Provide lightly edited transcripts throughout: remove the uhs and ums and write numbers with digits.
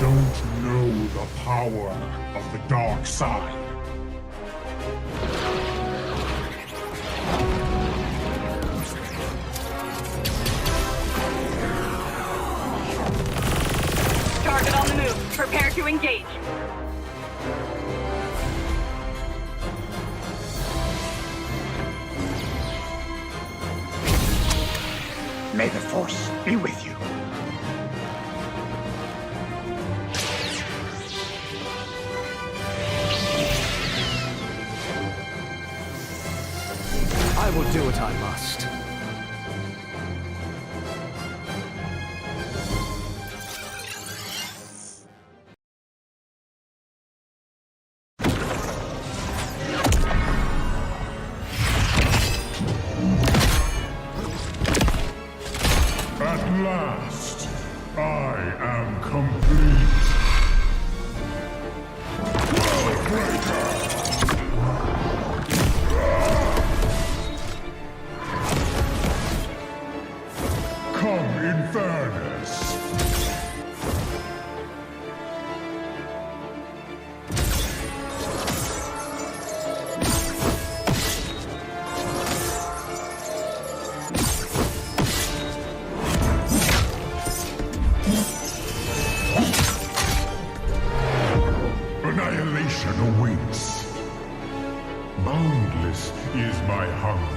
don't know the power of the dark side. Target on the move. Prepare to engage. May the Force be with you. I will do what I must. At last, I am complete. Worldbreaker! Come in fairness. Annihilation awaits. Boundless is my hunger.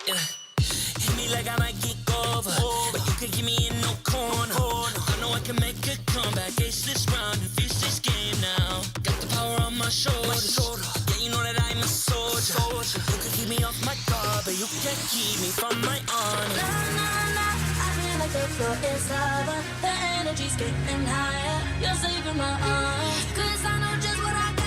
Hit me like I might get over, but you could give me in no corner. I know I can make a comeback, ace this round and finish this game now. Got the power on my shoulders, yeah, you know that I'm a soldier. You could keep me off my guard, but you can't keep me from my honor. I feel like the floor is lava, the energy's getting higher. You're saving my arms, 'cause I know just what I got.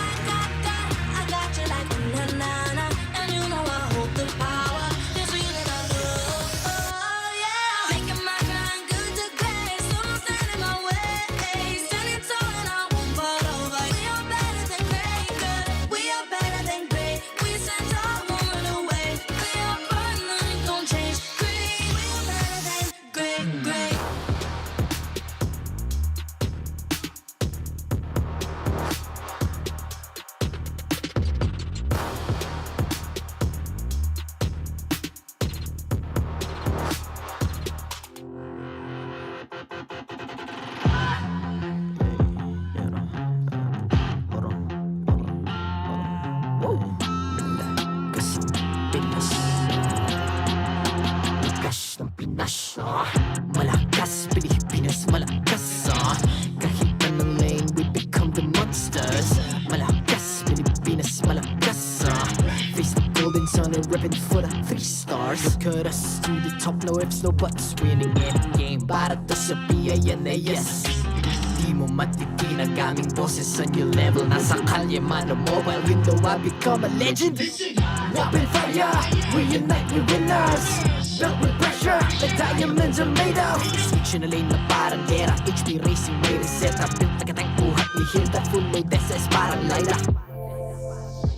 I got you like na-na-na, and you know I hold the power. This feeling I love, oh yeah. Making my grind good to great, so don't stand in my way. Standing tall and I won't fall over. We are better than great, good. We are better than great. We stand tall, won't run away. We are fun, nothing gon' change. Great, we are better than great, great. Malakas, Pilipinas, malakas kahit anong lane, we become the monsters. Malakas, Pilipinas, malakas face the golden sun and ribbon for the 3 stars. Look at us to the top, no ifs, no buts. Winning any game, para to sa PINAS. Di mo matitin ang aming boses on your level. Nasa kalye man o mobile window, I become a legend. Open fire, we unite, we winners. Built with pressure, like diamond guns are made of. Switch in a lane na parang gera, HP racing may reseta. Built like a tank, buhat ni Hilda, full load SS parang Lyra.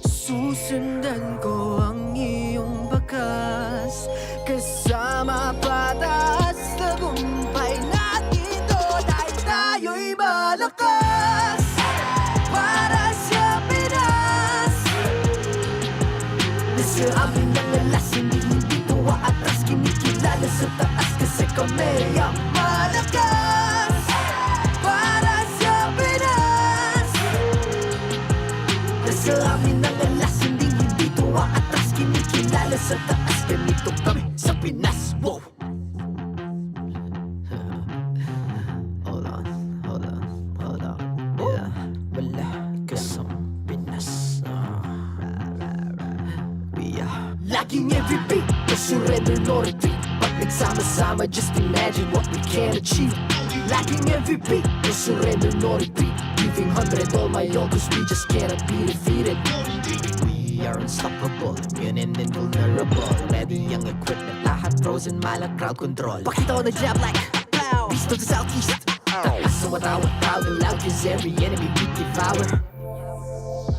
Susundan ko ang iyong bakas, kasama patas, tagumpay natin to dahil tayo'y malakas. Para sa Pinas, nasa amin ang alas, hindi tuwa atras, kinikilala sa taas kasi kami ang malakas. Para sa Pinas, nasa amin ang alas, hindi tuwa atras, kinikilala sa taas, ganito kami sa Pinas. Wow! Hold on. Yeah, wala ka sa Pinas. We are laging every beat, no surrender, no retreat. Pag nagsama-sama, just imagine what we can achieve. Laging every beat, no surrender, no retreat. Giving 100 all my all, cause we just cannot be defeated. We are unstoppable, immune and invulnerable. Ready ang equipment, lahat frozen, malang crowd control. Pakita ko na jab like pow, beast of the southeast. Taas sa watawat, proud and loud, cause every enemy we devour.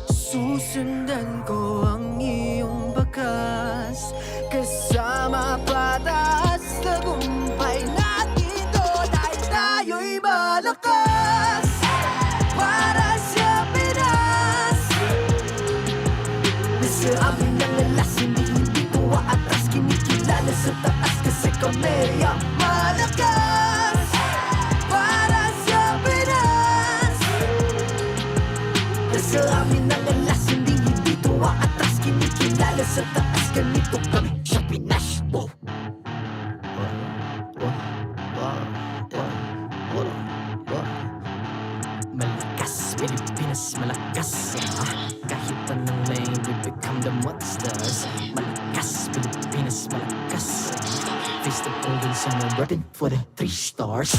Susundan ko ang iyong bakas, kasama patas, tagumpay natin to dahil tayo'y malakas. Para sa Pinas, nasa amin ang alas, hindi tuwa atras, kinikilala sa taas kasi kami ang malakas. Para sa Pinas, nasa amin ang alas, hindi tuwa atras, kinikilala sa taas, ganito kami sa Pinas. Wow! Malakas, Pilipinas, malakas. Kahit anong lane, we become the monsters. Malakas, Pilipinas, malakas. Face the golden sun, we're repping for the 3 stars.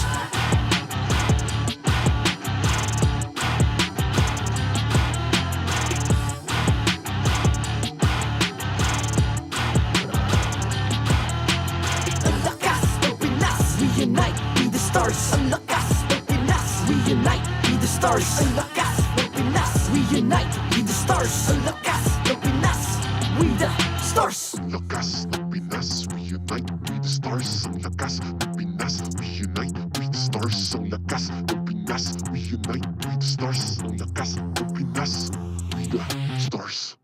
Ang lakas ng Pinas, reunite, be the stars. Ang lakas ng Pinas, reunite, be the stars. Ang lakas ng Pinas, reunite, be the stars. Ang lakas ng Pinas, we the stars. Ang lakas ng Pinas, reunite, we the stars. Ang lakas ng Pinas, reunite, we the stars. Ang lakas ng Pinas, reunite, we the stars. Ang lakas ng Pinas, we the stars.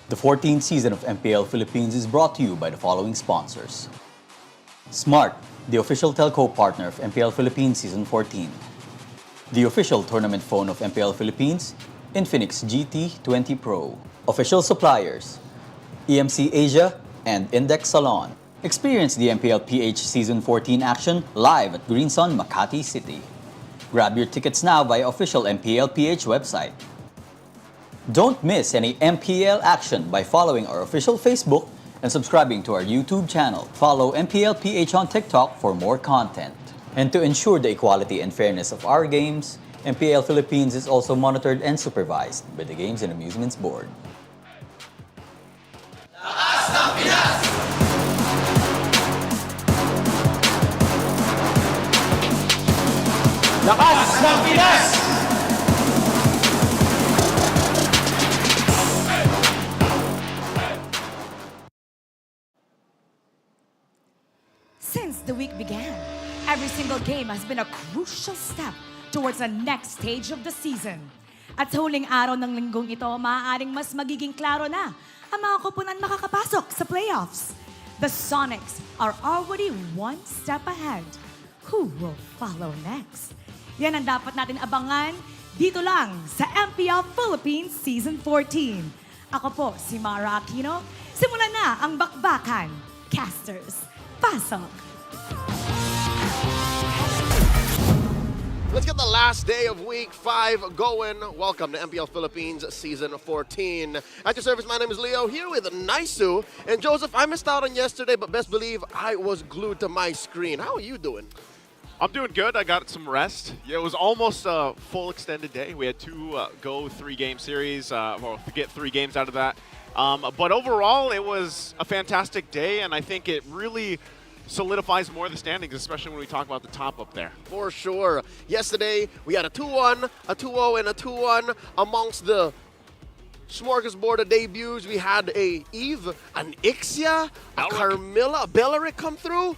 The 14th season of MPL Philippines is brought to you by the following sponsors. Smart, the official telco partner of MPL Philippines Season 14. The official tournament phone of MPL Philippines, Infinix GT20 Pro. Official suppliers, EMC Asia and Index Salon. Experience the MPL PH Season 14 action live at Green Sun, Makati City. Grab your tickets now via official MPL PH website. Don't miss any MPL action by following our official Facebook and subscribing to our YouTube channel. Follow MPL PH on TikTok for more content. And to ensure the equality and fairness of our games, MPL Philippines is also monitored and supervised by the Games and Amusements Board. Lakas ng Pinas! Since the week began, every single game has been a crucial step towards the next stage of the season. At sa huling araw ng linggong ito, maaaring mas magiging klaro na ang mga koponan makakapasok sa playoffs. The Sonics are already one step ahead. Who will follow next? Yan ang dapat natin abangan dito lang sa MPL Philippines Season 14. Ako po si Mara Aquino. Simulan na ang bakbakan. Casters, pasok! Let's get the last day of week 5 going. Welcome to MPL Philippines Season 14. At your service, my name is Leo, here with Naisu. And Joseph, I missed out on yesterday, but best believe I was glued to my screen. How are you doing? I'm doing good. I got some rest. Yeah, it was almost a full extended day. We had two go 3-game series, or to get 3 games out of that. But overall, it was a fantastic day, and I think it really solidifies more of the standings, especially when we talk about the top up there. For sure. Yesterday, we had a 2-1, a 2-0, and a 2-1 amongst the smorgasbord of debuts. We had a Eve, an Ixia, a Carmilla, a Bellaric come through.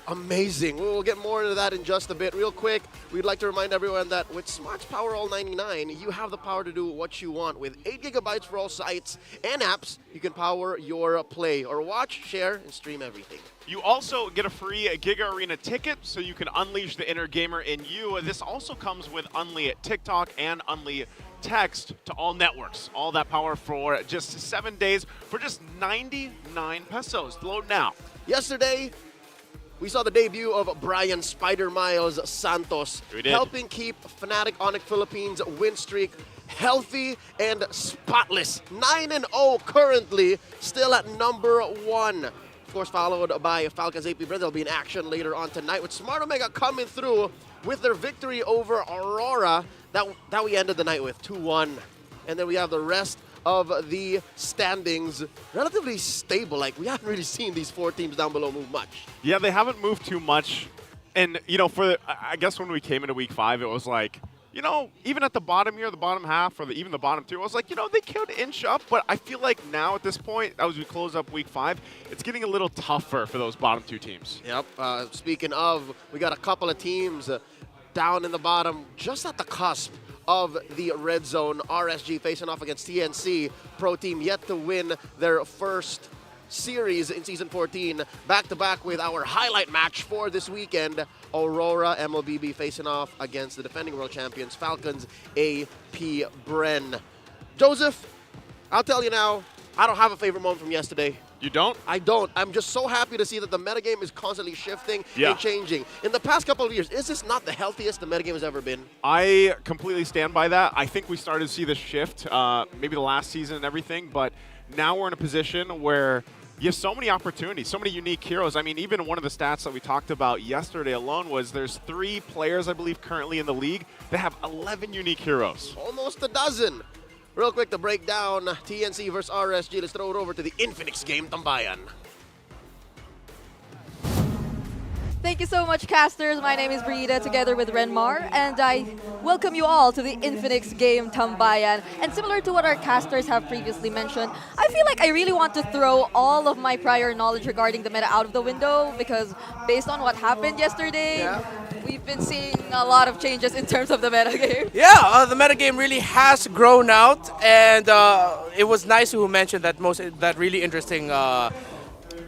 Amazing. We will get more into that in just a bit. Real quick, we'd like to remind everyone that with Smart's Powerall 99, you have the power to do what you want. With 8 gigabytes for all sites and apps, you can power your play or watch, share, and stream everything. You also get a free Giga Arena ticket, so you can unleash the inner gamer in you. This also comes with Unli TikTok and Unli Text to all networks. All that power for just 7 days for just 99 pesos. Load now. Yesterday, we saw the debut of Brian Spider Miles Santos, helping keep Fnatic Onyx Philippines win streak healthy and spotless. 9-0 currently, still at number 1. Of course, followed by Falcons APBren. They'll be in action later on tonight with Smart Omega coming through with their victory over Aurora that we ended the night with 2-1. And then we have the rest of the standings relatively stable. Like, we haven't really seen these 4 teams down below move much. Yeah, they haven't moved too much. And, you know, I guess when we came into week 5, it was like, you know, even at the bottom here, the bottom half, or even the bottom 2, I was like, you know, they could inch up. But I feel like now at this point, as we close up week 5, it's getting a little tougher for those bottom 2 teams. Yep. Speaking of, we got a couple of teams down in the bottom, just at the cusp of the red zone. RSG facing off against TNC. Pro team yet to win their first series in Season 14. Back-to-back with our highlight match for this weekend. Aurora, MLBB facing off against the defending world champions, Falcons, APBren. Joseph, I'll tell you now, I don't have a favorite moment from yesterday. You don't? I don't. I'm just so happy to see that the metagame is constantly shifting and changing. In the past couple of years, is this not the healthiest the metagame has ever been? I completely stand by that. I think we started to see this shift maybe the last season and everything, but now we're in a position where you have so many opportunities, so many unique heroes. I mean, even one of the stats that we talked about yesterday alone was there's 3 players, I believe, currently in the league that have 11 unique heroes. Almost a dozen. Real quick to break down TNC versus RSG. Let's throw it over to the Infinix game, Tambayan. Thank you so much, casters. My name is Brida, together with Renmar, and I welcome you all to the Infinix game Tambayan. And similar to what our casters have previously mentioned, I feel like I really want to throw all of my prior knowledge regarding the meta out of the window, because based on what happened yesterday, we've been seeing a lot of changes in terms of the meta game. Yeah, the meta game really has grown out, and it was nice who mentioned that really interesting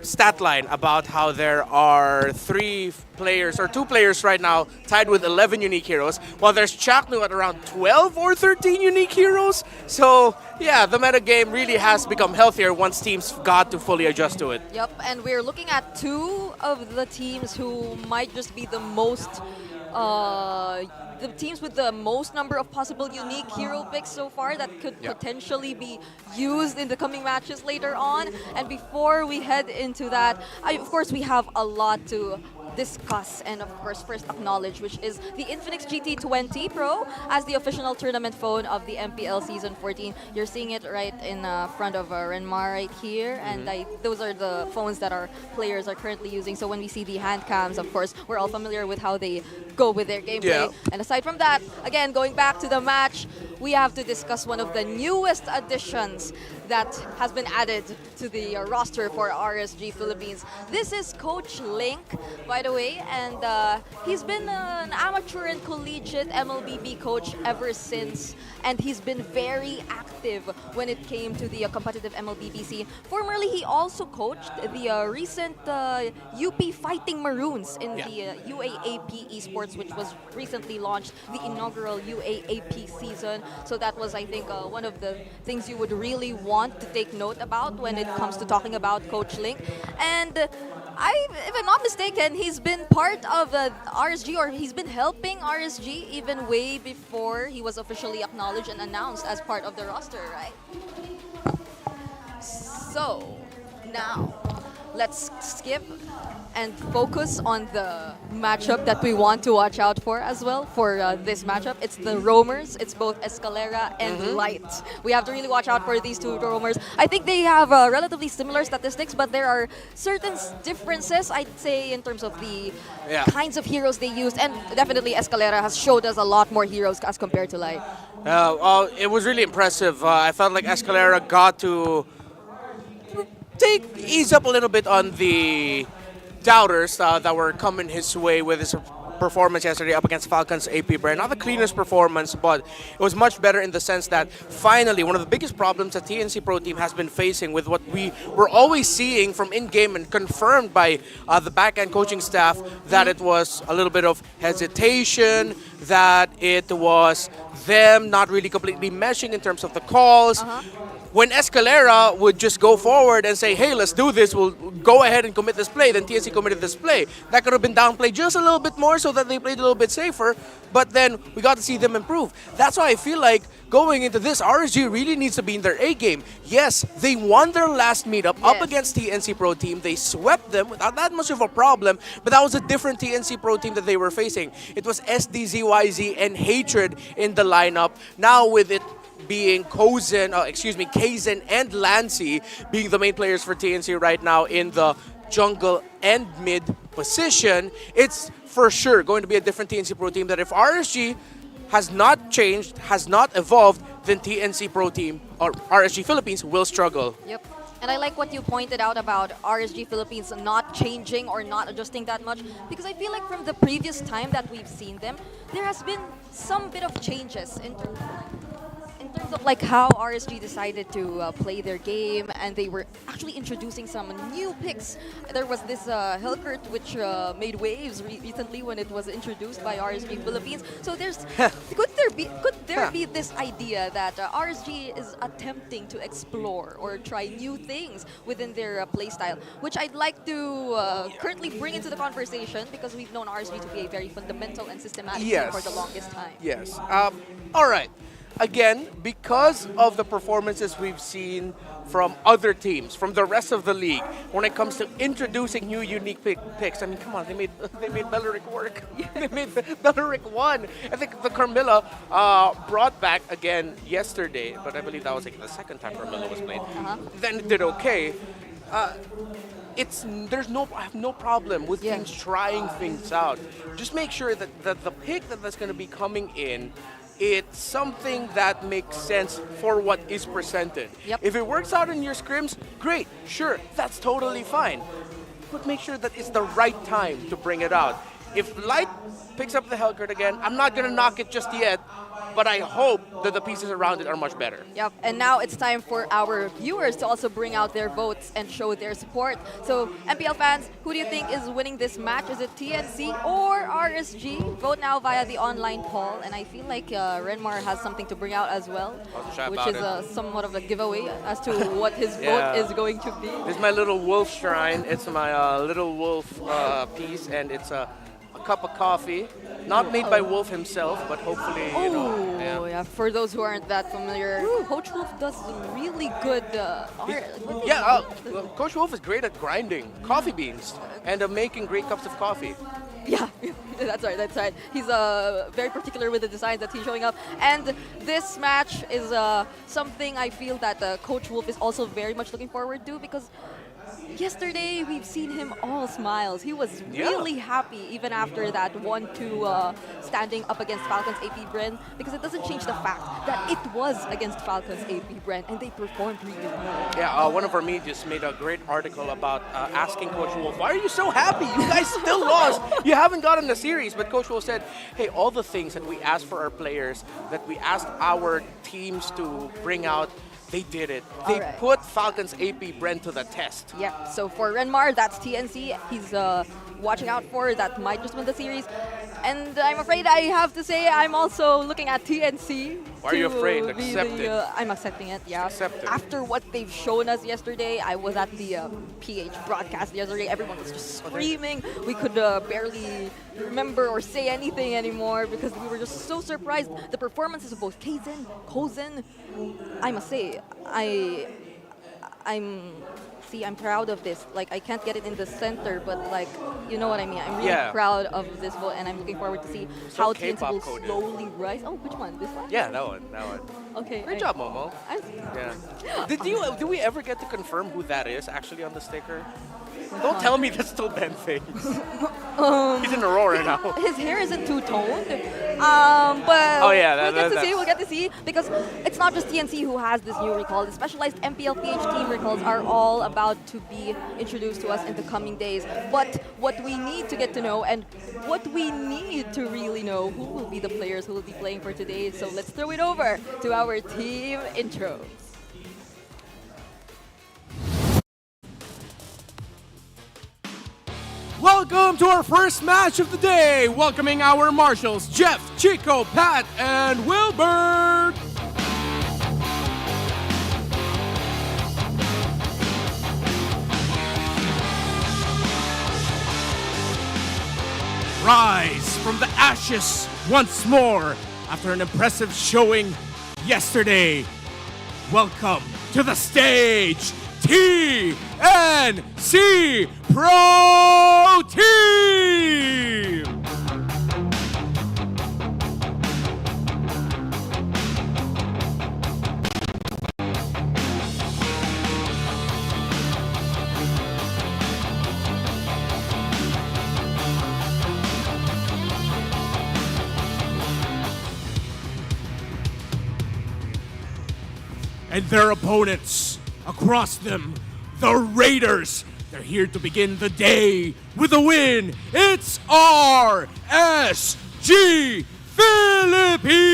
stat line about how there are 3 players or 2 players right now tied with 11 unique heroes, while there's Chaknu at around 12 or 13 unique heroes. So yeah, the meta game really has become healthier once teams got to fully adjust to it. Yep, and we're looking at 2 of the teams who might just be the most the teams with the most number of possible unique hero picks so far that could potentially be used in the coming matches later on. And before we head into that, of course, we have a lot to discuss and of course first acknowledge, which is the Infinix GT20 Pro as the official tournament phone of the MPL Season 14. You're seeing it right in front of Renmar right here, and those are the phones that our players are currently using. So when we see the hand cams, of course, we're all familiar with how they go with their gameplay. And aside from that, again, going back to the match, we have to discuss one of the newest additions that has been added to the roster for RSG Philippines. This is Coach Link, by the way, and he's been an amateur and collegiate MLBB coach ever since, and he's been very active when it came to the competitive MLBB scene. Formerly, he also coached the recent UP Fighting Maroons in the UAAP Esports, which was recently launched, the inaugural UAAP season. So that was, I think, one of the things you would really want to take note about when it comes to talking about Coach Link. And if I'm not mistaken, he's been part of RSG, or he's been helping RSG even way before he was officially acknowledged and announced as part of the roster, right? So, now, let's skip and focus on the matchup that we want to watch out for as well for this matchup. It's the roamers. It's both Escalera and Light. We have to really watch out for these two roamers. I think they have relatively similar statistics, but there are certain differences, I'd say, in terms of the kinds of heroes they use. And definitely Escalera has showed us a lot more heroes as compared to Light. It was really impressive. I felt like Escalera got to ease up a little bit on the doubters that were coming his way with his performance yesterday up against Falcons APBren. Not the cleanest performance, but it was much better in the sense that finally one of the biggest problems that TNC Pro Team has been facing with what we were always seeing from in-game and confirmed by the back-end coaching staff that it was a little bit of hesitation, that it was them not really completely meshing in terms of the calls. When Escalera would just go forward and say, hey, let's do this, we'll go ahead and commit this play, then TNC committed this play. That could have been downplayed just a little bit more so that they played a little bit safer, but then we got to see them improve. That's why I feel like going into this, RSG really needs to be in their A game. Yes, they won their last meetup up against TNC Pro Team. They swept them without that much of a problem, but that was a different TNC Pro Team that they were facing. It was SDZYZ and Hatred in the lineup. Now with it being Kaizen and Lancy being the main players for TNC right now in the jungle and mid position, it's for sure going to be a different TNC Pro Team that if RSG has not changed, has not evolved, then TNC Pro Team or RSG Philippines will struggle. Yep. And I like what you pointed out about RSG Philippines not changing or not adjusting that much, because I feel like from the previous time that we've seen them, there has been some bit of changes in terms of like how RSG decided to play their game, and they were actually introducing some new picks. There was this Hellcurt which made waves recently when it was introduced by RSG Philippines. So there's could there be this idea that RSG is attempting to explore or try new things within their playstyle, which I'd like to currently bring into the conversation, because we've known RSG to be a very fundamental and systematic team for the longest time. Yes. All right. Again, because of the performances we've seen from other teams, from the rest of the league, when it comes to introducing new unique picks, I mean, come on, they made Belleric work. They made Belleric 1. I think the Carmilla brought back again yesterday, but I believe that was like the second time Carmilla was played. Then it did okay. I have no problem with teams trying things out. Just make sure that the pick that's going to be coming in, it's something that makes sense for what is presented. If it works out in your scrims, great, sure, that's totally fine. But make sure that it's the right time to bring it out. If Light picks up the Hellcurt again, I'm not going to knock it just yet, but I hope that the pieces around it are much better. Yep, and now it's time for our viewers to also bring out their votes and show their support. So, MPL fans, who do you think is winning this match? Is it TNC or RSG? Vote now via the online poll, and I feel like Renmar has something to bring out as well, which is somewhat of a giveaway as to what his vote is going to be. This is my little wolf shrine. It's my little wolf piece, and it's a cup of coffee, not made by Wolf himself, but hopefully, you know. Yeah. For those who aren't that familiar, Coach Wolf does really good art. Coach Wolf is great at grinding coffee beans and making great cups of coffee. Yeah, that's right. He's very particular with the designs that he's showing up. And this match is something I feel that Coach Wolf is also very much looking forward to, because yesterday we've seen him all smiles. He was really happy even after that 1-2 standing up against Falcons APBren, because it doesn't change the fact that it was against Falcons APBren and they performed really well. Yeah, one of our medias made a great article about asking Coach Wolf, why are you so happy? You guys still lost. You haven't gotten the series. But Coach Wolf said, hey, all the things that we asked for our players, that we asked our teams to bring out, they did it. They put Falcons APBren to the test. Yeah, so for Renmar, that's TNC. He's watching out for that might just win the series. And I'm afraid I have to say I'm also looking at TNC. Why are you afraid? Accept it. I'm accepting it, yeah. Accept it. After what they've shown us yesterday, I was at the PH broadcast yesterday. Everyone was just screaming. We could barely remember or say anything anymore because we were just so surprised. The performances of both Kaizen, Kozen, I must say, I'm TNC. I'm proud of this. Like, I can't get it in the center, but like, you know what I mean. I'm really Yeah. proud of this vote, and I'm looking forward to see So how TNC K-pop will coded. slowly rise. Oh, which one? This one? Yeah, that one. That one. Okay. Great job, Momo. Yeah. Did we ever get to confirm who that is actually on the sticker? Don't tell me that's still Ben Face. He's in Aurora now. His hair isn't two-toned, but Oh, yeah, we'll get to see, because it's not just TNC who has this new recall. The specialized MPL PH team recalls are all about to be introduced to us in the coming days. But what we need to get to know, and what we need to really know, who will be the players who will be playing for today. So let's throw it over to our team intros. Welcome to our first match of the day, welcoming our marshals, Jeff, Chico, Pat, and Wilbert. Rise from the ashes once more after an impressive showing yesterday. Welcome to the stage, TNC Pro Team! And their opponents, across them, the Raiders. They're here to begin the day with a win. It's RSG Philippines!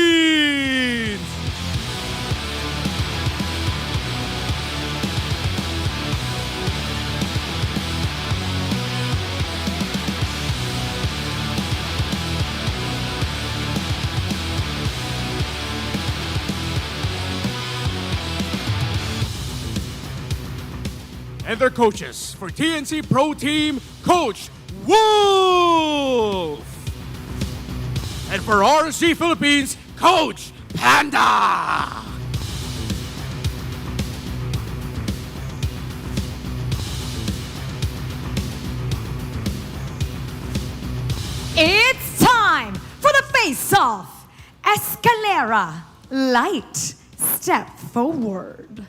And their coaches for TNC Pro Team, Coach Wolf. And for RSG Philippines, Coach Panda. It's time for the face-off. Escalera, light, step forward.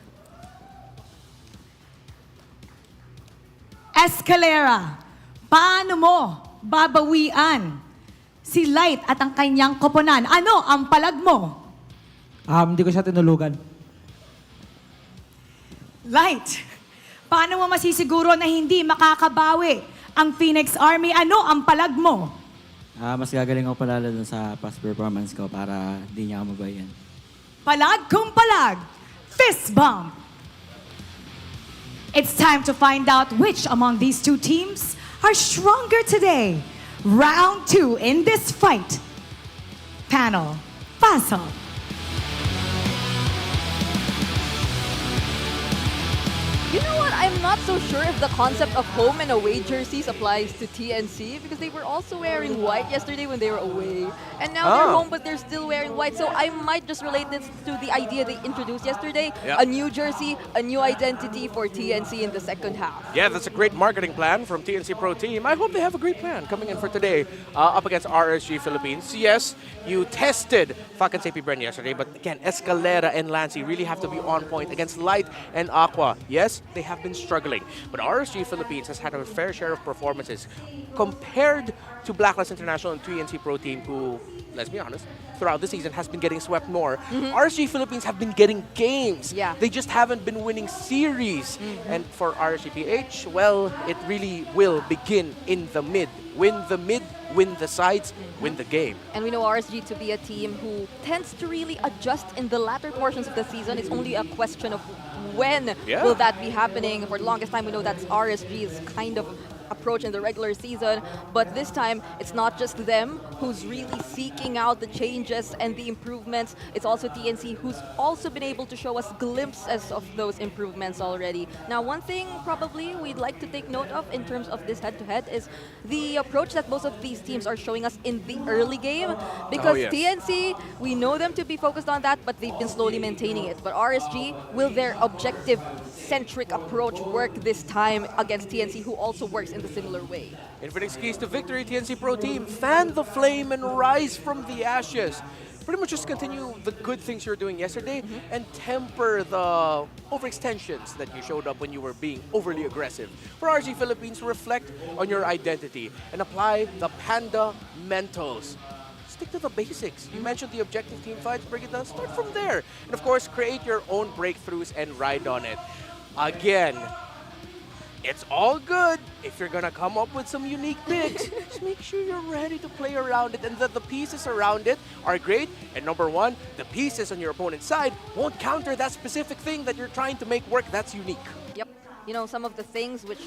Escalera, paano mo babawian si Light at ang kanyang koponan? Ano ang palag mo? Hindi ko siya tinulugan. Light, paano mo masisiguro na hindi makakabawi ang Phoenix Army? Ano ang palag mo? Mas gagaling ako palalo dun sa past performance ko para di niya ako mabayan. Palag kung palag, fist bump. It's time to find out which among these two teams are stronger today. Round 2 in this fight. Panel, pass up. You know what? I'm not so sure if the concept of home and away jerseys applies to TNC, because they were also wearing white yesterday when they were away. And now they're home, but they're still wearing white. So I might just relate this to the idea they introduced yesterday. Yep. A new jersey, a new identity for TNC in the second half. Yeah, that's a great marketing plan from TNC Pro Team. I hope they have a great plan coming in for today up against RSG Philippines. Yes, you tested Falcons APBren yesterday, but again, Escalera and Lancy really have to be on point against Light and Aqua. Yes, they have been struggling, but RSG Philippines has had a fair share of performances compared to Blacklist International and TNC Pro Team, who, let's be honest, throughout the season has been getting swept more. RSG Philippines have been getting games. Yeah. They just haven't been winning series. And for RSGPH, well, it really will begin in the mid. Win the mid, win the sides, win the game. And we know RSG to be a team who tends to really adjust in the latter portions of the season. It's only a question of when will that be happening. For the longest time, we know that's RSG's kind of approach in the regular season, but this time it's not just them who's really seeking out the changes and the improvements. It's also TNC who's also been able to show us glimpses of those improvements already. Now, one thing probably we'd like to take note of in terms of this head-to-head is the approach that most of these teams are showing us in the early game, because TNC, we know them to be focused on that, but they've been slowly maintaining it. But RSG, will their objective eccentric approach work this time against TNC, who also works in the similar way. Infinite's keys to victory, TNC Pro Team. Fan the flame and rise from the ashes. Pretty much just continue the good things you were doing yesterday and temper the overextensions that you showed up when you were being overly aggressive. For RG Philippines, reflect on your identity and apply the Panda mentals. Stick to the basics. You mentioned the objective team fights, Brigida. Start from there. And of course, create your own breakthroughs and ride on it. Again, it's all good if you're gonna come up with some unique picks. Just make sure you're ready to play around it and that the pieces around it are great. And number one, the pieces on your opponent's side won't counter that specific thing that you're trying to make work that's unique. Yep. You know, some of the things which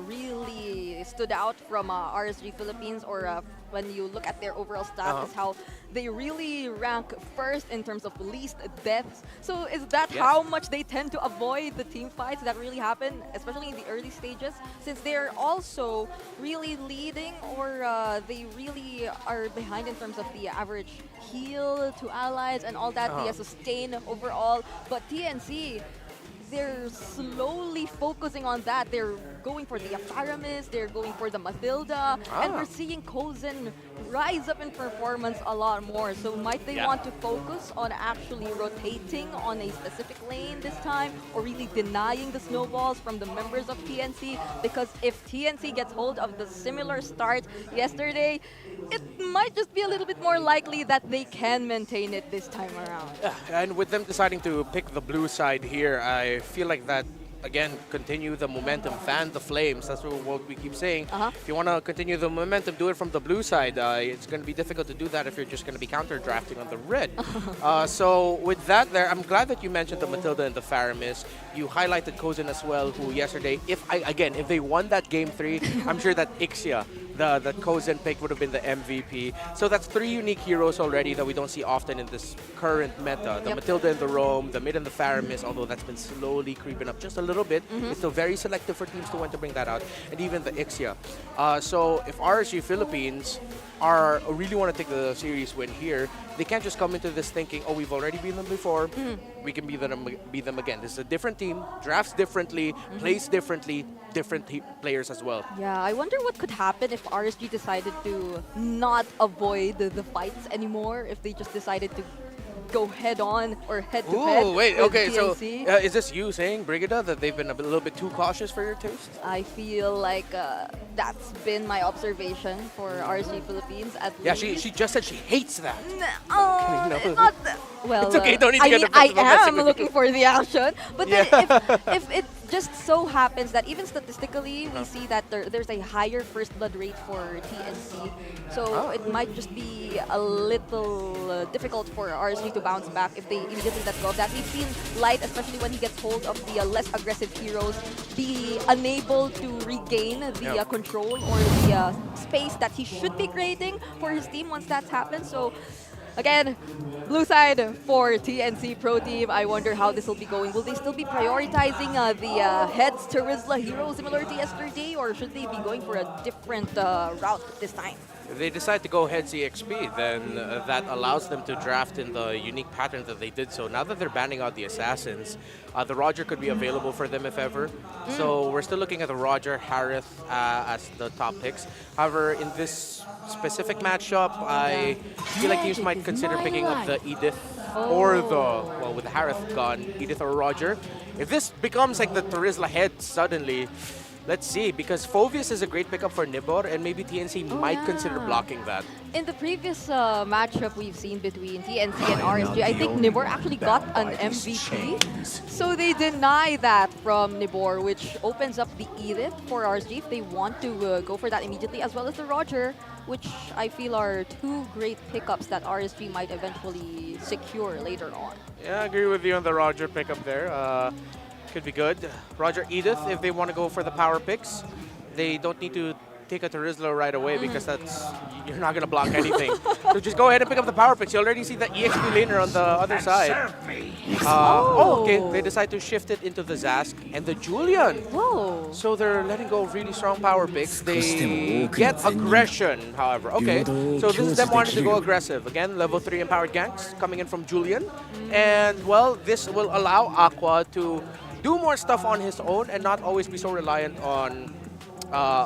really stood out from RSG Philippines, or when you look at their overall stats, is how they really rank first in terms of least deaths. So is that how much they tend to avoid the team fights that really happen, especially in the early stages, since they're also really leading, or they really are behind in terms of the average heal to allies and all that, the sustain overall. But TNC, they're slowly focusing on that. They're going for the Afaramis, they're going for the Mathilda, and we're seeing Kozen rise up in performance a lot more. So might they want to focus on actually rotating on a specific lane this time, or really denying the snowballs from the members of TNC? Because if TNC gets hold of the similar start yesterday, it might just be a little bit more likely that they can maintain it this time around. And with them deciding to pick the blue side here, I feel like that, again, continue the momentum, fan the flames. That's what we keep saying. If you want to continue the momentum, do it from the blue side. It's going to be difficult to do that if you're just going to be counter-drafting on the red. So with that there, I'm glad that you mentioned the Matilda and the Faramis. You highlighted Kozen as well, who yesterday, if they won that game 3, I'm sure that Ixia, that Kozen pick, would have been the MVP. So that's 3 unique heroes already that we don't see often in this current meta. The Matilda and the Roam, the mid and the Faramis, although that's been slowly creeping up just a little bit. It's still very selective for teams to want to bring that out. And even the Ixia. So if RSG Philippines really want to take the series win here, they can't just come into this thinking, oh, we've already beaten them before, we can beat them again. This is a different team, drafts differently, plays differently, different players as well. Yeah, I wonder what could happen if RSG decided to not avoid the fights anymore, if they just decided to go head-on or head-to-head. Ooh, wait, with okay, so TNC. is this you saying, Brigida, that they've been a little bit too cautious for your taste? I feel like that's been my observation for RSG Philippines at least. Yeah, she just said she hates that. Not well, it's okay, don't need to get I defensive. am looking for the action. But then if it just so happens that even statistically, we see that there's a higher first blood rate for TNC. So it might just be a little difficult for RSG to bounce back if they immediately let go of that. We've seen Light, especially when he gets hold of the less aggressive heroes, be unable to regain the control or the space that he should be creating for his team once that's happened. So again, blue side for TNC Pro Team. I wonder how this will be going. Will they still be prioritizing the heads to Rizla hero similar to yesterday, or should they be going for a different route this time? If they decide to go heads EXP, then that allows them to draft in the unique pattern that they did. So now that they're banning out the assassins, the Roger could be available for them if ever. So we're still looking at the Roger, Harith as the top picks. However, in this specific matchup, I feel like teams might consider picking up the Edith or with the Harith gone, Edith or Roger. If this becomes like the Terizla head suddenly, let's see, because Phovius is a great pickup for Nibor, and maybe TNC might consider blocking that. In the previous matchup we've seen between TNC and RSG, I think Nibor actually got an MVP. So they deny that from Nibor, which opens up the Edith for RSG if they want to go for that immediately, as well as the Roger, which I feel are 2 great pickups that RSG might eventually secure later on. Yeah, I agree with you on the Roger pickup there. Could be good. Roger, Edith, if they want to go for the power picks, they don't need to take a Terizla right away because you're not going to block anything. So just go ahead and pick up the power picks. You already see the EXP laner on the other side. Okay. They decide to shift it into the Zask and the Julian. Whoa. So they're letting go of really strong power picks. They get aggression, however. Okay, so this is them wanting to go aggressive. Again, level 3 empowered ganks coming in from Julian. And, well, this will allow Aqua to do more stuff on his own and not always be so reliant on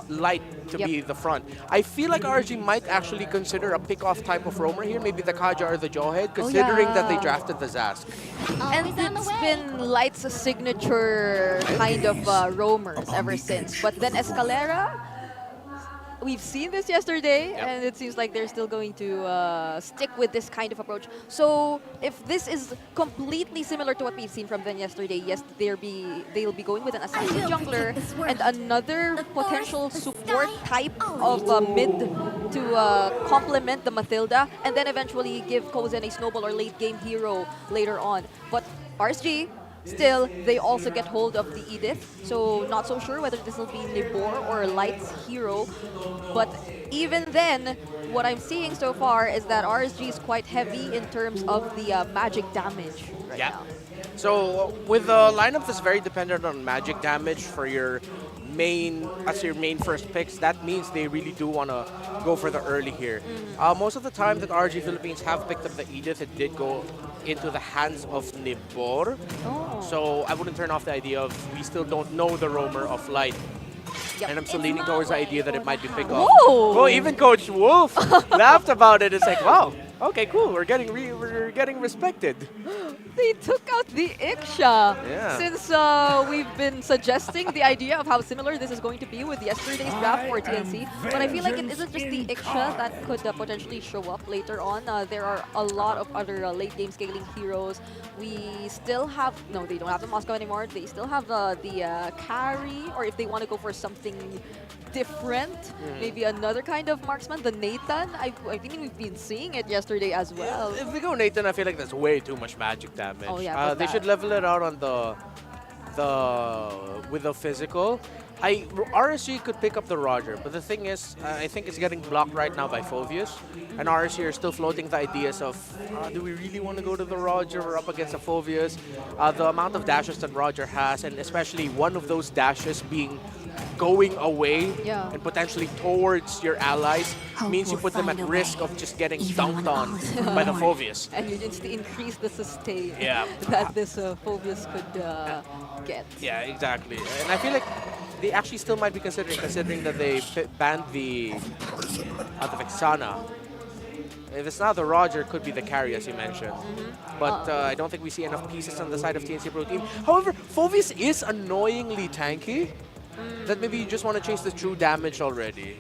Light to be the front. I feel like RG might actually consider a pick-off type of roamer here, maybe the Kaja or the Jawhead, considering that they drafted the Zask. And it's been Light's signature kind of roamers ever since. But then Escalera, we've seen this yesterday, and it seems like they're still going to stick with this kind of approach. So if this is completely similar to what we've seen from them yesterday, yes, they'll be going with an assassin jungler and another potential support type of mid to complement the Mathilda, and then eventually give Kozen a snowball or late game hero later on. But RSG, still, they also get hold of the Edith, so not so sure whether this will be Nibor or Light's hero. But even then, what I'm seeing so far is that RSG is quite heavy in terms of the magic damage right now. So with the lineup that's very dependent on magic damage for your main first picks, that means they really do want to go for the early here. Most of the time that RG Philippines have picked up the Edith, it did go into the hands of Nibor. So I wouldn't turn off the idea of we still don't know the roamer of Light. And I'm still leaning towards the idea that it might be pick off. Oh, even Coach Wolf laughed about it. It's like, wow, okay, cool. We're getting respected. They took out the Iksha. Since we've been suggesting the idea of how similar this is going to be with yesterday's draft for TNC, but I feel like it isn't just the Iksha that could potentially show up later on. There are a lot of other late game scaling heroes. We still have, no, they don't have the Moscow anymore. They still have the carry, or if they want to go for something different, maybe another kind of marksman, the Nathan. I think we've been seeing it yesterday as well. If we go Nathan, I feel like that's way too much magic damage. Oh, yeah, they should level it out on with the physical. RSG could pick up the Roger, but the thing is, I think it's getting blocked right now by Phoveus, and RSG are still floating the ideas of, do we really want to go to the Roger? We're up against a Phoveus. The amount of dashes that Roger has, and especially one of those dashes being going away and potentially towards your allies, means you put them at risk of just getting dunked on by the Phoveus. And you just increase the sustain that this Phoveus could get. Yeah, exactly. And I feel like they actually still might be considering that they banned the Vexana. If it's not the Roger, it could be the carry, as you mentioned. But I don't think we see enough pieces on the side of TNC Pro Team. However, Phoveus is annoyingly tanky that maybe you just want to chase the true damage already.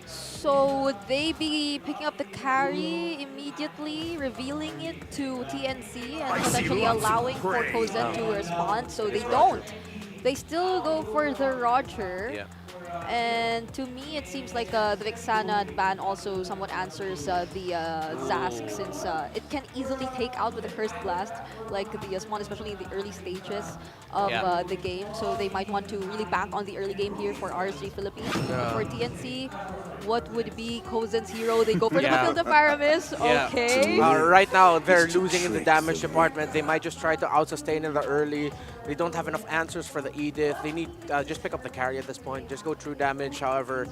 So would they be picking up the carry immediately, revealing it to TNC, and potentially allowing for Kozen to respond? So they don't. They still go for the Roger. And to me, it seems like the Vexana ban also somewhat answers the Zask, since it can easily take out with a Cursed Blast, like the Swan, especially in the early stages of the game. So they might want to really bank on the early game here for RSG Philippines. For TNC, what would be Kozen's hero? They go for the Matilda Paramis. Okay. Right now, they're losing in the damage department. They might just try to out-sustain in the early. They don't have enough answers for the Edith. They need just pick up the carry at this point. Just go true damage. However,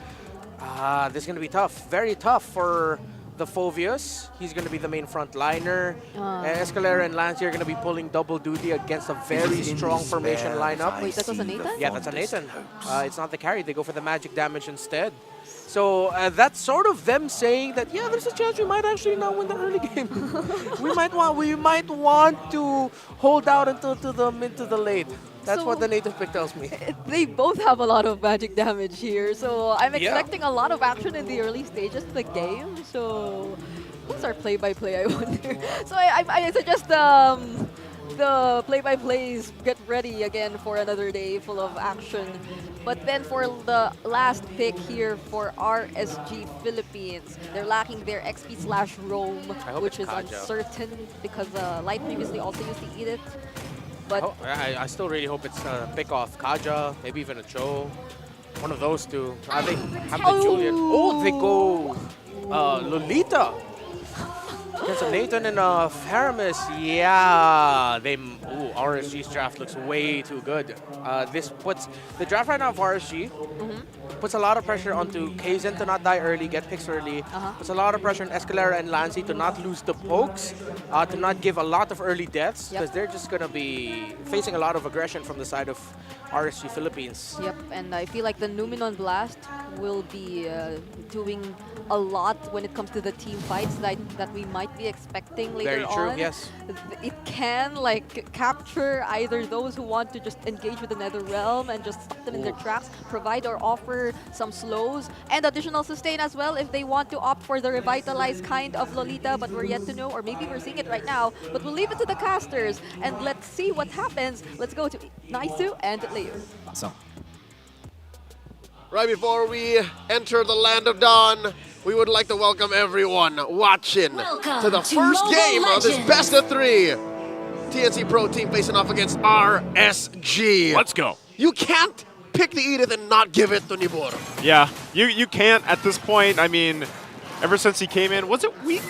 this is going to be tough. Very tough for the Phoveus. He's going to be the main front liner. Escalera and Lancia are going to be pulling double duty against a very strong formation lineup. Wait, that was a Nathan? Yeah, that's a Nathan. It's not the carry. They go for the magic damage instead. So that's sort of them saying that, yeah, there's a chance we might actually not win the early game. we might want to hold out until to the mid to the late. That's what the native pick tells me. They both have a lot of magic damage here, so I'm expecting a lot of action in the early stages of the game. So who's our play-by-play, I wonder? So I suggest the play-by-plays get ready again for another day full of action. But then for the last pick here for RSG Philippines, they're lacking their XP/roam, which is uncertain because Light previously also used the Edith. But I still really hope it's a pick off Kaja, maybe even a Cho. One of those two. They have the Julian. Oh, they go Lolita. terms of Nathan and Faramis, yeah, RSG's draft looks way too good. This puts the draft right now of RSG puts a lot of pressure onto Kaizen to not die early, get picks early. Puts a lot of pressure on Escalera and Lancy to not lose the pokes, to not give a lot of early deaths, because they're just gonna be facing a lot of aggression from the side of RSG Philippines. Yep, and I feel like the Numenon Blast will be doing a lot when it comes to the team fights that we might be expecting later Very true, on. yes. It can like capture either those who want to just engage with the Nether Realm and just stuck them in their traps, provide or offer some slows and additional sustain as well if they want to opt for the revitalized kind of Lolita, but we're yet to know, or maybe we're seeing it right now, but we'll leave it to the casters and let's see what happens. Let's go to Naisu and Leo. So. Right before we enter the Land of Dawn, we would like to welcome everyone watching to the first game of this best of 3. TNC Pro Team facing off against RSG. Let's go. You can't pick the Edith and not give it to Nibor. Yeah, you can't at this point. I mean, ever since he came in, was it week?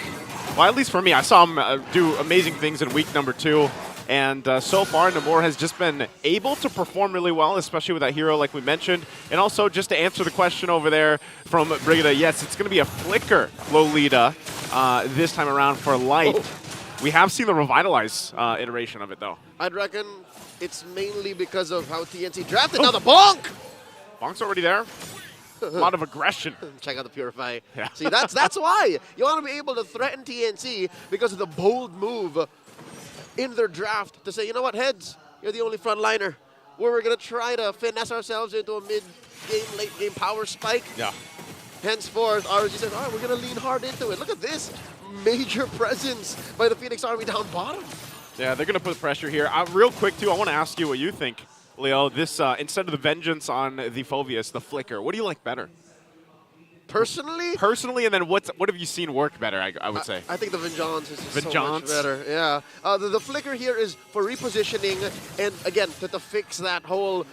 Well, at least for me, I saw him do amazing things in week number 2. And so far, Namor has just been able to perform really well, especially with that hero like we mentioned. And also, just to answer the question over there from Brigida, yes, it's going to be a Flicker Lolita this time around for Light. Oh. We have seen the Revitalize iteration of it, though. I'd reckon it's mainly because of how TNC drafted. Now the Bonk! Bonk's already there. A lot of aggression. Check out the Purify. Yeah. See, that's why. You want to be able to threaten TNC because of the bold move in their draft to say, you know what, Heads, you're the only frontliner. We're going to try to finesse ourselves into a mid-game, late-game power spike. Yeah. Henceforth, RSG says, all right, we're going to lean hard into it. Look at this major presence by the Phoenix Army down bottom. Yeah, they're going to put pressure here. Real quick, too, I want to ask you what you think, Leo. This, instead of the Vengeance on the Phoveus, the Flicker, what do you like better? Personally? Personally, and then what have you seen work better, I would say? I think the Vengeance is just so much better. Yeah. The Flicker here is for repositioning and, again, to fix that whole,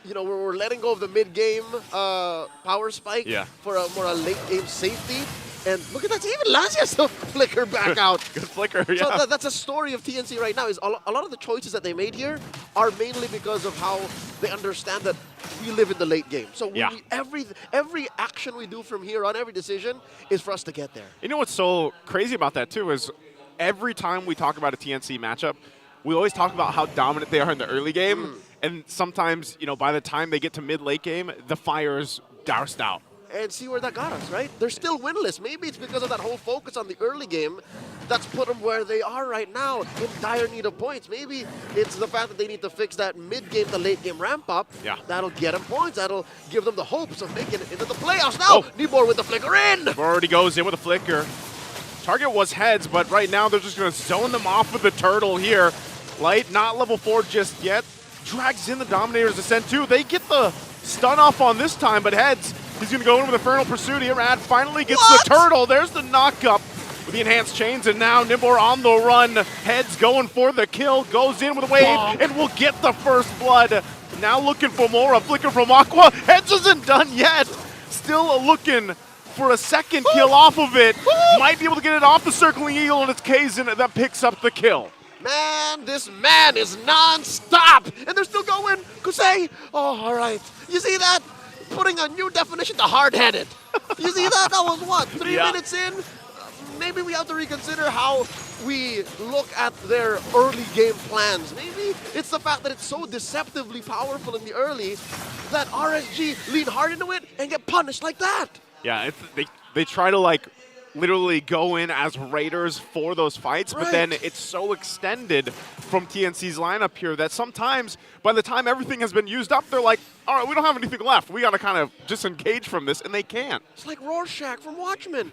you know, we're letting go of the mid-game power spike for a more late-game safety. And look at that, even Lancy has the Flicker back out. Good Flicker, yeah. So that's a story of TNC right now, is a lot of the choices that they made here are mainly because of how they understand that we live in the late game. So every action we do from here on, every decision, is for us to get there. You know what's so crazy about that, too, is every time we talk about a TNC matchup, we always talk about how dominant they are in the early game. And sometimes, you know, by the time they get to mid-late game, the fire is doused out. And see where that got us, right? They're still winless. Maybe it's because of that whole focus on the early game that's put them where they are right now, in dire need of points. Maybe it's the fact that they need to fix that mid-game to late-game ramp-up. Yeah. That'll get them points. That'll give them the hopes of making it into the playoffs. Now, Nibor with the Flicker in! Already goes in with a Flicker. Target was Heads, but right now they're just going to zone them off with the Turtle here. Light, not level 4 just yet. Drags in the Dominator's Ascent too. They get the stun off on this time, but Heads, he's going to go in with Infernal Pursuit here. Rad finally gets the Turtle. There's the knock-up with the Enhanced Chains, and now Nibor on the run. Heads going for the kill, goes in with a wave, and will get the first blood. Now looking for more. A Flicker from Aqua. Heads isn't done yet. Still looking for a second kill off of it. Might be able to get it off the Circling Eagle, and it's Kaizen that picks up the kill. Man, this man is non-stop! And they're still going! Kusei! Oh, all right. You see that? Putting a new definition to hard-headed. You see that? That was what? 3 minutes in? Maybe we have to reconsider how we look at their early game plans. Maybe it's the fact that it's so deceptively powerful in the early that RSG lean hard into it and get punished like that. Yeah, they try to, like, literally go in as raiders for those fights, but then it's so extended from TNC's lineup here that sometimes by the time everything has been used up, they're like, all right, we don't have anything left. We got to kind of disengage from this, and they can't. It's like Rorschach from Watchmen.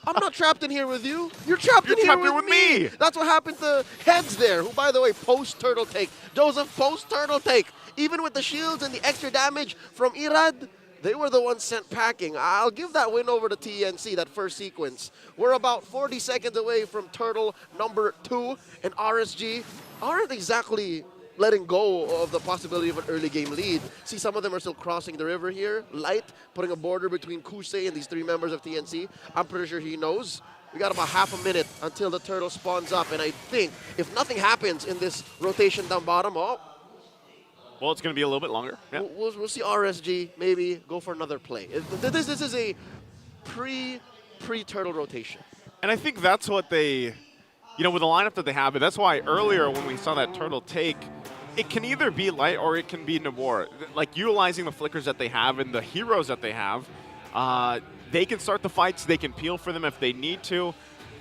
I'm not trapped in here with you. You're trapped in here with me. That's what happened to Heads there, who, by the way, post-turtle take. Joseph, post-turtle take. Even with the shields and the extra damage from Irad, they were the ones sent packing. I'll give that win over to TNC, that first sequence. We're about 40 seconds away from Turtle number 2, and RSG aren't exactly letting go of the possibility of an early game lead. See, some of them are still crossing the river here. Light putting a border between Kusei and these 3 members of TNC. I'm pretty sure he knows. We got about half a minute until the turtle spawns up, and I think if nothing happens in this rotation down bottom, well, it's going to be a little bit longer. Yeah. We'll see RSG maybe go for another play. This is a pre-turtle rotation. And I think that's what they, you know, with the lineup that they have, but that's why earlier when we saw that turtle take, it can either be Light or it can be Nabor. Like, utilizing the flickers that they have and the heroes that they have, they can start the fights, they can peel for them if they need to,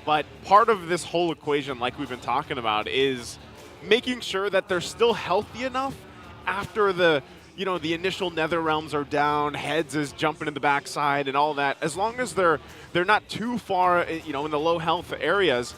but part of this whole equation, like we've been talking about, is making sure that they're still healthy enough after the, you know, the initial Nether Realms are down, Heads is jumping in the backside and all that. As long as they're not too far, you know, in the low health areas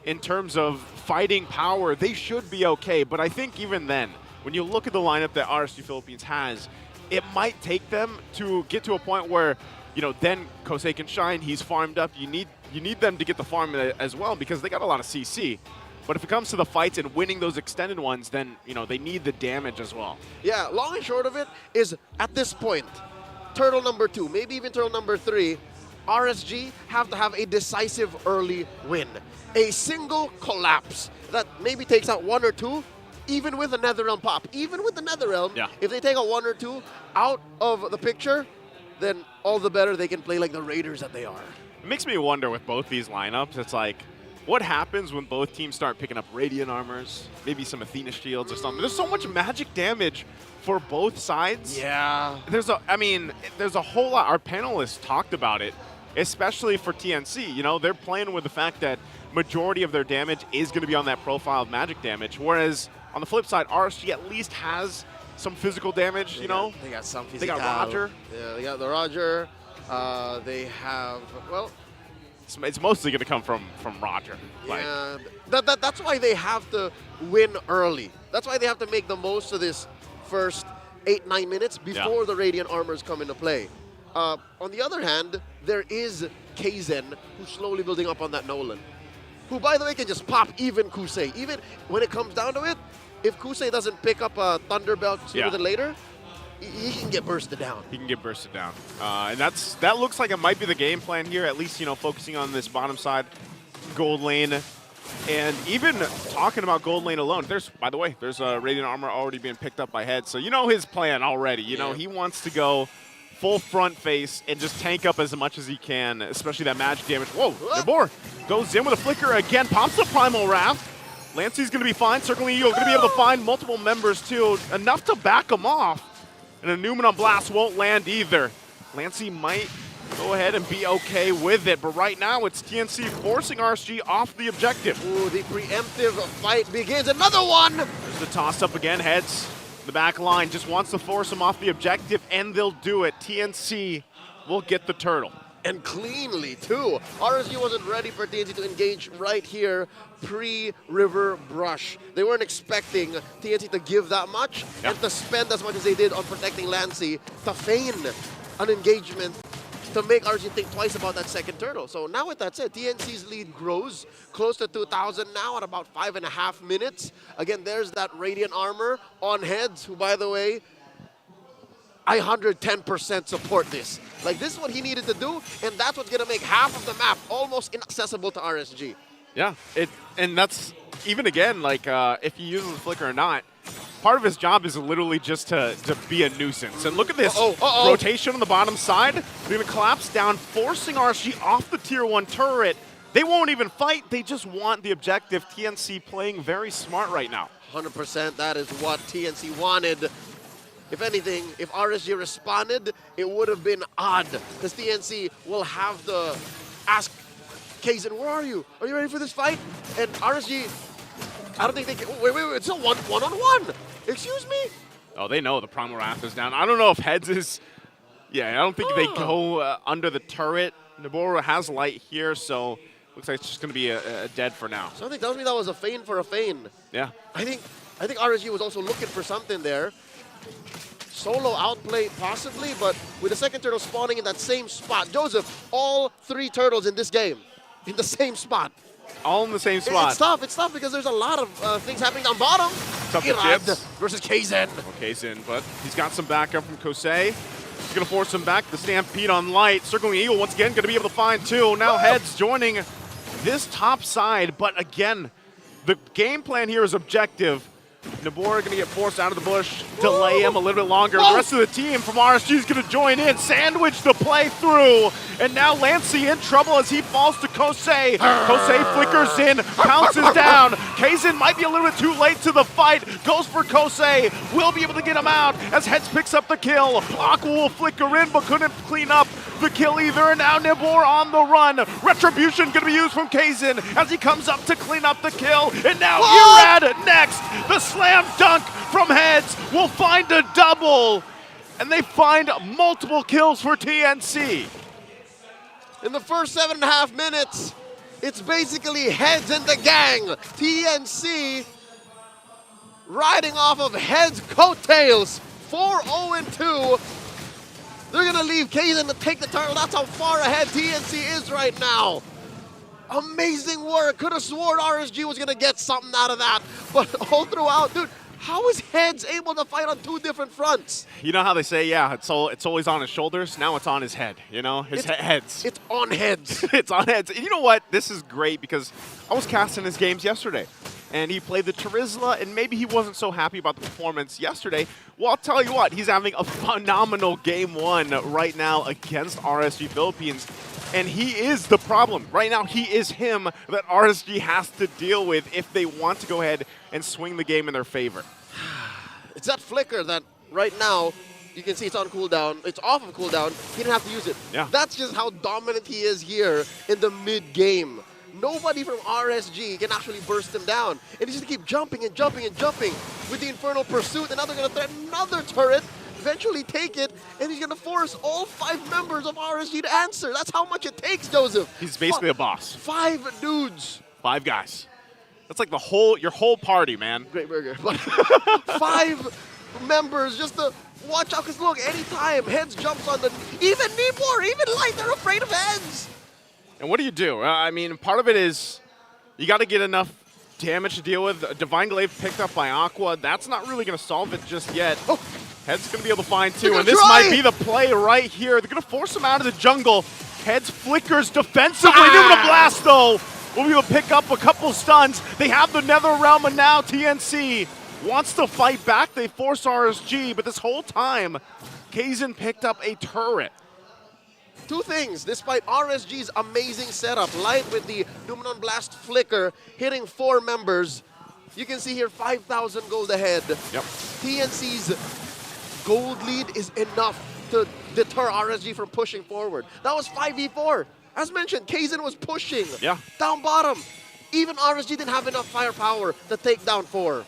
in terms of fighting power, they should be okay. But I think even then, when you look at the lineup that RSG Philippines has, it might take them to get to a point where, you know, then Kosei can shine, he's farmed up. You need them to get the farm as well because they got a lot of CC. But if it comes to the fights and winning those extended ones, then, you know, they need the damage as well. Yeah, long and short of it is, at this point, turtle number 2, maybe even turtle number 3, RSG have to have a decisive early win. A single collapse that maybe takes out 1 or 2, even with a Netherrealm pop. Even with the Netherrealm, if they take out 1 or 2 out of the picture, then all the better they can play like the Raiders that they are. It makes me wonder with both these lineups, it's like, what happens when both teams start picking up Radiant Armors, maybe some Athena Shields or something? There's so much magic damage for both sides. Yeah. There's a whole lot. Our panelists talked about it, especially for TNC. You know, they're playing with the fact that majority of their damage is going to be on that profile of magic damage, whereas on the flip side, RSG at least has some physical damage, you know? They got some physical. They got Roger. Yeah, they got the Roger. They have, well, it's mostly going to come from Roger. Yeah, that's why they have to win early. That's why they have to make the most of this first 8-9 minutes before the Radiant Armors come into play. On the other hand, there is Kaizen, who's slowly building up on that Nolan, who, by the way, can just pop even Kusei. Even when it comes down to it, if Kusei doesn't pick up a Thunderbelt sooner than later, he can get bursted down. He can get bursted down. And that looks like it might be the game plan here, at least, you know, focusing on this bottom side, gold lane. And even talking about gold lane alone, by the way, there's a Radiant Armor already being picked up by Head. So you know his plan already. You know, he wants to go full front face and just tank up as much as he can, especially that magic damage. Whoa, Nabor goes in with a flicker again, pops the Primal Wrath. Lancey's going to be fine. Circling Eagle going to be able to find multiple members too, enough to back him off. And a Numenon Blast won't land either. Lancey might go ahead and be okay with it, but right now it's TNC forcing RSG off the objective. Ooh, the preemptive fight begins. Another one! There's the toss-up again. Heads, the back line just wants to force him off the objective, and they'll do it. TNC will get the turtle. And cleanly, too. RSG wasn't ready for TNC to engage right here pre-River Brush. They weren't expecting TNC to give that much and to spend as much as they did on protecting Lancey to feign an engagement to make RSG think twice about that second turtle. So now with that said, TNC's lead grows close to 2,000 now at about 5.5 minutes. Again, there's that Radiant Armor on Heads, who, by the way, I 110% support this. Like, this is what he needed to do, and that's what's going to make half of the map almost inaccessible to RSG. Yeah, and that's, even again, like, if he uses the flicker or not, part of his job is literally just to be a nuisance. And look at this rotation on the bottom side. They're going to collapse down, forcing RSG off the Tier 1 turret. They won't even fight. They just want the objective. TNC playing very smart right now. 100%. That is what TNC wanted. If anything, if RSG responded, it would have been odd, because TNC will have to ask Kaizen, where are you? Are you ready for this fight? And RSG, I don't think they can. Wait, it's a one-on-one. Excuse me? Oh, they know the Primal Wrath is down. I don't know if Heads is. Yeah, I don't think they go under the turret. Nabor has light here, so looks like it's just going to be a dead for now. Something tells me that was a feign for a feign. Yeah. I think RSG was also looking for something there. Solo outplay possibly, but with the second turtle spawning in that same spot. Joseph, all 3 turtles in this game in the same spot. All in the same spot. It's tough because there's a lot of things happening down bottom. Irad versus Kaizen. Kaizen, but he's got some backup from Kosei. He's going to force him back. The Stampede on Light. Circling Eagle once again going to be able to find 2. Now Heads joining this top side, but again, the game plan here is objective. Nabor going to get forced out of the bush, delay him a little bit longer. The rest of the team from RSG is going to join in, sandwich the play through, and now Lancey in trouble as he falls to Kosei. Kosei flickers in, pounces down. Kazin might be a little bit too late to the fight, goes for Kosei, will be able to get him out as Heads picks up the kill. Aqua will flicker in, but couldn't clean up the kill either, and now Nibor on the run. Retribution going to be used from Kazin as he comes up to clean up the kill, and now Irad next. The slam dunk from Heads will find a double, and they find multiple kills for TNC. In the first 7.5 minutes, it's basically Heads and the gang. TNC riding off of Heads' coattails, 4-0-2. They're gonna leave Kazin to take the turtle. That's how far ahead TNC is right now. Amazing work. Could have sworn RSG was gonna get something out of that. But all throughout, dude, how is Heads able to fight on 2 different fronts? You know how they say, yeah, it's always on his shoulders. Now it's on his head, you know? Heads. It's on Heads. It's on Heads. And you know what? This is great because I was casting his games yesterday. And he played the Charizla, and maybe he wasn't so happy about the performance yesterday. Well, I'll tell you what, he's having a phenomenal game 1 right now against RSG Philippines. And he is the problem. Right now, he is him that RSG has to deal with if they want to go ahead and swing the game in their favor. It's that flicker that right now, you can see it's on cooldown. It's off of cooldown. He didn't have to use it. Yeah. That's just how dominant he is here in the mid-game. Nobody from RSG can actually burst him down. And he's just keep jumping and jumping and jumping with the Infernal Pursuit. And now they're going to threaten another turret, eventually take it, and he's going to force all 5 members of RSG to answer. That's how much it takes, Joseph. He's basically a boss. 5 dudes. 5 guys. That's like your whole party, man. Great burger. But 5 members just to watch out. Because look, anytime Heads jumps on the... Even Nibor, even Light, they're afraid of Heads. And what do you do? I mean, part of it is you got to get enough damage to deal with. Divine Glaive picked up by Aqua. That's not really going to solve it just yet. Oh. Heads going to be able to find 2, and this might be the play right here. They're going to force him out of the jungle. Heads flickers defensively. Numinum Blast, though, will be able to pick up a couple stuns. They have the Nether Realm, and now TNC wants to fight back. They force RSG, but this whole time, Kazin picked up a turret. 2 things, despite RSG's amazing setup, Light with the Numinum Blast flicker hitting 4 members. You can see here 5,000 gold ahead. Yep. TNC's gold lead is enough to deter RSG from pushing forward. That was 5v4. As mentioned, Kazin was pushing down bottom. Even RSG didn't have enough firepower to take down 4.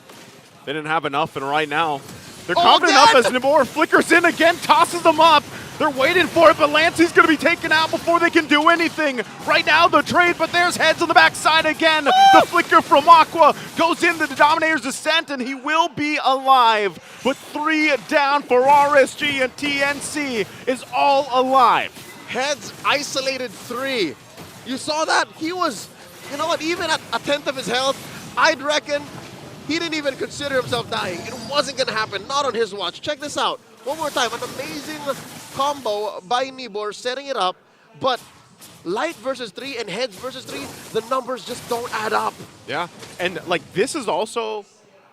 They didn't have enough, and right now, they're confident up as Nibor flickers in again, tosses them up. They're waiting for it, but Lancey's going to be taken out before they can do anything. Right now, the trade, but there's Heads on the backside again. The flicker from Aqua goes into the Dominator's Descent, and he will be alive. But 3 down for RSG, and TNC is all alive. Heads isolated 3. You saw that? He was, you know what, even at 1/10 of his health, I'd reckon he didn't even consider himself dying. It wasn't going to happen, not on his watch. Check this out. One more time, an amazing combo by Nibor setting it up, but Light versus 3 and Heads versus 3, the numbers just don't add up. Yeah, and like this is also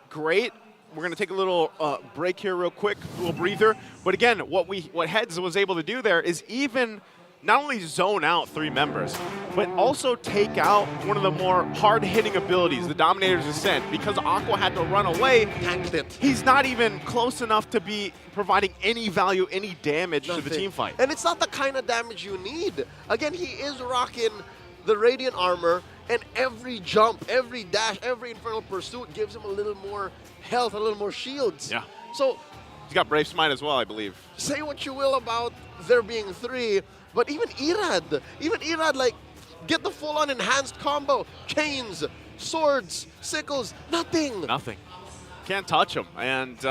great. We're gonna take a little break here real quick, a little breather. But again, what Heads was able to do there is even not only zone out 3 members, but also take out one of the more hard-hitting abilities, the Dominator's Ascent. Because Aqua had to run away, tanked it. He's not even close enough to be providing any value, any damage to the team fight. And it's not the kind of damage you need. Again, he is rocking the Radiant Armor, and every jump, every dash, every Infernal Pursuit gives him a little more health, a little more shields. Yeah. So he's got Brave Smite as well, I believe. Say what you will about there being 3, but even Irad, like, get the full-on enhanced combo. Chains, swords, sickles, nothing. Nothing. Can't touch him. And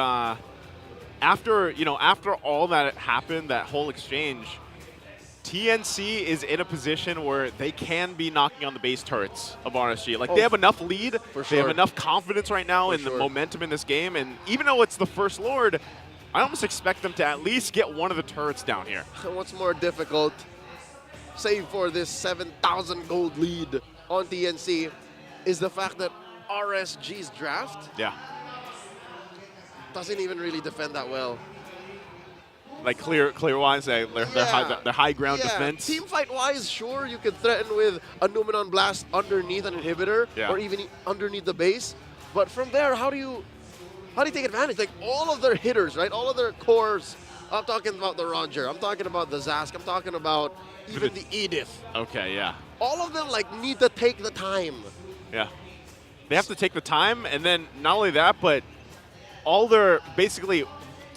after all that happened, that whole exchange, TNC is in a position where they can be knocking on the base turrets of RSG. Like, they have enough lead. They have enough confidence right now in the momentum in this game. And even though it's the First Lord, I almost expect them to at least get one of the turrets down here. What's more difficult, save for this 7,000 gold lead, on TNC is the fact that RSG's draft doesn't even really defend that well. Like clear wise, their high ground defense. Team fight wise, sure, you can threaten with a Numenon Blast underneath an inhibitor or even underneath the base. But from there, how do you take advantage? Like all of their hitters, right? All of their cores. I'm talking about the Roger. I'm talking about the Zask. I'm talking about even the Edith. Okay, yeah. All of them like need to take the time. Yeah. They have to take the time, and then not only that, but all their basically,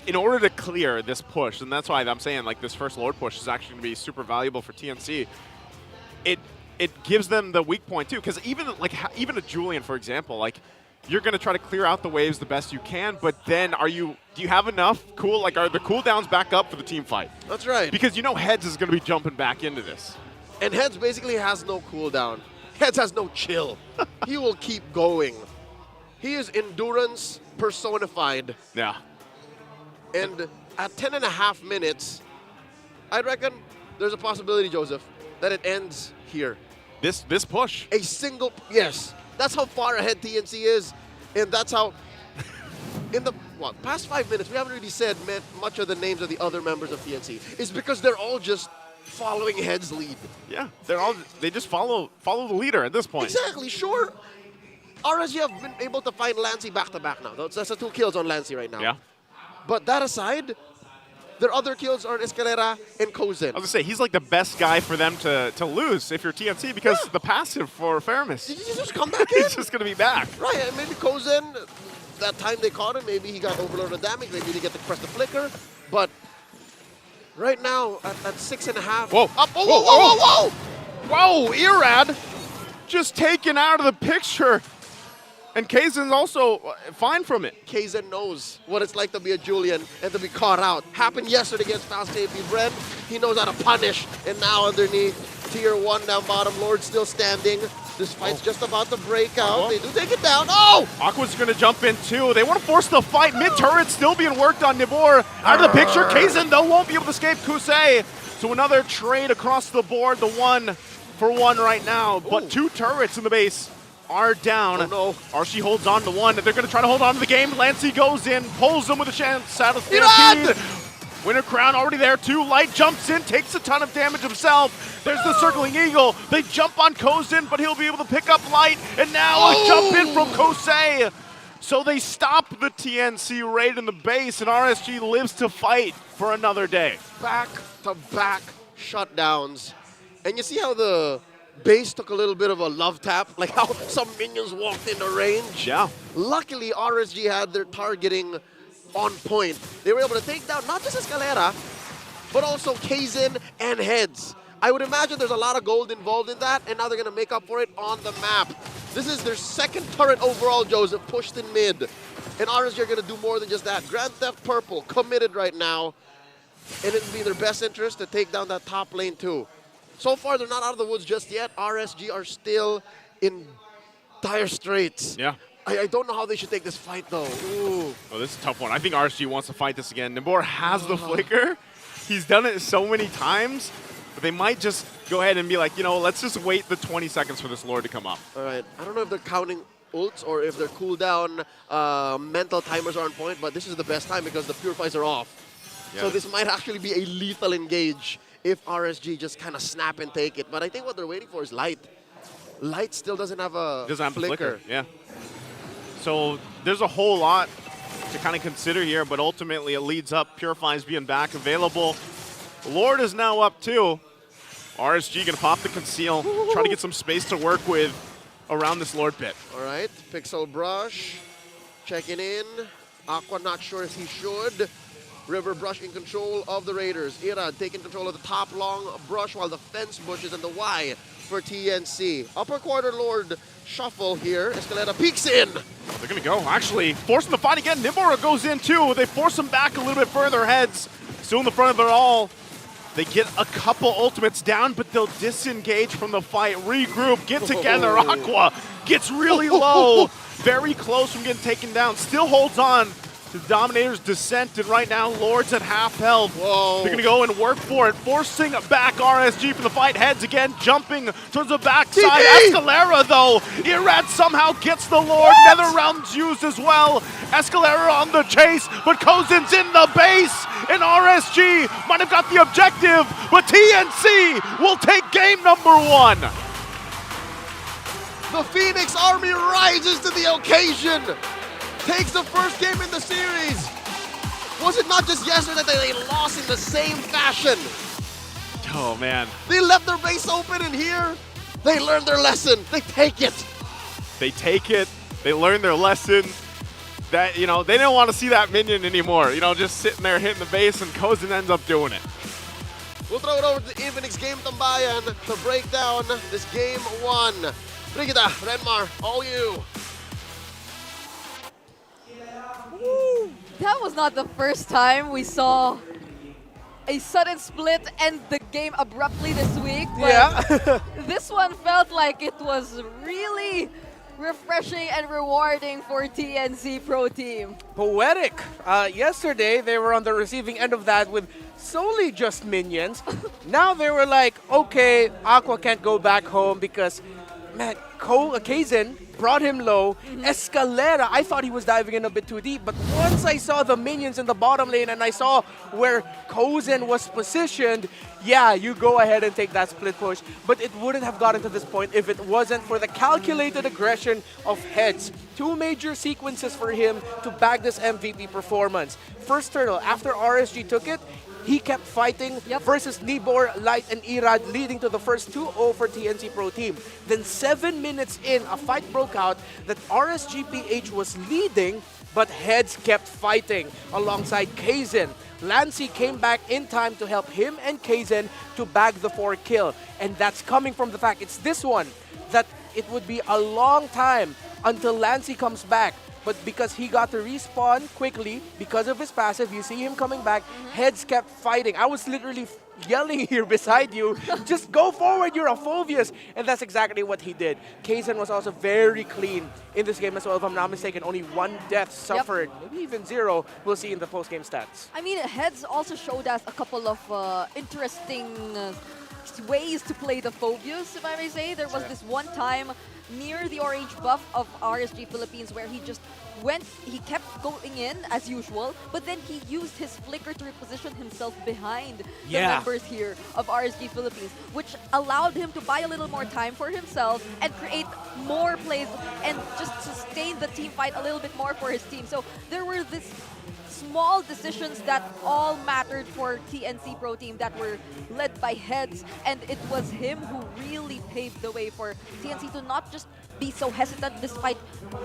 in order to clear this push, and that's why I'm saying like this first Lord push is actually going to be super valuable for TNC. It gives them the weak point too, because even a Julian, for example, like you're going to try to clear out the waves the best you can, but then do you have enough are the cooldowns back up for the team fight? That's right. Because you know Heads is going to be jumping back into this. And Heads basically has no cooldown. Heads has no chill. He will keep going. He is endurance personified. Yeah. And at 10.5 minutes, I reckon there's a possibility, Joseph, that it ends here. This push. A single, yes. That's how far ahead TNC is. And that's how, in the past 5 minutes, we haven't really said much of the names of the other members of TNC. It's because they're all just following Head's lead. Yeah, they just follow the leader at this point. Exactly, sure. RSG have been able to find Lancy back-to-back now. That's the 2 kills on Lancy right now. Yeah. But that aside, their other kills are Escalera and Kozin. I was going to say, he's like the best guy for them to lose if you're TNC, because the passive for Faramis. Did he just come back in? He's just going to be back. Right, and maybe Kozin, that time they caught him, maybe he got overloaded damage, maybe they get to press the flicker. But right now, at 6.5. Whoa. Up, whoa. Whoa, Irad just taken out of the picture. And Kaizen's also fine from it. Kaizen knows what it's like to be a Julian and to be caught out. Happened yesterday against Fast APBren. He knows how to punish. And now underneath, tier 1 down bottom, Lord still standing. This fight's just about to break out. They do take it down. Oh! Aqua's going to jump in too. They want to force the fight. Mid-turret still being worked on. Nibor out of the picture. Kaizen, though, won't be able to escape Kusei. So another trade across the board. The 1-for-1 right now. But 2 turrets in the base are down. Oh no. RC holds on to 1. They're going to try to hold on to the game. Lancy goes in, pulls them with a chance out of Stampede. Winter Crown already there too. Light jumps in, takes a ton of damage himself. There's the circling eagle. They jump on Kozin, but he'll be able to pick up Light. And now a jump in from Kosei. So they stop the TNC raid in the base, and RSG lives to fight for another day. Back-to-back shutdowns. And you see how the base took a little bit of a love tap, like how some minions walked into range. Yeah. Luckily, RSG had their targeting on point. They were able to take down not just Escalera, but also Kaizen and Heads. I would imagine there's a lot of gold involved in that, and now they're going to make up for it on the map. This is their 2nd turret overall, Joseph, pushed in mid. And RSG are going to do more than just that. Grand Theft Purple committed right now, and it would be in their best interest to take down that top lane too. So far, they're not out of the woods just yet. RSG are still in dire straits. Yeah. I don't know how they should take this fight, though. Ooh. Oh, this is a tough one. I think RSG wants to fight this again. Nibor has the flicker. He's done it so many times, but they might just go ahead and be like, let's just wait the 20 seconds for this Lord to come up. All right. I don't know if they're counting ults or if their cooldown mental timers are on point, but this is the best time because the purifiers are off. Yeah. So this might actually be a lethal engage if RSG just kind of snap and take it. But I think what they're waiting for is Light. Light still doesn't have a flicker. Yeah. So there's a whole lot to kind of consider here, but ultimately it leads up. Purify's being back available. Lord is now up too. RSG going to pop the conceal, try to get some space to work with around this Lord pit. All right, Pixel Brush checking in. Aqua not sure if he should. River Brush in control of the Raiders. Ira taking control of the top long brush while the fence bushes and the Y for TNC. Upper quarter Lord shuffle here. Escalera peeks in. They're going to go, actually, forcing the fight again. Nimbora goes in too. They force him back a little bit further. Heads still in the front of it all. They get a couple ultimates down, but they'll disengage from the fight, regroup, get together. Aqua gets really low, very close from getting taken down. Still holds on to Dominator's Descent, and right now Lord's at half health. Whoa. They're going to go and work for it, forcing back RSG from the fight. Heads again, jumping towards the backside. Escalera, though, Irad somehow gets the Lord. Nether rounds used as well. Escalera on the chase, but Kozen's in the base, and RSG might have got the objective, but TNC will take game number 1. The Phoenix Army rises to the occasion. Takes the first game in the series. Was it not just yesterday that they lost in the same fashion? Oh, man. They left their base open, and here they learned their lesson. They take it. They take it. They learn their lesson. That, you know, they didn't want to see that minion anymore. You know, just sitting there hitting the base, and Kozen ends up doing it. We'll throw it over to the Evenix Game Tambayan to break down this game 1. Brigida, Renmar, all you. That was not the first time we saw a sudden split end the game abruptly this week. But this one felt like it was really refreshing and rewarding for TNC Pro Team. Poetic. Yesterday, they were on the receiving end of that with solely just minions. Now they were like, okay, Aqua can't go back home because, man, Kazen brought him low. Escalera, I thought he was diving in a bit too deep, but once I saw the minions in the bottom lane and I saw where Kozen was positioned, yeah, you go ahead and take that split push, but it wouldn't have gotten to this point if it wasn't for the calculated aggression of Heads. 2 major sequences for him to bag this MVP performance. First turtle, after RSG took it, he kept fighting versus Nibor, Light, and Irad, leading to the first 2-0 for TNC Pro Team. Then 7 minutes in, a fight broke out that RSGPH was leading, but Heads kept fighting alongside Kazen. Lancy came back in time to help him and Kazen to bag the 4 kill. And that's coming from the fact, it's this one, that it would be a long time until Lancy comes back. But because he got to respawn quickly, because of his passive, you see him coming back, Heads kept fighting. I was literally yelling here beside you, just go forward, you're a Phobius. And that's exactly what he did. Kazen was also very clean in this game as well. If I'm not mistaken, only 1 death suffered, maybe even 0. We'll see in the post-game stats. I mean, Heads also showed us a couple of interesting ways to play the Phobius, if I may say. There was this one time near the orange buff of RSG Philippines where he just he kept going in as usual, but then he used his flicker to reposition himself behind the members here of RSG Philippines, which allowed him to buy a little more time for himself and create more plays and just sustain the team fight a little bit more for his team. So there were these small decisions that all mattered for TNC Pro Team that were led by Heads, and it was him who really paved the way for TNC to not just be so hesitant despite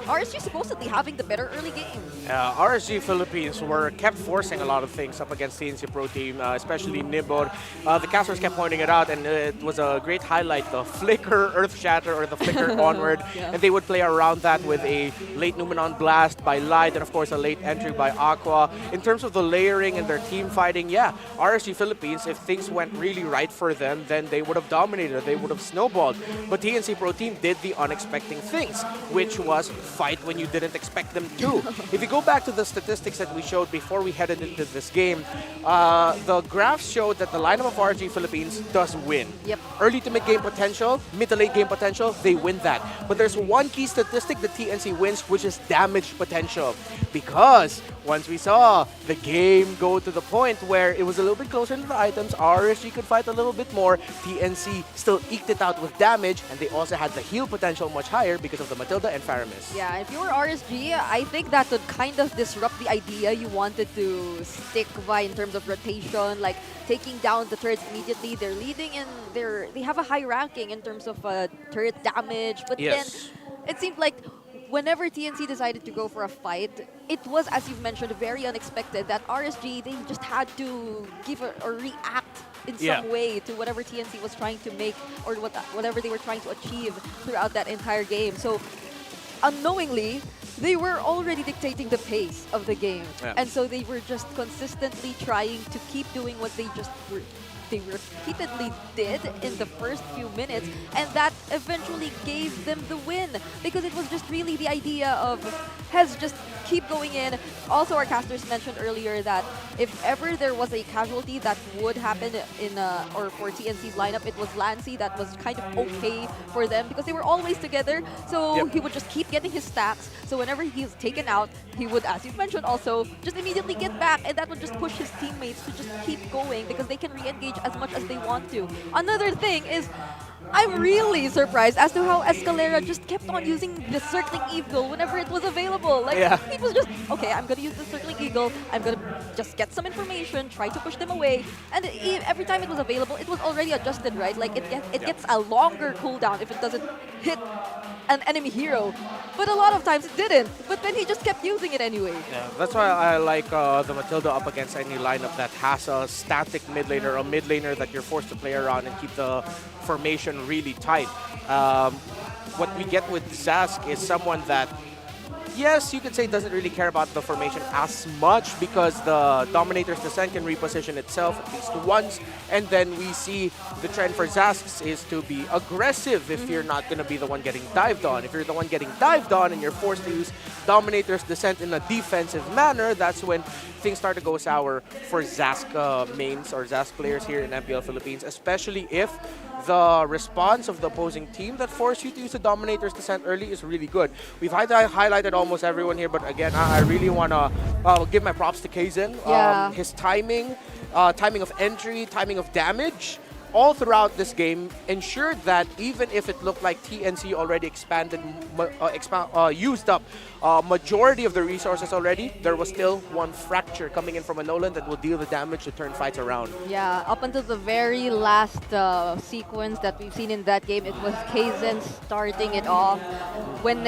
RSG supposedly having the better early game. RSG Philippines kept forcing a lot of things up against TNC Pro Team, especially Nibor. The casters kept pointing it out, and it was a great highlight, the flicker Earth Shatter or the flicker onward, and they would play around that with a late Numenon Blast by Light and of course a late entry by Aqua. In terms of the layering and their team fighting, RSG Philippines, if things went really right for them, then they would have dominated, they would have snowballed. But TNC Pro Team did the unexpected things, which was fight when you didn't expect them to. If you go back to the statistics that we showed before we headed into this game, the graphs showed that the lineup of RSG Philippines does win. Early to mid-game potential, mid to late game potential, they win that. But there's one key statistic that TNC wins, which is damage potential. Because once we saw the game go to the point where it was a little bit closer to the items, RSG could fight a little bit more, TNC still eked it out with damage, and they also had the heal potential much higher because of the Matilda and Faramis. Yeah, if you were RSG, I think that would kind of disrupt the idea you wanted to stick by in terms of rotation, like taking down the turrets immediately. They're leading in, they have a high ranking in terms of turret damage, but then it seemed like whenever TNC decided to go for a fight, it was, as you've mentioned, very unexpected that RSG, they just had to give or react in some way to whatever TNC was trying to make or whatever they were trying to achieve throughout that entire game. So unknowingly, they were already dictating the pace of the game. And so they were just consistently trying to keep doing what they repeatedly did in the first few minutes, and that eventually gave them the win, because it was just really the idea of has just keep going in. Also, our casters mentioned earlier that if ever there was a casualty that would happen in or for TNC's lineup, it was Lancy that was kind of okay for them because they were always together. So he would just keep getting his stacks. So whenever he's taken out, he would, as you mentioned, also just immediately get back, and that would just push his teammates to just keep going because they can re-engage as much as they want to. Another thing is, I'm really surprised as to how Escalera just kept on using the Circling Eagle whenever it was available. Like, he was just, okay, I'm going to use the Circling Eagle, I'm going to just get some information, try to push them away. And every time it was available, it was already adjusted, right? Like, it gets a longer cooldown if it doesn't hit an enemy hero. But a lot of times it didn't. But then he just kept using it anyway. Yeah, that's why I like the Matilda up against any lineup that has a static mid laner, a mid laner that you're forced to play around and keep the formation really tight. What we get with Zask is someone that, yes, you could say doesn't really care about the formation as much because the Dominator's Descent can reposition itself at least once, and then we see the trend for Zasks is to be aggressive if you're not going to be the one getting dived on. If you're the one getting dived on and you're forced to use Dominator's Descent in a defensive manner, that's when things start to go sour for Zask mains or Zask players here in MPL Philippines, especially if the response of the opposing team that forced you to use the Dominator's Descent early is really good. We've highlighted almost everyone here, but again, I really want to give my props to Kaizen. His timing, timing of entry, timing of damage, all throughout this game ensured that even if it looked like TNC already used up majority of the resources already, there was still one fracture coming in from a Nolan that will deal the damage to turn fights around. Yeah, up until the very last sequence that we've seen in that game, it was Kaizen starting it off. When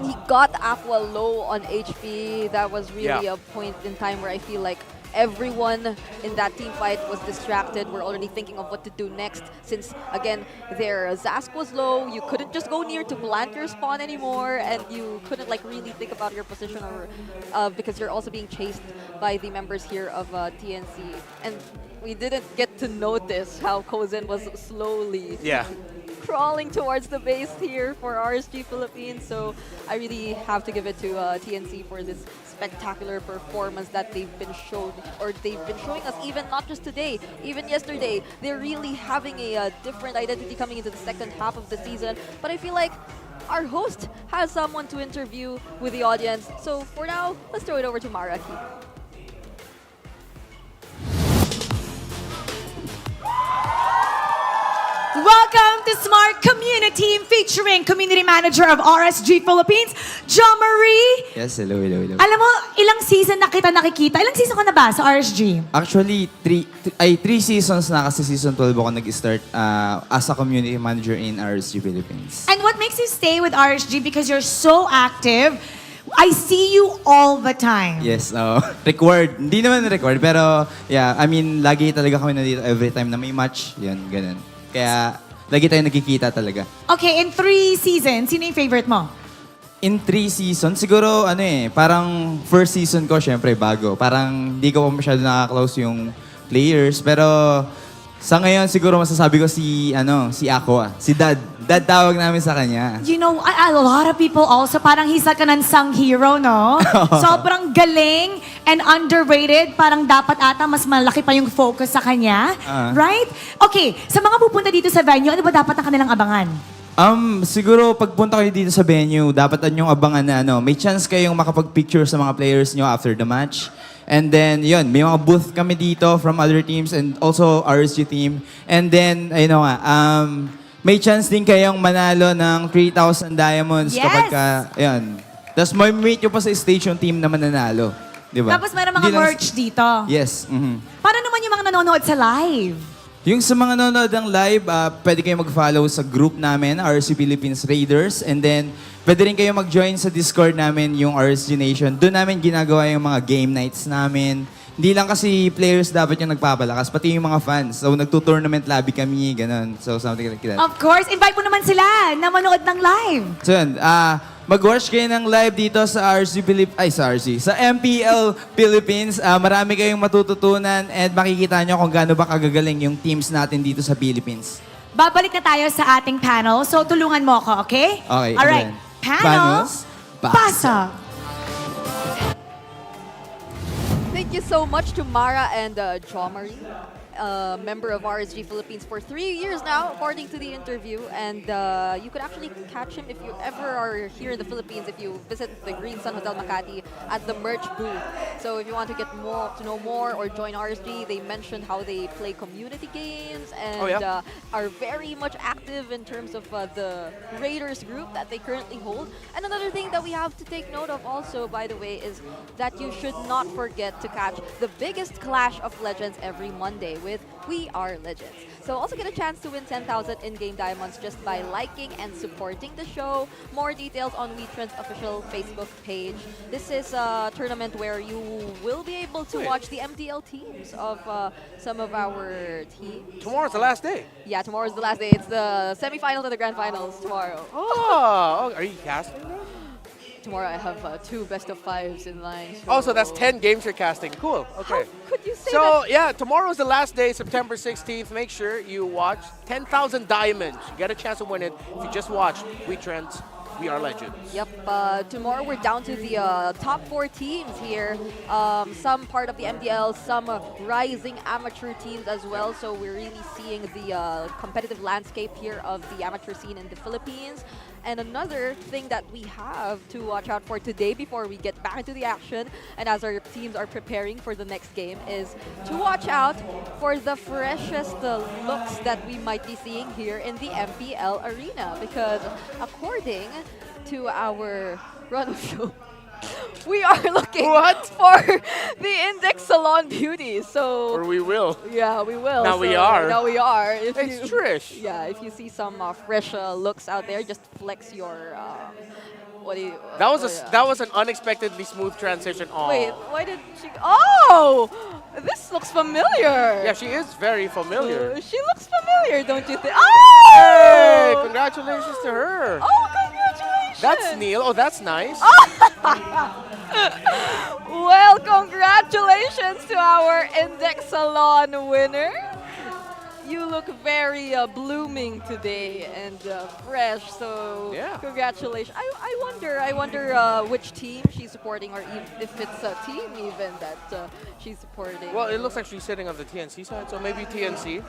he got Aqua low on HP, that was really a point in time where I feel like everyone in that team fight was distracted. We're already thinking of what to do next since, again, their Zask was low. You couldn't just go near to plant your spawn anymore, and you couldn't like really think about your position or because you're also being chased by the members here of TNC. And we didn't get to notice how Kozen was slowly crawling towards the base here for RSG Philippines. So I really have to give it to TNC for this spectacular performance that they've been showing us, even not just today, even yesterday. They're really having a different identity coming into the second half of the season. But I feel like our host has someone to interview with the audience. So for now, let's throw it over to Maraki. Welcome to Smart Community featuring Community Manager of RSG Philippines, Jo Marie. Yes, hello. Alam mo, ilang season na kita nakikita? Ilang season ka na ba sa RSG? Actually, three seasons na kasi season 12 ako nag-start as a community manager in RSG Philippines. And what makes you stay with RSG? Because you're so active. I see you all the time. Yes, record. Hindi naman record, pero yeah, I mean, lagi talaga kami nandito every time na may match. Yan, ganun. Kaya, lagi tayo nagkikita talaga. Okay, in 3 seasons, sino yung favorite mo? In 3 seasons, siguro, parang first season ko, syempre, bago. Parang hindi ko pa masyado nakaklose yung players. Pero, sa ngayon, siguro masasabi ko si Aqua. Si Dad. Dad tawag namin sa kanya. You know, a lot of people also, parang he's like an unsung hero, no? Sobrang galing and underrated. Parang dapat ata mas malaki pa yung focus sa kanya. Right? Okay, sa mga pupunta dito sa venue, ano ba dapat ang kanilang abangan? Siguro pagpunta kayo dito sa venue, dapat yung abangan na may chance kayong makapag-picture sa mga players nyo after the match. And then, yun, may mga booth kami dito from other teams and also RSG team. And then, may chance din kayong manalo ng 3,000 diamonds kapag yun. Tapos may meet nyo pa sa stage yung team na mananalo. Diba? Tapos meron mga merch dito. Yes. Paano naman yung mga nanonood sa live? Yung sa mga nanonood ng live, pwede kayong mag-follow sa group namin, RSG Philippines Raiders. And then, pwede rin kayo mag-join sa Discord namin, yung RSG Nation. Doon namin ginagawa yung mga game nights namin. Hindi lang kasi players dapat yung nagpapalakas, pati yung mga fans. So, nagtutournament lobby kami, ganun. So, something like that. Of course, invite mo naman sila na manood ng live. So, yun. Mag-watch kayo ng live dito sa sa MPL Philippines. Marami kayong matututunan and makikita nyo kung gaano ba kagagaling yung teams natin dito sa Philippines. Babalik na tayo sa ating panel. So, tulungan mo ako, okay? Okay. Alright. Panels, pasa. thank you so much to Mara and Jo Marie, member of RSG Philippines for 3 years now, according to the interview. And you could actually catch him if you ever are here in the Philippines, if you visit the Green Sun Hotel Makati at the merch booth. So if you want to get more, to know more or join RSG, they mentioned how they play community games and are very much active in terms of the Raiders group that they currently hold. And another thing that we have to take note of also, by the way, is that you should not forget to catch the biggest Clash of Legends every Monday with We Are Legends. So also get a chance to win 10,000 in-game diamonds just by liking and supporting the show. More details on WeTrend's official Facebook page. This is a tournament where you will be able to watch the MTL teams of some of our teams. Tomorrow's the last day. Yeah, tomorrow's the last day. It's the semifinals and the grand finals tomorrow. Oh, are you casting them? Tomorrow I have 2 best-of-5s in line. Oh, so that's 10 games you're casting. Cool. Okay. How could you say so, that? yeah, tomorrow's the last day, September 16th. Make sure you watch 10,000 Diamonds. You get a chance to win it if you just watch WeTrend's We Are Legends. Yep. Tomorrow we're down to the top 4 teams here. Some part of the MDL, some rising amateur teams as well. So we're really seeing the competitive landscape here of the amateur scene in the Philippines. And another thing that we have to watch out for today before we get back into the action and as our teams are preparing for the next game is to watch out for the freshest looks that we might be seeing here in the MPL arena. Because according to our run of show, we are looking for the Index Salon Beauties. So Or we will. Yeah, we will. Now we are. Now we are. It's Trish. Yeah, if you see some fresh looks out there, just flex your. What do you? That was an unexpectedly smooth transition. Oh. Wait, why did she? Oh, this looks familiar. Yeah, she is very familiar. She looks familiar, don't you think? Oh! Hey, congratulations to her. Oh, congratulations. That's Neil. Oh, that's nice. Well, congratulations to our Index Salon winner. You look very blooming today and fresh. So congratulations. I wonder which team she's supporting, or if it's a team even that she's supporting. Well, it looks like she's sitting on the TNC side, so maybe TNC.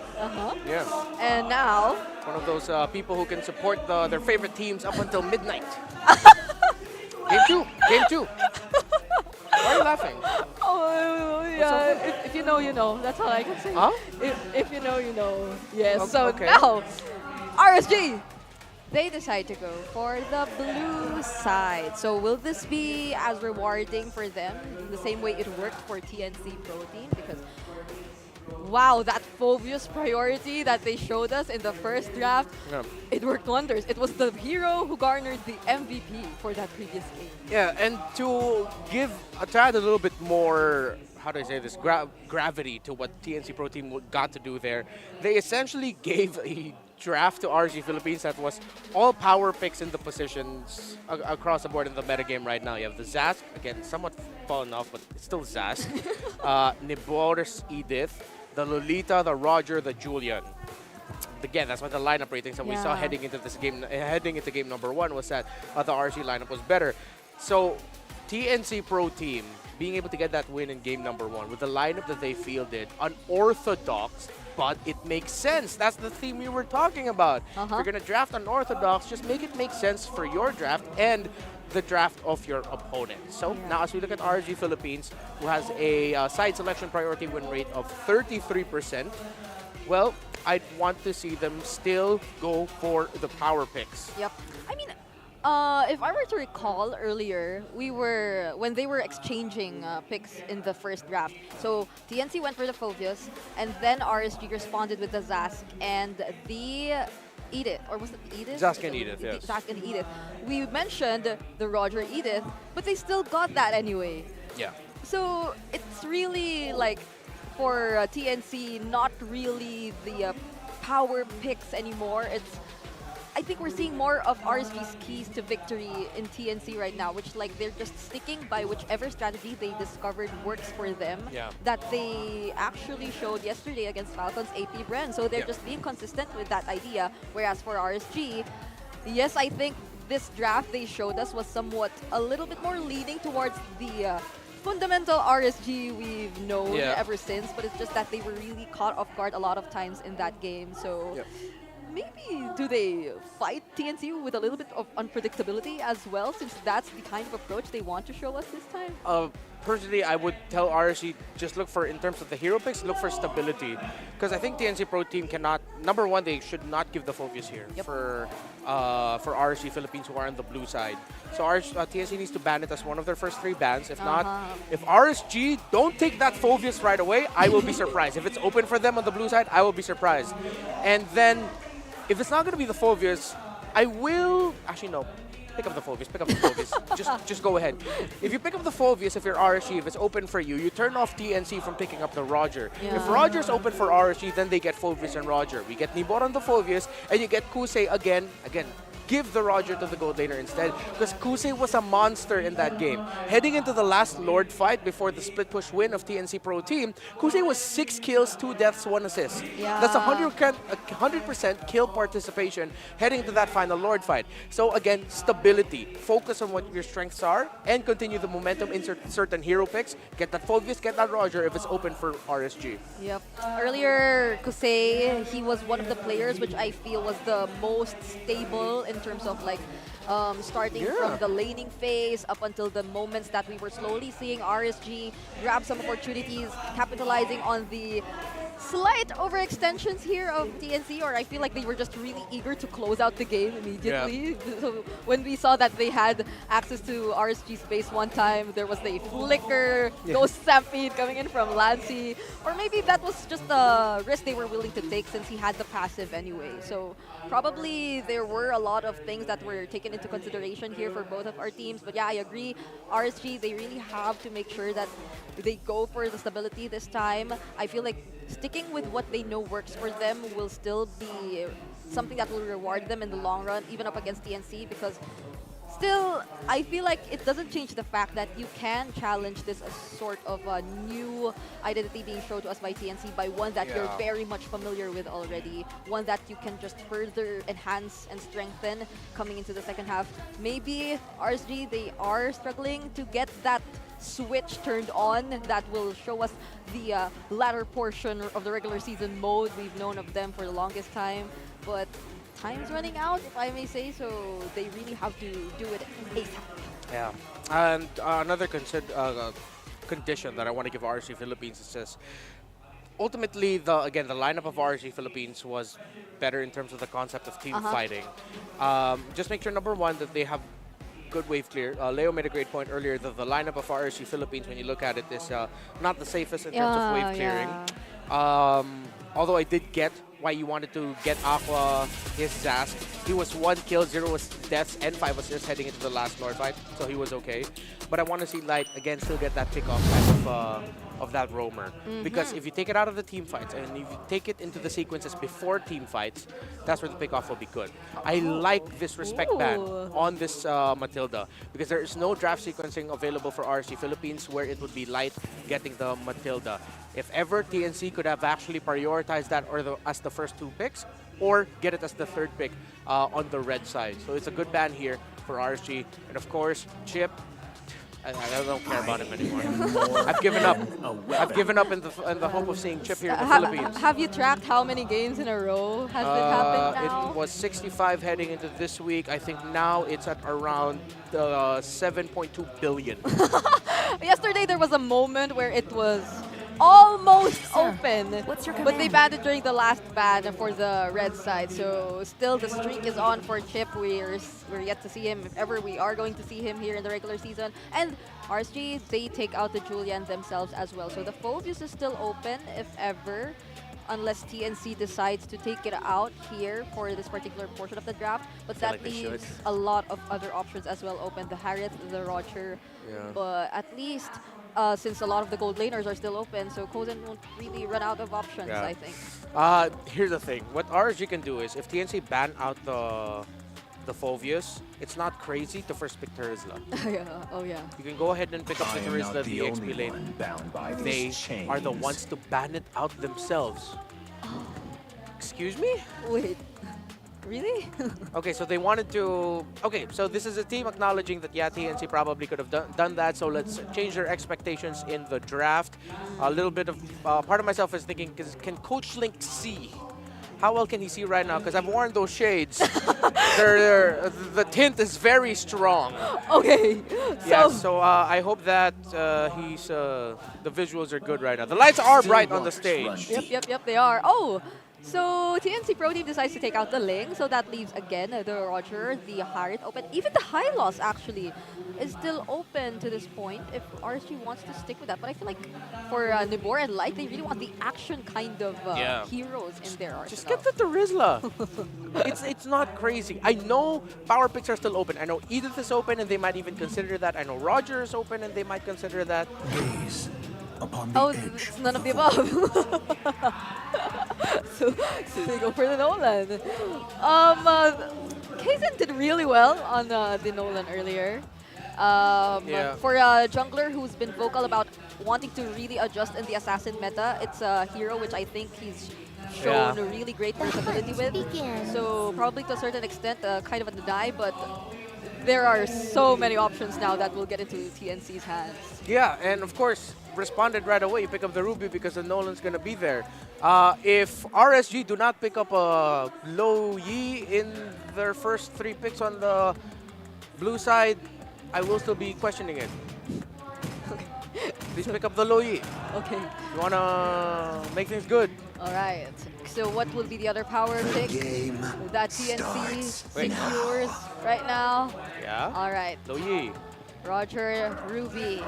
Yeah. And now One of those people who can support their favorite teams up until midnight. Game two. Why are you laughing? Oh, yeah. If you know, you know. That's all I can say. Huh? If you know, you know. Yes. Okay, So okay. now, RSG, they decide to go for the blue side. So will this be as rewarding for them in the same way it worked for TNC Pro Team? Because wow, that Phobius priority that they showed us in the first draft, it worked wonders. It was the hero who garnered the MVP for that previous game. Yeah, and to add a little bit more, how do I say this, gravity to what TNC Pro Team got to do there, they essentially gave a draft to RG Philippines that was all power picks in the positions across the board in the metagame right now. You have the Zask, again, somewhat fallen off, but it's still Zask. Niboris Edith, the Lolita, the Roger, the Julian. Again, that's what the lineup ratings that we saw heading into this game, heading into game number 1 was that the RG lineup was better. So TNC Pro Team being able to get that win in game number 1 with the lineup that they fielded, unorthodox, but it makes sense. That's the theme we were talking about. If you're gonna draft unorthodox, just make it make sense for your draft and the draft of your opponent. So now as we look at RG Philippines, who has a side selection priority win rate of 33%, well, I'd want to see them still go for the power picks. Yep. I mean, if I were to recall earlier, when they were exchanging picks in the first draft. So TNC went for the Phobius, and then RSG responded with the Zask and the Edith, or was it Edith? Zask and Edith, yes. Zask and Edith. We mentioned the Roger Edith, but they still got that anyway. Yeah. So it's really like for TNC, not really the power picks anymore. I think we're seeing more of RSG's keys to victory in TNC right now, which like they're just sticking by whichever strategy they discovered works for them that they actually showed yesterday against Falcons APBren. So they're just being consistent with that idea. Whereas for RSG, yes, I think this draft they showed us was somewhat a little bit more leaning towards the fundamental RSG we've known Yeah. ever since, but it's just that they were really caught off guard a lot of times in that game. So Yep. maybe do they fight TNC with a little bit of unpredictability as well, since that's the kind of approach they want to show us this time? Personally, I would tell RSG just look for, in terms of the hero picks, look for stability. Because I think TNC Pro Team cannot, number one, they should not give the focus here for RSG Philippines who are on the blue side. So TNC needs to ban it as one of their first 3 bans. If not, if RSG don't take that Phobius right away, I will be surprised. If it's open for them on the blue side, I will be surprised. And then, if it's not going to be the Phobius, I will, actually no. Pick up the Phobius, pick up the Phobius. just go ahead. If you pick up the Phobius, if you're RSG, if it's open for you, you turn off TNC from picking up the Roger. Yeah. If Roger's open for RSG, then they get Phobius and Roger. We get Nibor on the Phobius, and you get Kusei again. Give the Roger to the gold laner instead, because Kusei was a monster in that game. Heading into the last Lord fight before the split push win of TNC Pro Team, Kusei was 6 kills, 2 deaths, 1 assist. Yeah. That's 100% kill participation heading into that final Lord fight. So again, stability. Focus on what your strengths are and continue the momentum in certain hero picks. Get that Phobius, get that Roger if it's open for RSG. Yep. Earlier, Kusei, he was one of the players which I feel was the most stable in terms of like starting from the laning phase up until the moments that we were slowly seeing RSG grab some opportunities, capitalizing on the slight overextensions here of TNC, or I feel like they were just really eager to close out the game immediately. Yeah. So when we saw that they had access to RSG space one time, there was the flicker, Ghost Stampede coming in from Lancy, or maybe that was just a risk they were willing to take since he had the passive anyway. So probably there were a lot of things that were taken into consideration here for both of our teams. But yeah, I agree. RSG, they really have to make sure that they go for the stability this time. I feel like sticking with what they know works for them will still be something that will reward them in the long run, even up against TNC, because still, I feel like it doesn't change the fact that you can challenge this as sort of a new identity being shown to us by TNC, by one that you're very much familiar with already, one that you can just further enhance and strengthen coming into the second half. Maybe RSG, they are struggling to get that switch turned on that will show us the latter portion of the regular season mode we've known of them for the longest time. But time's running out, if I may say, so they really have to do it ASAP. Yeah, and another condition that I want to give RSG Philippines is just ultimately the lineup of RSG Philippines was better in terms of the concept of team fighting. Just make sure, number one, that they have good wave clear. Leo made a great point earlier that the lineup of RSG Philippines, when you look at it, is not the safest in terms of wave clearing. Although I did get why you wanted to get Aqua his Zask. He was 1 kill, 0 deaths, and 5 assists heading into the last Lord fight, so he was okay. But I want to see Light, again, still get that pick-off of that roamer. Because if you take it out of the team fights, and if you take it into the sequences before team fights, that's where the pick-off will be good. I like this respect ban on this Matilda, because there is no draft sequencing available for RSG Philippines where it would be Light getting the Matilda. If ever TNC could have actually prioritized that as the first 2 picks, or get it as the 3rd pick on the red side. So it's a good ban here for RSG. And of course, Chip, I don't care about him anymore. I've given up. I've given up in the hope of seeing Chip here in the Philippines. Have you tracked how many games in a row has it happened now? It was 65 heading into this week. I think now it's at around 7.2 billion. Yesterday there was a moment where it was almost open, but they banned it during the last ban for the red side. So still the streak is on for Chip. We're yet to see him, if ever we are going to see him here in the regular season. And RSG, they take out the Julian themselves as well. So the Phobius is still open, if ever, unless TNC decides to take it out here for this particular portion of the draft. But that leaves a lot of other options as well open. The Harriet, the Roger, but at least since a lot of the gold laners are still open, so Kozen won't really run out of options, I think. Here's the thing. What RSG can do is, if TNC ban out the Phobius, it's not crazy to first pick Terizla. You can go ahead and pick up the Terizla, the XP lane. They are the ones to ban it out themselves. Excuse me? Wait. Really? Okay, so they wanted to... Okay, so this is a team acknowledging that, yeah, TNC probably could have done that, so let's change their expectations in the draft. A little bit of... part of myself is thinking, can Coach Link see? How well can he see right now? Because I've worn those shades. The tint is very strong. Okay. Yeah, so I hope that the visuals are good right now. The lights are bright on the stage. Yep, they are. Oh, so TNC Pro Team decides to take out the Ling, so that leaves again the Roger, the Harith open. Even the High Loss actually is still open to this point if RSG wants to stick with that. But I feel like for Nibor and Light, they really want the action kind of heroes in their arsenal. Just get the Terizla. It's not crazy. I know power picks are still open. I know Edith is open and they might even consider that. I know Roger is open and they might consider that. It's none of the above. so they go for the Nolan. Kaizen did really well on the Nolan earlier. For a jungler who's been vocal about wanting to really adjust in the assassin meta, it's a hero which I think he's shown a really great versatility with. So probably to a certain extent, kind of a deny, but there are so many options now that will get into TNC's hands. Yeah, and of course, responded right away. You pick up the Ruby because the Nolan's going to be there. If RSG do not pick up a low Yi in their first 3 picks on the blue side, I will still be questioning it. Please pick up the low Yi. Okay. You want to make things good. All right. So what will be the other power pick that TNC secures right now? Yeah. All right. Low Yi. Roger, Ruby.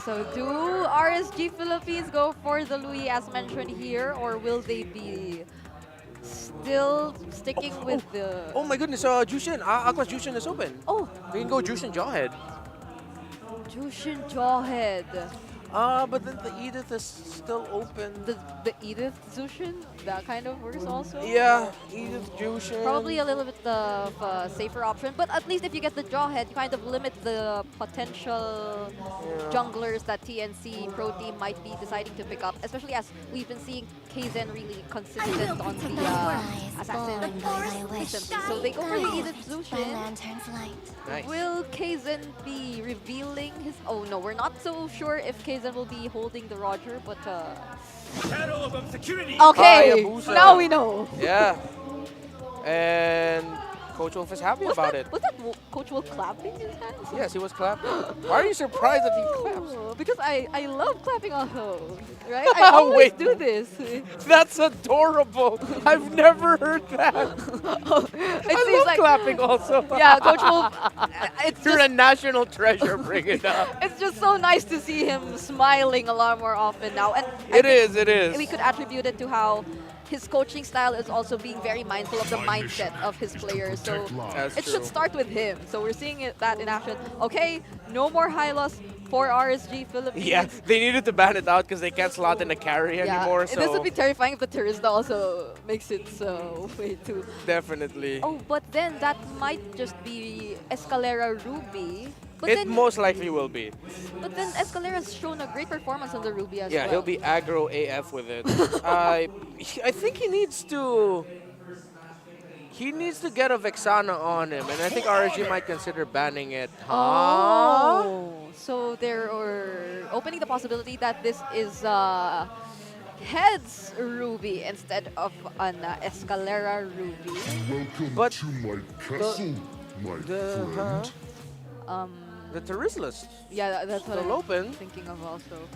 So do RSG Philippines go for the Louis as mentioned here, or will they be still sticking with the... Oh my goodness, Jushin. Aqua's Jushin is open. Oh. We can go Jushin Jawhead. Jushin Jawhead. But then the Edith is still open. The Edith Zushin? That kind of works also? Yeah, Edith Jushin. Probably a little bit of a safer option, but at least if you get the Jawhead, you kind of limit the potential junglers that TNC Pro Team might be deciding to pick up, especially as we've been seeing Kaizen really consistent on the assassin recently. So they go for the Edith Zushin. Nice. Will Kaizen be revealing his... Oh no, we're not so sure if Kaizen will be holding the Roger, but... Okay, now we know. Yeah. And Coach Wolf is happy about it. Was that Coach Wolf clapping his hands? Yes, he was clapping. Why are you surprised that he claps? Because I love clapping also, right? I always do this. That's adorable. I've never heard that. I love clapping also. Yeah, Coach Wolf. You're a national treasure. Bring it up. It's just so nice to see him smiling a lot more often now. And it is. We could attribute it to how his coaching style is also being very mindful of the mindset of his players. So it should start with him. So we're seeing that in action. Okay, no more high loss for RSG Philippines. Yeah, they needed to ban it out because they can't slot in a carry anymore. So this would be terrifying if the Terizla also makes it so way too. Definitely. Oh, but then that might just be Escalera Ruby. But it then, most likely will be. But then Escalera's shown a great performance on the Ruby as well. Yeah, he'll be aggro AF with it. I think he needs to get a Vexana on him, and I think RSG might consider banning it. Oh, so they're opening the possibility that this is Heads Ruby instead of an Escalera Ruby. Welcome to my castle, my friend. The Terizlas. Yeah, that's what I'm open. thinking of also.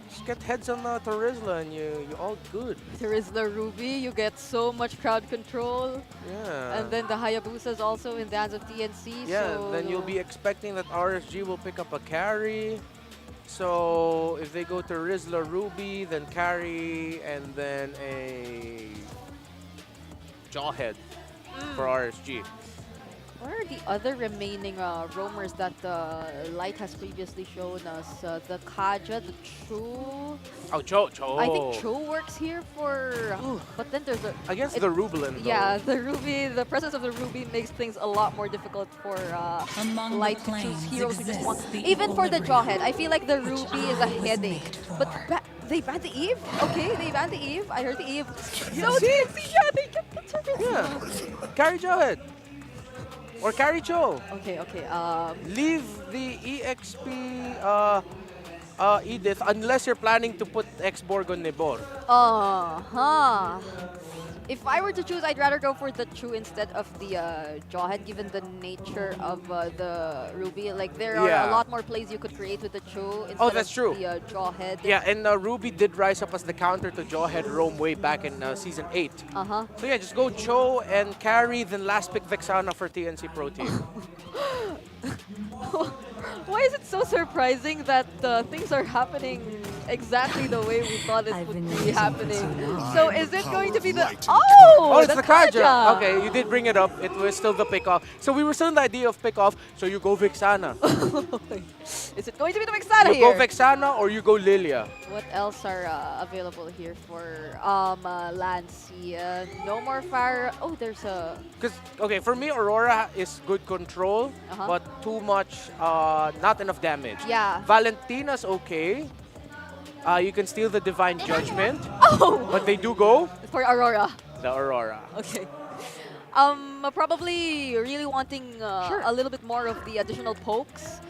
Just get heads on the Terizla and you're all good. Terizla Ruby, you get so much crowd control. Yeah. And then the Hayabusa is also in the hands of TNC. Yeah, so then you'll be expecting that RSG will pick up a carry. So if they go to Rizla Ruby, then carry, and then a Jawhead for RSG. What are the other remaining roamers that Light has previously shown us? The Kaja, the Cho. Oh, Cho. I think Cho works here for... but then there's a... Against the Rublin, though. Yeah, the Ruby, the presence of the Ruby makes things a lot more difficult for Light to choose heroes who just want... Even for the Jawhead, I feel like the Ruby is a headache. But they banned the Eve? Okay, they banned the Eve. I heard the Eve. So, yeah, they kept the Terizla. Yeah. Carry Jawhead. Or carry Cho. Okay. Leave the EXP Edith unless you're planning to put X-Borg on Nebor. If I were to choose, I'd rather go for the Chu instead of the Jawhead, given the nature of the Ruby. Like, there are a lot more plays you could create with the Chu instead that's true. of the Jawhead. Yeah, and Ruby did rise up as the counter to Jawhead Roam way back in Season 8. So yeah, just go Cho and carry, then last pick Vexana for TNC Pro Team. Why is it so surprising that things are happening exactly the way we thought it would be happening? So is it going to be the... Oh, it's the Kaja. Kaja! Okay, you did bring it up. It was still the pick-off. So we were still in the idea of pick-off, so you go Vexana. Is it going to be the Vexana you here? go Vexana or you go Lilia. What else are available here for Lancy? No more fire. Oh, there's a... Because, okay, for me, Aurora is good control, but too much, not enough damage. Yeah. Valentina's okay. You can steal the Divine Judgment. Oh! But they do go For Aurora. the Aurora. Okay. Probably really wanting a little bit more of the additional pokes.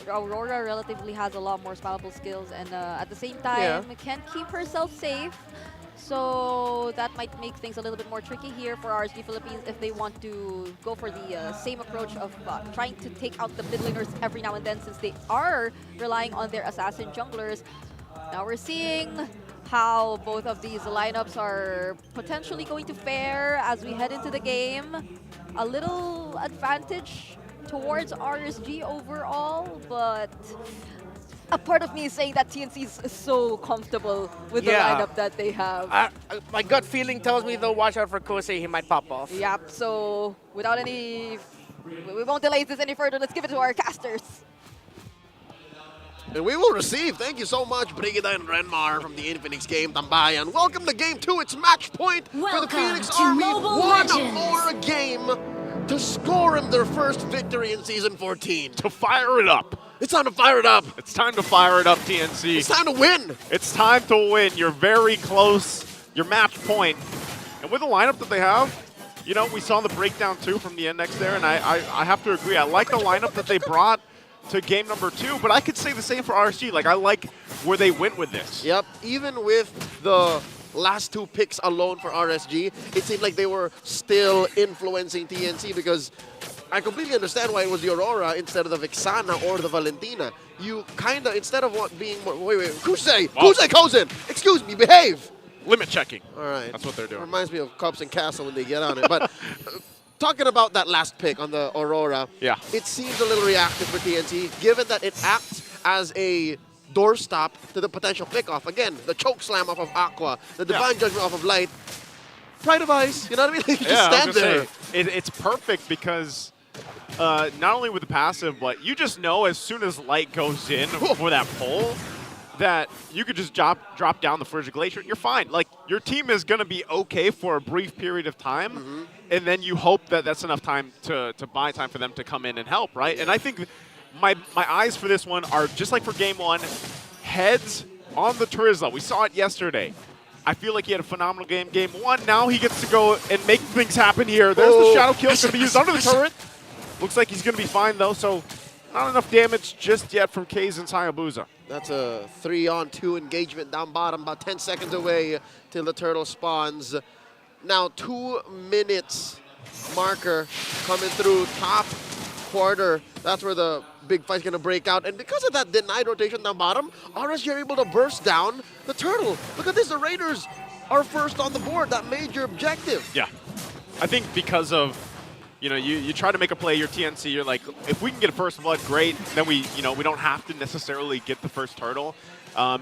Aurora relatively has a lot more spammable skills, and at the same time can keep herself safe. So that might make things a little bit more tricky here for RSG Philippines if they want to go for the same approach of trying to take out the mid laners every now and then, since they are relying on their assassin junglers. Now we're seeing how both of these lineups are potentially going to fare as we head into the game. A little advantage towards RSG overall, but a part of me is saying that TNC is so comfortable with the lineup that they have. My gut feeling tells me, though, watch out for Kosei. He might pop off. Yep, so without any... We won't delay this any further. Let's give it to our casters. And we will receive, thank you so much, Brigida and Renmar from the Infinix game, Tambayan. Welcome to Game 2. It's match point for the Phoenix Army. One more game to score them their first victory in Season 14. To fire it up. It's time to fire it up. It's time to fire it up, TNC. It's time to win. It's time to win. You're very close. Your match point. And with the lineup that they have, you know, we saw the breakdown too from the index there, and I have to agree. I like the lineup that they brought to game number 2, but I could say the same for RSG. Like, I like where they went with this. Yep, even with the last 2 picks alone for RSG, it seemed like they were still influencing TNC, because I completely understand why it was the Aurora instead of the Vexana or the Valentina. You kind of, instead of being more... Wait, Kusei! Kusei Kozen! Excuse me, behave! Limit checking. All right. That's what they're doing. Reminds me of Cubs and Castle when they get on it. But talking about that last pick on the Aurora, it seems a little reactive for TNT, given that it acts as a doorstop to the potential pick-off. Again, the choke slam off of Aqua, the Divine Judgment off of Light. Pride of Ice, you know what I mean? You just stand there. It's perfect because not only with the passive, but you just know as soon as Light goes in for that pull, that you could just drop down the Frigid Glacier and you're fine. Like, your team is going to be okay for a brief period of time, and then you hope that that's enough time to buy time for them to come in and help, right? And I think my eyes for this one are just like for game 1, heads on the Trizla. We saw it yesterday. I feel like he had a phenomenal game. Game 1, now he gets to go and make things happen here. There's the Shadow Kill. It's going to be used under the turret. Looks like he's going to be fine, though, so not enough damage just yet from Kaizen's Hayabusa. That's a 3-on-2 engagement down bottom, about 10 seconds away till the turtle spawns. Now, 2 minutes marker coming through top quarter. That's where the big fight's going to break out. And because of that denied rotation down bottom, RSG are able to burst down the turtle. Look at this, the Raiders are first on the board, that major objective. Yeah. I think because of, you know, you try to make a play, your TNC, you're like, if we can get a first blood, great. Then we don't have to necessarily get the first turtle.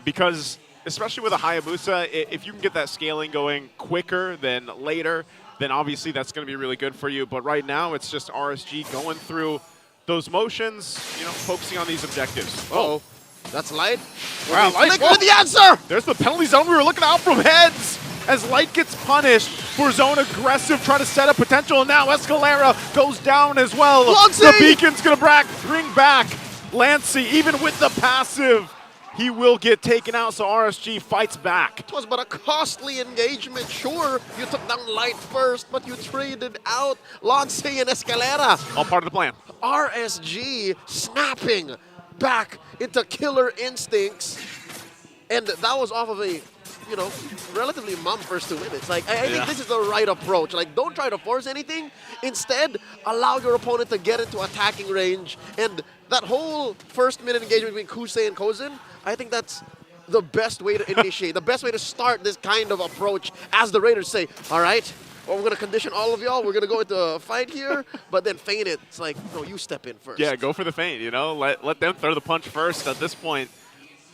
Because, especially with a Hayabusa, if you can get that scaling going quicker than later, then obviously that's going to be really good for you. But right now, it's just RSG going through those motions, you know, focusing on these objectives. Uh-oh. That's Light. Wow, Light with the answer! There's the penalty zone we were looking out from heads as Light gets punished for zone aggressive, trying to set up potential. And now Escalera goes down as well. Lancey! The beacon's going to bring back Lancey, even with the passive. he will get taken out, so RSG fights back. It was but a costly engagement. Sure, you took down Light first, but you traded out Lance and Escalera. All part of the plan. RSG snapping back into killer instincts. And that was off of a, you know, relatively mum first 2 minutes. Like, I think this is the right approach. Like, don't try to force anything. Instead, allow your opponent to get into attacking range. And that whole first minute engagement between Kusei and Kozin, I think that's the best way to initiate, the best way to start this kind of approach. As the Raiders say, all right, well, we're going to condition all of y'all. We're going to go into a fight here, but then feint it. It's like, no, you step in first. Yeah, go for the feint, you know? Let them throw the punch first at this point.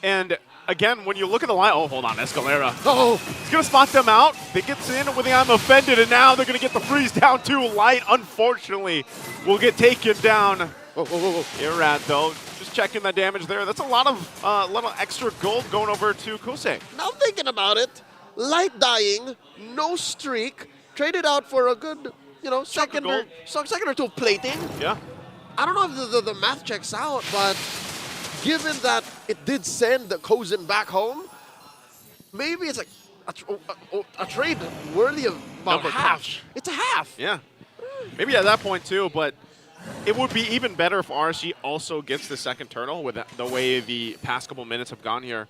And again, when you look at the line, oh, hold on, Escalera. Oh, he's going to spot them out. They gets in with the I'm offended, and now they're going to get the freeze down too. Light, unfortunately, will get taken down. Irat, though, just checking the damage there. That's a lot of extra gold going over to Kusei. Now thinking about it, Light dying, no streak, traded out for a good, you know, second or two of plating. Yeah. I don't know if the math checks out, but given that it did send Kozin back home, maybe it's like a trade worthy of about half. It's a half. Yeah. Maybe at that point too, but it would be even better if RSG also gets the second turtle with the way the past couple minutes have gone here.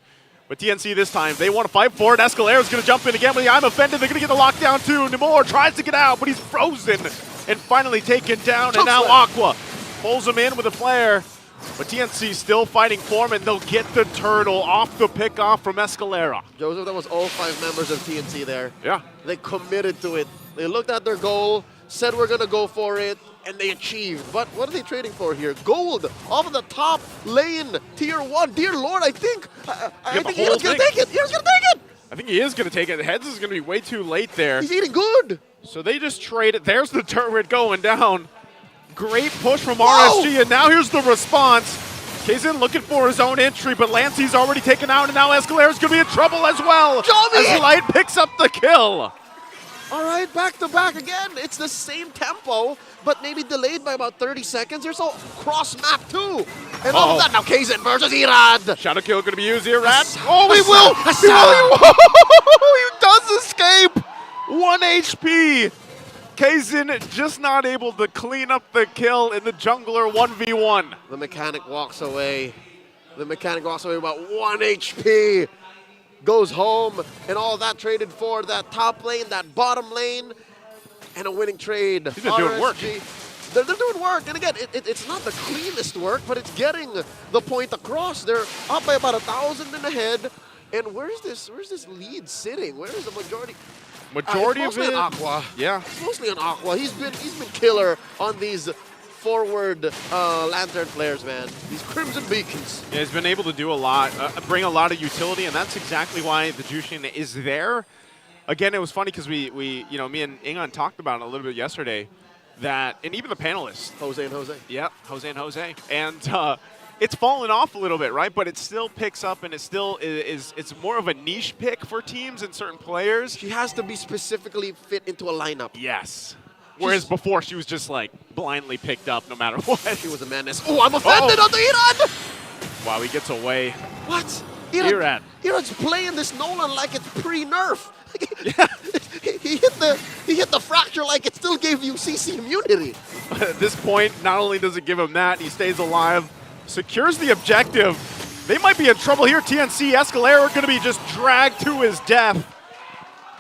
But TNC this time, they want to fight for it. Escalera's going to jump in again with the I'm offended. They're going to get the lockdown too. Nemore tries to get out, but he's frozen and finally taken down. And now Aqua pulls him in with a flare. But TNC still fighting for him, and they'll get the turtle off the pickoff from Escalera. Joseph, that was all 5 members of TNC there. Yeah. They committed to it. They looked at their goal, said we're going to go for it, and they achieved. But what are they trading for here? Gold off of the top lane, tier 1. Dear Lord, I think Hero's going to take it. Hero's going to take it. I think he is going to take it. Heads is going to be way too late there. He's eating good. So they just trade it. There's the turret going down. Great push from RSG, and now here's the response. Kazin looking for his own entry, but Lancey's already taken out, and now Escalera's going to be in trouble as well. As Light picks up the kill. All right, back to back again. It's the same tempo, but maybe delayed by about 30 seconds or so. Cross map too. And all of that now, Kazin versus Irad. Shadow kill going to be used, Irad. Oh, he will. He does escape. 1 HP. Kazin just not able to clean up the kill in the jungler 1v1. The mechanic walks away. The mechanic walks away about 1 HP. Goes home, and all that traded for that top lane, that bottom lane, and a winning trade. He's been doing work. They're doing work, and again, it's not the cleanest work, but it's getting the point across. They're up by about 1,000 in the head. And where's this lead sitting? Where is the majority? Majority of it, it, Aqua. Yeah, it's mostly on Aqua. He's been killer on these forward lantern flares, man. These Crimson Beacons. Yeah, he's been able to do a lot, bring a lot of utility, and that's exactly why the Jushin is there. Again, it was funny because we me and Ingon talked about it a little bit yesterday, that, and even the panelists. Jose and Jose. Yep, Jose and Jose. And it's fallen off a little bit, right? But it still picks up, and it still it's more of a niche pick for teams and certain players. She has to be specifically fit into a lineup. Yes. Whereas before, she was just like blindly picked up no matter what. She was a menace. Oh, I'm offended on the Irad! Wow, he gets away. What? Irad. Irad's playing this Nolan like it's pre-nerf. he hit the fracture like it still gave you CC immunity. At this point, not only does it give him that, he stays alive, secures the objective. They might be in trouble here. TNC, Escalera going to be just dragged to his death.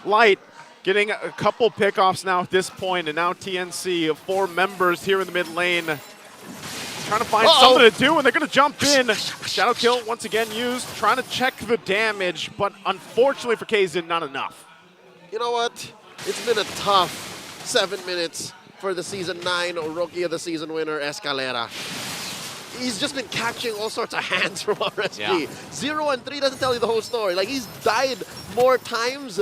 Light getting a couple pickoffs now at this point, and now TNC, 4 members here in the mid lane, trying to find something to do, and they're going to jump in. Shadow kill once again used, trying to check the damage, but unfortunately for Kazin, not enough. You know what? It's been a tough 7 minutes for the Season 9 Rookie of the Season winner, Escalera. He's just been catching all sorts of hands from RSG. Yeah. 0 and 3 doesn't tell you the whole story. Like, he's died more times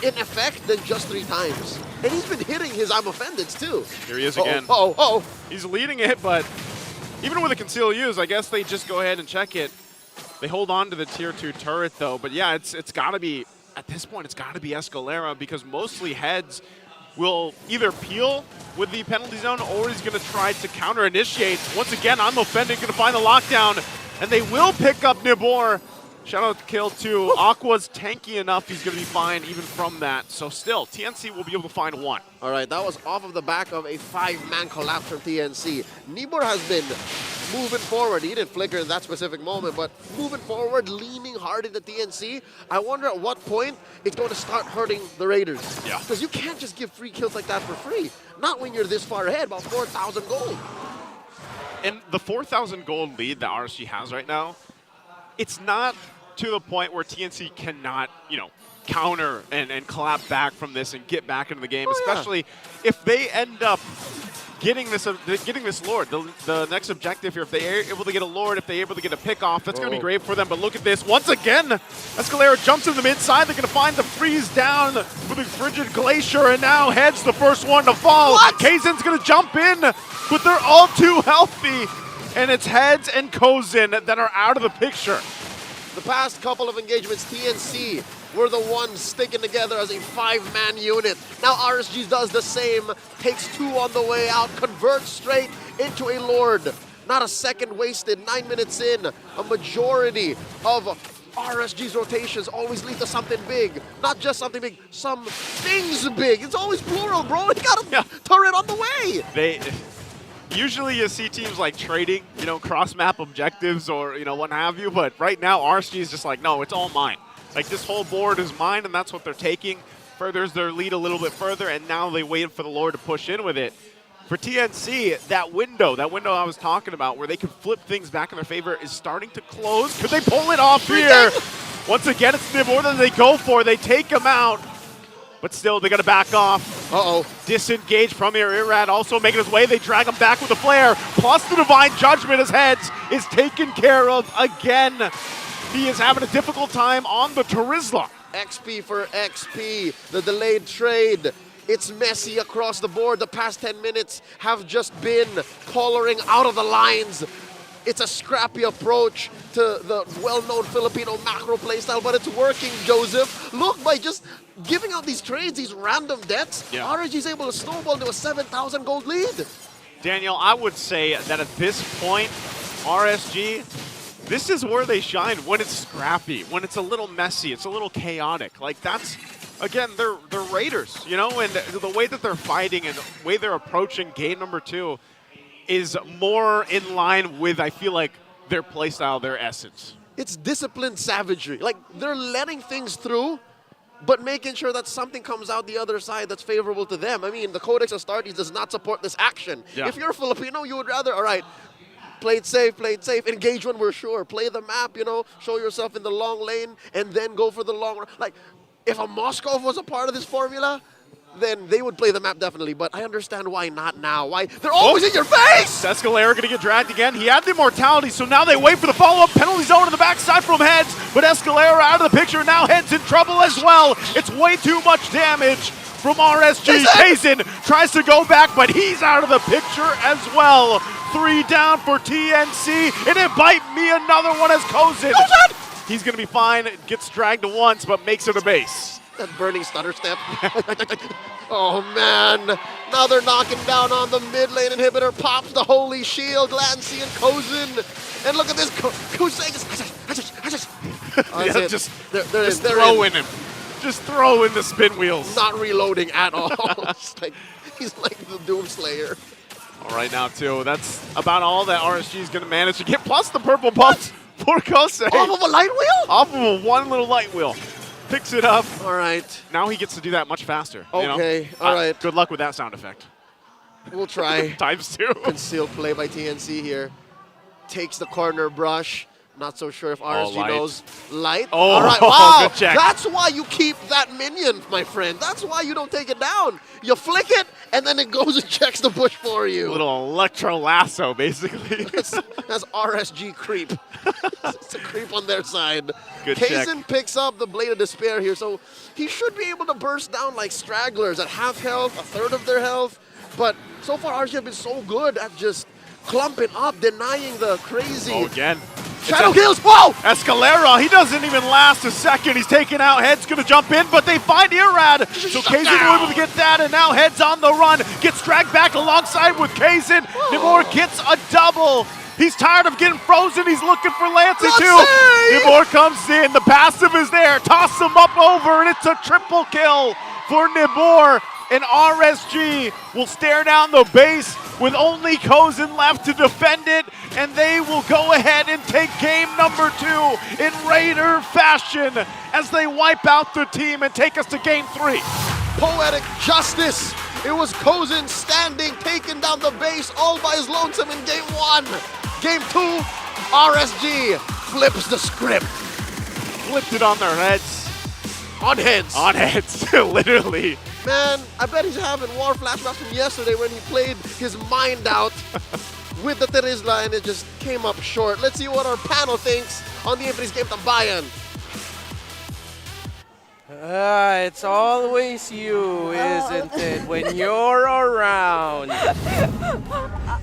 in effect than just 3 times. And he's been hitting his I'm offendeds too. Here he is again. He's leading it, but even with a conceal use, I guess they just go ahead and check it. They hold on to the tier 2 turret though, but yeah, it's got to be, at this point, it's got to be Escalera, because mostly heads will either peel with the penalty zone, or he's going to try to counter-initiate. Once again, I'm offended, going to find the lockdown. and they will pick up Nibor. Shout out to Kill too. Aqua's tanky enough, he's going to be fine even from that. So still, TNC will be able to find one. All right, that was off of the back of a 5-man collapse from TNC. Nibor has been moving forward. He didn't flicker in that specific moment, but moving forward, leaning hard into TNC. I wonder at what point it's going to start hurting the Raiders. Yeah. Because you can't just give free kills like that for free. Not when you're this far ahead, about 4,000 gold. And the 4,000 gold lead that RSG has right now, it's not to the point where TNC cannot, you know, counter and clap back from this and get back into the game, especially if they end up getting this Lord. The next objective here, if they're able to get a Lord, if they're able to get a pick off, that's going to be great for them. But look at this. Once again, Escalera jumps in the mid side. They're going to find the freeze down with a frigid glacier, and now Head's the first one to fall. Kaizen's going to jump in, but they're all too healthy. And it's Heads and Kozin that are out of the picture. The past couple of engagements, TNC were the ones sticking together as a 5-man unit. Now RSG does the same, takes 2 on the way out, converts straight into a Lord. Not a second wasted, 9 minutes in. A majority of RSG's rotations always lead to something big. Not just something big, some things big. It's always plural, bro. You got a turret on the way. Usually you see teams like trading, you know, cross-map objectives or, you know, what have you, but right now RSG is just like, no, it's all mine. Like, this whole board is mine, and that's what they're taking. Furthers their lead a little bit further, and now they wait for the Lord to push in with it. For TNC, that window I was talking about where they can flip things back in their favor is starting to close. Could they pull it off here? Once again, it's the more than they go for. They take him out. But still, they got to back off. Disengage from here. Irad also making his way. They drag him back with the flare. Plus the Divine Judgment as Heads is taken care of again. He is having a difficult time on the Turizla. XP for XP. The delayed trade. It's messy across the board. The past 10 minutes have just been coloring out of the lines. It's a scrappy approach to the well-known Filipino macro playstyle, but it's working, Joseph. Look, by just giving out these trades, these random deaths, RSG is able to snowball to a 7,000 gold lead. Daniel, I would say that at this point, RSG, this is where they shine when it's scrappy, when it's a little messy, it's a little chaotic. Like, that's, again, they're Raiders, you know, and the way that they're fighting and the way they're approaching game number 2 is more in line with, I feel like, their playstyle, their essence. It's disciplined savagery. Like, they're letting things through, but making sure that something comes out the other side that's favorable to them. I mean, the Codex Astartes does not support this action. Yeah. If you're a Filipino, you would rather, all right, play it safe, engage when we're sure, play the map, you know, show yourself in the long lane, and then go for the long run. Like, if a Moskov was a part of this formula, then they would play the map definitely, but I understand why not now. Why? They're always in your face! Escalera going to get dragged again. He had the immortality, so now they wait for the follow-up penalty zone on the backside from Heads, but Escalera out of the picture, now Heads in trouble as well. It's way too much damage from RSG. Kaizen tries to go back, but he's out of the picture as well. 3 down for TNC, and it bite me another one as Kozin. He's going to be fine, gets dragged once, but makes it a base. That burning stutter step. Oh, man. Now they're knocking down on the mid lane inhibitor. Pops the holy shield. Glancy and Kozin. And look at this. Just throw in him. Just throw in the spin wheels. Not reloading at all. He's like the Doomslayer. All right, now, too. That's about all that RSG is going to manage to get. Plus the purple buff for Kosei. Off of a light wheel? Off of a one little light wheel. Picks it up. All right. Now he gets to do that much faster. Okay, you know? all right. Good luck with that sound effect. We'll try. Times 2. Concealed play by TNC here. Takes the corner brush. Not so sure if RSG knows. Light. Oh, all right. Wow. Good check. That's why you keep that minion, my friend. That's why you don't take it down. You flick it, and then it goes and checks the bush for you. A little electro lasso, basically. That's RSG creep. It's a creep on their side. Good Kaizen check. picks up the Blade of Despair here, so he should be able to burst down like stragglers at half health, a third of their health. But so far, RSG have been so good at just clumping up, denying the crazy. Oh, again. Shadow kills! Whoa! Escalera, he doesn't even last a second. He's taken out. Head's going to jump in, but they find Irad. So Kaizen able to get that, and now Head's on the run. Gets dragged back alongside with Kaizen. Nibor gets a double. He's tired of getting frozen. He's looking for Lancey Good too. save! Nibor comes in. The passive is there. Toss him up over, and it's a triple kill for Nibor. And RSG will stare down the base with only Kozin left to defend it, and they will go ahead and take game number 2 in Raider fashion as they wipe out the team and take us to game 3. Poetic justice. It was Kozin standing, taking down the base all by his lonesome in game 1. Game 2, RSG flips the script. Flipped it on their heads. On heads. On heads, literally. Man, I bet he's having war flashbacks from yesterday when he played his mind out with the Terizla and it just came up short. Let's see what our panel thinks on the Infantry's game tambayan. It's always you, isn't it, when you're around.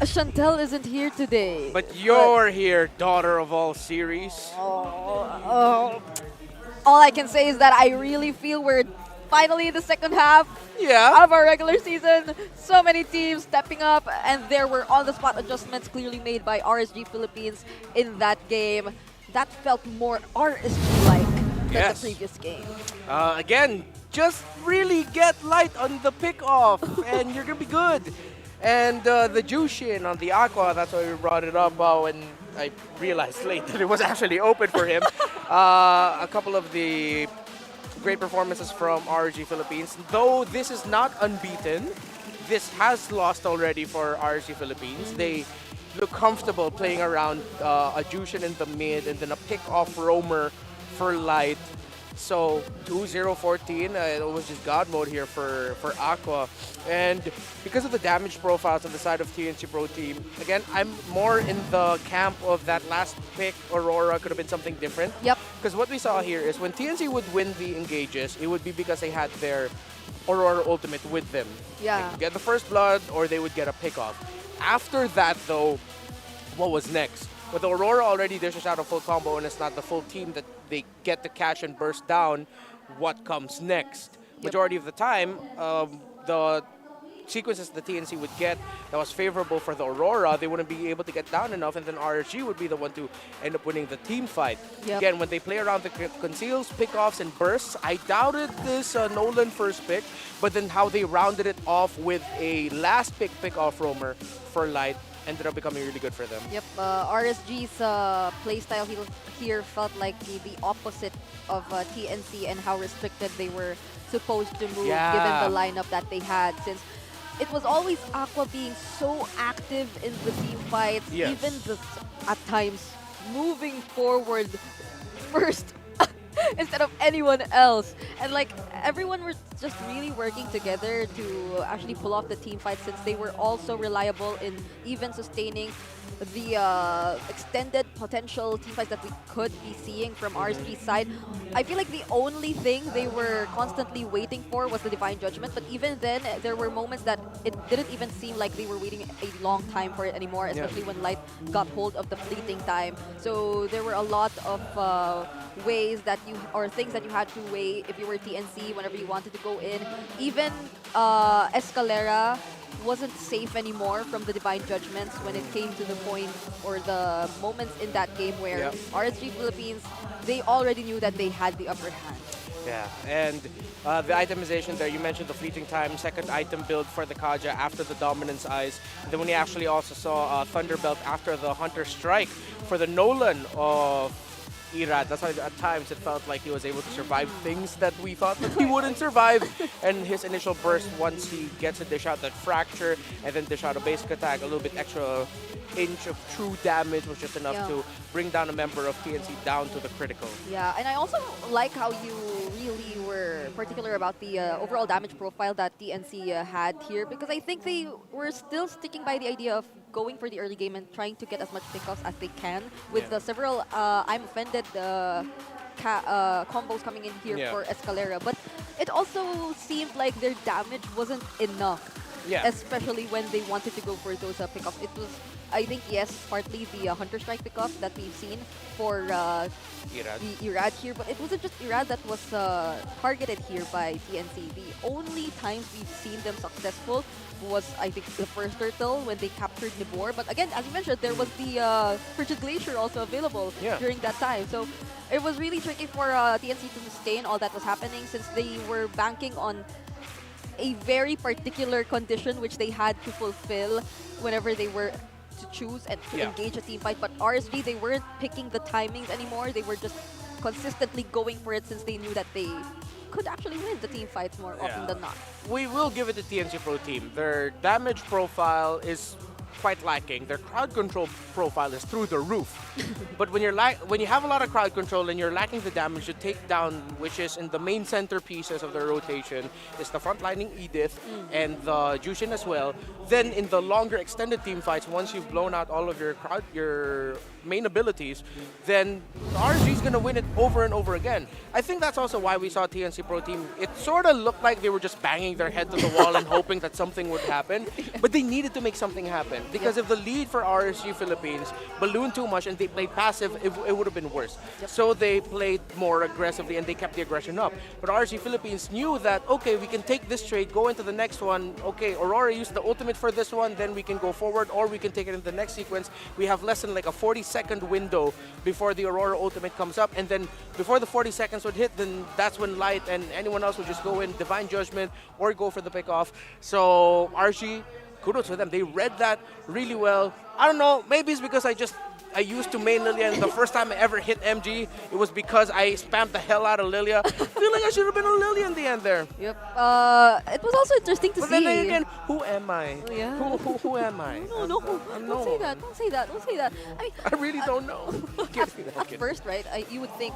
Chantel isn't here today. But you're here, daughter of all series. All I can say is that I really feel we're finally in the second half of our regular season. So many teams stepping up, and there were on-the-spot adjustments clearly made by RSG Philippines in that game. That felt more RSG-like than the previous game. Again, just really get light on the pick-off, and you're going to be good. And the Jushin on the Aqua, that's why we brought it up when I realized late that it was actually open for him. A couple of the great performances from RSG Philippines. Though this is not unbeaten, this has lost already for RSG Philippines. They look comfortable playing around a Jushin in the mid and then a pick-off roamer for light. So 2-0-14, it was just God mode here for Aqua. And because of the damage profiles on the side of TNC Pro Team, again, I'm more in the camp of that last pick. Aurora could have been something different. Yep. Because what we saw here is when TNC would win the engages, it would be because they had their Aurora ultimate with them. Yeah. They could get the first blood or they would get a pick off. After that, though, what was next? With Aurora already dishes out a full combo and it's not the full team that they get to catch and burst down, what comes next? Majority of the time, the sequences the TNC would get that was favorable for the Aurora, they wouldn't be able to get down enough, and then RSG would be the one to end up winning the team fight. Again, when they play around the conceals, pickoffs, and bursts, I doubted this Nolan first pick, but then how they rounded it off with a last pick pickoff roamer for light ended up becoming really good for them. Yep, RSG's playstyle here felt like the opposite of TNC and how restricted they were supposed to move given the lineup that they had, since it was always Aqua being so active in the team fights, even at times moving forward first instead of anyone else. And like everyone was just really working together to actually pull off the team fight, since they were also reliable in even sustaining the extended potential team fights that we could be seeing from RSG's side. I feel like the only thing they were constantly waiting for was the Divine Judgment, but even then, there were moments that it didn't even seem like they were waiting a long time for it anymore, especially when Light got hold of the fleeting time. So there were a lot of ways that things that you had to weigh if you were TNC whenever you wanted to go in. Even Escalera wasn't safe anymore from the Divine Judgments when it came to the point or the moments in that game where RSG Philippines, they already knew that they had the upper hand. Yeah, and the itemization there, you mentioned the fleeting time, second item build for the Kaja after the Dominance Eyes. Then when you actually also saw Thunderbelt after the Hunter Strike for the Nolan of Irad. That's why at times it felt like he was able to survive things that we thought that he wouldn't survive. And his initial burst, once he gets to dish out that fracture and then dish out a basic attack, a little bit extra inch of true damage was just enough to bring down a member of TNC down to the critical. Yeah, and I also like how you really were particular about the overall damage profile that TNC had here, because I think they were still sticking by the idea of going for the early game and trying to get as much pickoffs as they can with the several I'm offended combos coming in here for Escalera. But it also seemed like their damage wasn't enough, especially when they wanted to go for those pickoffs. It was I think yes, partly the Hunter Strike pickup that we've seen for Irad. the Irad here, but it wasn't just Irad that was targeted here by TNC. The only times we've seen them successful was, I think, the first turtle when they captured Nibor. But again, as you mentioned, there was the Frigid Glacier also available during that time. So it was really tricky for TNC to sustain all that was happening, since they were banking on a very particular condition which they had to fulfill whenever they were to choose and to engage a team fight. But RSG, they weren't picking the timings anymore. They were just consistently going for it, since they knew that they could actually win the team fights more often than not. We will give it to TNC Pro Team. Their damage profile is quite lacking. Their crowd control profile is through the roof. But when you have a lot of crowd control and you're lacking the damage to take down, which is in the main centerpieces of the rotation, is the frontlining Edith and the Jushin as well. Then in the longer extended team fights, once you've blown out all of your main abilities, then RSG is going to win it over and over again. I think that's also why we saw TNC Pro Team. It sort of looked like they were just banging their head to the wall and hoping that something would happen, but they needed to make something happen, because if the lead for RSG Philippines ballooned too much and they played passive, it would have been worse. So they played more aggressively and they kept the aggression up. But RSG Philippines knew that, okay, we can take this trade, go into the next one. Okay, Aurora used the ultimate for this one, then we can go forward, or we can take it in the next sequence. We have less than like a 40-second window before the Aurora ultimate comes up, and then before the 40 seconds would hit, then that's when Light and anyone else would just go in Divine Judgment or go for the pickoff. So RSG, kudos to them. They read that really well. I don't know, maybe it's because I used to main Lilia, and the first time I ever hit MG, it was because I spammed the hell out of Lilia. I feel like I should have been a Lilia in the end there. Yep. It was also interesting to see. But then again, who am I? Yeah. Who am I? No, don't say that. Don't say that. Don't say that. I mean, I really don't know. At first, right, you would think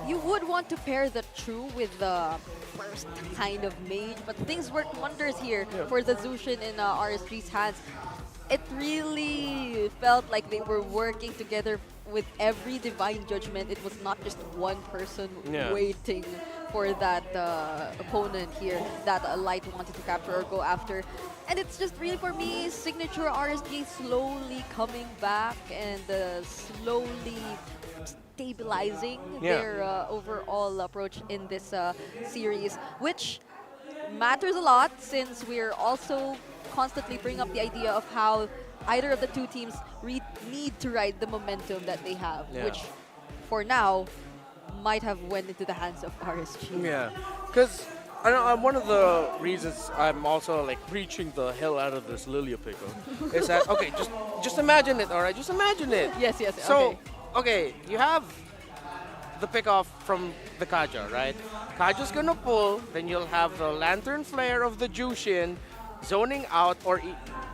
you would want to pair the True with the first kind of mage, but things worked wonders here for the Zushin in RSG's hands. It really felt like they were working together with every Divine Judgment. It was not just one person waiting for that opponent here that Light wanted to capture or go after. And it's just really, for me, signature RSG slowly coming back and slowly stabilizing their overall approach in this series, which matters a lot, since we're also constantly bring up the idea of how either of the two teams need to ride the momentum that they have, which for now might have went into the hands of RSG. Yeah, because one of the reasons I'm also like preaching the hell out of this Lilia pickup is that, okay, just imagine it, all right? Just imagine it. Yes. So, okay, you have the pickoff from the Kaja, right? Kaja's gonna pull, then you'll have the Lantern Flare of the Jushin zoning out or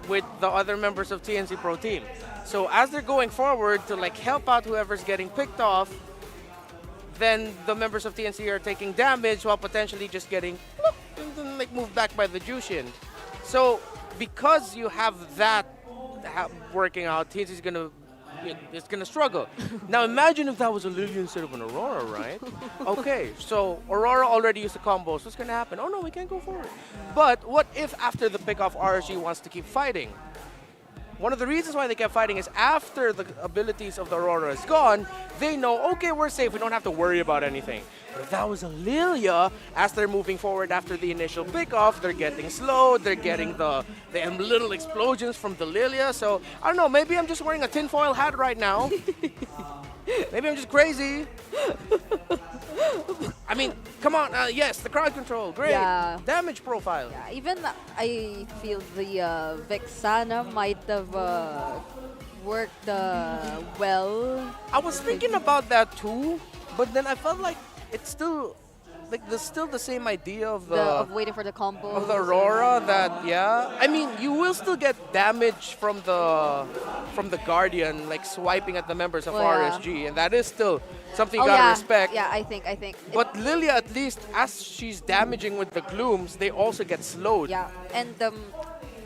with the other members of TNC Pro Team. So as they're going forward to like help out whoever's getting picked off, then the members of TNC are taking damage while potentially just getting and then like moved back by the Jushin. So because you have that working out, TNC is gonna struggle. Now imagine if that was a Lilia instead of an Aurora, right? Okay, so Aurora already used the combos. What's gonna happen? Oh no, we can't go forward. But what if after the pickoff RSG wants to keep fighting? One of the reasons why they kept fighting is after the abilities of the Aurora is gone, they know, okay, we're safe, we don't have to worry about anything. But if that was a Lilia, as they're moving forward after the initial pickoff, they're getting slowed, they're getting the little explosions from the Lilia. So, I don't know, maybe I'm just wearing a tinfoil hat right now. Maybe I'm just crazy. I mean, come on, yes, the crowd control, great. Yeah. Damage profile. Yeah, even I feel the Vexana might have worked well. I was thinking about that too, but then I felt like it's still like there's still the same idea of of waiting for the combo of the Aurora. That I mean, you will still get damage from the Guardian, like swiping at the members of RSG, and that is still something you gotta respect. Yeah, I think. But Lilia, at least as she's damaging with the glooms, they also get slowed. Yeah, and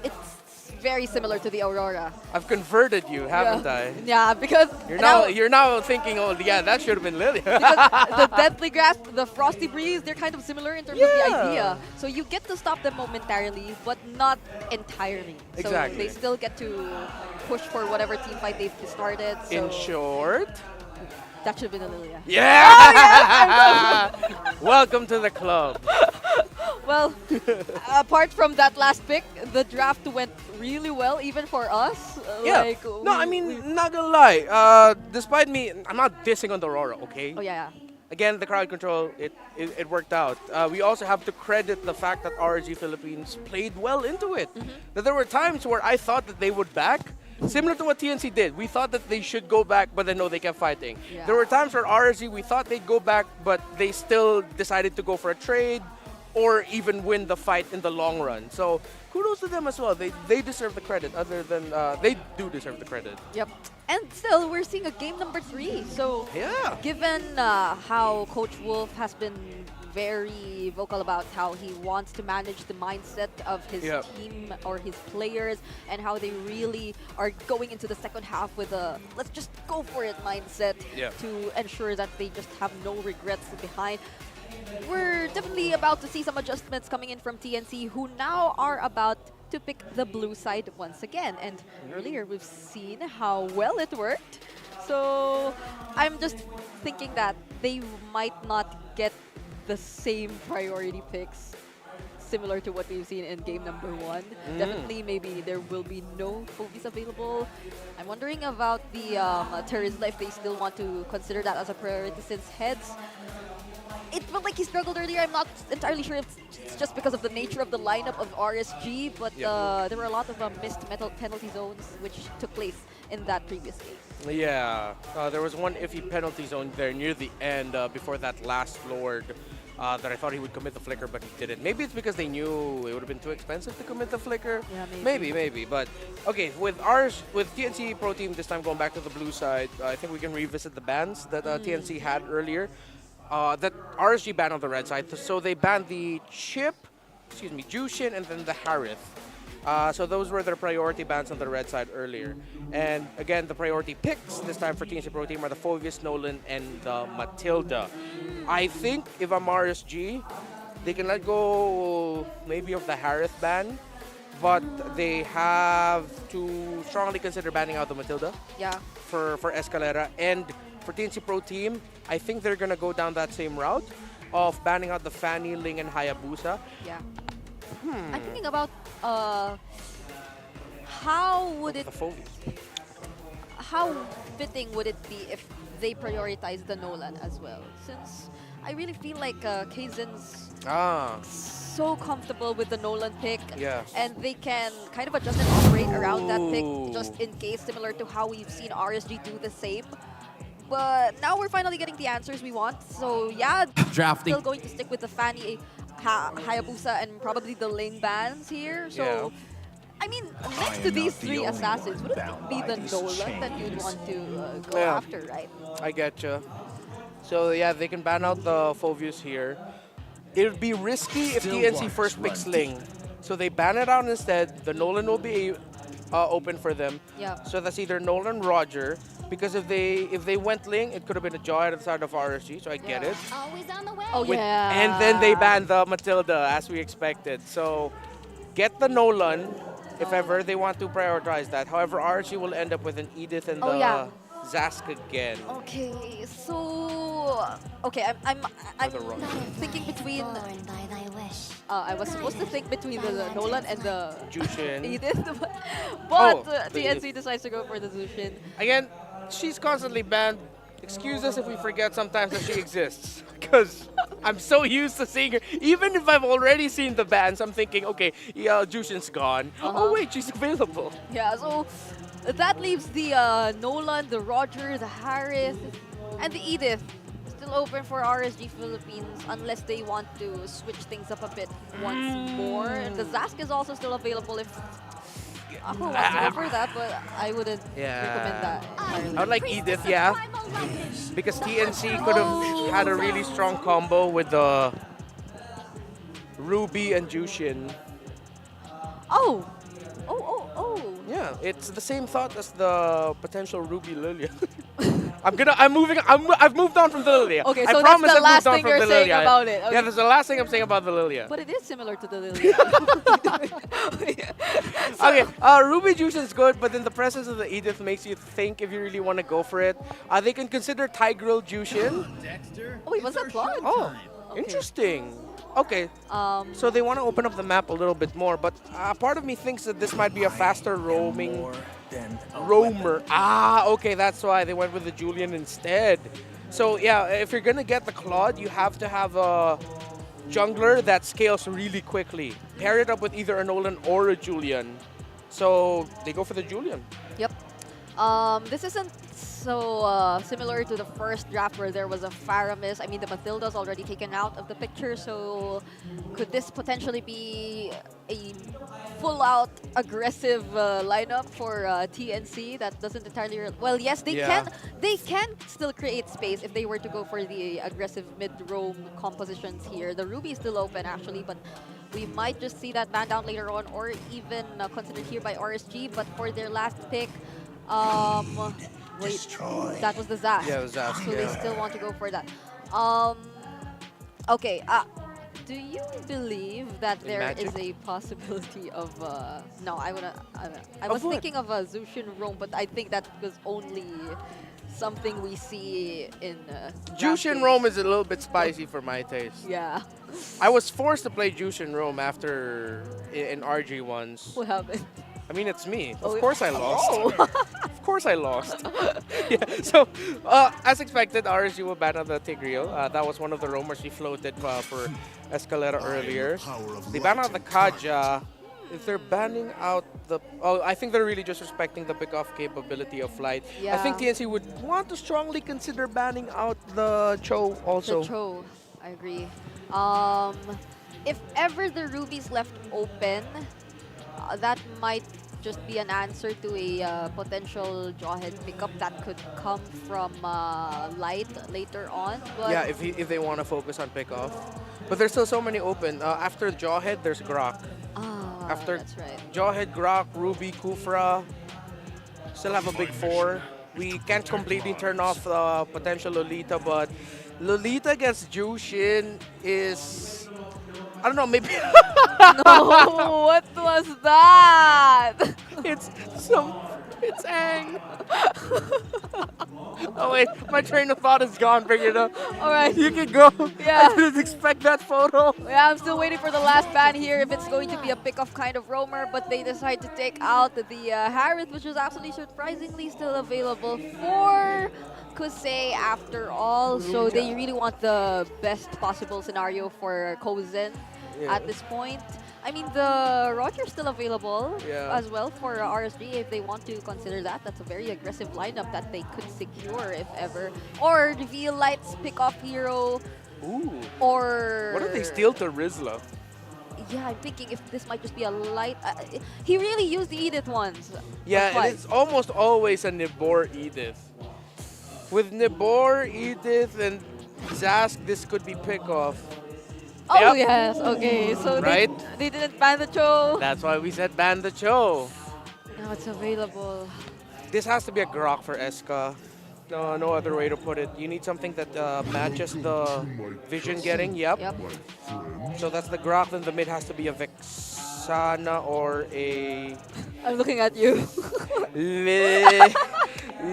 it's very similar to the Aurora. I've converted you, haven't I? Yeah, because You're now thinking, oh yeah, that should have been Lily. the Deathly Grasp, the Frosty Breeze, they're kind of similar in terms of the idea. So you get to stop them momentarily, but not entirely. Exactly. So they still get to push for whatever team fight they've started. So In short, that should have been a Lilia. yeah. Oh, yes, Welcome to the club. well, apart from that last pick, the draft went really well, even for us. Yeah. Like, No, I mean, not gonna lie. Despite me, I'm not dissing on the Aurora, okay? Oh, yeah. Again, the crowd control, it worked out. We also have to credit the fact that RSG Philippines played well into it. That there were times where I thought that they would back, similar to what TNC did. We thought that they should go back, but then no, they kept fighting. Yeah. There were times where RSG, we thought they'd go back, but they still decided to go for a trade or even win the fight in the long run. So kudos to them as well. They deserve the credit. Other than they do deserve the credit. Yep. And still, we're seeing a game number 3. So, yeah. Given how Coach Wolf has been very vocal about how he wants to manage the mindset of his team or his players, and how they really are going into the second half with a let's just go for it mindset to ensure that they just have no regrets behind. We're definitely about to see some adjustments coming in from TNC, who now are about to pick the blue side once again. And earlier we've seen how well it worked. So I'm just thinking that they might not get the same priority picks similar to what we've seen in game number 1. Definitely maybe there will be no Fogies available. I'm wondering about the Terizla, if they still want to consider that as a priority, since Heads, it felt like he struggled earlier. I'm not entirely sure if it's just because of the nature of the lineup of RSG, but there were a lot of missed penalty zones which took place in that previous game. Yeah, there was one iffy penalty zone there near the end before that last Lord that I thought he would commit the flicker, but he didn't. Maybe it's because they knew it would have been too expensive to commit the flicker. Yeah, maybe. But okay, with TNC Pro Team this time going back to the blue side, I think we can revisit the bans that TNC had earlier. That RSG banned on the red side. So they banned the Jushin, and then the Harith. So those were their priority bans on the red side earlier. And again, the priority picks this time for TNC Pro Team are the Phovius, Nolan, and the Matilda. I think if I'm RSG, they can let go maybe of the Harith ban, but they have to strongly consider banning out the Matilda. Yeah. For Escalera. And for TNC Pro Team, I think they're going to go down that same route of banning out the Fanny, Ling, and Hayabusa. Yeah. I'm thinking about how fitting would it be if they prioritize the Nolan as well, since I really feel like Kaizen's so comfortable with the Nolan pick, and they can kind of adjust and operate around that pick just in case, similar to how we've seen RSG do the same. But now we're finally getting the answers we want. So yeah, Drafting. Still going to stick with the Fanny, Hayabusa, and probably the Ling bans here. So I mean, next to these 3 assassins, wouldn't it be the Nolan that you'd want to go after, right? I getcha. So yeah, they can ban out the Phovius here. It would be risky if TNC first picks Ling. So they ban it out instead. The Nolan will be open for them. Yeah. So that's either Nolan, Roger. Because if they went Ling, it could have been a Joy at the side of RSG, so I get it. Oh, yeah. And then they banned the Matilda, as we expected. So get the Nolan, if ever they want to prioritize that. However, RSG will end up with an Edith and the Zask again. Okay, so I'm thinking between. I was supposed to think between the Nolan and the Jushin. Edith, but TNC decides to go for the Jushin. Again, she's constantly banned. Excuse us if we forget sometimes that she exists, because I'm so used to seeing her. Even if I've already seen the bans, I'm thinking, okay, Jushin's gone. Oh wait, she's available. Yeah, so that leaves the Nolan, the Roger, the Harris, and the Edith still open for RSG Philippines unless they want to switch things up a bit once more. And the Zask is also still available if Ako wants to go for that, but I wouldn't recommend that. I would like Edith, because TNC could have had a really strong combo with the Ruby and Jushin. Oh, Yeah, it's the same thought as the potential Ruby Lilia. I've moved on from the Lilia. Okay, I so promise that's the I've last moved on thing from you're the saying Lilia. about it. Yeah, that's the last thing I'm saying about the Lilia. But it is similar to the Lilia. Okay, Ruby Jushin's good, but then the presence of the Edith makes you think if you really want to go for it. They can consider Tigreal Jushin. Oh, wait, was that Claude? Oh, interesting. Okay, so they want to open up the map a little bit more, but part of me thinks that this might be a faster roaming roamer. Okay, that's why they went with the Julian instead. So yeah, if you're gonna get the Claude, you have to have a jungler that scales really quickly. Pair it up with either a Nolan or a Julian. So they go for the Julian. Yep. This isn't so similar to the first draft where there was a Faramis. I mean, the Mathilda's already taken out of the picture, so could this potentially be a full-out aggressive lineup for TNC that doesn't entirely... Well, yes, they can still create space if they were to go for the aggressive mid-roam compositions here. The Ruby is still open, actually, but we might just see that ban down later on, or even considered here by RSG. But for their last pick, wait, that was the Zast. Yeah, the Zast. So they still want to go for that. Okay, do you believe that there is a possibility of no, I was thinking of a Zushin Roam, but I think that was only something we see in Jushin Roam is a little bit spicy for my taste. Yeah. I was forced to play Jushin Roam after in RG once. What happened? I mean, it's me. Of course I lost. Oh. Of course I lost. Yeah. So, as expected, RSG will ban out the Tigreal. That was one of the roamers we floated for Escalera earlier. They ban out the Kaja. If they're banning out the... Oh, I think they're really just respecting the pick-off capability of Flight. Yeah. I think TNC would want to strongly consider banning out the Cho also. The Cho, I agree. If ever the Ruby's left open, that might just be an answer to a potential Jawhead pickup that could come from Light later on. But Yeah, if they want to focus on pickoff. But there's still so many open. After Jawhead, there's Grok. After that's right. Jawhead, Grok, Ruby, Kufra, still have a big four. We can't completely turn off potential Lolita, but Lolita against Jushin is... I don't know, maybe... No, what was that? It's Aang. Oh wait, my train of thought is gone. Bring it up. All right. You can go. Yeah. I didn't expect that photo. Yeah, I'm still waiting for the last ban here if it's going to be a pick-off kind of roamer, but they decide to take out the Harith, which was absolutely surprisingly still available for Kusei after all. So they really want the best possible scenario for Kozen at this point. I mean, the Roger's still available as well for RSG if they want to consider that. That's a very aggressive lineup that they could secure if ever. Or reveal Light's pick-off hero. Ooh. Or... What if they steal to Rizla? Yeah, I'm thinking if this might just be a Light... he really used the Edith ones. Yeah, and it's almost always a Nibor Edith. With Nibor, Edith, and Zask, this could be pick-off. Oh, yes. Okay, so right? they didn't ban the Cho. That's why we said ban the Cho. Now it's available. This has to be a Grok for Eska. No other way to put it. You need something that matches the vision getting. Yep. So that's the Grok. Then the mid has to be a Vexana or a... I'm looking at you. Oh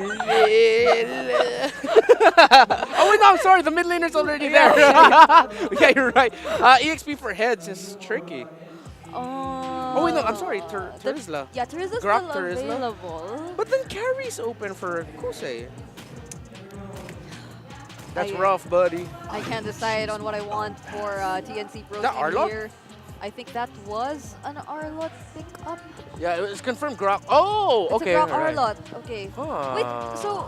wait, no, I'm sorry. The mid laner's already there. Yeah, you're right. EXP for heads is tricky. Oh wait, no, I'm sorry. Terizla. Yeah, Terizla's Grok still Terizla. available. But then carry's open for Kusei. That's rough, buddy. I can't decide on what I want for TNC Pro That Team Arlott? here. I think that was an Arlott pickup. Yeah, it's confirmed Grok. Oh, okay. It's a Grok alright. Arlott. Okay. Wait, so...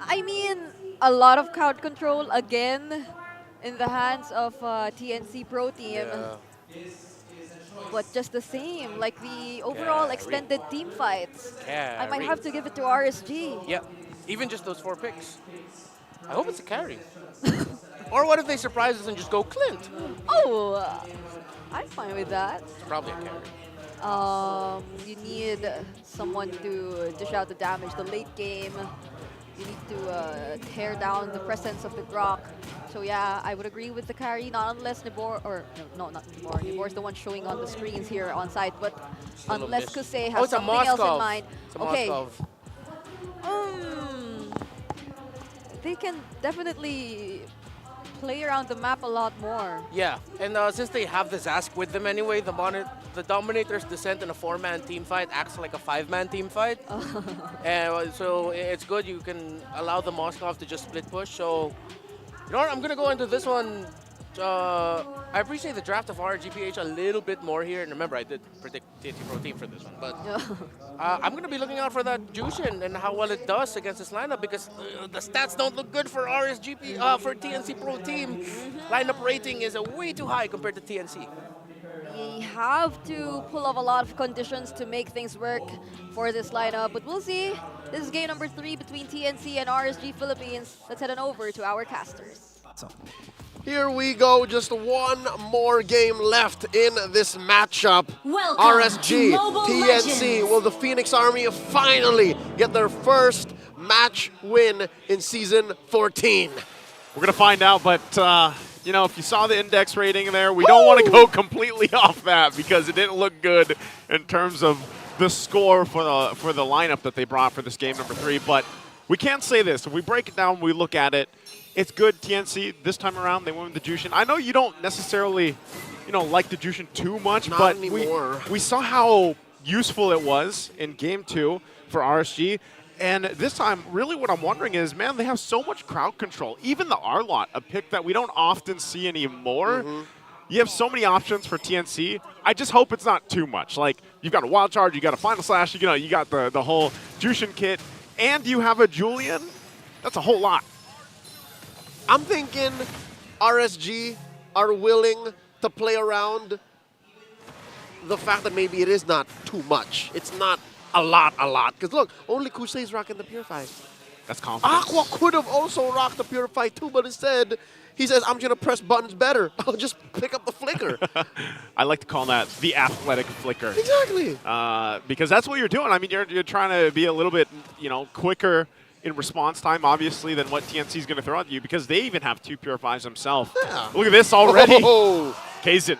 I mean, a lot of crowd control again in the hands of TNC Pro Team. But just the same, like the overall extended team fights. I might have to give it to RSG. Yeah, even just those 4 picks. I hope it's a carry. Or what if they surprise us and just go Clint? Oh, I'm fine with that. It's probably a carry. You need someone to dish out the damage. The late game, you need to tear down the presence of the Grok. So yeah, I would agree with the carry, not unless Nibor, or no, not Nibor. Nibor is the one showing on the screens here on site, but unless Kusei has something else in mind. Okay. They can definitely play around the map a lot more. Yeah, and since they have the Zask with them anyway, the Dominator's descent in a 4-man team fight acts like a 5-man team fight. And so it's good. You can allow the Moskov to just split push. So, you know what? I'm going to go into this one. I appreciate the draft of RGPH a little bit more here. And remember, I did predict TNT Pro Team for this one. But I'm going to be looking out for that Jushin and how well it does against this lineup, because the stats don't look good for for TNC Pro Team. Lineup rating is way too high compared to TNC. We have to pull off a lot of conditions to make things work for this lineup, but we'll see. This is game number 3 between TNC and RSG Philippines. Let's head on over to our casters. Here we go, just one more game left in this matchup. Welcome RSG, to Mobile TNC, Legends. will the Phoenix Army finally get their first match win in Season 14? We're going to find out, but you know, if you saw the index rating there, we don't want to go completely off that because it didn't look good in terms of the score for the lineup that they brought for this game number 3. But we can't say this. If we break it down, we look at it, it's good. TNC, this time around, they went with the Jushin. I know you don't necessarily, you know, like the Jushin too much, Not but anymore. we saw how useful it was in Game 2 for RSG. And this time, really what I'm wondering is, man, they have so much crowd control. Even the R-Lot, a pick that we don't often see anymore. You have so many options for TNC. I just hope it's not too much. Like, you've got a Wild Charge, you got a Final Slash, you know, you got the whole Jushin kit, and you have a Julian. That's a whole lot. I'm thinking RSG are willing to play around the fact that maybe it is not too much. It's not a lot. Because look, only Kusei's rocking the Purify. That's confidence. Aqua could have also rocked the Purify too, but instead, he says, I'm going to press buttons better. I'll just pick up the flicker. I like to call that the athletic flicker. Exactly. Because that's what you're doing. I mean, you're trying to be a little bit, you know, quicker in response time, obviously, than what TNC is going to throw at you, because they even have 2 Purifies themselves. Yeah. Look at this already. Oh. Kazin,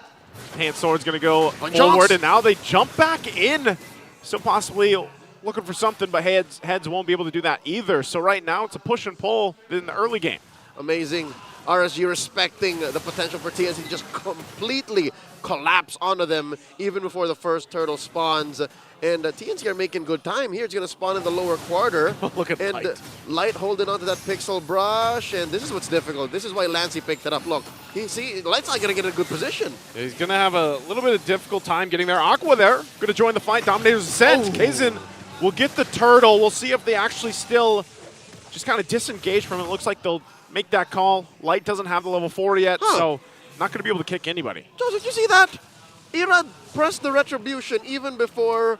hand sword's going to go forward, and now they jump back in. So possibly looking for something, but heads won't be able to do that either. So right now, it's a push and pull in the early game. Amazing. RSG respecting the potential for TNC to just completely collapse onto them even before the first turtle spawns. And TNC are making good time here. It's going to spawn in the lower quarter. Look at and Light. Light holding onto that pixel brush. And this is what's difficult. This is why Lancey picked it up. Look, see, Light's not going to get in a good position. He's going to have a little bit of difficult time getting there. Aqua there, going to join the fight. Dominator's Ascent. Oh. Kazin will get the turtle. We'll see if they actually still just kind of disengage from it. Looks like they'll make that call. Light doesn't have the level 4 yet, so not going to be able to kick anybody. Joseph, you see that? Irad pressed the Retribution even before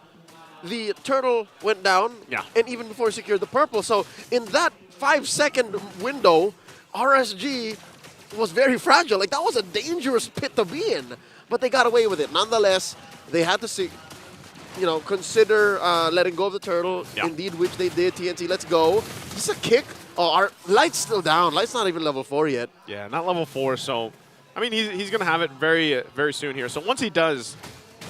the turtle went down, and even before he secured the purple. So in that 5-second window, RSG was very fragile. Like, that was a dangerous pit to be in, but they got away with it. Nonetheless, they had to see, you know, consider letting go of the turtle, indeed, which they did. TNT, let's go. This is a kick. Oh, our Light's still down. Light's not even level 4 yet. Yeah, not level 4, so, I mean, he's going to have it very, very soon here. So once he does,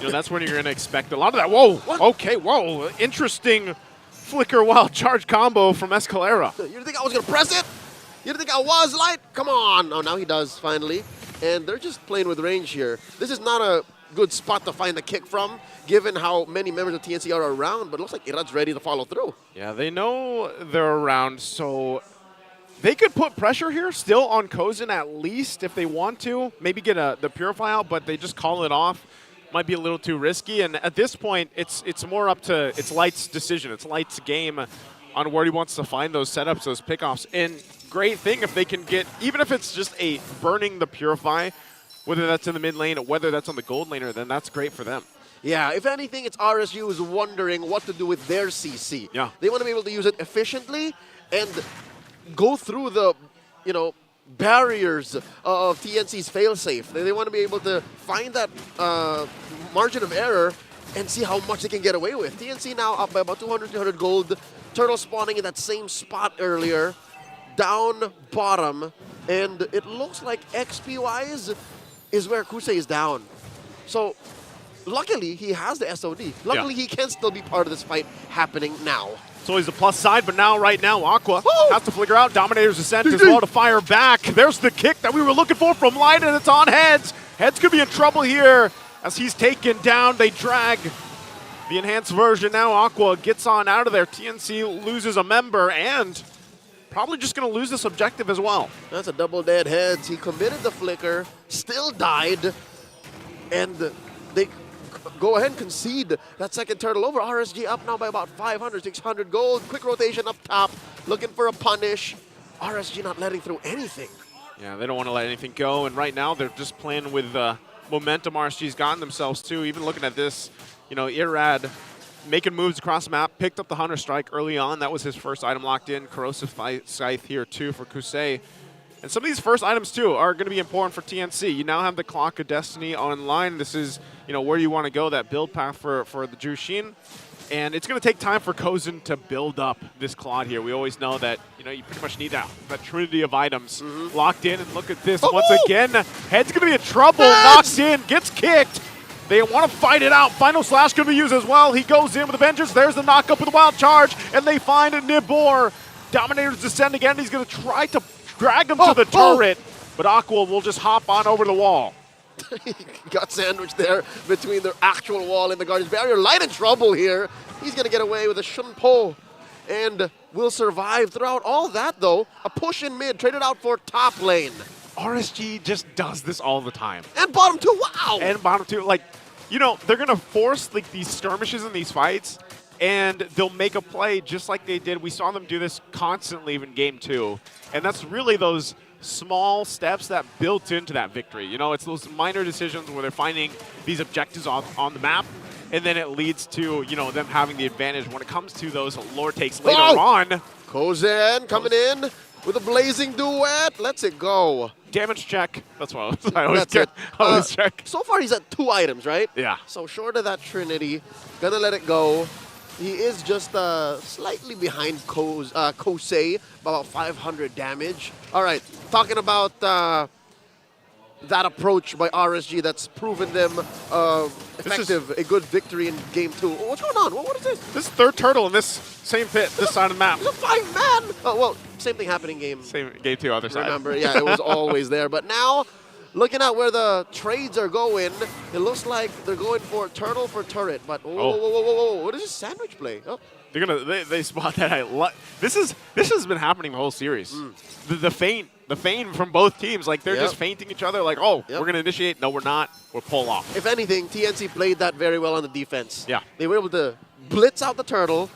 you know, that's when you're going to expect a lot of that. Whoa, what? Okay, whoa. Interesting flicker wild charge combo from Escalera. You didn't think I was going to press it? You didn't think I was, Light? Come on. Oh, now he does, finally. And they're just playing with range here. This is not a good spot to find the kick from, given how many members of TNC are around, but it looks like Irad's ready to follow through. Yeah, they know they're around, so they could put pressure here still on Kozin at least if they want to. Maybe get the Purify out, but they just call it off. Might be a little too risky, and at this point, it's more up to it's Light's decision. It's Light's game on where he wants to find those setups, those pickoffs. And great thing if they can get, even if it's just a burning the Purify, whether that's in the mid lane or whether that's on the gold laner, then that's great for them. Yeah, if anything, it's RSU who's wondering what to do with their CC. Yeah. They want to be able to use it efficiently and go through the, you know, barriers of TNC's failsafe. They want to be able to find that margin of error and see how much they can get away with. TNC now up by about 200, 300 gold. Turtle spawning in that same spot earlier. Down bottom. And it looks like XP-wise is where Kusei is down. So, luckily, he has the SOD. Luckily, he can still be part of this fight happening now. So he's the plus side, but now, right now, Aqua has to flicker out. Dominator's Ascent as well to fire back. There's the kick that we were looking for from Light, and it's on Heads. Heads could be in trouble here as he's taken down. They drag the enhanced version now. Aqua gets on out of there. TNC loses a member and probably just going to lose this objective as well. That's a double dead Heads. He committed the flicker, still died, and they go ahead and concede that second turtle over. RSG up now by about 500, 600 gold. Quick rotation up top, looking for a punish. RSG not letting through anything. Yeah, they don't want to let anything go, and right now they're just playing with momentum RSG's gotten themselves to. Even looking at this, you know, Irad making moves across the map, picked up the Hunter Strike early on. That was his first item locked in. Corrosive Scythe here too for Kusei. And some of these first items too are going to be important for TNC. You now have the Clock of Destiny online. This is, you know, where you want to go, that build path for the Jushin. And it's going to take time for Kozin to build up this Claude here. We always know that, you know, you pretty much need that trinity of items locked in. And look at this once again. Head's going to be in trouble. Knocked in, gets kicked. They want to fight it out. Final Slash could be used as well. He goes in with a vengeance. There's the knock up with a wild charge. And they find Nibor. Dominator's Descend again. He's going to try to drag him to the turret. But Aqua will just hop on over the wall. He got sandwiched there between the actual wall and the Guardian's Barrier. Light in trouble here. He's going to get away with a Shunpo and will survive throughout all that, though. A push in mid, traded out for top lane. RSG just does this all the time. And bottom two, wow! And bottom two, like, you know, they're going to force like these skirmishes in these fights, and they'll make a play just like they did. We saw them do this constantly in Game 2, and that's really those small steps that built into that victory. You know, it's those minor decisions where they're finding these objectives on the map, and then it leads to, you know, them having the advantage when it comes to those lore takes later on. Kozan coming in with a blazing duet. Let's it go. Damage check. That's what I always check. So far, he's at 2 items, right? Yeah. So short of that trinity, gonna let it go. He is just slightly behind Kosei, about 500 damage. All right, talking about that approach by RSG that's proven them effective, a good victory in Game 2. What's going on? What is this? This is third turtle in this same pit, this side of the map. It's a 5-man. Oh, well, same thing happened in Game 2, other side. Remember, yeah, it was always there. But now, looking at where the trades are going, it looks like they're going for turtle for turret. But whoa. What is this sandwich play? Oh. They're gonna they spot that. This has been happening the whole series. The feint from both teams, like they're just feinting each other. Like, we're gonna initiate. No, we're not. We'll pull off. If anything, TNC played that very well on the defense. Yeah, they were able to blitz out the turtle,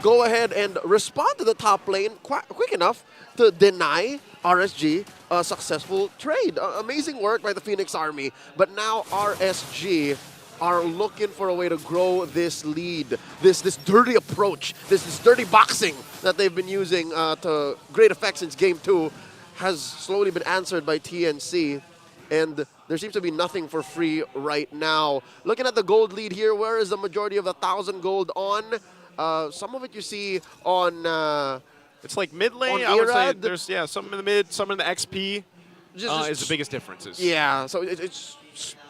go ahead and respond to the top lane quick enough to deny RSG a successful trade. Amazing work by the Phoenix Army. But now RSG are looking for a way to grow this lead, this dirty approach, this dirty boxing that they've been using to great effect since Game 2 has slowly been answered by TNC, and there seems to be nothing for free right now. Looking at the gold lead here, where is the majority of the 1,000 gold on? Some of it you see on... it's like mid lane, I would say there's, some in the mid, some in the XP is the biggest differences. Yeah, so it's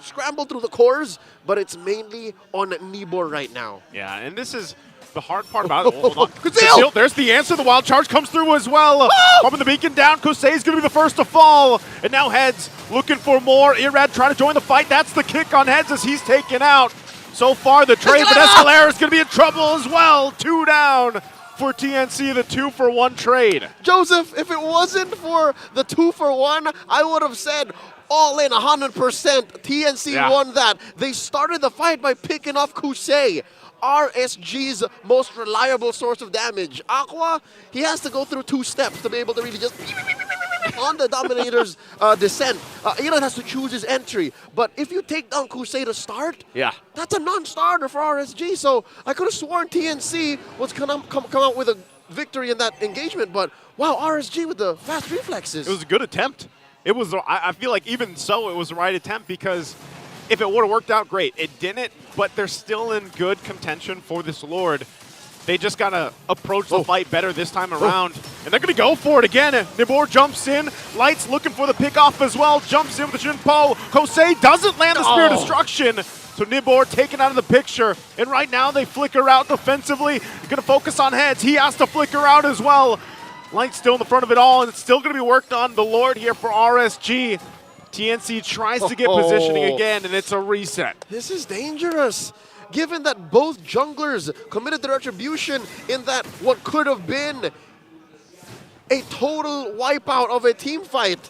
scrambled through the cores, but it's mainly on Nibor right now. Yeah, and this is the hard part about it. Hold on. There's the answer. The wild charge comes through as well. Pumping the beacon down. Kosei's going to be the first to fall. And now Heads looking for more. Irad trying to join the fight. That's the kick on Heads as he's taken out. So far, the trade, but Escalera is going to be in trouble as well. 2 down for TNC, the 2-for-1 trade. Joseph, if it wasn't for the 2-for-1, I would have said all in 100%. TNC won that. They started the fight by picking off Kusei, RSG's most reliable source of damage. Aqua, he has to go through 2 steps to be able to really just on the Dominator's descent. Elon has to choose his entry. But if you take down Kusei to start, that's a non-starter for RSG. So I could have sworn TNC was going to come out with a victory in that engagement. But wow, RSG with the fast reflexes. It was a good attempt. It was. I feel like even so, it was the right attempt because if it would have worked out, great. It didn't, but they're still in good contention for this Lord. They just got to approach the fight better this time around. And they're going to go for it again. Nibor jumps in. Light's looking for the pickoff as well. Jumps in with the Jinpo. Kosei doesn't land the Spear of Destruction. So Nibor taken out of the picture. And right now they flicker out defensively. Going to focus on heads. He has to flicker out as well. Light's still in the front of it all. And it's still going to be worked on the Lord here for RSG. TNC tries to get positioning again, and it's a reset. This is dangerous. Given that both junglers committed their retribution in that what could have been a total wipeout of a team fight,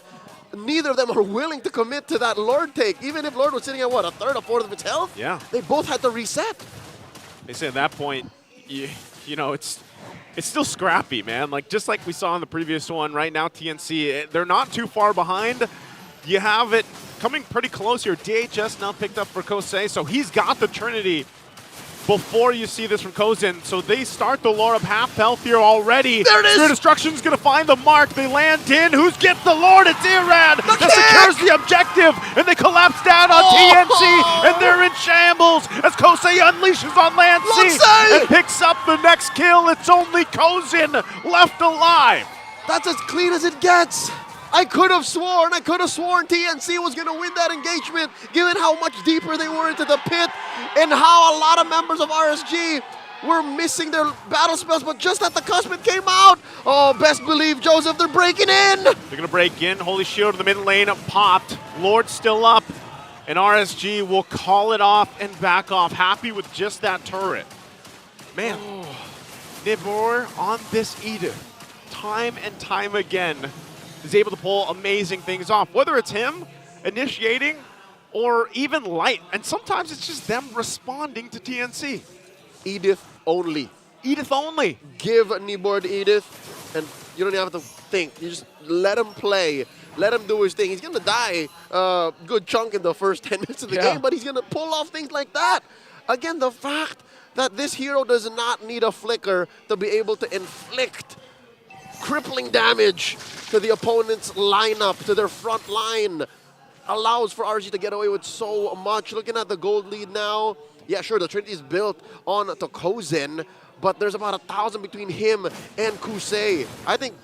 neither of them are willing to commit to that Lord take. Even if Lord was sitting at what, a third, a fourth of its health? Yeah. They both had to reset. They say at that point, you know, it's still scrappy, man. Like just like we saw in the previous one, right now TNC, they're not too far behind. You have it coming pretty close here. DHS now picked up for Kosei, so he's got the Trinity before you see this from Kozin. So they start the lore up half health here already. There it is! Spear Destruction's going to find the mark. They land in. Who's gets the Lord? It's Irad. That secures the objective, and they collapse down on TNC, and they're in shambles as Kosei unleashes on Lancey and picks up the next kill. It's only Kozin left alive. That's as clean as it gets. I could have sworn TNC was going to win that engagement, given how much deeper they were into the pit and how a lot of members of RSG were missing their battle spells, but just at the cusp it came out. Oh, best believe, Joseph, they're breaking in. They're going to break in. Holy Shield in the mid lane popped. Lord still up, and RSG will call it off and back off, happy with just that turret. Man, Nibor on this Edith, time and time again, is able to pull amazing things off, whether it's him initiating or even Light. And sometimes it's just them responding to TNC. Edith only. Edith only. Give Nibor Edith, and you don't even have to think. You just let him play. Let him do his thing. He's going to die a good chunk in the first 10 minutes of the game, but he's going to pull off things like that. Again, the fact that this hero does not need a flicker to be able to inflict crippling damage to the opponent's lineup, to their front line, allows for RG to get away with so much. Looking at the gold lead now, yeah, sure, the Trinity is built on to Kozin, but there's about 1,000 between him and Kusei. I think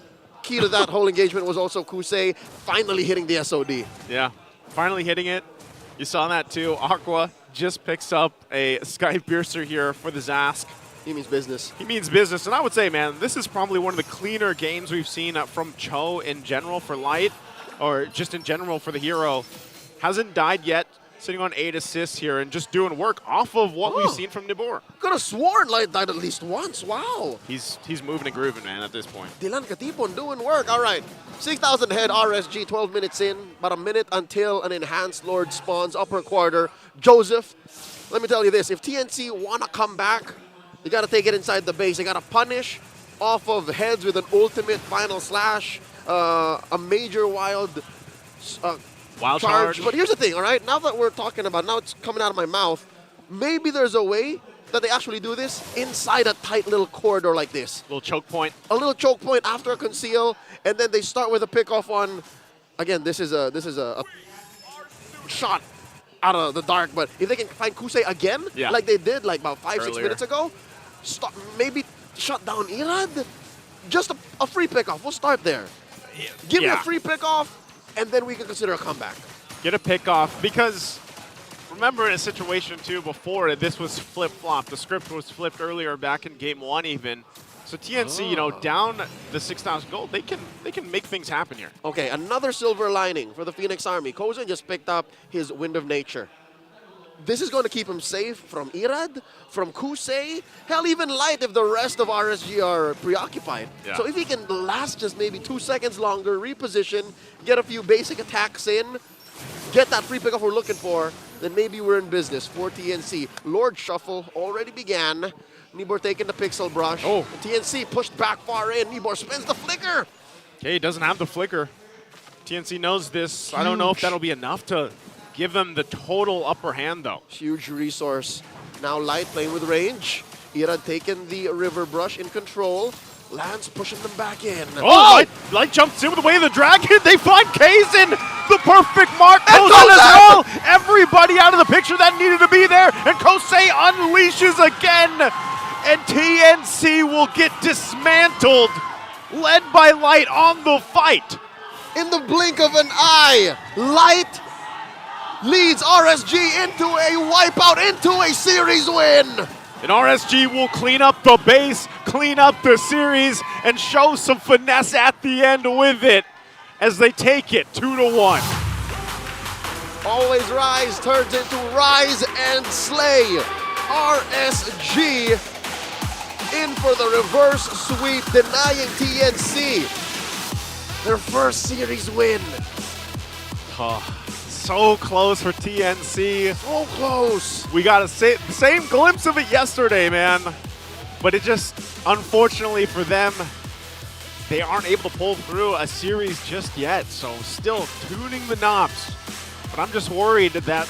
key to that whole engagement was also Kusei finally hitting the SOD. Yeah, finally hitting it. You saw that too. Aqua just picks up a Sky Piercer here for the Zask. He means business. He means business. And I would say, man, this is probably one of the cleaner games we've seen from Cho in general for Light, or just in general for the hero. Hasn't died yet, sitting on 8 assists here and just doing work off of what we've seen from Nibor. Could have sworn Light died at least once. Wow. He's moving and grooving, man, at this point. Dilan Katipon doing work. All right. 6,000 head RSG, 12 minutes in. About a minute until an enhanced Lord spawns upper quarter. Joseph, let me tell you this. If TNC want to come back, you got to take it inside the base. They got to punish off of heads with an ultimate final slash, a major wild charge. But here's the thing, all right? Now that we're talking about, now it's coming out of my mouth, maybe there's a way that they actually do this inside a tight little corridor like this. Little choke point. A little choke point after a conceal, and then they start with a pickoff on, again, this is a shot out of the dark, but if they can find Kusei again, like they did like about 5-6 minutes ago, maybe shut down Irad. Just a free pickoff. We'll start there. Give me a free pickoff, and then we can consider a comeback. Get a pickoff, because remember in a situation too before this was flip-flopped. The script was flipped earlier back in game 1 even. So TNC, you know, down the 6,000 gold, they can make things happen here. Okay, another silver lining for the Phoenix Army. Kozin just picked up his Wind of Nature. This is going to keep him safe from Irad, from Kusei, hell, even Light if the rest of RSG are preoccupied. Yeah. So if he can last just maybe 2 seconds longer, reposition, get a few basic attacks in, get that free pickup we're looking for, then maybe we're in business for TNC. Lord Shuffle already began. Nibor taking the Pixel Brush. Oh. TNC pushed back far in. Nibor spins the flicker. Okay, he doesn't have the flicker. TNC knows this. I don't know if that'll be enough to give them the total upper hand, though. Huge resource. Now Light playing with range. Irad taking the River Brush in control. Lance pushing them back in. Oh! Light jumps in with the Way of the Dragon. They find Kazin. the perfect mark. Kosei as well. Everybody out of the picture that needed to be there. And Kosei unleashes again. And TNC will get dismantled. Led by Light on the fight. In the blink of an eye, Light leads RSG into a wipeout, into a series win. And RSG will clean up the base, clean up the series, and show some finesse at the end with it as they take it 2-1. Always Rise turns into Rise and Slay. RSG in for the reverse sweep, denying TNC their first series win. Oh, so close for TNC. So close. We got a same glimpse of it yesterday, man. But it just, unfortunately for them, they aren't able to pull through a series just yet. So still tuning the knobs. But I'm just worried that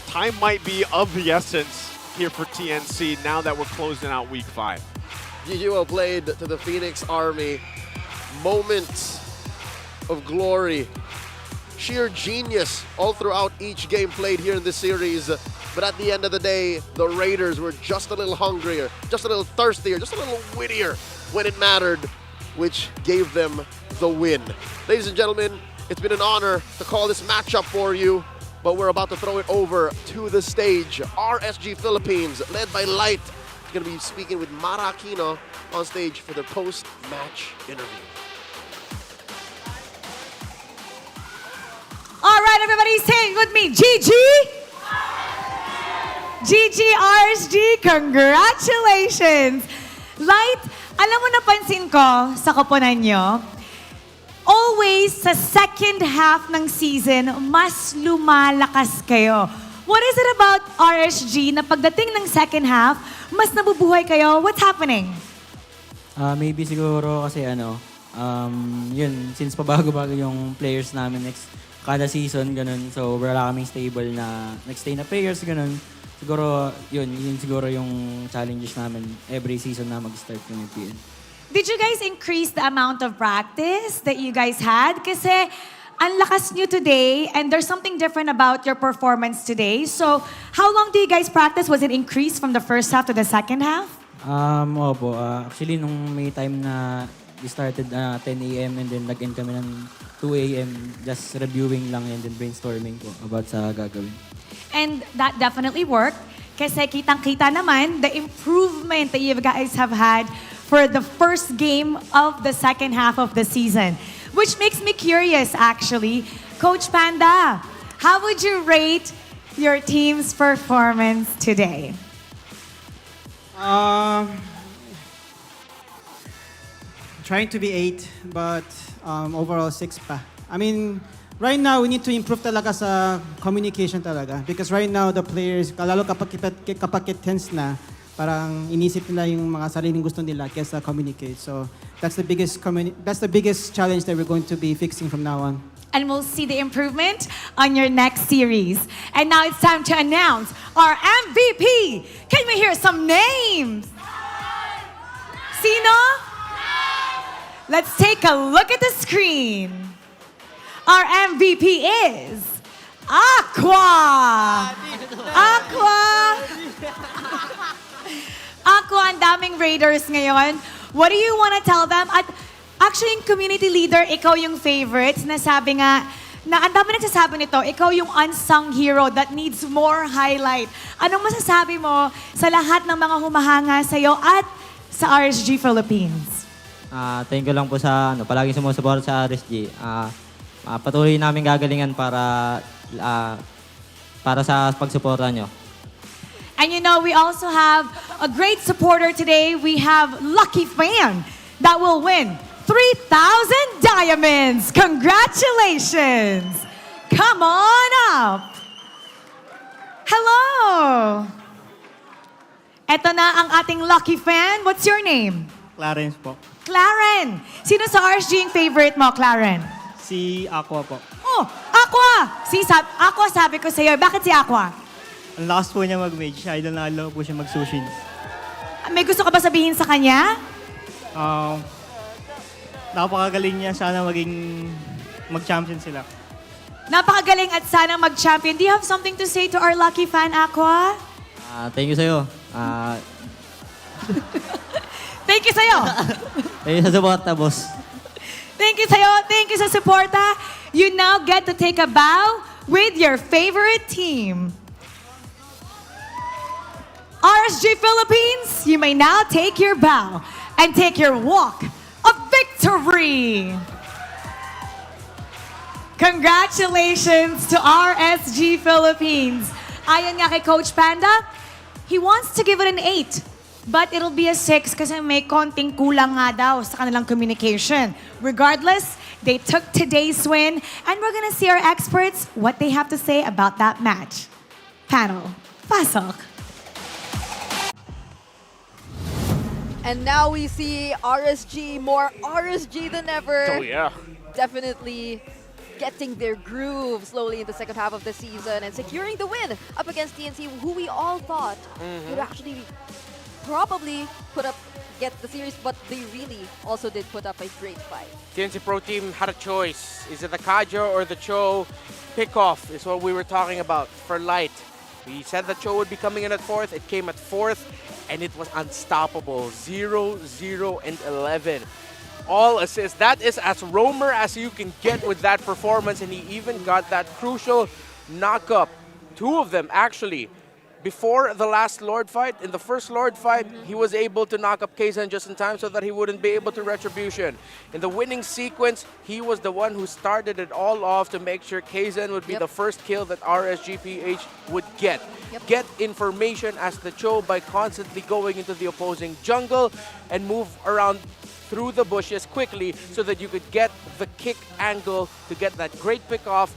time might be of the essence here for TNC now that we're closing out week 5. GGO played to the Phoenix Army. Moments of glory. Sheer genius all throughout each game played here in this series. But at the end of the day, the Raiders were just a little hungrier, just a little thirstier, just a little wittier when it mattered, which gave them the win. Ladies and gentlemen, it's been an honor to call this matchup for you, but we're about to throw it over to the stage. RSG Philippines, led by Light, is going to be speaking with Mara Aquino on stage for their post-match interview. All right, everybody, say it with me. GG! GG RSG, congratulations! Light, alam mo napansin ko sa koponan nyo, always sa second half ng season, mas lumalakas kayo. What is it about RSG na pagdating ng second half, mas nabubuhay kayo? What's happening? Maybe siguro kasi yun, since pabago-bago yung players namin kada season, ganun. So, wala kaming stable na nag-stay na players, ganun. Siguro, yun siguro yung challenges namin every season na mag-start yung MPL. Did you guys increase the amount of practice that you guys had? Kasi ang lakas nyo today and there's something different about your performance today. So, how long do you guys practice? Was it increased from the first half to the second half? Opo. Actually, nung may time na we started 10 a.m. and then nag-end kami ng 2 a.m. just reviewing lang and then brainstorming po about sa gagawin. And that definitely worked. Kasi kitang-kita naman the improvement that you guys have had for the first game of the second half of the season. Which makes me curious, actually. Coach Panda, how would you rate your team's performance today? Trying to be 8, but overall 6 pa. I mean, right now, we need to improve talaga sa communication talaga. Because right now, the players, lalo kapag tense na, parang inisip nila yung mga sariling gusto nila kaysa communicate. So, that's the biggest challenge that we're going to be fixing from now on. And we'll see the improvement on your next series. And now it's time to announce our MVP. Can we hear some names? Sino? Let's take a look at the screen. Our MVP is Aqua! Aqua, ang daming Raiders ngayon. What do you want to tell them? At actually, yung community leader, ikaw yung favorite. Nasabi nga, na ang dami nagsasabi nito, ikaw yung unsung hero that needs more highlight. Anong masasabi mo sa lahat ng mga humahanga sa'yo at sa RSG Philippines? Thank you lang po sa palaging sumusuporta sa RSG. Patuloy namin gagalingan para sa pagsuporta nyo. And you know, we also have a great supporter today. We have Lucky Fan that will win 3,000 diamonds. Congratulations. Come on up. Hello. Eto na ang ating Lucky Fan. What's your name? Clarence po. Claren. Sino sa RSG yung favorite mo, Claren? Si Aqua po. Oh, Aqua! Aqua, sabi ko sa'yo. Bakit si Aqua? Ang lakas po niya mag-mage. Idol na idol po siya mag-sushins. May gusto ka ba sabihin sa kanya? Napakagaling niya. Sana maging mag-champion sila. Napakagaling at sana mag-champion. Do you have something to say to our lucky fan, Aqua? Thank you sa'yo. Thank you sa'yo. Thank you sa suporta, boss. Thank you sa'yo. Thank you sa suporta. You now get to take a bow with your favorite team. RSG Philippines, you may now take your bow and take your walk of victory. Congratulations to RSG Philippines. Ayon nga kay Coach Panda, he wants to give it an 8. But it'll be a 6 kasi may konting kulang nga daw sa kanilang communication. Regardless, they took today's win and we're gonna see our experts what they have to say about that match. Panel, pasok. And now we see RSG, more RSG than ever. Oh, yeah. Definitely getting their groove slowly in the second half of the season and securing the win up against TNC, who we all thought would actually probably get the series, but they really also did put up a great fight. TNC Pro Team had a choice. Is it the Kajo or the Cho? Pickoff is what we were talking about for Light. We said the Cho would be coming in at 4th. It came at 4th, and it was unstoppable. 0, 0, and 11. All assists. That is as roamer as you can get with that performance, and he even got that crucial knock-up. 2 of them, actually. Before the last Lord fight, in the first Lord fight, he was able to knock up Kazan just in time so that he wouldn't be able to Retribution. In the winning sequence, he was the one who started it all off to make sure Kazan would be the first kill that RSGPH would get. Get information as the Cho by constantly going into the opposing jungle and move around through the bushes quickly so that you could get the kick angle to get that great pick off.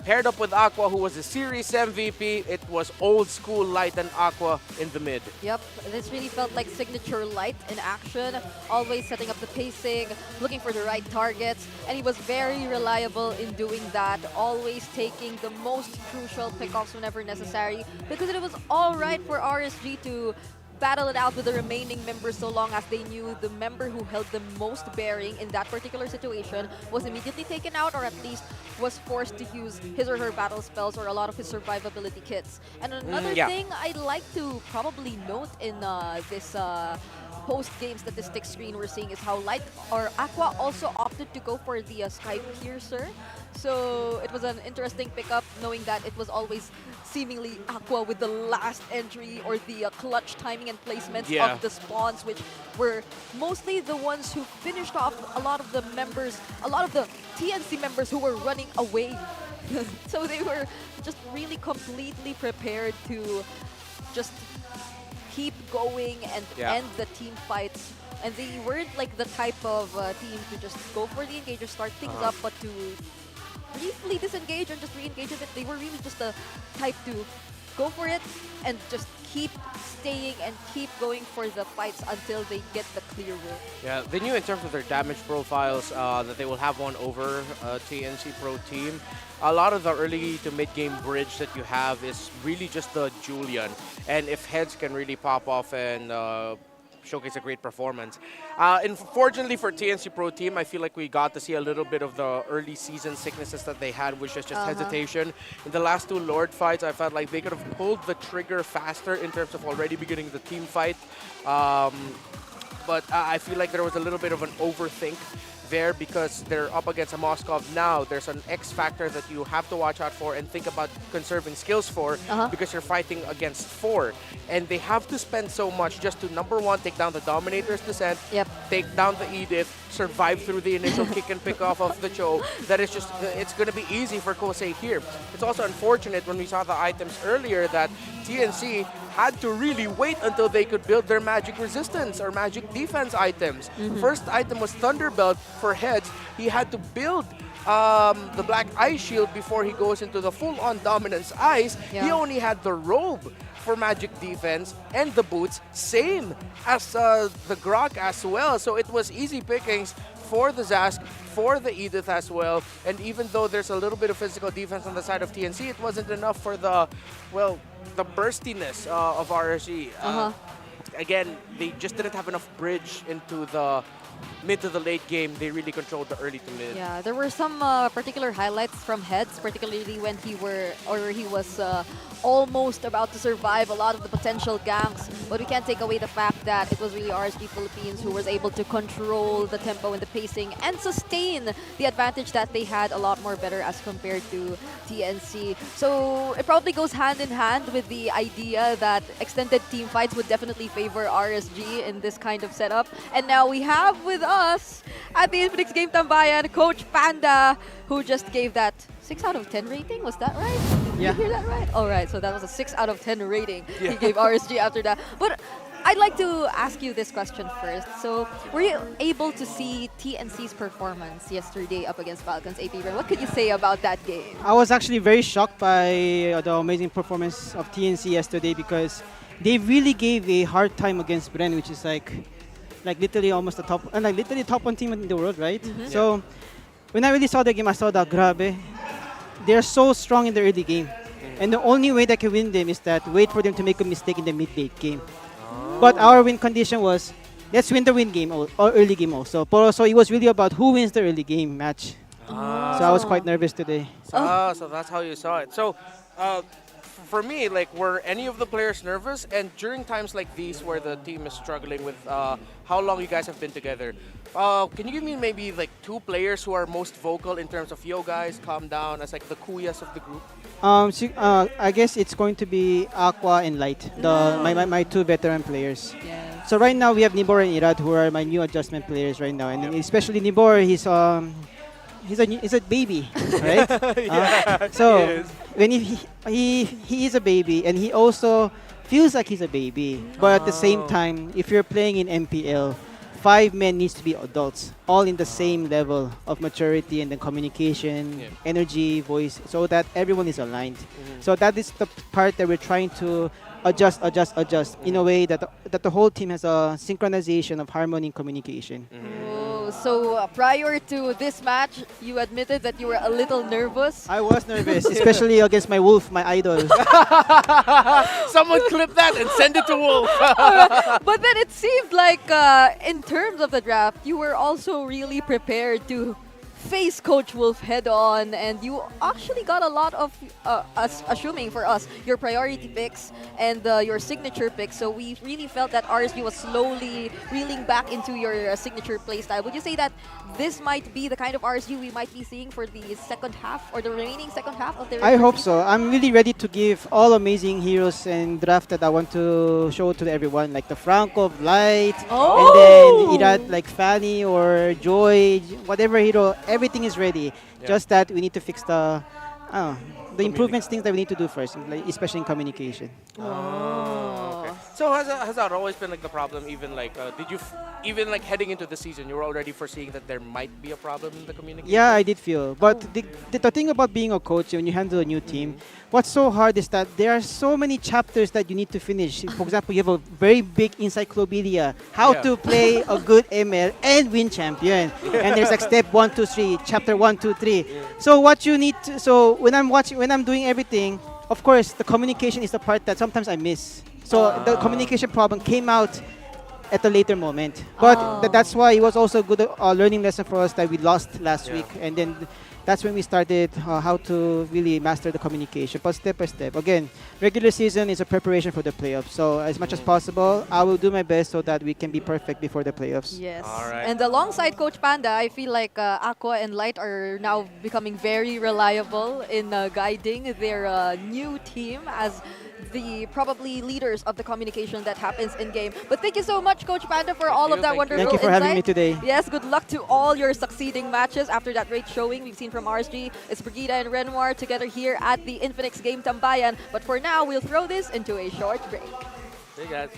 Paired up with Aqua, who was the series MVP, it was old school Light and Aqua in the mid. Yep, this really felt like signature Light in action, always setting up the pacing, looking for the right targets, and he was very reliable in doing that, always taking the most crucial pickoffs whenever necessary, because it was all right for RSG to battle it out with the remaining members so long as they knew the member who held the most bearing in that particular situation was immediately taken out, or at least was forced to use his or her battle spells or a lot of his survivability kits. And another thing I'd like to probably note in this post-game statistics screen we're seeing is how Light or Aqua also opted to go for the Sky Piercer. So it was an interesting pickup, knowing that it was always seemingly Aqua with the last entry or the clutch timing and placements of the spawns, which were mostly the ones who finished off a lot of the members, a lot of the TNC members who were running away. So they were just really completely prepared to just keep going and end the team fights. And they weren't like the type of team to just go for the engage or start things up, but to briefly disengage and just re-engage with it. They were really just the type to go for it and just keep staying and keep going for the fights until they get the clear win. Yeah, they knew in terms of their damage profiles that they will have one over TNC Pro Team. A lot of the early to mid-game bridge that you have is really just the Julian. And if heads can really pop off and showcase a great performance. Unfortunately for TNC Pro Team, I feel like we got to see a little bit of the early season sicknesses that they had, which is just hesitation. In the last 2 Lord fights, I felt like they could have pulled the trigger faster in terms of already beginning the team fight. But I feel like there was a little bit of an overthink there because they're up against a Moskov now. There's an X factor that you have to watch out for and think about conserving skills for because you're fighting against 4. And they have to spend so much just to, number 1, take down the Dominator's Descent, take down the Edith, survive through the initial kick and pick off of the Cho. That is just, it's going to be easy for Kosei here. It's also unfortunate when we saw the items earlier that TNC had to really wait until they could build their magic resistance or magic defense items. First item was Thunderbelt for heads. He had to build the Black Ice Shield before he goes into the full-on Dominance Ice. He only had the robe for magic defense and the boots, same as the Grok as well. So it was easy pickings for the Zask, for the Edith as well. And even though there's a little bit of physical defense on the side of TNC, it wasn't enough for the, well, the burstiness of RSG. again, they just didn't have enough bridge into the mid to the late game. They really controlled the early to mid. Yeah, there were some particular highlights from Heads, particularly when he was almost about to survive a lot of the potential ganks. But we can't take away the fact that it was really RSG Philippines who was able to control the tempo and the pacing and sustain the advantage that they had a lot more better as compared to TNC. So it probably goes hand in hand with the idea that extended team fights would definitely favor RSG in this kind of setup. And now we have with us at the Infinix Game Tambayan, Coach Panda, who just gave that 6 out of 10 rating. Was that right? Yeah. Did you hear that right? All right, so that was a 6 out of 10 rating he gave RSG after that. But I'd like to ask you this question first. So, were you able to see TNC's performance yesterday up against Falcons APBren? What could you say about that game? I was actually very shocked by the amazing performance of TNC yesterday because they really gave a hard time against Bren, which is like literally almost the top, literally top one team in the world, right? So when I really saw the game, I saw that grabe. They're so strong in the early game, and the only way that can win them is that wait for them to make a mistake in the mid-late game. But our win condition was let's win the win game or early game also. So it was really about who wins the early game match. So I was quite nervous today. So that's how you saw it. So for me, were any of the players nervous? And during times like these where the team is struggling with how long you guys have been together, can you give me maybe 2 players who are most vocal in terms of yo guys, calm down, as the kuyas of the group? I guess it's going to be Aqua and Light, my 2 veteran players. Yeah. So right now we have Nibor and Irad, who are my new adjustment players right now, and especially Nibor, he's a baby, right? So when he is a baby, and he also feels like he's a baby, but at the same time, if you're playing in MPL, 5 men needs to be adults, all in the same level of maturity and then communication, energy, voice, so that everyone is aligned. So that is the part that we're trying to adjust in a way that the whole team has a synchronization of harmony and communication. So prior to this match, you admitted that you were a little nervous. I was nervous, especially against my Wolf, my idol. Someone clip that and send it to Wolf. But then it seemed like in terms of the draft, you were also really prepared to face Coach Wolf head on, and you actually got a lot of assuming for us your priority picks and your signature picks. So we really felt that RSG was slowly reeling back into your signature playstyle. Would you say that this might be the kind of RSG we might be seeing for the second half or the remaining second half of the? I hope so. I'm really ready to give all amazing heroes and draft that I want to show to everyone, like the Franco, Light, and then Irad, like Fanny or Joy, whatever hero. Everything is ready. Just that we need to fix the improvements, things that we need to do first, especially in communication. Okay. So has that always been the problem? Even did you even heading into the season, you were already foreseeing that there might be a problem in the communication? Yeah, I did feel. But the thing about being a coach when you handle a new team, what's so hard is that there are so many chapters that you need to finish. For example, you have a very big encyclopedia how to play a good ML and win champion. And there's step 1, 2, 3, chapter 1, 2, 3. So what you need to, so when I'm doing everything, of course, the communication is the part that sometimes I miss. So the communication problem came out at a later moment. But that's why it was also a good learning lesson for us that we lost last week. And then that's when we started how to really master the communication, but step by step. Again, regular season is a preparation for the playoffs. So as much as possible, I will do my best so that we can be perfect before the playoffs. Yes. All right. And alongside Coach Panda, I feel like Aqua and Light are now becoming very reliable in guiding their new team as the probably leaders of the communication that happens in game. But thank you so much, Coach Panda, for all of that wonderful insight. Thank you for having me today. Yes, good luck to all your succeeding matches after that great showing we've seen from RSG. It's Brigida and Renoir together here at the Infinix Game Tambayan. But for now, we'll throw this into a short break. Hey guys.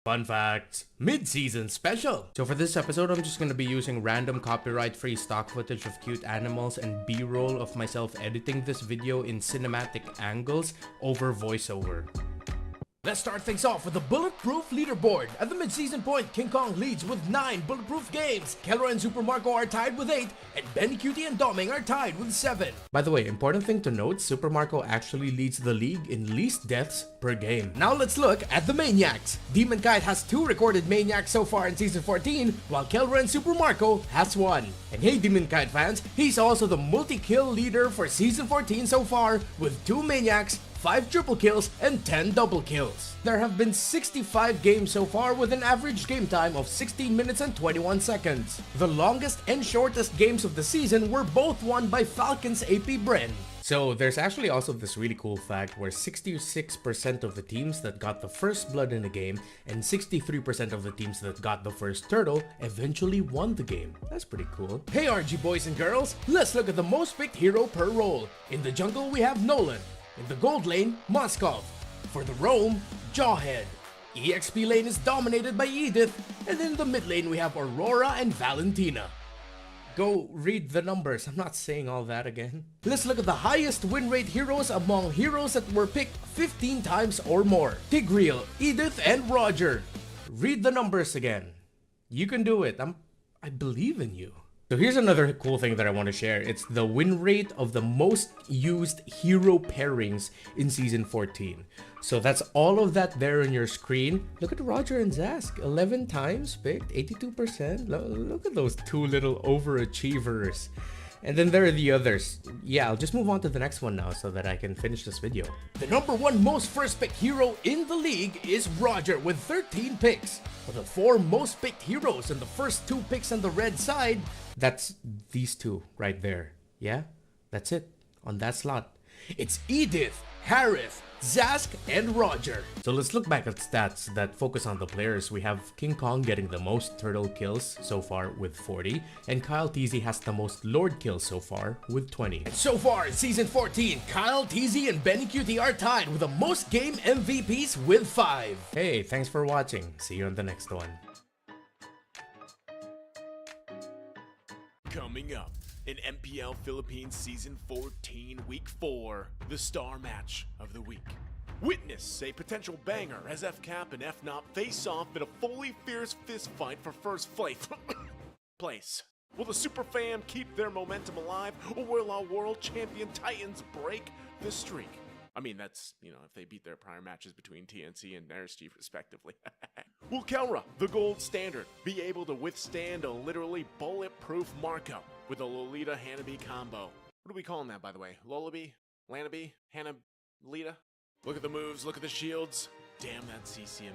Fun facts, mid-season special. So for this episode, I'm just gonna be using random copyright-free stock footage of cute animals and B-roll of myself editing this video in cinematic angles over voiceover. Let's start things off with the bulletproof leaderboard. At the mid-season point, King Kong leads with 9 bulletproof games. Kelra and Super Marco are tied with 8, and Benny Cutie and Doming are tied with 7. By the way, important thing to note, Super Marco actually leads the league in least deaths per game. Now let's look at the Maniacs. Demon Kite has 2 recorded Maniacs so far in Season 14, while Kelra and Super Marco has 1. And hey Demon Kite fans, he's also the multi-kill leader for Season 14 so far with 2 Maniacs, 5 triple kills, and 10 double kills. There have been 65 games so far with an average game time of 16 minutes and 21 seconds. The longest and shortest games of the season were both won by Falcons APBren. So there's actually also this really cool fact where 66% of the teams that got the first blood in a game and 63% of the teams that got the first turtle eventually won the game. That's pretty cool. Hey RG boys and girls, let's look at the most picked hero per role. In the jungle we have Nolan. In the gold lane, Moskov. For the roam, Jawhead. EXP lane is dominated by Edith, and in the mid lane we have Aurora and Valentina. Go read the numbers, I'm not saying all that again. Let's look at the highest win rate heroes among heroes that were picked 15 times or more. Tigreal, Edith, and Roger. Read the numbers again. You can do it, I believe in you. So here's another cool thing that I want to share. It's the win rate of the most used hero pairings in Season 14. So that's all of that there on your screen. Look at Roger and Zask, 11 times picked, 82%. Look at those 2 little overachievers. And then there are the others. Yeah, I'll just move on to the next one now so that I can finish this video. The number 1 most first picked hero in the league is Roger with 13 picks. But the 4 most picked heroes and the first 2 picks on the red side, that's these 2 right there. Yeah, that's it on that slot. It's Edith, Harith, Zask, and Roger. So let's look back at stats that focus on the players. We have King Kong getting the most turtle kills so far with 40, and Kyle TZ has the most Lord kills so far with 20. And so far in Season 14, Kyle TZ and Benny Cutie are tied with the most game MVPs with 5. Hey, thanks for watching. See you on the next one. Coming up in MPL Philippines Season 14 Week 4, the star match of the week. Witness a potential banger as FCAP and FNOP face off in a fully fierce fist fight for first place. Will the Super Fam keep their momentum alive, or will our world champion Titans break the streak? I mean, that's, if they beat their prior matches between TNC and Narasty respectively. Will Kelra, the gold standard, be able to withstand a literally bulletproof Marco with a Lolita Hanabi combo? What are we calling that, by the way? Lolabi? Lanabi? Hanalita? Look at the moves, look at the shields. Damn that CCM.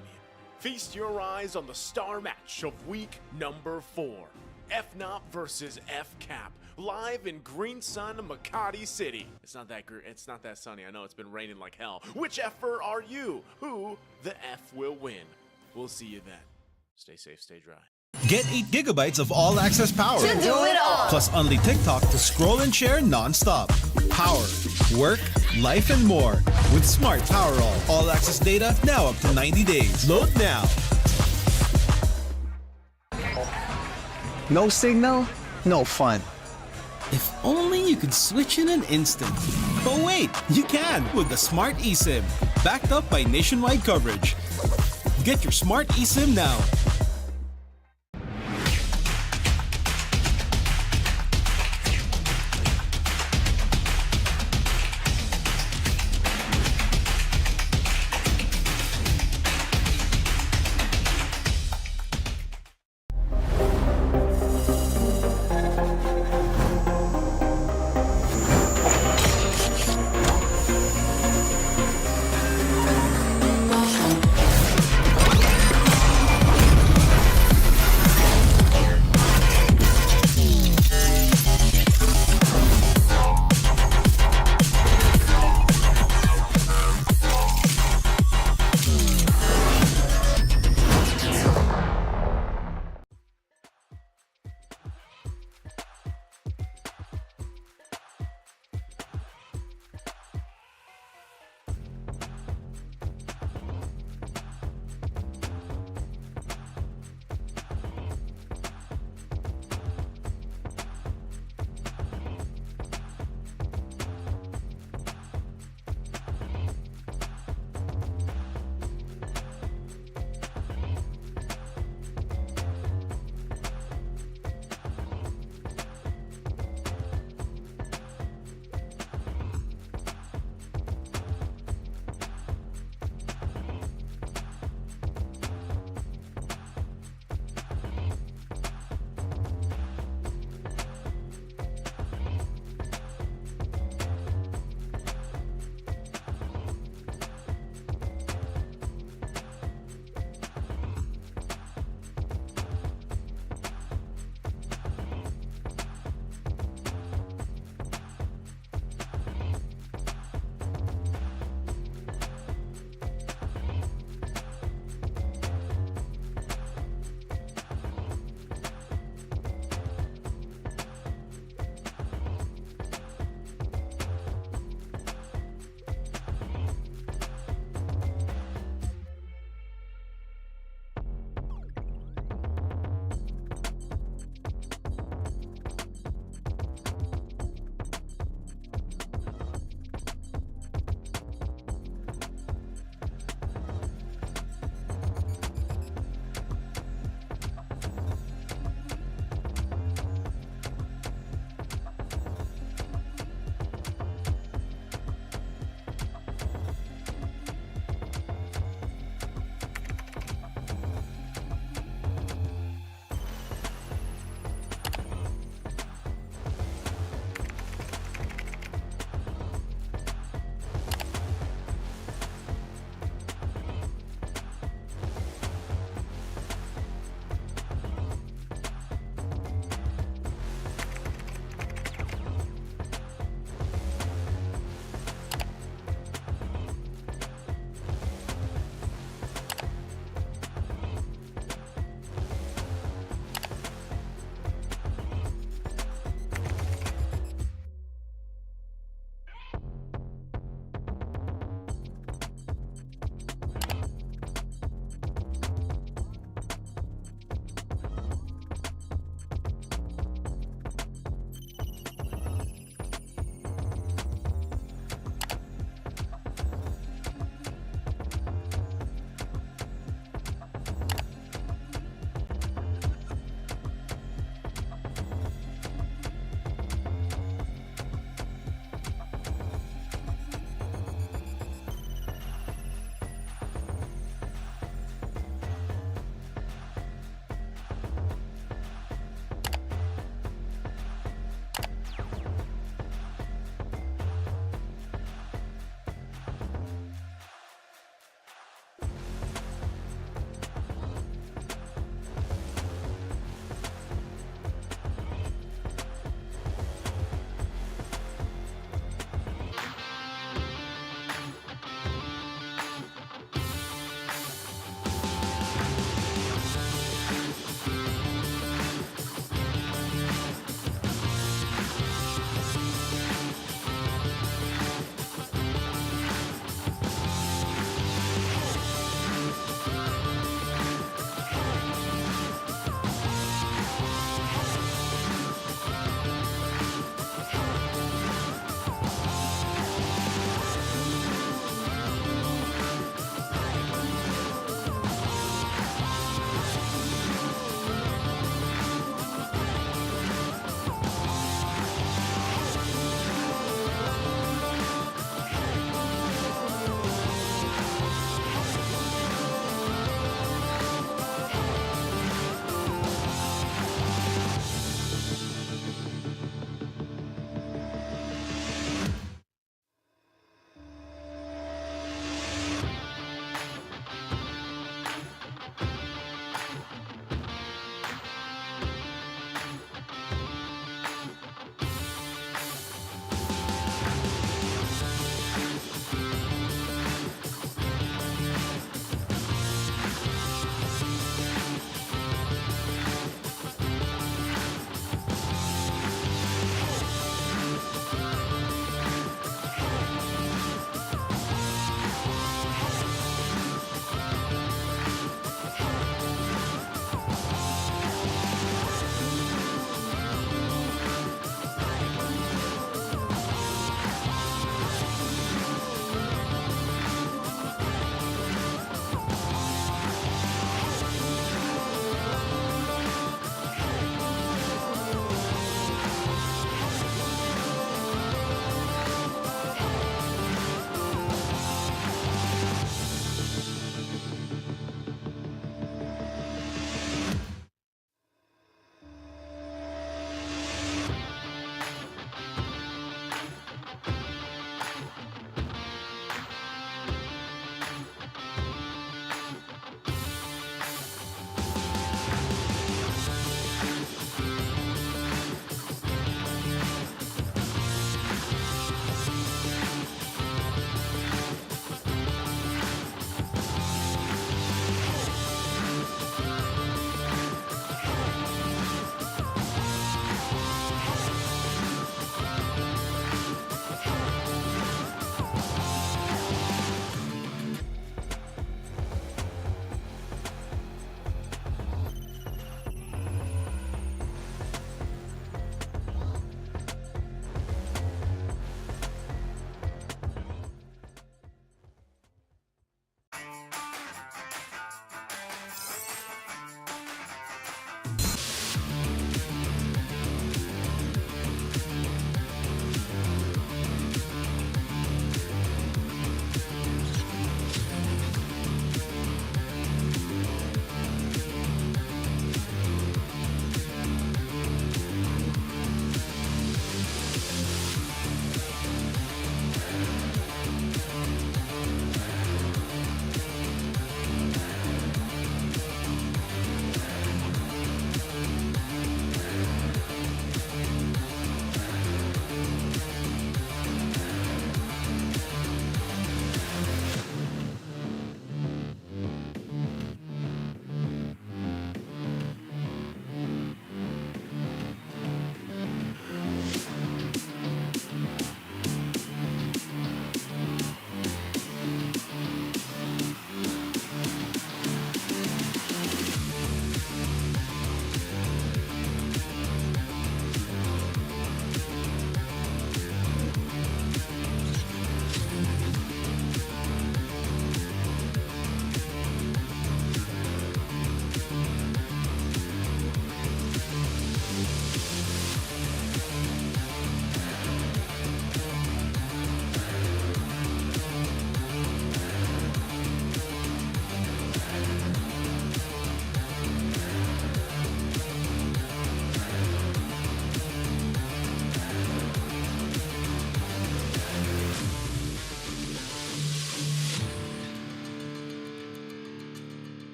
Feast your eyes on the star match of week number 4. FNOP versus FCAP. Live in Green Sun, Makati City. It's not that sunny. I know it's been raining like hell. Which F-er are you? Who the F will win? We'll see you then. Stay safe, stay dry. Get 8 gigabytes of all-access power. To do it all. Plus only TikTok to scroll and share non-stop. Power, work, life, and more. With Smart Power all-access data now up to 90 days. Load now. No signal, no fun. If only you could switch in an instant. But wait, you can with the Smart eSIM. Backed up by nationwide coverage. Get your Smart eSIM now.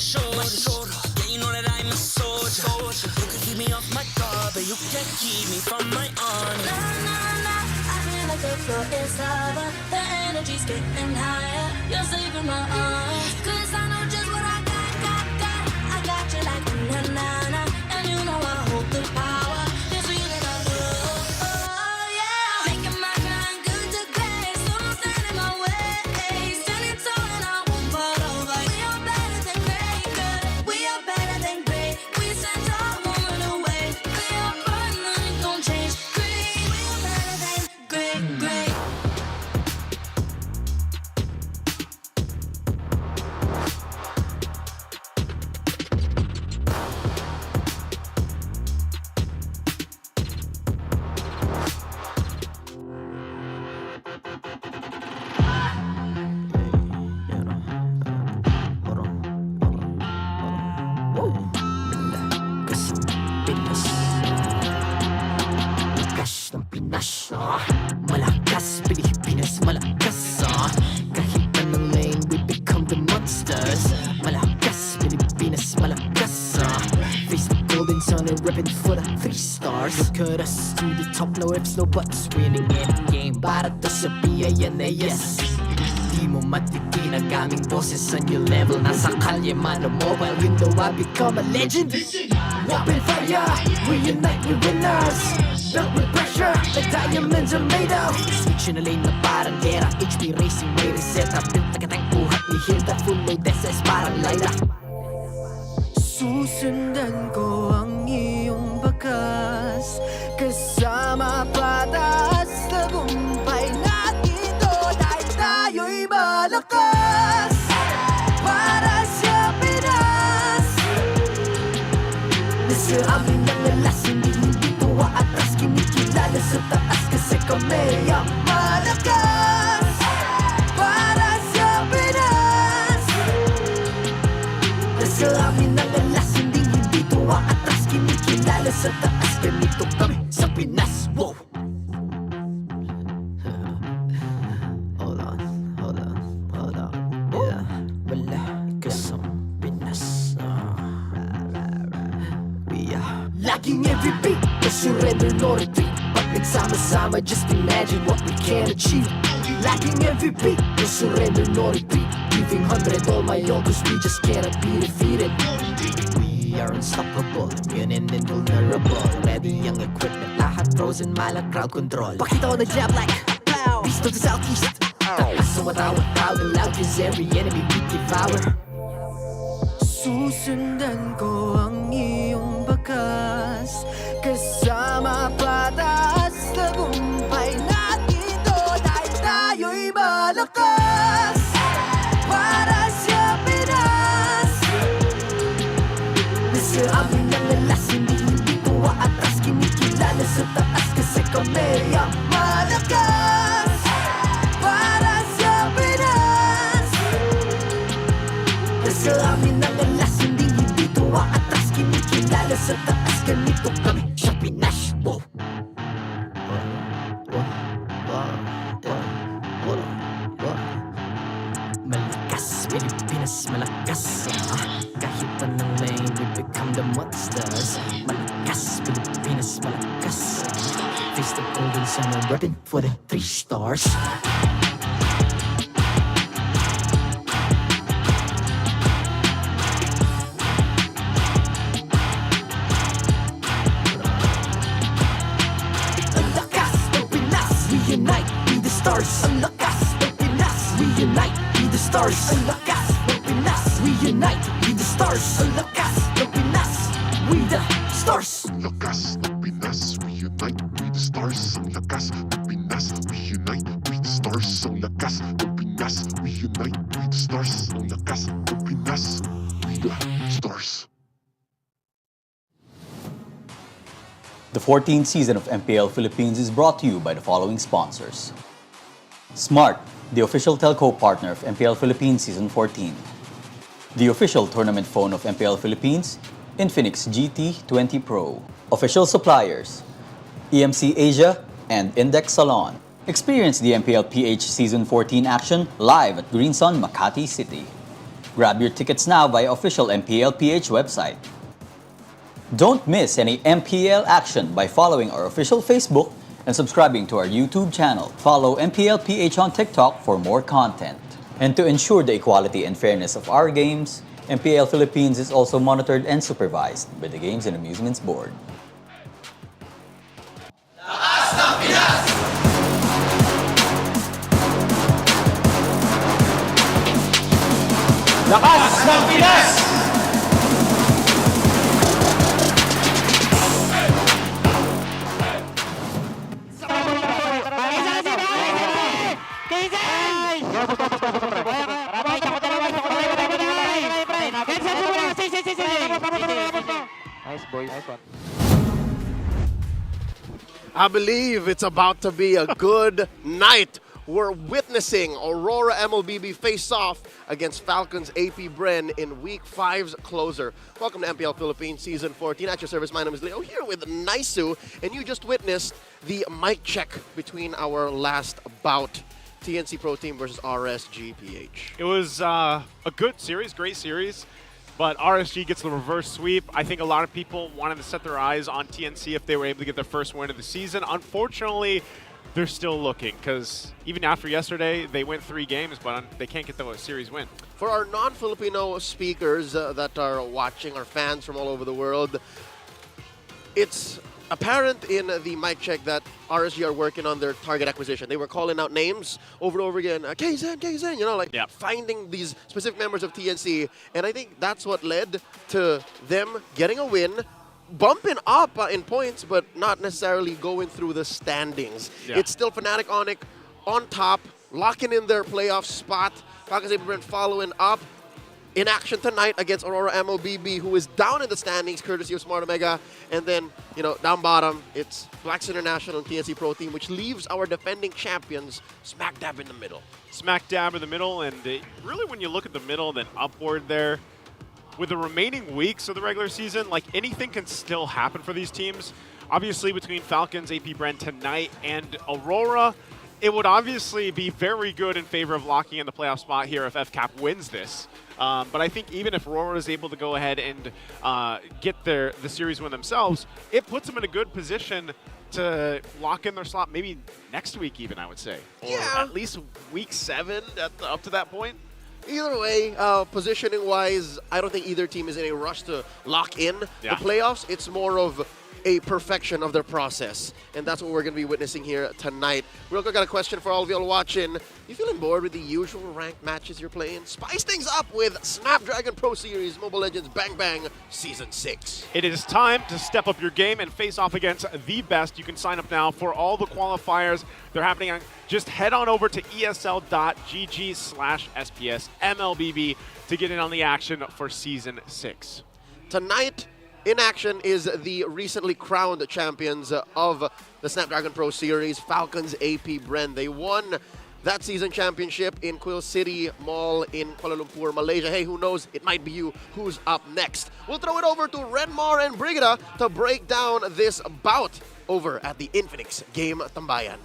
shoulders. Yeah, you know that I'm a soldier. You can keep me off my guard, but you can't keep me from my honor. Nah, nah, nah, I feel like the floor is lava. The energy's getting higher. You're saving my arms. 'Cause I know just what I got. I got you like na-na-na. And you know I hold the power. This feeling I love. Oh, yeah. Making my grind good to great. So don't stand in my way. Standing tall and I won't fall over. We are better than great, good. We are better than great. We stand tall, won't run away. We are fun, nothing gon' change. Great. We are better than great, great. Malakas ng Pinas, malakas, Pilipinas, malakas, kahit anong lane, we become the monsters. Malakas, Pilipinas, malakas, face the golden sun and ribbon for the 3 stars. Look at us to the top, no ifs, no buts, winning any game. Para to sa PIN na yes. Di mo matikin ang aming boses on your level. Nasa kalye man o mobile, you know I become a legend. Open fire, we unite, we winners. Built with pressure, like diamonds are made of. Switch in a lane na parang gera. HP Racing may reseta. Built like a tank, buhat ni Hilda. Full load SS parang Lyra. Susundan ko ang iyong bakas. Kasama patas, tagumpay natin to. Dahil tayo'y malakas. Para sa Pinas. Nasa amin ang alas, hindi tuwa atras. Kinikilala sa taas kasi kami ang malakas. Para sa Pinas. Nasa amin ang alas, hindi tuwa atras. Kinikilala sa taas, ganito kami sa Pinas. Wow! Hold on. Yeah, malakas ang Pinas. Laging every beat, no surrender, no retreat. Pag nagsama-sama, just imagine what we can achieve. Laging every beat, no surrender, no retreat. Giving 100 all my all, cause we just cannot be defeated. We are unstoppable, immune and invulnerable. Ready ang equipment, lahat frozen, malang crowd control. Pakita ko na jab like pow, beast of the southeast. Takas sa watawat, proud and loud, cause every enemy we devour. Susundan ko ang iyong bakas. Kasama patas, tagumpay natin to. Dahil tayo'y malakas. Para sa Pinas. Nasa amin ang alas, hindi tuwa atras. Kinikilala sa taas kasi kami ang malakas. Para sa Pinas. Nasa amin ang alas, hindi tuwa atras. Kinikilala sa taas, ganito kami sa Pinas. Wow! Malakas, Pilipinas, malakas, kahit anong lane, we become the monsters. Malakas, Pilipinas, malakas, face the golden sun and weapon for the 3 stars. Unite, be the stars. Ang lakas ng Pinas, we unite, be the stars. Ang lakas ng Pinas, we unite, be the stars. Ang lakas ng Pinas, we the stars. Ang lakas ng Pinas, we unite, we the stars. Ang lakas ng Pinas, we unite, we the stars. Ang lakas ng Pinas, we unite, we the stars. Ang lakas ng Pinas, we the stars. The 14th season of MPL Philippines is brought to you by the following sponsors. Smart, the official telco partner of MPL Philippines Season 14. The official tournament phone of MPL Philippines, Infinix GT20 Pro. Official suppliers, EMC Asia and Index Salon. Experience the MPL PH Season 14 action live at Green Sun, Makati City. Grab your tickets now via official MPL PH website. Don't miss any MPL action by following our official Facebook and subscribing to our YouTube channel. Follow MPL PH on TikTok for more content. And to ensure the equality and fairness of our games, MPL Philippines is also monitored and supervised by the Games and Amusements Board. Lakas ng Pinas! Nice boy. Nice one. I believe it's about to be a good night. We're witnessing Aurora MLBB face-off against Falcons APBren in Week 5's closer. Welcome to MPL Philippines Season 14. At your service, my name is Leo, here with Naisu, and you just witnessed the mic check between our last bout. TNC Pro Team versus RSGPH. It was a good series, great series, but RSG gets the reverse sweep. I think a lot of people wanted to set their eyes on TNC if they were able to get their first win of the season. Unfortunately, they're still looking, because even after yesterday, they went 3 games, but they can't get the series win. For our non-Filipino speakers that are watching, our fans from all over the world, it's apparent in the mic check that RSG are working on their target acquisition. They were calling out names over and over again, KZen, KZen, you know, like finding these specific members of TNC. And I think that's what led to them getting a win, bumping up in points, but not necessarily going through the standings. Yeah. It's still Fnatic Onic on top, locking in their playoff spot. Falcons APBren following up in action tonight against Aurora MLBB, who is down in the standings courtesy of Smart Omega. And then, you know, down bottom, it's Blacks International and TNC Pro Team, which leaves our defending champions smack dab in the middle. Smack dab in the middle, and really when you look at the middle, then upward there, with the remaining weeks of the regular season, like anything can still happen for these teams. Obviously, between Falcons, APBren tonight, and Aurora, it would obviously be very good in favor of locking in the playoff spot here if FCAP wins this. But I think even if Aurora is able to go ahead and get the series win themselves, it puts them in a good position to lock in their slot maybe next week even, I would say. Or at least week 7 up to that point. Either way, positioning-wise, I don't think either team is in a rush to lock in the playoffs. It's more of a perfection of their process, and that's what we're going to be witnessing here tonight. Real quick, I got a question for all of y'all watching. You feeling bored with the usual ranked matches you're playing? Spice things up with Snapdragon Pro Series Mobile Legends Bang Bang Season 6. It is time to step up your game and face off against the best. You can sign up now for all the qualifiers. They're happening on, just head on over to esl.gg/SPS MLBB to get in on the action for Season 6. Tonight, in action is the recently crowned champions of the Snapdragon Pro Series, Falcons APBren. They won that season championship in Quill City Mall in Kuala Lumpur, Malaysia. Hey, who knows? It might be you who's up next. We'll throw it over to Renmar and Brigida to break down this bout over at the Infinix Game Tambayan.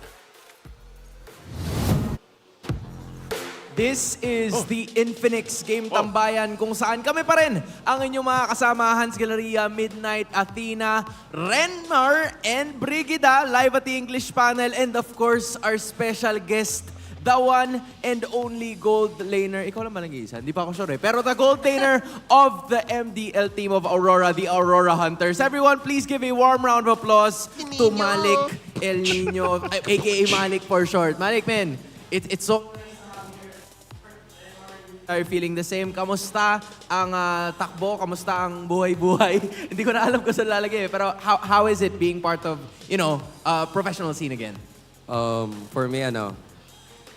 This is the Infinix Game Tambayan, kung saan kami pa rin ang inyong mga kasama, Hans Galleria, Midnight, Athena, Renmar, and Brigida, live at the English panel, and of course, our special guest, the one and only gold laner. Ikaw lang ba nag-iisa? Hindi pa ako sure. Pero the gold laner of the MDL team of Aurora, the Aurora Hunters. Everyone, please give a warm round of applause to Malik El Nino, aka Malik for short. Malik, man, it's so... Are you feeling the same? Kamusta ang takbo? Kamusta ang buhay-buhay? Hindi ko na alam kung saan lalagay. Pero how is it being part of, you know, professional scene again? For me,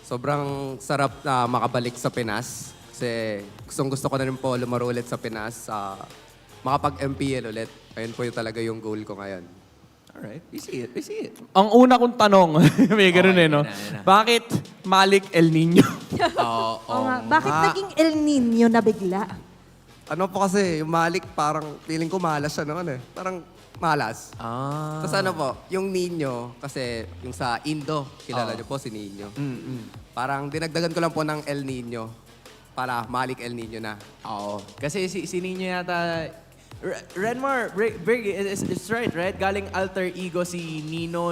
sobrang sarap na makabalik sa Pinas. Kasi gusto ko na rin po lumaro ulit sa Pinas. Makapag-MPL ulit. Ayun po yung talaga yung goal ko ngayon. Alright, we see it, we see it. Ang una kong tanong, may ganun no? Bakit Malik El Nino? Bakit naging El Nino na bigla? Ano po kasi, yung Malik parang feeling ko malas siya noon eh. Parang malas. Tapos ano po, yung Nino, kasi yung sa Indo, kilala niyo po si Nino. Parang dinagdagan ko lang po ng El Nino. para Malik El Nino na. Oo. Kasi si Nino yata... Renmar, Brig, it's right? Galing alter ego si Nino,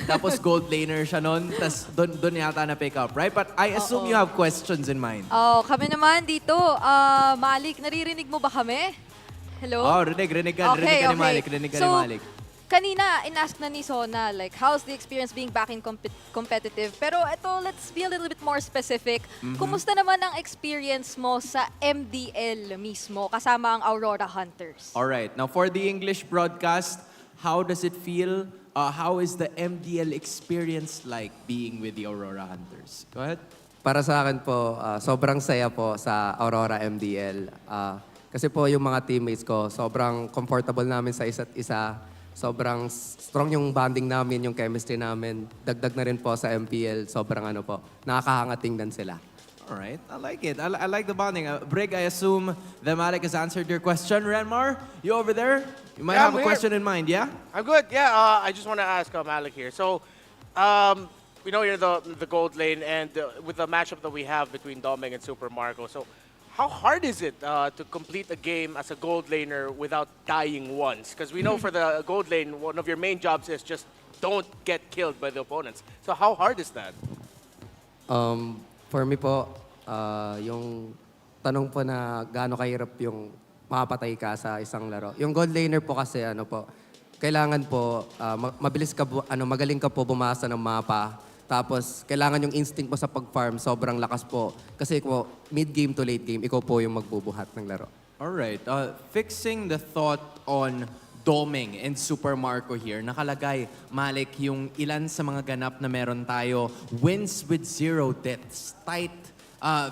tapos gold laner siya nun, tapos doon yata na pick up, right? But I assume you have questions in mind. Oh, kami naman dito. Malik, naririnig mo ba kami? Hello? Oh, rinig ka ni Malik, rinig ka ni Malik. Kanina, in-ask na ni Sona, like, how's the experience being back in competitive? Pero ito, let's be a little bit more specific. Kumusta naman ang experience mo sa MDL mismo, kasama ang Aurora Hunters? Alright, now for the English broadcast, how does it feel? How is the MDL experience like being with the Aurora Hunters? Go ahead. Para sa akin po, sobrang saya po sa Aurora MDL. Kasi po yung mga teammates ko, sobrang comfortable namin sa isa't isa. Sobrang strong yung bonding namin, yung chemistry namin. Dagdag na rin po sa MPL, sobrang nakakahangating din sila. Alright, I like it. I like the bonding. Brig, I assume that Malik has answered your question. Renmar, you over there? You might have a question in mind, yeah? I'm good. Yeah, I just want to ask Malik here. So, we know you're the gold lane, and with the matchup that we have between Doming and Super Marco, so how hard is it to complete a game as a gold laner without dying once? Because we know for the gold lane, one of your main jobs is just don't get killed by the opponents. So how hard is that? For me po, yung tanong po na gaano kahirap yung makapatay ka sa isang laro. Yung gold laner po kasi kailangan po mabilis ka magaling ka po bumasa ng mapa. Tapos, kailangan yung instinct mo sa pag-farm, sobrang lakas po. Kasi po, mid-game to late game, ikaw po yung magbubuhat ng laro. Alright, fixing the thought on Doming and Super Marco here, nakalagay, Malik, yung ilan sa mga ganap na meron tayo, wins with 0 deaths. Tight,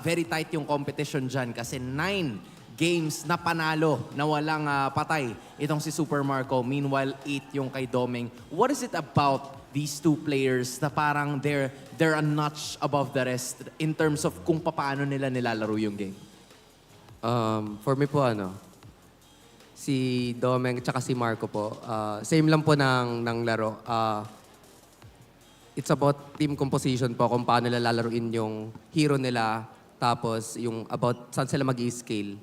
very tight yung competition dyan kasi 9 games na panalo na walang patay itong si Super Marco. Meanwhile, 8 yung kay Doming. What is it about these two players na parang they're a notch above the rest in terms of kung paano nila nilalaro yung game? For me po, si Domeng at si Marco po, same lang po ng laro. It's about team composition po, kung paano nila lalaruin yung hero nila, tapos yung about saan sila mag-i-scale.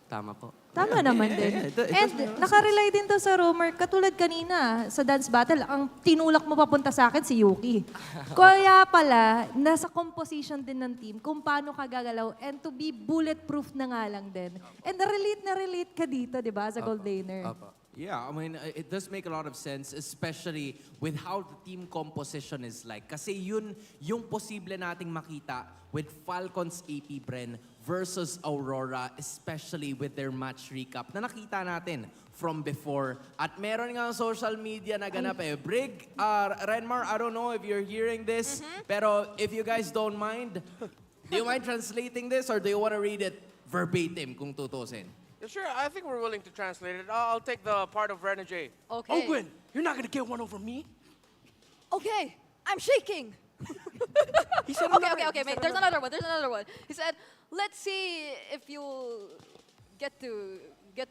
Tama po. Tama naman din. And nakarelay din to sa rumor. Katulad kanina, sa dance battle, ang tinulak mo papunta sa akin si Yuki. Kaya pala, nasa composition din ng team kung paano ka gagalaw and to be bulletproof na nga lang din. And na-relate ka dito, di ba, sa gold laner. Yeah, I mean, it does make a lot of sense, especially with how the team composition is like. Kasi yun yung posible nating makita with Falcons APBren versus Aurora, especially with their match recap na nakita natin from before. At meron nga social media na ganap Brig, Renmar, I don't know if you're hearing this, pero if you guys don't mind, do you mind translating this or do you want to read it verbatim kung tutusin? Yeah, sure, I think we're willing to translate it. I'll take the part of Renegade. Okay. Ogwin, you're not gonna get one over me? Okay, I'm shaking. He said okay, mate. There's another one. He said, let's see if you'll get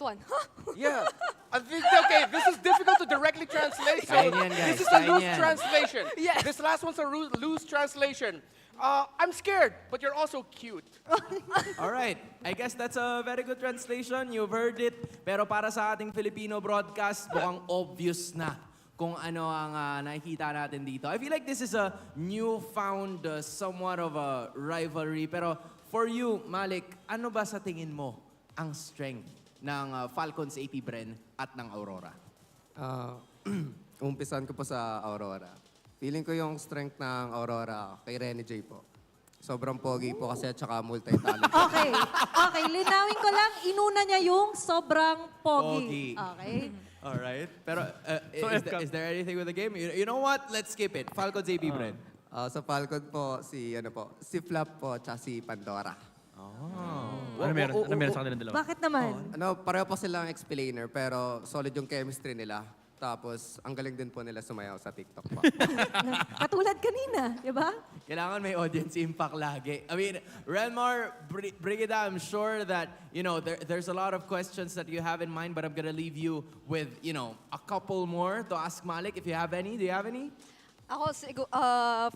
one. Yeah. I think, okay, this is difficult to directly translate. So this is a loose translation. Yeah. This last one's a loose translation. I'm scared, but you're also cute. Alright, I guess that's a very good translation. You've heard it. Pero para sa ating Filipino broadcast, mukhang obvious na kung ano ang nakikita natin dito. I feel like this is a newfound somewhat of a rivalry. Pero for you, Malik, ano ba sa tingin mo ang strength ng Falcons APBren at ng Aurora? Umpisan ko po sa Aurora. Feeling ko yung strength ng Aurora kay Rene J po. Sobrang pogi po kasi at saka multi-talent. Okay, linawin ko lang, inuna niya yung sobrang pogi. Okay? Alright. Pero is there anything with the game? You know what? Let's skip it. Falcons APBren. Sa Falcon po, si Flap po, tsaka si Pandora. Ano meron sa kanilang dalawa? Bakit naman? Pareho po silang explainer, pero solid yung chemistry nila. Tapos, ang galing din po nila sumayaw sa TikTok po. Katulad kanina, di ba? Kailangan may audience impact lagi. I mean, Renmar, Brigida, I'm sure that, there's a lot of questions that you have in mind, but I'm gonna leave you with, a couple more to ask Malik if you have any. Do you have any?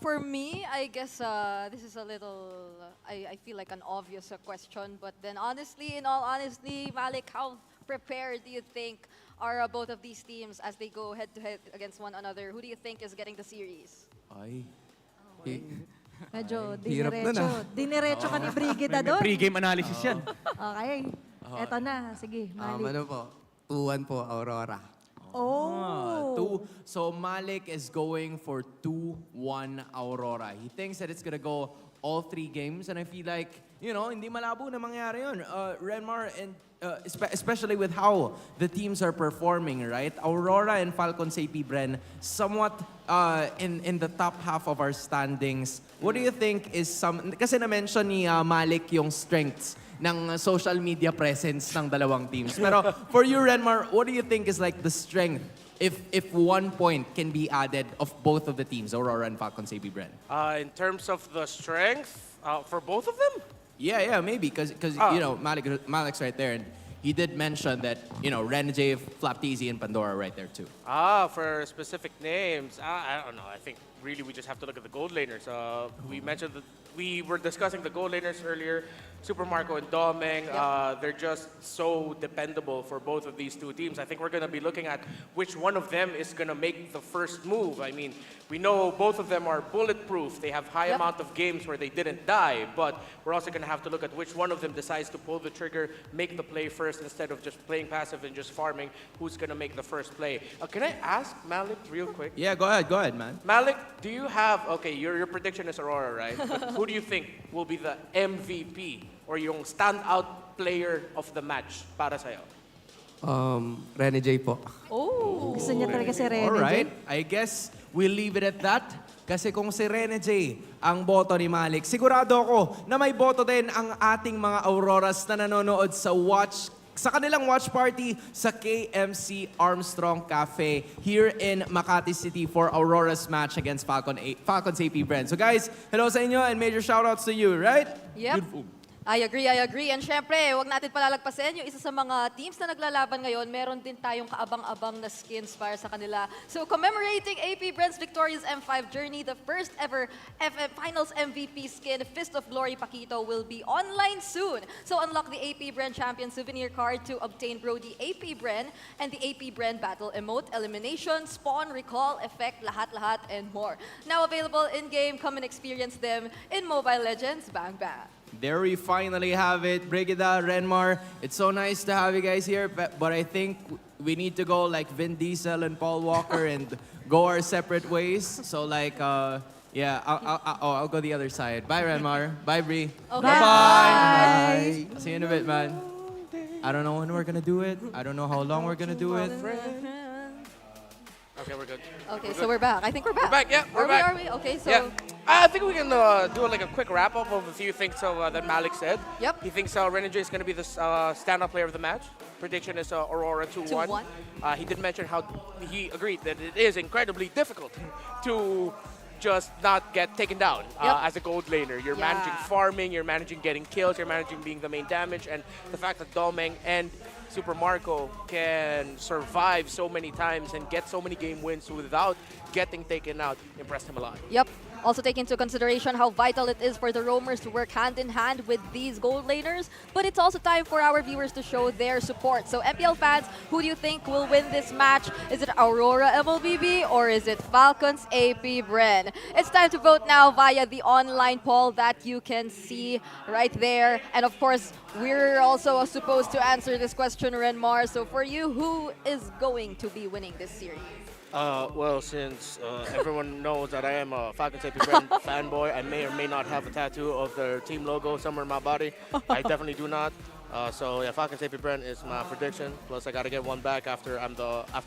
For me, I guess this is a little, I feel like an obvious question, but then honestly, in all honesty, Malik, how prepared do you think are both of these teams as they go head-to-head against one another? Who do you think is getting the series? Ay. Medyo Hirap na na. diniretso ka ni Brigida doon. Pre-game analysis yan. Okay. Eto na. Sige, Malik. Ano po? 2-1 po, Aurora. So Malik is going for 2-1 Aurora. He thinks that it's gonna go all 3 games, and I feel like, hindi malabo na mangyari yun. Renmar, and especially with how the teams are performing, right? Aurora and Falcons APBren somewhat in the top half of our standings. What do you think is kasi na-mention ni Malik yung strengths ng social media presence ng dalawang teams. Pero for you, Renmar, what do you think is like the strength if 1 point can be added of both of the teams, Aurora and Falcons APBren? In terms of the strength, for both of them? Yeah, maybe, because Malik's right there, and he did mention that, Renjay, Flapteasy, and Pandora are right there too. For specific names, I don't know. I think really we just have to look at the gold laners. We mentioned that we were discussing the gold laners earlier. Super Marco and Domeng, they're just so dependable for both of these two teams. I think we're going to be looking at which one of them is going to make the first move. I mean, we know both of them are bulletproof. They have high amount of games where they didn't die, but we're also going to have to look at which one of them decides to pull the trigger, make the play first instead of just playing passive and just farming. Who's going to make the first play? Can I ask Malik real quick? Yeah, go ahead, man. Malik, do you have, your prediction is Aurora, right? But who do you think will be the MVP or yung standout player of the match para sa'yo? Renjay po. Gusto niya talaga si Renjay. Alright, I guess we'll leave it at that. Kasi kung si Renjay ang boto ni Malik, sigurado ako na may boto din ang ating mga Auroras na nanonood sa kanilang watch party sa KMC Armstrong Cafe here in Makati City for Aurora's match against Falcons APBren. So guys, hello sa inyo and major shoutouts to you, right? Yep. Beautiful. I agree. And syempre, wag natin palalagpasin yung isa sa mga teams na naglalaban ngayon, meron din tayong kaabang-abang na skins para sa kanila. So commemorating APBren's victorious M5 journey, the first ever Finals MVP skin, Fist of Glory Paquito, will be online soon. So unlock the APBren Champion souvenir card to obtain Brody APBren and the APBren Battle Emote, Elimination, Spawn, Recall, Effect, lahat-lahat, and more. Now available in-game, come and experience them in Mobile Legends Bang Bang. There we finally have it. Brigida, Renmar, it's so nice to have you guys here, but I think we need to go like Vin Diesel and Paul Walker and go our separate ways. So I'll go the other side. Bye, Renmar. Bye, Bri. Okay. Bye-bye. See you in a bit, man. I don't know when we're gonna do it. I don't know how long we're gonna do it. Okay, we're good. Okay, so we're back. I think we're back. We're back, yeah, we're back. Are we? Okay, so... Yeah. I think we can do like a quick wrap-up of a few things that Malik said. Yep. He thinks Renjay is going to be the stand-up player of the match. Prediction is Aurora 2-1. He did mention how he agreed that it is incredibly difficult to just not get taken down as a gold laner. You're managing farming, you're managing getting kills, you're managing being the main damage, and the fact that Domeng and Super Marco can survive so many times and get so many game wins without getting taken out impressed him a lot. Yep. Also take into consideration how vital it is for the roamers to work hand in hand with these gold laners, but it's also time for our viewers to show their support. So MPL fans, who do you think will win this match? Is it Aurora MLBB or is it Falcons APBren? It's time to vote now via the online poll that you can see right there. And of course, we're also supposed to answer this question, Renmar. So for you, who is going to be winning this series? Well, since everyone knows that I am a Falcons APBren fanboy, I may or may not have a tattoo of their team logo somewhere in my body. I definitely do not. So yeah, Falcons APBren is my prediction. Plus, I gotta get one back after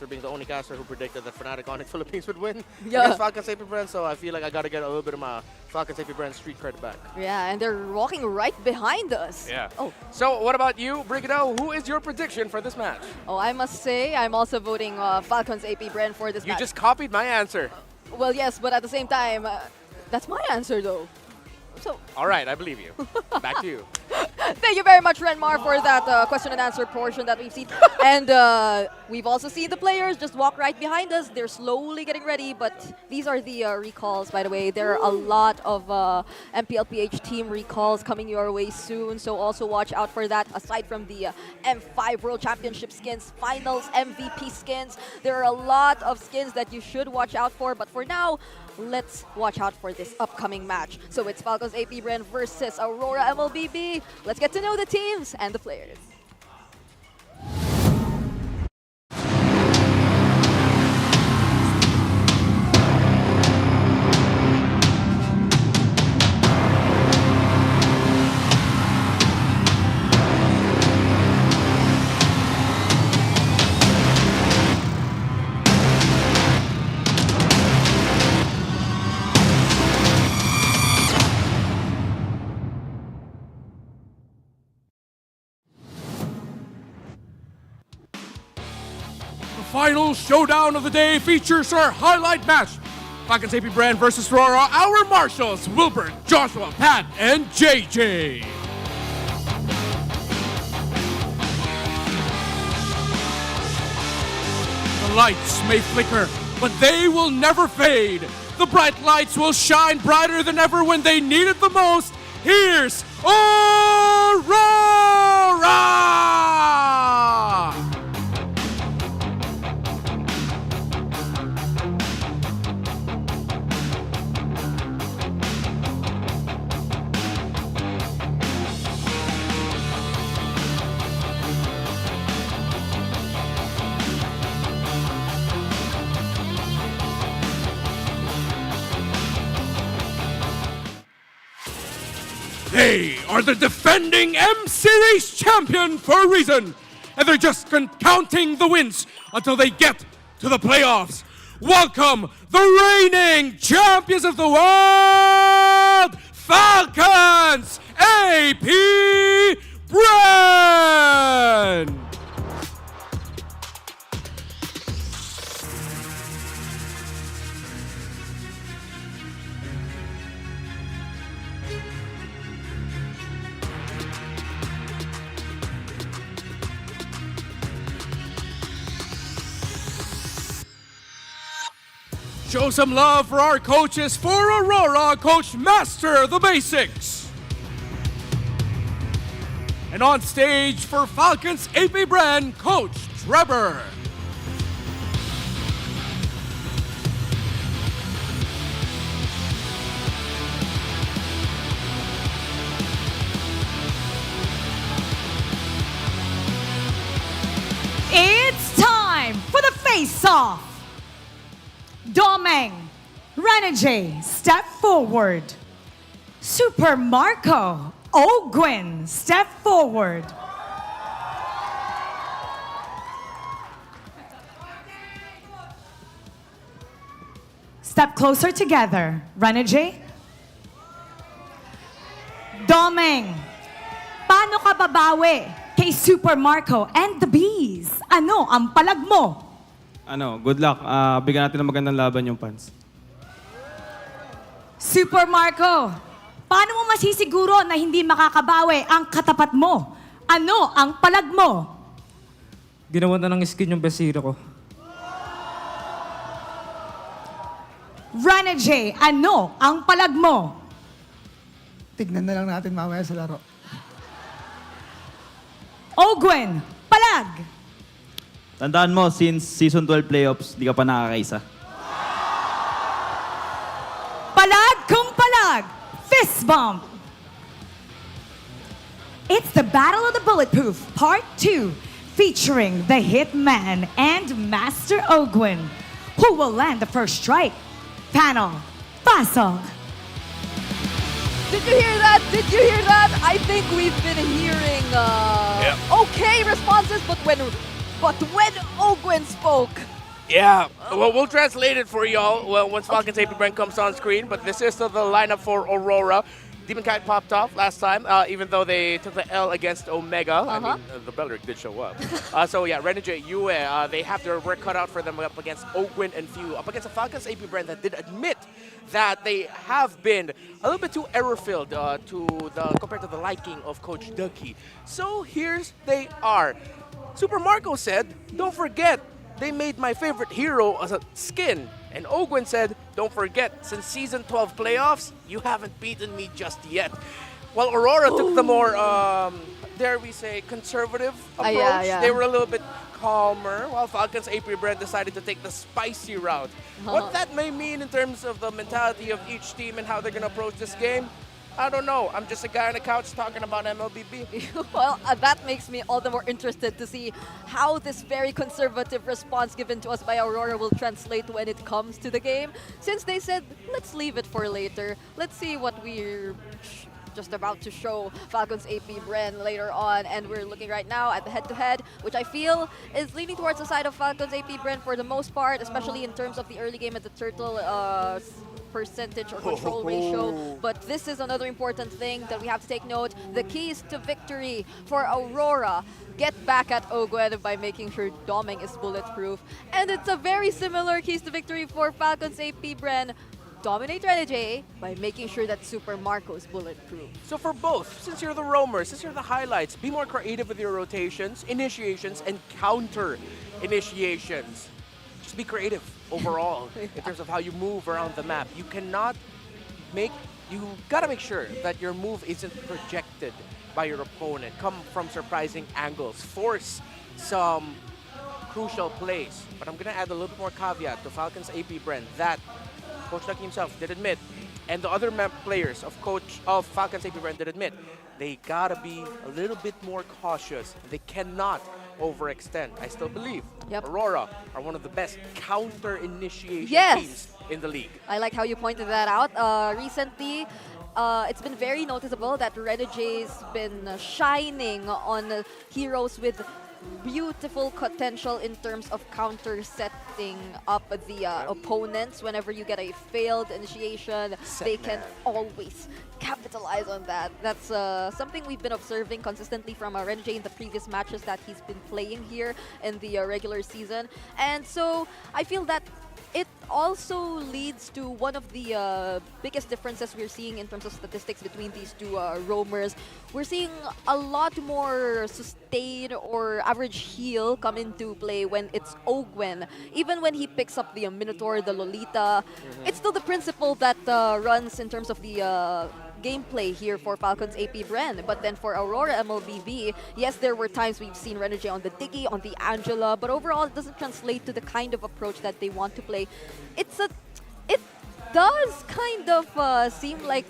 being the only caster who predicted that Fnatic Onyx Philippines would win against Falcons APBren. So I feel like I gotta get a little bit of my Falcons APBren street cred back. Yeah, and they're walking right behind us. Yeah. Oh. So what about you, Brigida? Who is your prediction for this match? Oh, I must say, I'm also voting Falcons APBren for this match. You just copied my answer. Well, yes, but at the same time, that's my answer though. So. All right, I believe you. Back to you. Thank you very much, Renmar, for that question and answer portion that we've seen. And we've also seen the players just walk right behind us. They're slowly getting ready, but these are the recalls, by the way. There are a lot of MPLPH team recalls coming your way soon, so also watch out for that. Aside from the M5 World Championship skins, Finals MVP skins, there are a lot of skins that you should watch out for, but for now, let's watch out for this upcoming match. So it's Falcons APBren versus Aurora MLBB. Let's get to know the teams and the players. The final showdown of the day features our highlight match. Falcons APBren versus RORA, our marshals, Wilbert, Joshua, Pat, and JJ. The lights may flicker, but they will never fade. The bright lights will shine brighter than ever when they need it the most. Here's Aurora! They are the defending M-Series champion for a reason, and they're just counting the wins until they get to the playoffs. Welcome the reigning champions of the world, Falcons APBren! Show some love for our coaches for Aurora, Coach Master the Basics. And on stage for Falcons APBren, Coach Trevor. It's time for the face-off. Domeng, Renegade, step forward. Super Marco, Ogwin, step forward. Step closer together. Renegade. Domeng, paano ka babawi kay Super Marco and the Bees? Ano ang palag mo? Good luck. Bigyan natin ng magandang laban yung fans. Super Marco, paano mo masisiguro na hindi makakabawi ang katapat mo? Ano ang palag mo? Ginawa na ng skin yung best hero ko. Renegade, ano ang palag mo? Tignan na lang natin mamaya sa laro. Ogwin, palag! Tandaan mo, since Season 12 playoffs, di ka pa nakakaisa. Palag kung palag! Fist bump! It's the Battle of the Bulletproof Part 2, featuring the Hitman and Master Ogwin. Who will land the first strike? Panel, pasok! Did you hear that? Did you hear that? I think we've been hearing okay responses, but when Ogwin spoke. Yeah, well, we'll translate it for y'all once Falcons APBren comes on screen, but this is the lineup for Aurora. Demon Kite popped off last time, even though they took the L against Omega. I mean, the Belleric did show up. So yeah, Renegade, Yue, they have their work cut out for them up against Ogwin and Few, up against the Falcons APBren that did admit that they have been a little bit too error-filled compared to the liking of Coach Ducky. So here's they are. Super Marco said, don't forget, they made my favorite hero as a skin. And Ogwen said, don't forget, since Season 12 playoffs, you haven't beaten me just yet. While Aurora took the more, dare we say, conservative approach, yeah. they were a little bit calmer, while Falcons APBren decided to take the spicy route. What that may mean in terms of the mentality of each team and how they're going to approach this game, I don't know. I'm just a guy on the couch talking about MLBB. Well, that makes me all the more interested to see how this very conservative response given to us by Aurora will translate when it comes to the game. Since they said, let's leave it for later. Let's see what we're just about to show Falcons APBren later on, and we're looking right now at the head-to-head, which I feel is leaning towards the side of Falcons APBren for the most part, especially in terms of the early game at the turtle percentage or control ratio. But this is another important thing that we have to take note. The keys to victory for Aurora: get back at Ogwen by making sure Doming is bulletproof. And it's a very similar keys to victory for Falcons APBren: dominate Renegade by making sure that Super Marco is bulletproof. So for both, since you're the roamers, since you're the highlights, be more creative with your rotations, initiations, and counter initiations. Just be creative overall in terms of how you move around the map. You gotta make sure that your move isn't projected by your opponent. Come from surprising angles. Force some crucial plays. But I'm gonna add a little bit more caveat to Falcons APBren that Coach Ducky himself did admit, and the other players of Falcons APBren did admit, they gotta be a little bit more cautious. They cannot overextend. I still believe Aurora are one of the best counter initiation teams in the league. I like how you pointed that out. Recently, it's been very noticeable that Renegade's been shining on heroes with beautiful potential in terms of counter setting up the opponents. Whenever you get a failed initiation, they can always capitalize on that. That's something we've been observing consistently from Renegade in the previous matches that he's been playing here in the regular season. And so I feel that it also leads to one of the biggest differences we're seeing in terms of statistics between these two roamers. We're seeing a lot more sustain or average heal come into play when it's Ogwen. Even when he picks up the Minotaur, the Lolita, it's still the principle that runs in terms of the gameplay here for Falcons APBren. But then for Aurora MLBB, yes, there were times we've seen Renegade on the Diggy, on the Angela, but overall it doesn't translate to the kind of approach that they want to play. It does kind of seem like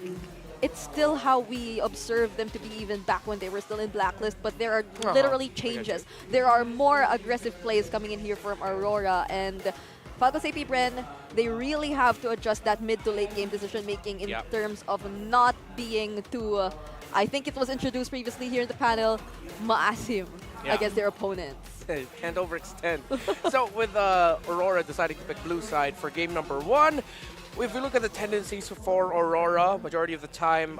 it's still how we observed them to be even back when they were still in Blacklist, but there are literally changes. There are more aggressive plays coming in here from Aurora, and Falcons APBren, they really have to adjust that mid to late game decision making in terms of not being too, I think it was introduced previously here in the panel, maasim against their opponents. Can't overextend. So with Aurora deciding to pick blue side for game number 1, if we look at the tendencies for Aurora, majority of the time,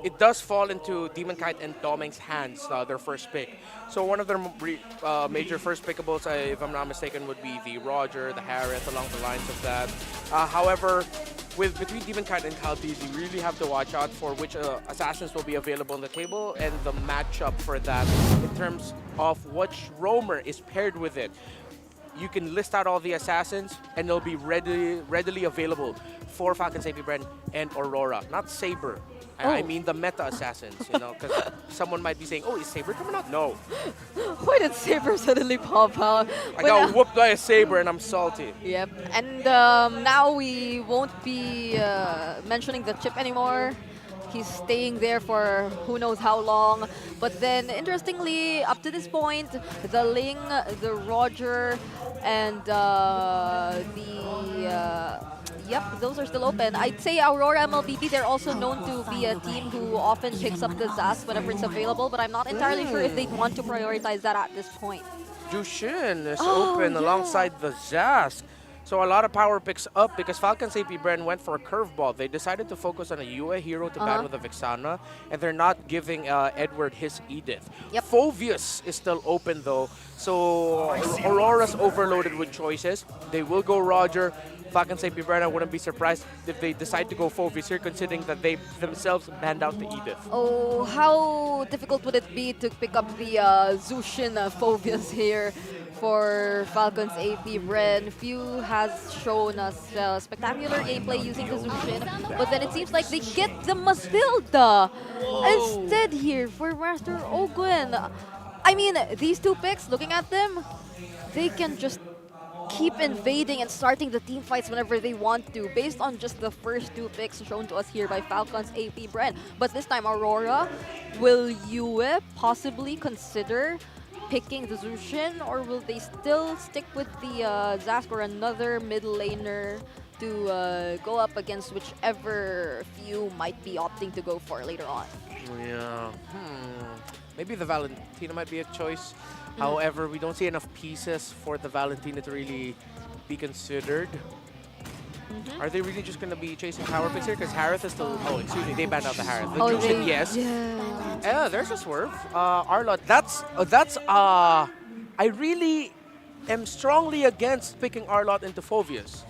it does fall into Demon Kite and Doming's hands, their first pick. So one of their major first pickables, if I'm not mistaken, would be the Roger, the Harriet, along the lines of that. However, between Demon Kite and Caldees, you really have to watch out for which assassins will be available on the table and the matchup for that in terms of which roamer is paired with it. You can list out all the assassins and they'll be readily available for Falcons APBren and Aurora. Not Saber. I mean the meta assassins, because someone might be saying, oh, is Saber coming out? No. Why did Saber suddenly pop out? I got whooped by a Saber and I'm salty. Yep. And now we won't be mentioning the chip anymore. He's staying there for who knows how long. But then, interestingly, up to this point, the Ling, the Roger, and yep, those are still open. I'd say Aurora MLBB, they're also known to be a team who often picks up the Zas whenever it's available, but I'm not entirely sure if they'd want to prioritize that at this point. Jushin is open alongside the Zas. So a lot of power picks up because Falcons APBren went for a curveball. They decided to focus on a UA hero to ban with a Vixana, and they're not giving Edward his Edith. Phovius is still open though, so Aurora's overloaded with choices. They will go Roger. Falcons APBren, I wouldn't be surprised if they decide to go Phoveus here, considering that they themselves banned out the Edith. Oh, how difficult would it be to pick up the Zushin Phobias here for Falcons APBren? Few has shown us spectacular gameplay using the Zushin, but then it seems like they get the Matilda instead here for Master Ogwen. I mean, these two picks, looking at them, they can just keep invading and starting the team fights whenever they want to, based on just the first two picks shown to us here by Falcons APBren. But this time, Aurora, will Yue possibly consider picking the Zushin, or will they still stick with the Zask or another mid laner to go up against whichever few might be opting to go for later on? Yeah. Maybe the Valentina might be a choice. However, we don't see enough pieces for the Valentina to really be considered. Are they really just going to be chasing power picks here? Because Harith is still... Oh, excuse me, they banned out the Harith. The Jushin, yes. Yeah, there's a swerve. Arlott, I really am strongly against picking Arlott into Phoveus.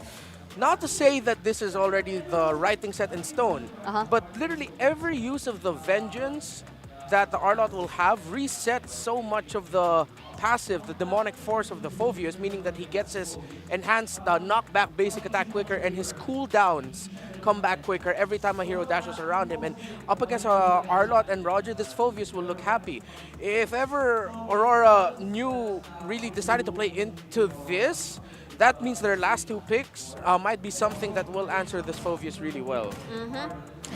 Not to say that this is already the writing set in stone, but literally every use of the Vengeance that the Arlott will have resets so much of the passive, the demonic force of the Phoveus, meaning that he gets his enhanced knockback basic attack quicker and his cooldowns come back quicker every time a hero dashes around him. And up against Arlott and Roger, this Phoveus will look happy. If ever Aurora really decided to play into this, that means their last two picks might be something that will answer this Phoveus really well.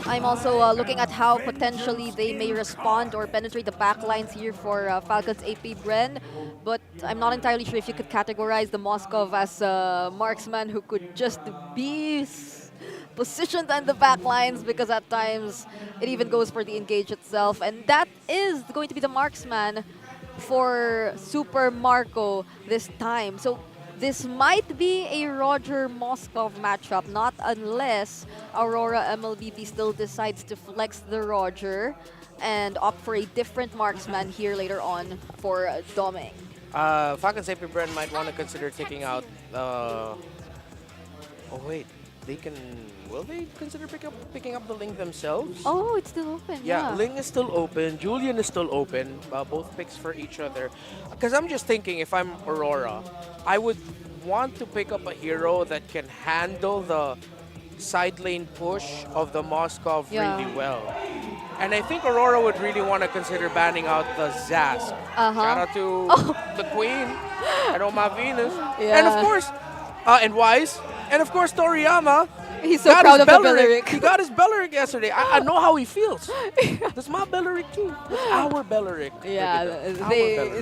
I'm also looking at how potentially they may respond or penetrate the backlines here for Falcons APBren, but I'm not entirely sure if you could categorize the Moskov as a marksman who could just be positioned on the backlines, because at times it even goes for the engage itself, and that is going to be the marksman for Super Marco this time. So this might be a Roger Moskov matchup, not unless Aurora MLBB still decides to flex the Roger and opt for a different marksman here later on for Doming. Falcons APBren might want to consider taking out... oh wait, they can... Will they consider picking up the Ling themselves? Oh, it's still open. Yeah, Ling is still open. Julian is still open. Both picks for each other. Because I'm just thinking, if I'm Aurora, I would want to pick up a hero that can handle the side lane push of the Moskov really well. And I think Aurora would really want to consider banning out the Zask. Shout out to the Queen and my Venus. And of course, and Wise. And of course, Toriyama. He's so proud of the Belleric. He got his Belleric yesterday. I know how he feels. That's my Belleric too. That's our Belleric. Yeah,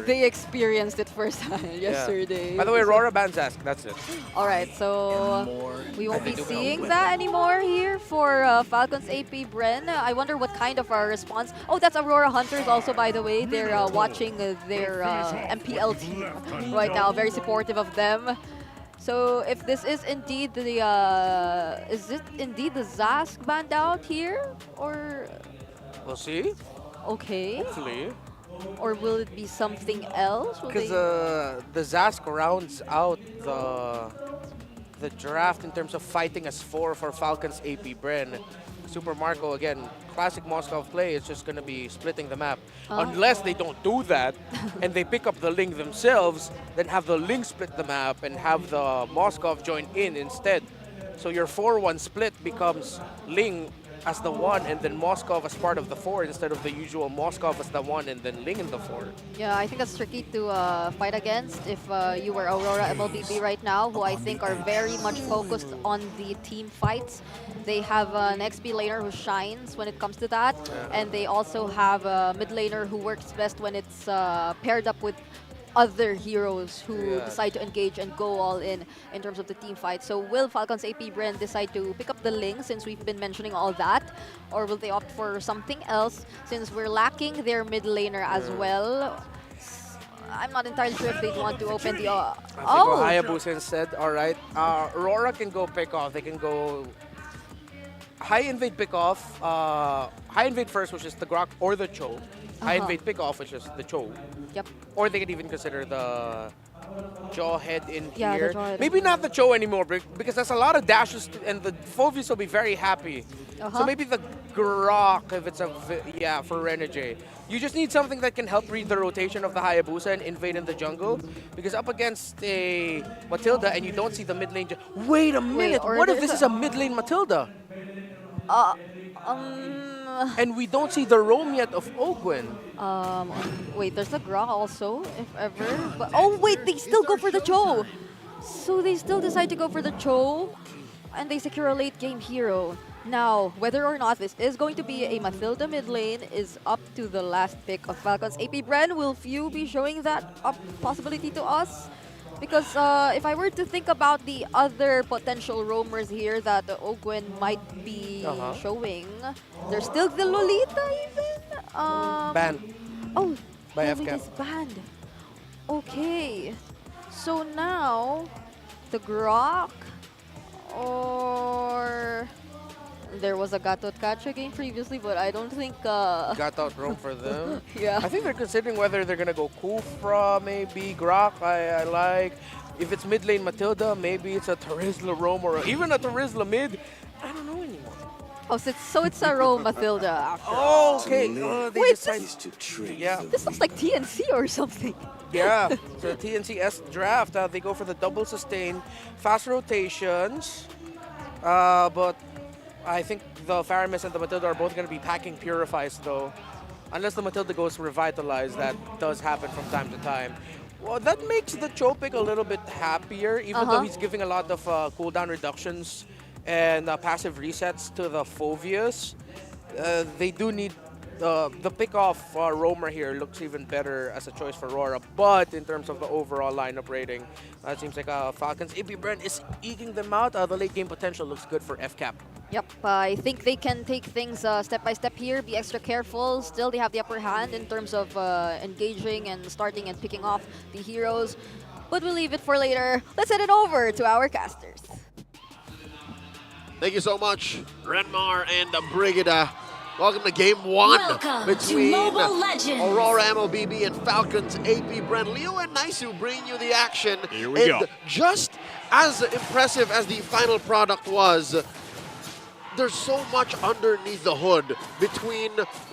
they experienced it firsthand yesterday. By the way, Aurora bans Zask. That's it. All right, so we won't be seeing that anymore here for Falcons APBren. I wonder what kind of a response. Oh, that's Aurora Hunters also, by the way. They're watching their MPL team right now. Very supportive of them. So if this is indeed the is it indeed the Zask banned out here, or we'll see. Okay. Hopefully. Or will it be something else? Because the Zask rounds out the draft in terms of fighting as 4 for Falcons APBren. Super Marco, again, classic Moskov play is just going to be splitting the map. Unless they don't do that and they pick up the Ling themselves, then have the Ling split the map and have the Moskov join in instead. So your 4-1 split becomes Ling as the 1 and then Moskov as part of the 4 instead of the usual Moskov as the 1 and then Ling in the 4. Yeah, I think that's tricky to fight against if you were Aurora MLBB right now, who I think are very much focused on the team fights. They have an XP laner who shines when it comes to that, and they also have a mid laner who works best when it's paired up with other heroes who decide to engage and go all in terms of the team fight. So will Falcons APBren decide to pick up the Ling, since we've been mentioning all that, or will they opt for something else since we're lacking their mid laner as well? I'm not entirely sure if they want to open the... I think Hayabusa instead. All right. Aurora can go pick off. They can go high invade pick off. High invade first, which is the Grok or the Cho. High invade pick off, which is the Cho. Yep. Or they could even consider the Jawhead in Yeah, the here. Jawhead Maybe in not the Cho anymore because there's a lot of dashes and the Phobius will be very happy. So maybe the Grok if it's for Renegade. You just need something that can help read the rotation of the Hayabusa and invade in the jungle because up against a Matilda and you don't see the mid lane. Wait a minute, what if this is a mid lane Matilda? And we don't see the roam yet of Ogwen. Wait, there's a Grok also, if ever. But oh wait, they still go for the Cho. So they still decide to go for the Cho, and they secure a late game hero. Now, whether or not this is going to be a Mathilda mid lane is up to the last pick of Falcons. APBren, will few be showing that possibility to us? Because if I were to think about the other potential roamers here that Ogwen might be showing, there's still the Lolita even. Banned. Oh, by Lolita FCAP. is banned. Okay, so now the Grok or there was a Gatot Kacha game previously, but I don't think Got out roam for them. Yeah. I think they're considering whether they're gonna go Kufra, maybe Grok. I like. If it's mid lane Matilda, maybe it's a Terizla roam or even a Terizla mid. I don't know anymore. Oh, so it's a roam Mathilda after Oh, all. okay. They Wait, decided Yeah. this looks like TNC or something. Yeah, so TNCS draft, they go for the double sustain, fast rotations, but I think the Faramis and the Matilda are both going to be packing Purifies though. Unless the Matilda goes Revitalize, that does happen from time to time. Well, that makes the Cho pick a little bit happier, even though he's giving a lot of cooldown reductions and passive resets to the Phobius. They do need the pick-off roamer here looks even better as a choice for RORA, but in terms of the overall lineup rating, it seems like Falcons APBren is eking them out. The late game potential looks good for FCAP. Yep, I think they can take things step by step here, be extra careful. Still, they have the upper hand in terms of engaging and starting and picking off the heroes. But we'll leave it for later. Let's head it over to our casters. Thank you so much, Renmar and Brigida. Welcome to Game 1 Welcome between to Mobile Legends. Aurora MLBB and Falcons APBren. Leo and Naisu bringing you the action. Here we go. Just as impressive as the final product was, there's so much underneath the hood between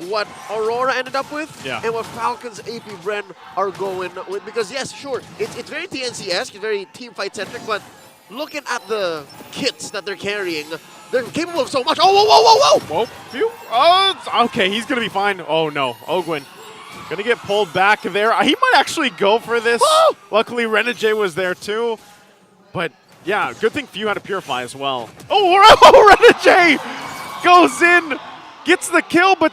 what Aurora ended up with and what Falcons APBren are going with. Because yes, sure, it's very TNC-esque, it's very team fight centric, but looking at the kits that they're carrying, they're capable of so much. Oh, whoa, whoa, whoa, whoa! Phew. Oh, okay, he's gonna be fine. Oh no, Ogwen gonna get pulled back there. He might actually go for this. Whoa! Luckily, Renegade was there too. But yeah, good thing Few had to Purify as well. Oh, Renegade goes in, gets the kill, but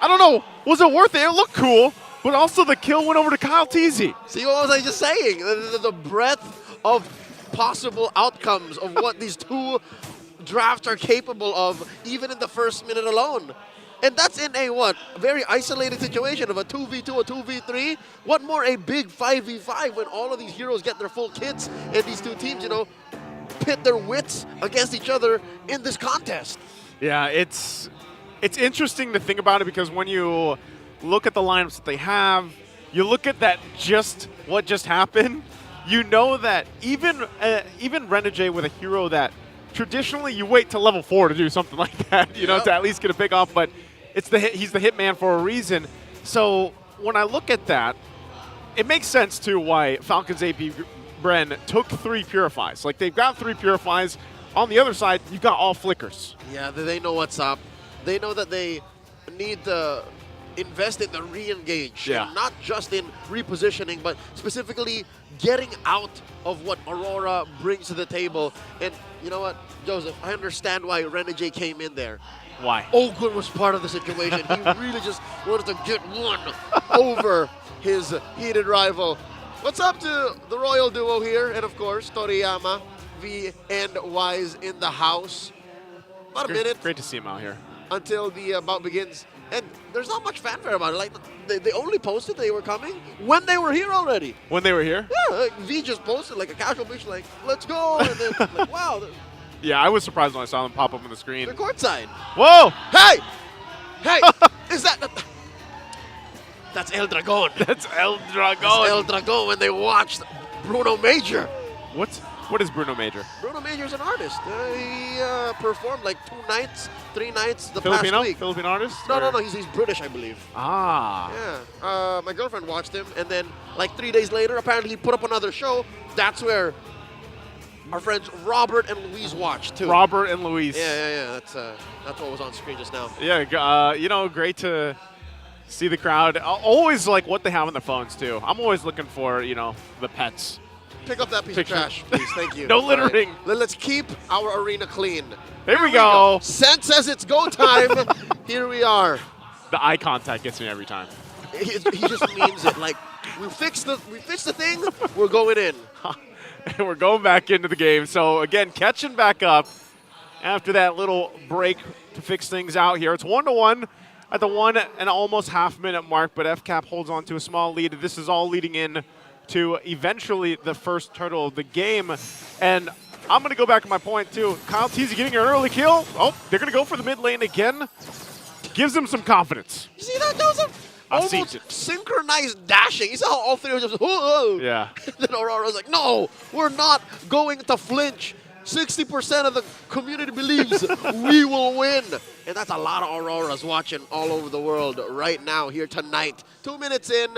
I don't know, was it worth it? It looked cool, but also the kill went over to Kyle Teasy. See what was I just saying? The breadth of possible outcomes of what these two drafts are capable of, even in the first minute alone. And that's in a very isolated situation of a 2v2, a 2v3. What more a big 5v5 when all of these heroes get their full kits and these two teams, pit their wits against each other in this contest. Yeah, it's interesting to think about it because when you look at the lineups that they have, you look at what just happened, you know that even Renegade with a hero that traditionally you wait till level 4 to do something like that, to at least get a pick off, but he's the hitman for a reason. So when I look at that, it makes sense too why Falcons APBren took 3 Purifies. Like they've got 3 Purifies. On the other side, you've got all flickers. Yeah, they know what's up. They know that they need to invest in the re-engage. Yeah. And not just in repositioning, but specifically getting out of what Aurora brings to the table. And you know what, Joseph, I understand why Renegade came in there. Why? Ogwen was part of the situation. He really just wanted to get one over his heated rival. What's up to the royal duo here? And of course, Toriyama, V, and Wise in the house. About a minute. Great to see him out here. Until the bout begins. And there's not much fanfare about it. Like, they only posted they were coming when they were here already. When they were here? Yeah, like V just posted like a casual bitch, like, let's go. And then, like, wow. Yeah, I was surprised when I saw them pop up on the screen. They're courtside. Whoa! Hey! Hey! Is that... That's El Dragon. That's El Dragon. That's El Dragon when they watched Bruno Major. What is Bruno Major? Bruno Major is an artist. He performed like 2 nights, 3 nights the Filipino? past week. Filipino artist? No, he's British, I believe. Ah. Yeah. My girlfriend watched him, and then like 3 days later, apparently he put up another show. That's where our friends Robert and Louise watched too. Robert and Louise. Yeah. That's what was on screen just now. Yeah, great to see the crowd. Always like what they have on their phones too. I'm always looking for, the pets. Pick up that piece of trash, please. Thank you. No littering. All right. Let's keep our arena clean. There we go. Sen says it's go time. Here we are. The eye contact gets me every time. He just means it. Like, we fixed the thing, we're going in. And we're going back into the game. So, again, catching back up after that little break to fix things out here. It's 1-1 at the 1 and almost half-minute mark, but FCAP holds on to a small lead. This is all leading in to eventually the first turtle of the game. And I'm going to go back to my point, too. Kyle Teasy getting an early kill. Oh, they're going to go for the mid lane again. Gives them some confidence. You see that, Joseph? Almost synchronized dashing. You saw how all three of them just, whoa. Yeah. Then Aurora's like, no, we're not going to flinch. 60% of the community believes we will win. And that's a lot of Auroras watching all over the world right now here tonight. 2 minutes in.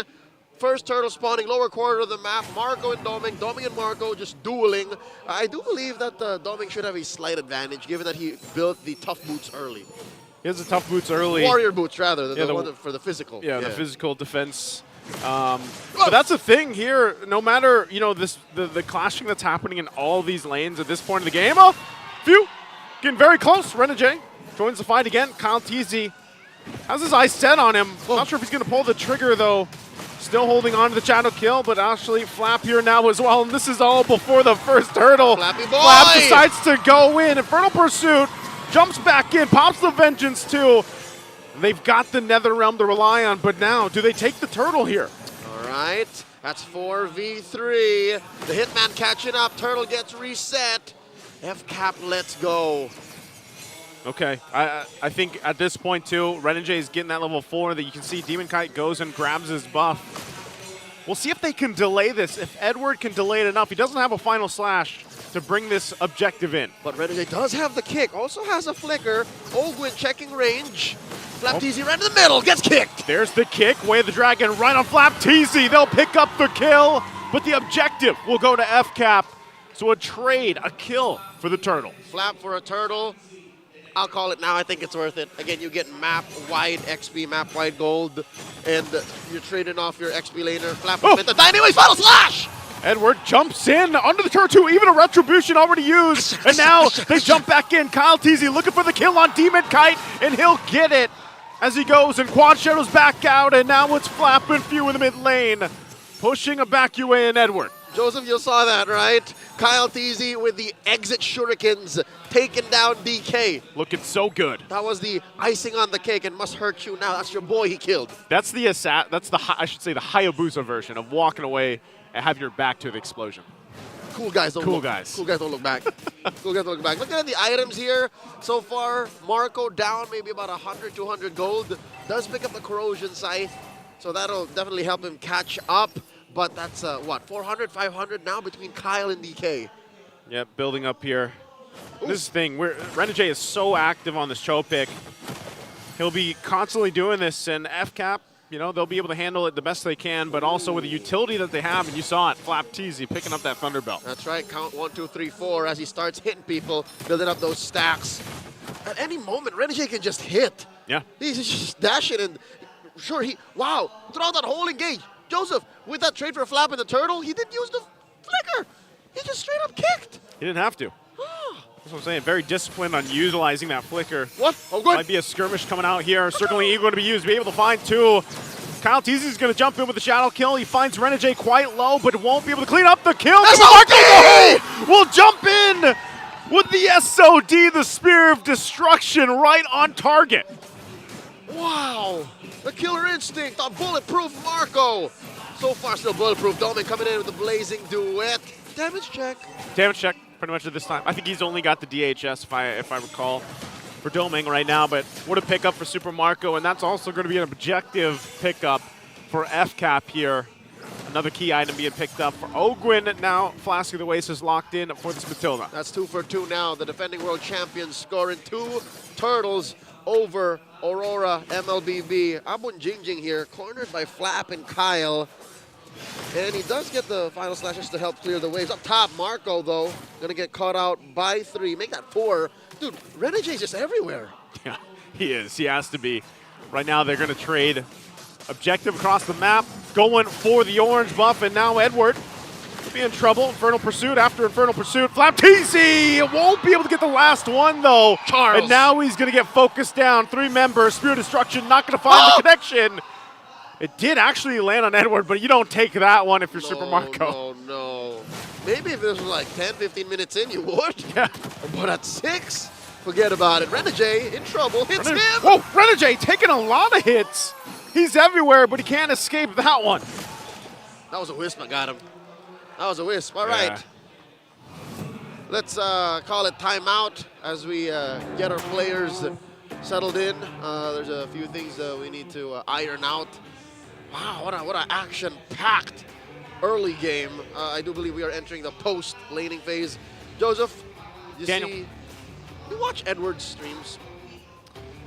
First turtle spawning, lower quarter of the map. Marco and Doming. Doming and Marco just dueling. I do believe that Doming should have a slight advantage given that he built the tough boots early. He has the tough boots early. Warrior boots, rather, the one for the physical. Yeah, the physical defense. But that's the thing here. No matter, the clashing that's happening in all these lanes at this point in the game. Oh, phew. Getting very close. Renegade joins the fight again. Kyle Teasy has his eyes set on him. Not sure if he's going to pull the trigger, though. Still holding on to the shadow kill, but actually Flap here now as well. And this is all before the first hurdle. Flappy boy! Flap decides to go in. Infernal Pursuit jumps back in, pops the Vengeance too. They've got the Nether Realm to rely on, but now, do they take the turtle here? All right, that's 4v3. The Hitman catching up, turtle gets reset. FCAP, let's go. Okay, I think at this point too, Renegade is getting that level 4 that you can see Demon Kite goes and grabs his buff. We'll see if they can delay this. If Edward can delay it enough, he doesn't have a final slash to bring this objective in. But Renegade does have the kick, also has a flicker. Ogwin checking range. Flap Teasy right in the middle, gets kicked. There's the kick, Way of the Dragon right on Flap Teasy. They'll pick up the kill, but the objective will go to FCAP. So a trade, a kill for the turtle. Flap for a turtle. I'll call it now. I think it's worth it. Again, you get map-wide XP, map-wide gold, and you're trading off your XP laner. Flap with the Dynamite Final Slash! Edward jumps in under the turret 2, even a Retribution already used, and now they jump back in. Kyle Teasy looking for the kill on Demon Kite, and he'll get it as he goes, and Quad Shadow's back out, and now it's Flap and Few in the mid lane, pushing a back UA and Edward. Joseph, you saw that, right? Kyle Teasy with the exit shurikens taking down DK. Looking so good. That was the icing on the cake and must hurt you now. That's your boy he killed. That's the I should say the Hayabusa version of walking away and have your back to the explosion. Cool guys don't look back. Cool guys don't look back. Looking at the items here so far, Marco down maybe about 100, 200 gold. Does pick up the Corrosion Scythe, so that'll definitely help him catch up. But that's, 400, 500 now between Kyle and DK. Yep, building up here. Ooh. This thing, Renegade is so active on this Cho pick. He'll be constantly doing this, and FCAP, they'll be able to handle it the best they can, but also with the utility that they have, and you saw it, Flap Teasy picking up that Thunderbelt. That's right, count 1, 2, 3, 4 as he starts hitting people, building up those stacks. At any moment, Renegade can just hit. Yeah. He's just dashing, and sure, throughout that whole engage, Joseph, with that trade for Flap and the turtle, he didn't use the flicker. He just straight up kicked. He didn't have to. That's what I'm saying. Very disciplined on utilizing that flicker. What? Oh, good. Might be a skirmish coming out here. Certainly eager to be used. Be able to find 2. Kyle Teasy is going to jump in with the shadow kill. He finds Renegade quite low, but won't be able to clean up the kill. Will jump in with the SOD, the Spear of Destruction, right on target. Wow. The killer instinct on bulletproof Marco. So far still bulletproof. Dolman coming in with the blazing duet. Damage check. Damage check pretty much at this time. I think he's only got the DHS if I recall for Doming right now, but what a pickup for Super Marco, and that's also going to be an objective pickup for FCAP here. Another key item being picked up for Ogwin. Now, Flask of the Waste is locked in for this Matilda. That's 2 for 2 now. The defending world champions scoring 2 turtles over Aurora MLBB. Abun Jingjing here, cornered by Flap and Kyle. And he does get the final slashes to help clear the waves. Up top, Marco, though, going to get caught out by 3. Make that 4. Dude, Renegade is just everywhere. Yeah, he is. He has to be. Right now, they're going to trade objective across the map, going for the orange buff, and now Edward will be in trouble. Infernal Pursuit after Infernal Pursuit. Flap TC won't be able to get the last one, though. Charles. And now he's going to get focused down. 3 members, Spear Destruction, not going to find the connection. It did actually land on Edward, but you don't take that one if you're Super Marco. No. Maybe if this was like 10, 15 minutes in, you would. Yeah. But at 6, forget about it. Renegade in trouble. Hits him. Whoa, Renegade taking a lot of hits. He's everywhere, but he can't escape that one. That was a wisp. I got him. That was a wisp. All right. Let's call it timeout as we get our players settled in. There's a few things we need to iron out. Wow, what an action-packed early game. I do believe we are entering the post-laning phase. Joseph, you watch Edward's streams?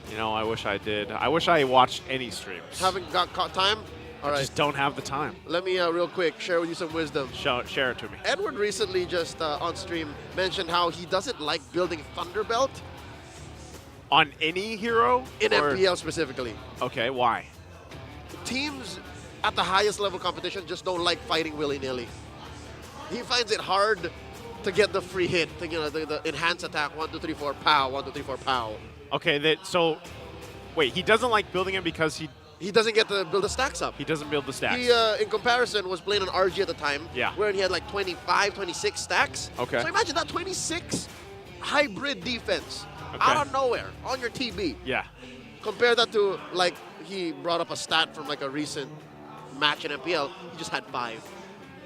You know, I wish I did. I wish I watched any streams. Haven't got caught time? All right. I just don't have the time. Let me real quick share with you some wisdom. Share it to me. Edward recently just on stream mentioned how he doesn't like building Thunderbelt. On any hero? In MPL specifically. Okay, why? Teams at the highest level competition just don't like fighting willy-nilly. He finds it hard to get the free hit, the enhanced attack, 1, 2, 3, 4, pow, 1, 2, 3, 4, pow. Okay, so, wait, he doesn't like building it because he doesn't get to build the stacks up. He doesn't build the stacks. He, in comparison, was playing on RG at the time, where he had like 25, 26 stacks. Okay. So imagine that 26 hybrid defense out of nowhere on your TB. Yeah. Compare that to, like, he brought up a stat from like a recent match in MPL. He just had 5.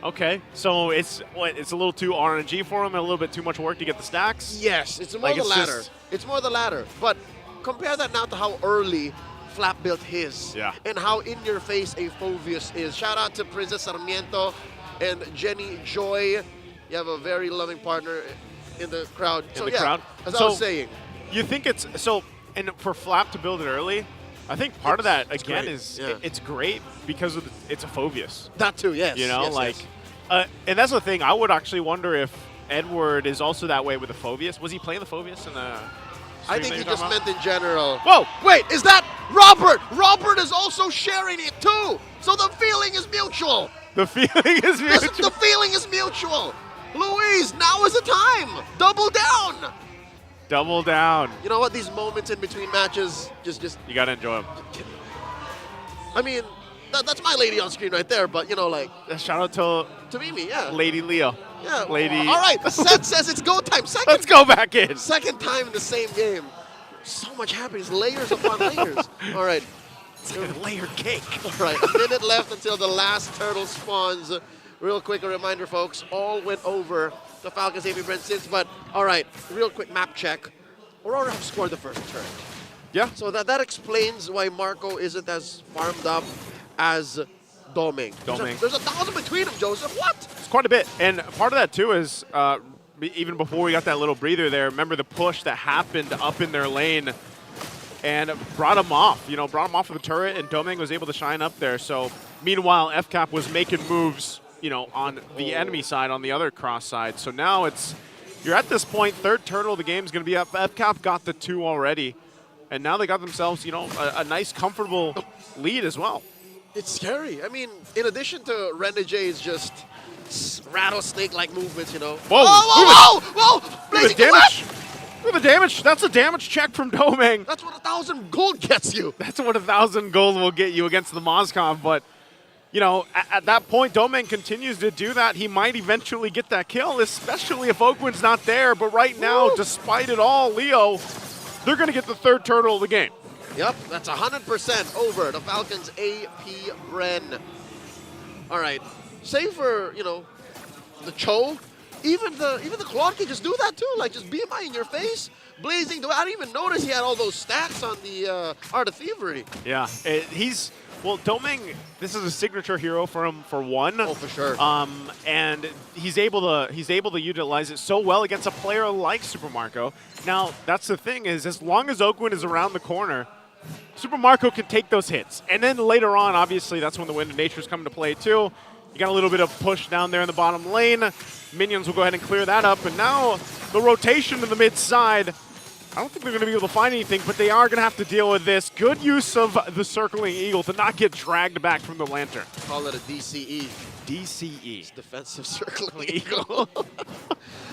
Okay, so it's a little too RNG for him and a little bit too much work to get the stacks? Yes, it's more the latter. It's more the latter. But compare that now to how early Flap built his. Yeah. And how in-your-face a Phoveus is. Shout out to Princess Sarmiento and Jenny Joy. You have a very loving partner in the crowd. Crowd. As I was saying. You think it's, and for Flap to build it early, I think part of that, again, is it's great because it's a Phoveus. That too, yes. You know, yes. And that's the thing. I would actually wonder if Edward is also that way with the Phoveus. Was he playing the Phoveus in the I think he just meant in general. Whoa! Wait, is that Robert? Robert is also sharing it too. So the feeling is mutual. The feeling is mutual. The feeling is mutual. Louise, now is the time. Double down. Double down. You know what? These moments in between matches, just you gotta enjoy them. I mean, that's my lady on screen right there. But you know, like shout out to Mimi, yeah. Lady Leo. Yeah. Lady. All right. Seth says it's go time. Let's go back in. Second time in the same game. So much happiness, layers upon layers. All right. It's like a layered cake. All right. A minute left until the last turtle spawns. Real quick, a reminder, folks. All went over the Falcons APBren since, but all right. Real quick map check. Aurora have scored the first turn. Yeah. So that explains why Marco isn't as farmed up as Doming. There's 1,000 between them, Joseph. What? It's quite a bit. And part of that, too, is even before we got that little breather there, remember the push that happened up in their lane and brought them off. You know, brought them off of the turret, and Doming was able to shine up there. So, meanwhile, FCAP was making moves, you know, on the enemy side, on the other cross side. So now you're at this point, third turtle of the game is going to be up. FCAP got the 2 already. And now they got themselves, you know, a nice, comfortable lead as well. It's scary. I mean, in addition to Renegade's just rattlesnake-like movements, you know. Whoa! Whoa! Look at the damage! Look at the damage! That's a damage check from Doming. That's what 1,000 gold gets you. That's what 1,000 gold will get you against the Mozcom. But, you know, at that point, Doming continues to do that. He might eventually get that kill, especially if Oakwin's not there. But right now, despite it all, Leo, they're going to get the third turtle of the game. Yep, that's 100% over the Falcons APBren. All right, save for, you know, the Cho, even the Claude can just do that too, like just BMI in your face. Blazing, I didn't even notice he had all those stacks on the Art of Thievery. Yeah, Well, Doming, this is a signature hero for him for one. Oh, for sure. And he's able to utilize it so well against a player like Super Marco. Now, that's the thing is, as long as Ogwin is around the corner, Super Marco can take those hits. And then later on, obviously, that's when the Wind of Nature's come into play too. You got a little bit of push down there in the bottom lane. Minions will go ahead and clear that up. And now the rotation to the mid side. I don't think they're going to be able to find anything, but they are going to have to deal with this. Good use of the Circling Eagle to not get dragged back from the Lantern. Call it a DCE. DCE. It's Defensive Circling Eagle.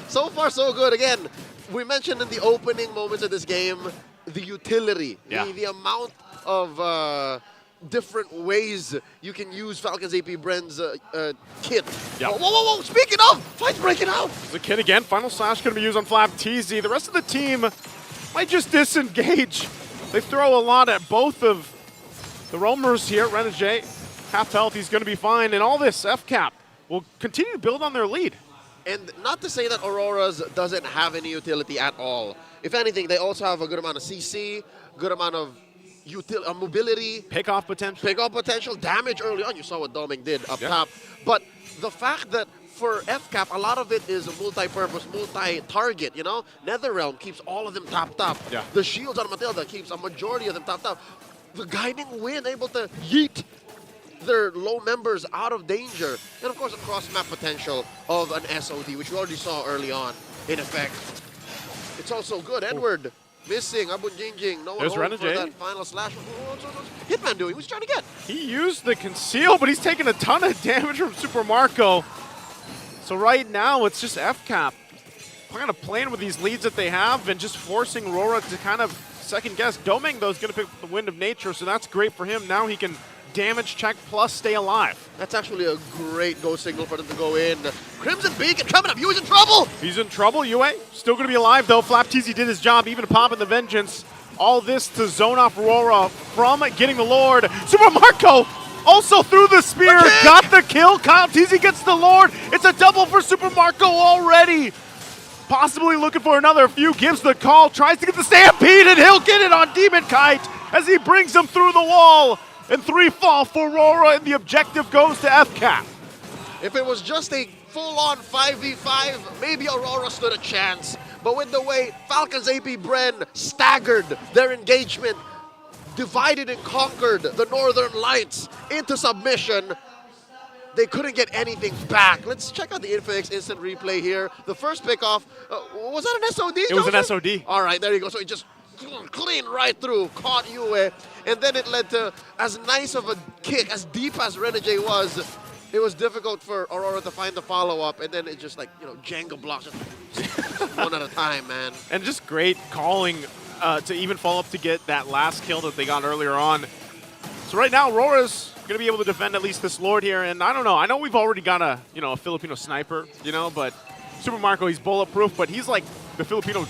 So far, so good. Again, we mentioned in the opening moments of this game, the utility, the amount of different ways you can use Falcons APBren's kit. Yep. Whoa, whoa, whoa, speaking of, fight's breaking out. The kit again, Final Slash going to be used on Flap TZ. The rest of the team might just disengage. They throw a lot at both of the roamers here. Renegade, half health, he's going to be fine. And all this FCAP will continue to build on their lead. And not to say that Aurora's doesn't have any utility at all. If anything, they also have a good amount of CC, good amount of mobility. Pick-off potential. Damage early on. You saw what Doming did up top. But the fact that for FCAP, a lot of it is multi-purpose, multi-target, you know? Netherrealm keeps all of them topped up. Yeah. The shields on Matilda keeps a majority of them topped up. The Guiding Wind able to yeet their low members out of danger. And of course, a cross-map potential of an SOD, which we already saw early on in effect. It's also good. Edward missing. Abun Jingjing. No one There's home for Renegade. that final slash. What's Hitman doing? Who's trying to get? He used the conceal, but he's taking a ton of damage from Super Marco. So right now, it's just FCAP kind of playing with these leads that they have and just forcing RORA to kind of second guess. Doming, though, is going to pick the Wind of Nature, so that's great for him. Now he can damage check plus stay alive. That's actually a great go signal for them to go in. Crimson Beacon coming up. Yue's in trouble. He's in trouble. Yue still going to be alive, though. Flap TZ did his job, even popping the Vengeance. All this to zone off RORA from getting the Lord. Super Marco also threw the spear, got the kill. Kyle TZ gets the Lord. It's a double for Super Marco already. Possibly looking for another few, gives the call, tries to get the Stampede, and he'll get it on Demon Kite as he brings him through the wall. And 3 fall for RORA, and the objective goes to FCAP. If it was just a full-on 5v5, maybe Aurora stood a chance. But with the way Falcons APBren staggered their engagement, divided and conquered the Northern Lights into submission, they couldn't get anything back. Let's check out the Infinix instant replay here. The first pickoff, was that an SOD? It was an SOD. All right, there you go. So it just clean right through, caught Yue, and then it led to, as nice of a kick, as deep as Renegade was, it was difficult for Aurora to find the follow-up, and then it just like, you know, Jenga blocks, just one at a time, man. And just great calling to even follow up to get that last kill that they got earlier on. So right now, Aurora's going to be able to defend at least this Lord here, and I don't know, I know we've already got a Filipino sniper, but Super Marco, he's bulletproof, but he's like the Filipino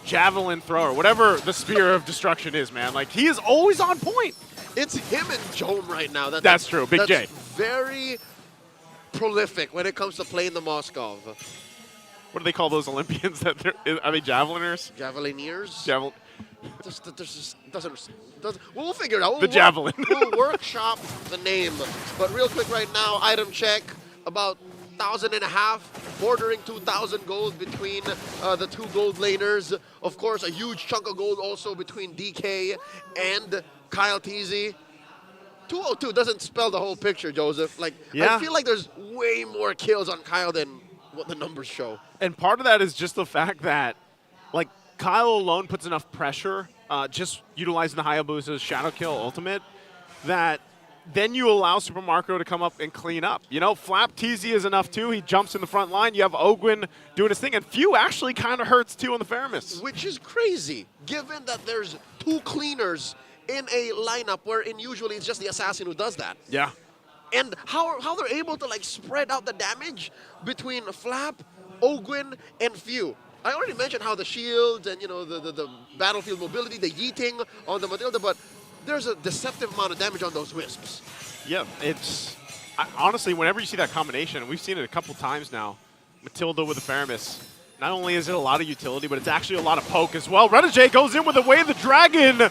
javelin thrower, whatever the spear of destruction is, man. Like, he is always on point. It's him and Jome right now. That's true, Big J. Very prolific when it comes to playing the Moskov. What do they call those Olympians? Are they javeliners? Javelineers? Doesn't. We'll figure it out. The javelin. We'll workshop the name. But real quick right now, item check, about 1,500, bordering 2,000 gold between the two gold laners. Of course, a huge chunk of gold also between DK and Kyle TZ. 202 doesn't spell the whole picture, Joseph. Like, yeah. I feel like there's way more kills on Kyle than what the numbers show. And part of that is just the fact that, like, Kyle alone puts enough pressure, just utilizing the Hayabusa's Shadow Kill ultimate, that then you allow Super Marco to come up and clean up. Flap TZ is enough too. He jumps in the front line. You have Ogwin doing his thing, and Few actually kind of hurts too on the Faramis. Which is crazy, given that there's 2 cleaners in a lineup wherein usually it's just the assassin who does that. Yeah. And how they're able to like spread out the damage between Flap, Ogwin, and Few. I already mentioned how the shields and the battlefield mobility, the yeeting on the Matilda, but there's a deceptive amount of damage on those wisps. Yeah, honestly, whenever you see that combination, we've seen it a couple times now, Matilda with the Faramis, not only is it a lot of utility, but it's actually a lot of poke as well. Renegade goes in with the Way of the Dragon.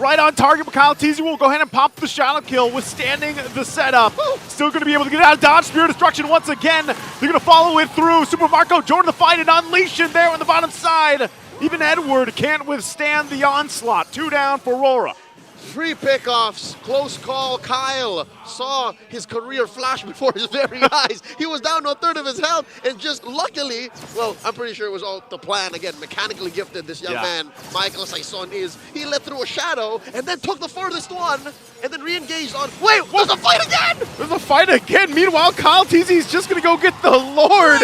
Right on target, but Kyle Teasy will go ahead and pop the shadow kill, withstanding the setup. Still going to be able to get out of dodge. Spear Destruction once again. They're going to follow it through. Super Marco joined the fight and unleash it there on the bottom side. Even Edward can't withstand the onslaught. 2 down for Aurora. 3 pickoffs, close call. Kyle saw his career flash before his very eyes. He was down to a third of his health, and just luckily, well, I'm pretty sure it was all the plan. Again, mechanically gifted, this young man, Michael Saison is. He let through a shadow, and then took the furthest one, and then re-engaged on. Wait, there's a fight again! There's a fight again. Meanwhile, Kyle Teasy's just going to go get the Lord.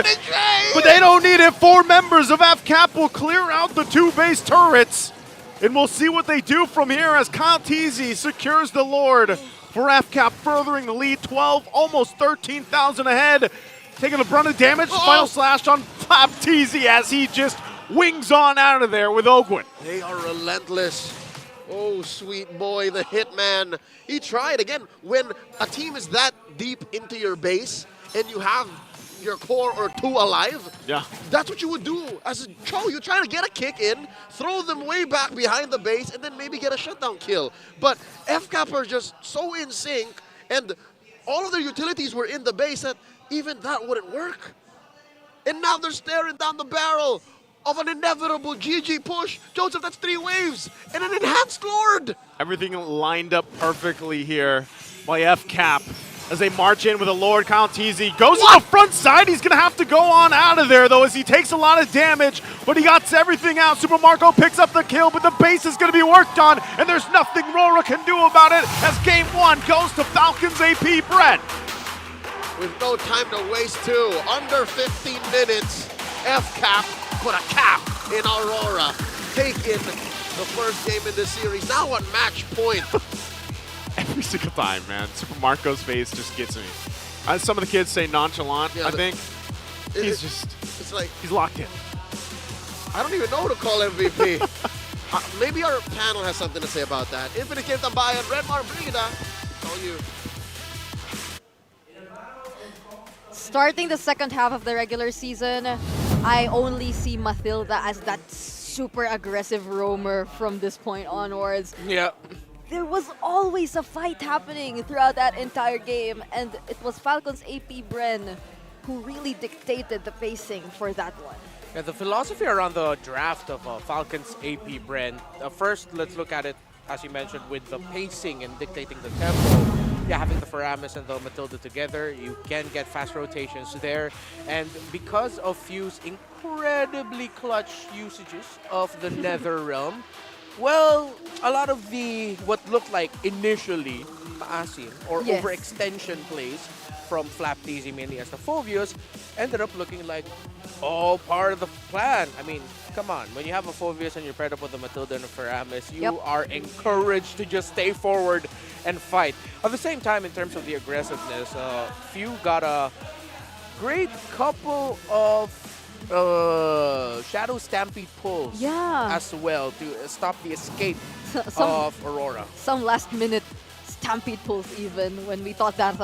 But they don't need it. 4 members of FCAP will clear out the 2 base turrets. And we'll see what they do from here as Kyle Teasy secures the Lord for FCAP, furthering the lead. 12, almost 13,000 ahead. Taking the brunt of damage. Final slash on Flap Teasy as he just wings on out of there with Ogwin. They are relentless. Oh, sweet boy, the Hitman. He tried again. When a team is that deep into your base and you have your core or 2 alive, that's what you would do as a Cho. You try to get a kick in, throw them way back behind the base, and then maybe get a shutdown kill. But FCAP are just so in sync, and all of their utilities were in the base that even that wouldn't work. And now they're staring down the barrel of an inevitable GG push. Joseph, that's 3 waves and an enhanced Lord. Everything lined up perfectly here by FCAP. As they march in with a Lord. Kyle Teasy goes to the front side. He's going to have to go on out of there, though, as he takes a lot of damage, but he got everything out. Super Marco picks up the kill, but the base is going to be worked on, and there's nothing RORA can do about it as Game 1 goes to Falcons APBren. With no time to waste, too. Under 15 minutes, FCAP put a cap in Aurora. Taking the first game in this series. Now at match point. Every single time, man. Super Marco's face just gets me. Some of the kids say nonchalant, I think. It's like he's locked in. I don't even know who to call MVP. Maybe our panel has something to say about that. Infinite Game Tambayan, Redmar, Brigida. All you. Starting the second half of the regular season, I only see Mathilda as that super aggressive roamer from this point onwards. Yeah. There was always a fight happening throughout that entire game, and it was Falcons APBren who really dictated the pacing for that one. Yeah, the philosophy around the draft of Falcons APBren, first let's look at it, as you mentioned, with the pacing and dictating the tempo. Yeah, having the Faramis and the Matilda together, you can get fast rotations there. And because of Few's incredibly clutch usages of the Nether Realm, well, a lot of the, what looked like initially, maasim or overextension plays from Flap Teasy mainly as the Phobius ended up looking like all part of the plan. I mean, come on, when you have a Phobius and you're paired up with a Matilda and a Faramis, you are encouraged to just stay forward and fight. At the same time, in terms of the aggressiveness, Few got a great couple of Shadow Stampede pulls as well to stop the escape of Aurora. Some last minute Stampede pulls even when we thought that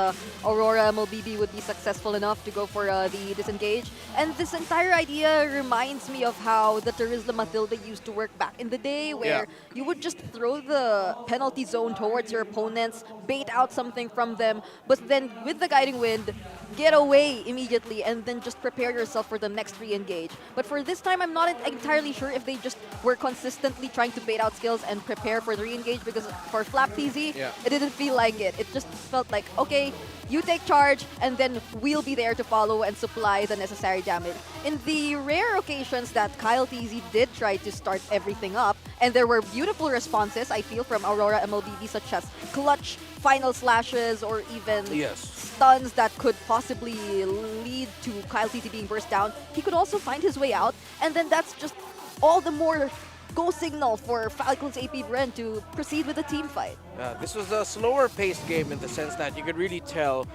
Aurora MLBB would be successful enough to go for the disengage. And this entire idea reminds me of how the Terizla Matilda used to work back in the day, where you would just throw the penalty zone towards your opponents, bait out something from them, but then with the Guiding Wind, get away immediately and then just prepare yourself for the next re-engage. But for this time, I'm not entirely sure if they just were consistently trying to bait out skills and prepare for the re-engage, because for Flap TZ, it didn't feel like it. It just felt like, okay, you take charge and then we'll be there to follow and supply the necessary damage. In the rare occasions that Kyle TZ did try to start everything up, and there were beautiful responses, I feel, from Aurora MLBB, such as clutch final slashes or even stuns that could possibly lead to Kyle TZ being burst down, he could also find his way out, and then that's just all the more go signal for Falcons APBren to proceed with the team fight. This was a slower paced game in the sense that you could really tell.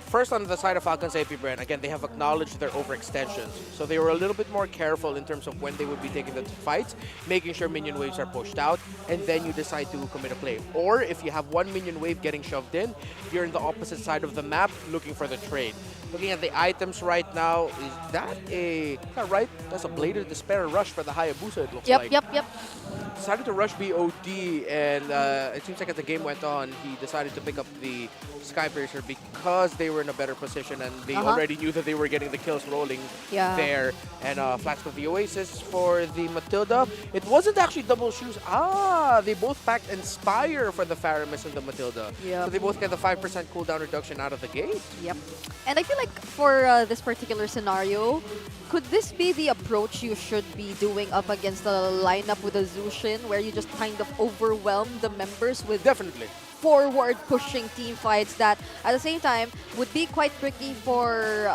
First, on the side of Falcons APBren, again, they have acknowledged their overextensions. So they were a little bit more careful in terms of when they would be taking the fights, making sure minion waves are pushed out, and then you decide to commit a play. Or if you have one minion wave getting shoved in, you're in the opposite side of the map looking for the trade. Looking at the items right now, is that a, right? That's a Blade of Despair rush for the Hayabusa, it looks like. Yep. decided to rush BOD, and it seems like as the game went on, he decided to pick up the Skybracer because they were in a better position and they already knew that they were getting the kills rolling there. And Flask of the Oasis for the Matilda. It wasn't actually double shoes. They both packed Inspire for the Faramis and the Matilda. Yep. So they both get the 5% cooldown reduction out of the gate. Yep. And I feel like for this particular scenario, could this be the approach you should be doing up against a lineup with a Zushin, where you just kind of overwhelm the members with forward pushing team fights that at the same time would be quite tricky for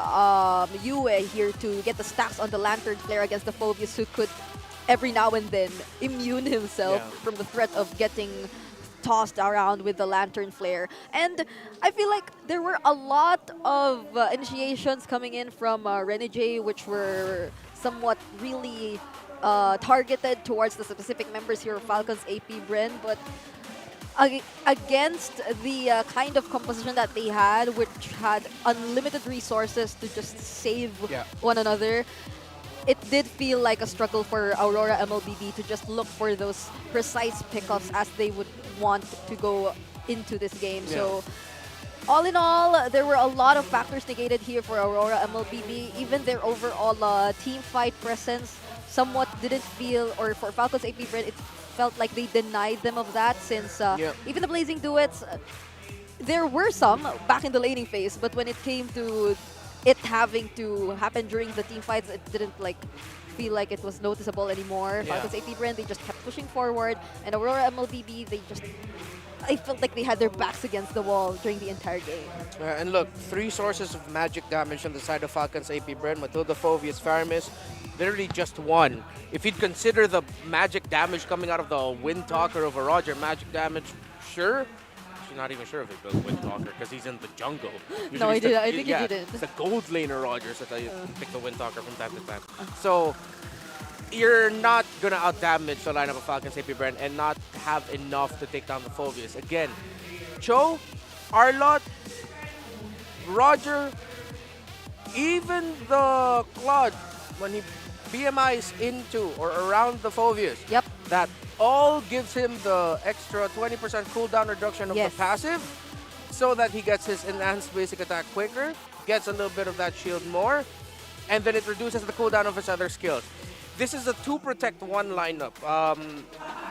Yue here to get the stacks on the Lantern Flare against the Phobius, who could every now and then immune himself from the threat of getting tossed around with the Lantern Flare. And I feel like there were a lot of initiations coming in from Renegade, which were somewhat really targeted towards the specific members here of Falcons APBren, but against the kind of composition that they had, which had unlimited resources to just save one another, it did feel like a struggle for Aurora MLBB to just look for those precise pickups as they would want to go into this game. So all in all, there were a lot of factors negated here for Aurora MLBB. Even their overall team fight presence somewhat didn't feel, or for Falcons APBren, it felt like they denied them of that, since even the Blazing Duets, there were some back in the laning phase, but when it came to it having to happen during the team fights, it didn't like feel like it was noticeable anymore. Falcons APBren, they just kept pushing forward, and Aurora MLBB, I felt like they had their backs against the wall during the entire game. And look, 3 sources of magic damage on the side of Falcons APBren, Matilda, Phobius, Faramis, literally just one. If you'd consider the magic damage coming out of the Wind Talker over Roger, magic damage, sure. Actually, not even sure if it was Wind Talker because he's in the jungle. No, I think he didn't. It's the gold laner Rogers that I pick the Wind Talker from time to time. So you're not gonna outdamage the lineup of Falcons APBren and not have enough to take down the Phobius. Again, Cho, Arlott, Roger, even the Claude, when he BMIs into or around the Phobius, that all gives him the extra 20% cooldown reduction of the passive, so that he gets his enhanced basic attack quicker, gets a little bit of that shield more, and then it reduces the cooldown of his other skills. This is a 2-protect-1 lineup.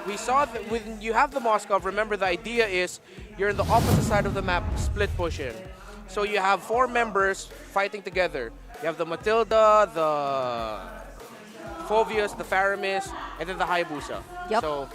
We saw that when you have the Moskov, remember the idea is you're in the opposite side of the map, split push in. So you have 4 members fighting together. You have the Matilda, the Phobius, the Faramis, and then the Hayabusa. So,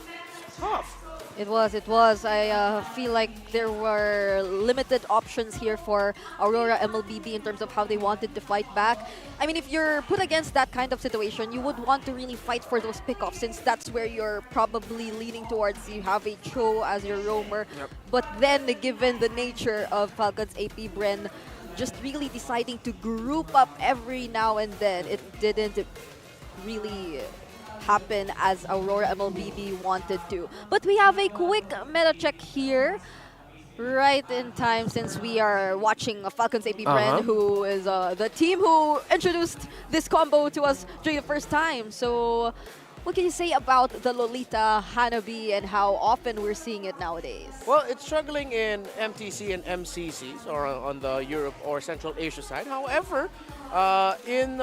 tough. It was. I feel like there were limited options here for Aurora MLBB in terms of how they wanted to fight back. I mean, if you're put against that kind of situation, you would want to really fight for those pickoffs, since that's where you're probably leaning towards. You have a Cho as your roamer. But then, given the nature of Falcons APBren, just really deciding to group up every now and then, it didn't really happen as Aurora MLBB wanted to. But we have a quick meta check here, right in time, since we are watching Falcons APBren, who is the team who introduced this combo to us during the first time. So what can you say about the Lolita Hanabi and how often we're seeing it nowadays? Well, it's struggling in MTC and MCCs, or on the Europe or Central Asia side. However, in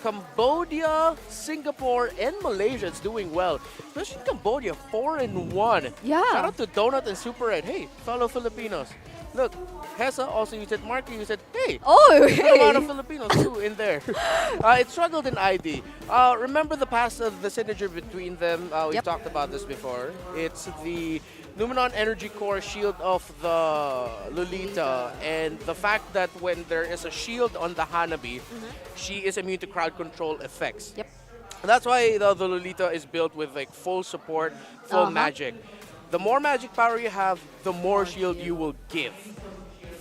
Cambodia, Singapore, and Malaysia, it's doing well. Especially Cambodia, 4-1. Yeah. Shout out to Donut and Super Red. Hey, fellow Filipinos. Look, Hesa also used it. Marky used it. Hey, there's a lot of Filipinos too in there. It struggled in ID. Remember the past of the synergy between them? We've talked about this before. It's the Numenon Energy Core shield of the Lolita, and the fact that when there is a shield on the Hanabi, she is immune to crowd control effects. That's why the Lolita is built with like full support, full magic. The more magic power you have, the more shield you will give.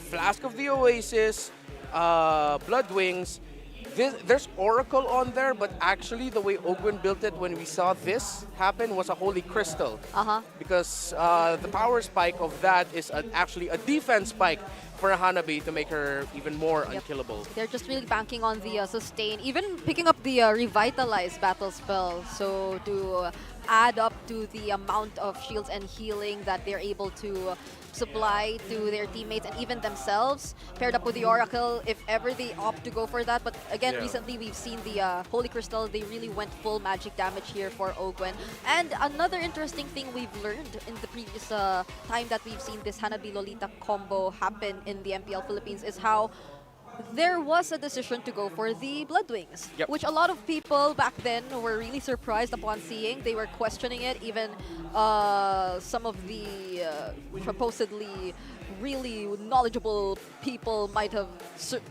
Flask of the Oasis, Blood Wings. There's Oracle on there, but actually the way Ogwin built it when we saw this happen was a Holy Crystal. Because the power spike of that is actually a defense spike for a Hanabi to make her even more unkillable. They're just really banking on the sustain, even picking up the Revitalize battle spell, so to add up to the amount of shields and healing that they're able to supply to their teammates and even themselves, paired up with the Oracle, if ever they opt to go for that. But again, recently we've seen the Holy Crystal, they really went full magic damage here for Ogwen. And another interesting thing we've learned in the previous time that we've seen this Hanabi Lolita combo happen in the MPL Philippines is how there was a decision to go for the Bloodwings, which a lot of people back then were really surprised upon seeing. They were questioning it. Even some of the supposedly really knowledgeable people might have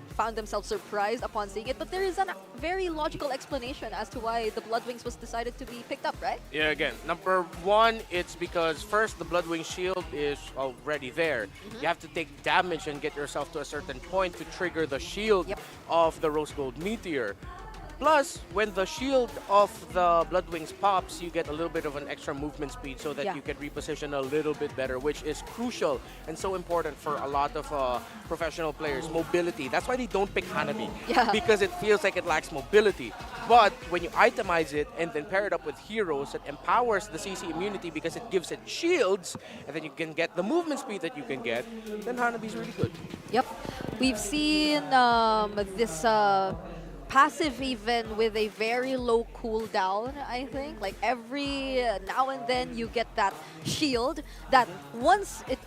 found themselves surprised upon seeing it. But there is a very logical explanation as to why the Bloodwings was decided to be picked up, right? Yeah, again, number one, it's because first, the Bloodwing shield is already there. You have to take damage and get yourself to a certain point to trigger the shield of the Rose Gold Meteor. Plus, when the shield of the Bloodwings pops, you get a little bit of an extra movement speed so that you can reposition a little bit better, which is crucial and so important for a lot of professional players. Mobility. That's why they don't pick Hanabi, because it feels like it lacks mobility. But when you itemize it and then pair it up with heroes, it empowers the CC immunity because it gives it shields, and then you can get the movement speed that you can get, then Hanabi's really good. Yep. We've seen this passive even with a very low cooldown, I think. Like every now and then you get that shield that once it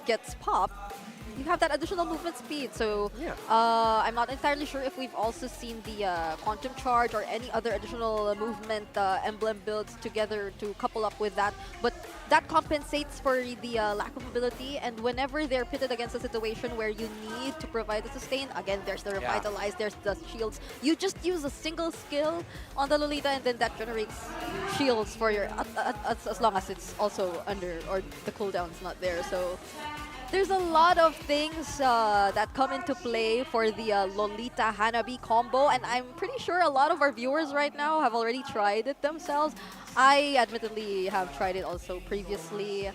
gets popped, you have that additional movement speed. So I'm not entirely sure if we've also seen the Quantum Charge or any other additional movement emblem builds together to couple up with that. But that compensates for the lack of mobility. And whenever they're pitted against a situation where you need to provide the sustain, again, there's the Revitalize, there's the shields. You just use a single skill on the Lolita and then that generates shields for your, as long as it's also under, or the cooldown's not there. So there's a lot of things that come into play for the Lolita Hanabi combo, and I'm pretty sure a lot of our viewers right now have already tried it themselves. I admittedly have tried it also previously.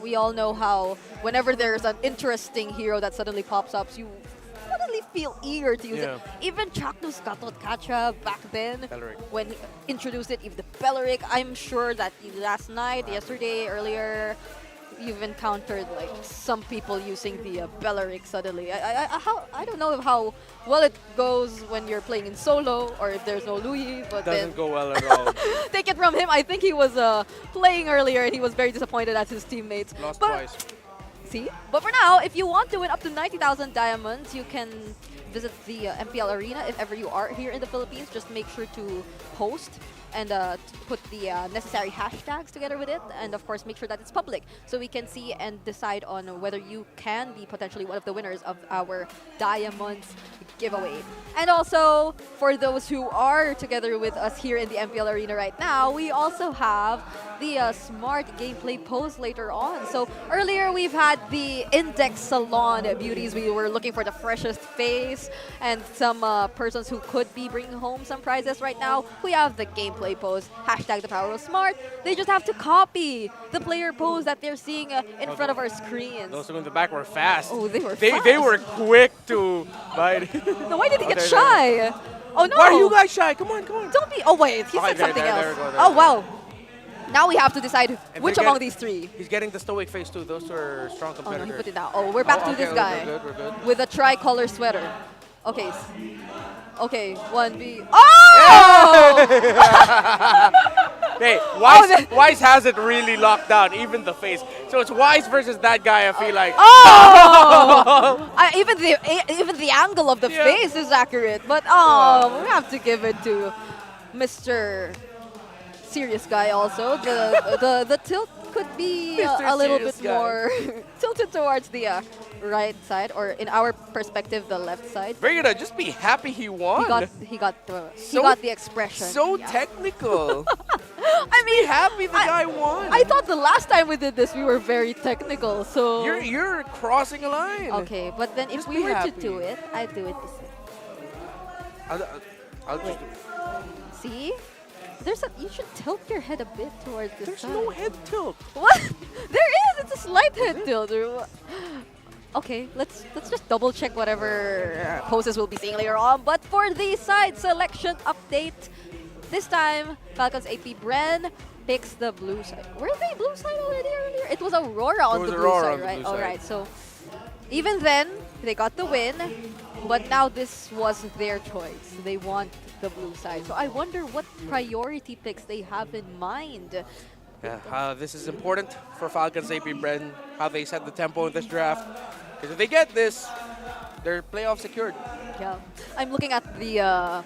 We all know how whenever there's an interesting hero that suddenly pops up, you suddenly feel eager to use it. Even Chaknus Katot Kacha back then, when he introduced it, even the Belleric, I'm sure that last night, yesterday, earlier, you've encountered like some people using the Belleric suddenly. I don't know how well it goes when you're playing in solo or if there's no Louis, but doesn't go well at all. Take it from him. I think he was playing earlier and he was very disappointed at his teammates. Lost twice. See? But for now, if you want to win up to 90,000 diamonds, you can visit the MPL Arena if ever you are here in the Philippines. Just make sure to post and put the necessary hashtags together with it, and of course make sure that it's public so we can see and decide on whether you can be potentially one of the winners of our Diamonds giveaway. And also, for those who are together with us here in the MPL Arena right now, we also have the smart gameplay pose later on. So earlier we've had the Index Salon beauties. We were looking for the freshest face and some persons who could be bringing home some prizes. Right now we have the gameplay pose, hashtag the power of smart. They just have to copy the player pose that they're seeing in front of our screens. Those in the back were fast. Oh, they were fast. They were quick to bite. No, why did he get shy? Oh no! Why are you guys shy? Come on, come on. Don't be. Oh wait, he said something else. Oh wow. Now we have to decide which among these three. He's getting the stoic face too. Those are strong competitors. Oh no, he put it down. Oh, we're back to this guy. We're good. With a tricolor sweater. Okay. Okay, 1B. Oh! Hey, Wise has it really locked down, even the face. So it's Wise versus that guy, I feel like. Oh! Even the angle of the face is accurate. But we have to give it to Mr. Serious Guy also. The tilt could be a little bit more tilted towards the right side, or in our perspective, the left side. Brigida, just be happy he won. He got the expression. So technical. I mean, be happy the guy won. I thought the last time we did this, we were very technical. So you're crossing a line. Okay, but then if we were to do it, I'd do it this way. I'll just see. You should tilt your head a bit towards the side. There's no head tilt. What? There is. It's a slight head tilt. Okay, let's just double check whatever poses we'll be seeing later on. But for the side selection update, this time Falcons APBren picks the blue side. Were they blue side already earlier? It was Aurora on the blue side, right? All right. So even then, they got the win, but now this was their choice. They want the blue side. So I wonder what priority picks they have in mind. Yeah, this is important for Falcons APBren, how they set the tempo in this draft. Because if they get this, they're playoff secured. Yeah, I'm looking at the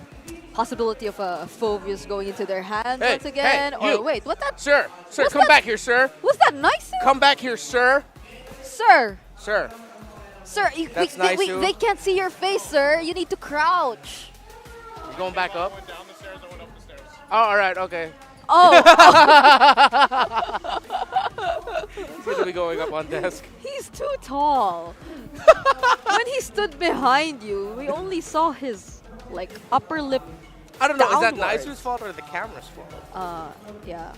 possibility of a Phobius going into their hands once again. Hey, or wait, what that? Sir, come back here, sir. Was that nice? Come back here, sir. Sir. Sir. Sir, That's nice, they can't see your face, sir. You need to crouch. You going back up? Oh, all right, okay. Oh. He's going to be going up on desk. He's too tall. When he stood behind you, we only saw his like upper lip. I don't know, downwards. is that Naisu's fault or the camera's fault? Yeah.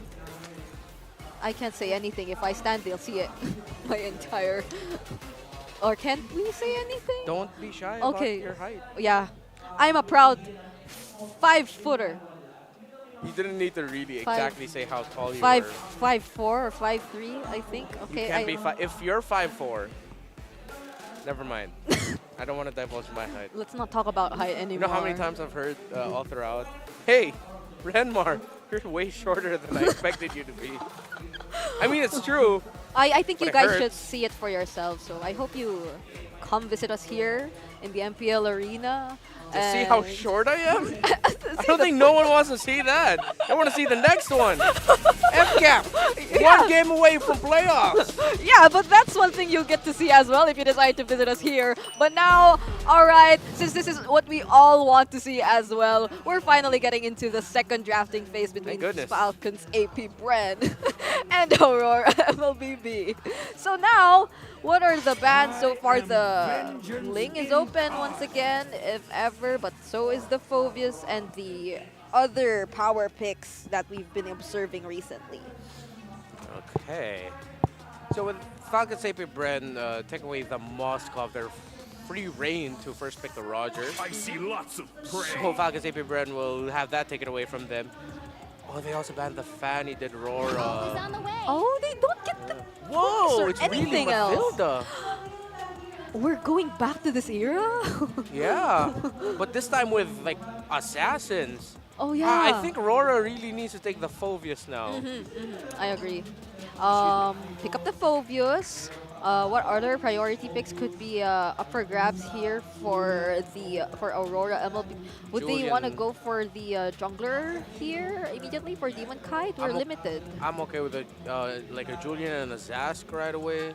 I can't say anything. If I stand, they'll see it. My entire. Or can't we say anything? Don't be shy about your height. Yeah. I'm a proud 5-footer. You didn't need to really exactly say how tall you were. 5'4" or 5'3", I think. Okay. You can't be if you're 5'4", never mind. I don't want to divulge my height. Let's not talk about height anymore. You know how many times I've heard all throughout, hey, Renmar, you're way shorter than I expected you to be. I mean, it's true. I think you but guys should see it for yourselves. So I hope you come visit us here in the MPL arena. To see how short I am? I don't think no one wants to see that. I want to see the next one. FCAP, one game away from playoffs. Yeah, but that's one thing you'll get to see as well if you decide to visit us here. But now, all right, since this is what we all want to see as well, we're finally getting into the second drafting phase between Falcons APBren and Aurora MLBB. So now, what are the bans so far? The Ling is open once again, if ever, but so is the Phobius and the other power picks that we've been observing recently. Okay. So with Falcons APBren taking away the Moskov, their free reign to first pick the Roger. I see lots of prey. So Falcons APBren will have that taken away from them. Oh, they also banned the Fanny, did RORA. Oh, they don't get the Whoa, or it's anything really else. Matilda. We're going back to this era? Yeah, but this time with like assassins. Oh yeah. I think RORA really needs to take the Phobius now. I agree. Pick up the Phobius. What other priority picks could be up for grabs here for Aurora MLB? Would they want to go for the jungler here immediately for Demon Kite? We're limited. I'm okay with like a Julian and a Zask right away.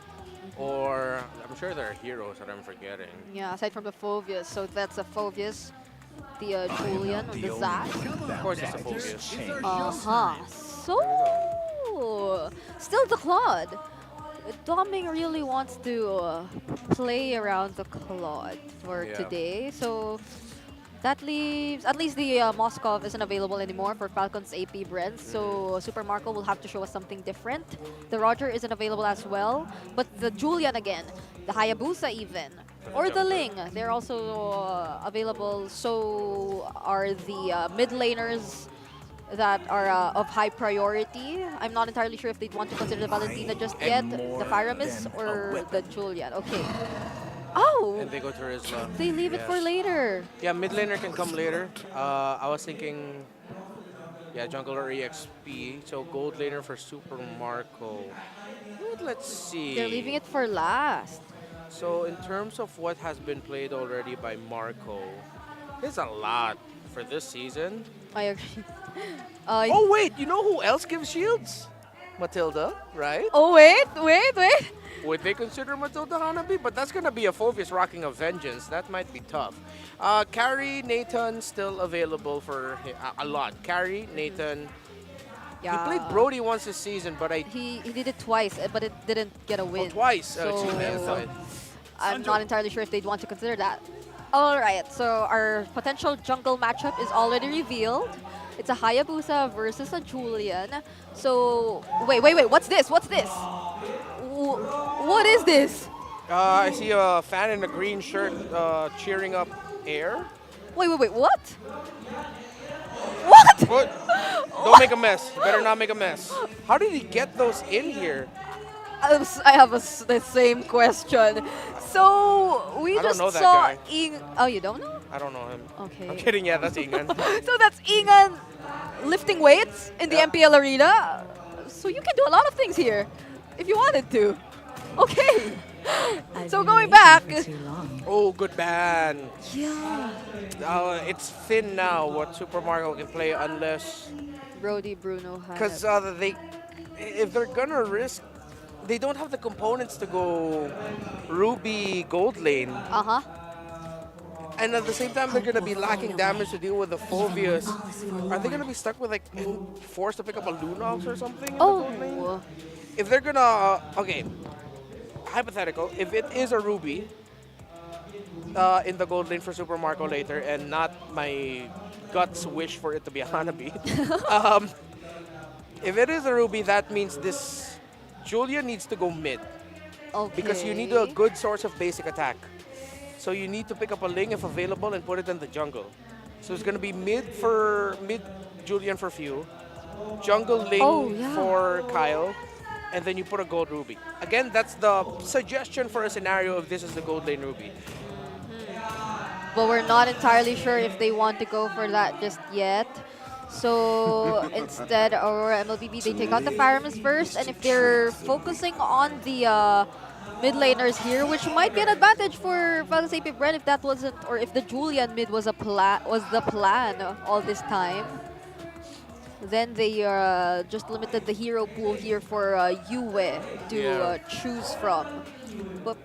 Or I'm sure there are heroes that I'm forgetting. Yeah, aside from the Phobius. So that's a Phobius, the Julian, or the Zask. Of course it's a Phobius. So, still the Claude. Doming really wants to play around the Claude for today. So that leaves, at least the Moskov isn't available anymore for Falcons APBren. So Super Marco will have to show us something different. The Roger isn't available as well. But the Julian again, the Hayabusa even, or the Ling, they're also available. So are the mid laners that are of high priority. I'm not entirely sure if they'd want to consider the Valentina just yet, the Pyramis, or the Julian. Okay. Oh! And they go to Rizla. They leave it for later. Yeah, mid laner can come later. I was thinking, yeah, jungle or EXP. So gold laner for Super Marco. Let's see. They're leaving it for last. So in terms of what has been played already by Marco, there's a lot for this season. I agree. Oh wait, you know who else gives shields? Matilda, right? Oh wait. Would they consider Matilda Hanabi? But that's gonna be a Phobius rocking a Vengeance. That might be tough. Carry, Nathan still available for a lot. Carry, Nathan. Yeah. He played Brody once this season, but he did it twice, but it didn't get a win. Oh, twice. So I'm not entirely sure if they'd want to consider that. All right, so our potential jungle matchup is already revealed. It's a Hayabusa versus a Julian. So, wait, what's this? What is this? I see a fan in a green shirt cheering up Air. Wait, what? What? Don't make a mess. You better not make a mess. How did he get those in here? I have the same question. So we I don't just know that saw guy. Oh, you don't know? I don't know him. Okay. I'm kidding. Yeah, that's Ingan. So that's Ingan lifting weights in the MPL arena. So you can do a lot of things here if you wanted to. Okay. So going back. Oh, good ban. Yeah. It's thin now what Super Mario can play unless... Brody, Bruno, Because if they're gonna risk, they don't have the components to go Ruby Gold Lane. Uh-huh. And at the same time, they're gonna be lacking damage to deal with the Phobias. Are they gonna be stuck with forced to pick up a Lunox or something in the Gold Lane? If they're gonna, okay, hypothetical, if it is a Ruby in the Gold Lane for Super Marco later, and not my guts wish for it to be a Hanabi, if it is a Ruby, that means this Julia needs to go mid. Okay. Because you need a good source of basic attack. So you need to pick up a Ling if available and put it in the jungle. So it's gonna be mid Julian for Few, jungle Ling for Kyle, and then you put a gold Ruby. Again, that's the suggestion for a scenario if this is the gold lane Ruby. But we're not entirely sure if they want to go for that just yet. So instead, Aurora MLBB, they take out the Pyramus first, and if they're focusing on the mid laners here, which might be an advantage for Falcons APBren if that wasn't, or if the Julian mid was the plan all this time. Then they just limited the hero pool here for Yue to choose from. But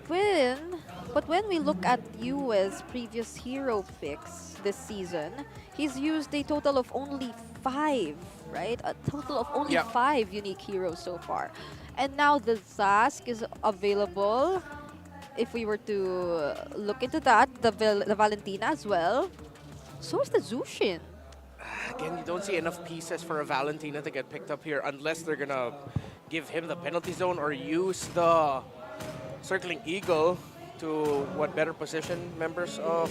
when we look at Yue's previous hero picks this season, he's used a total of only 5, right? A total of only 5 unique heroes so far. And now the Zask is available. If we were to look into that, the Valentina as well. So is the Zushin. Again, you don't see enough pieces for a Valentina to get picked up here unless they're gonna give him the penalty zone or use the Circling Eagle to better position members of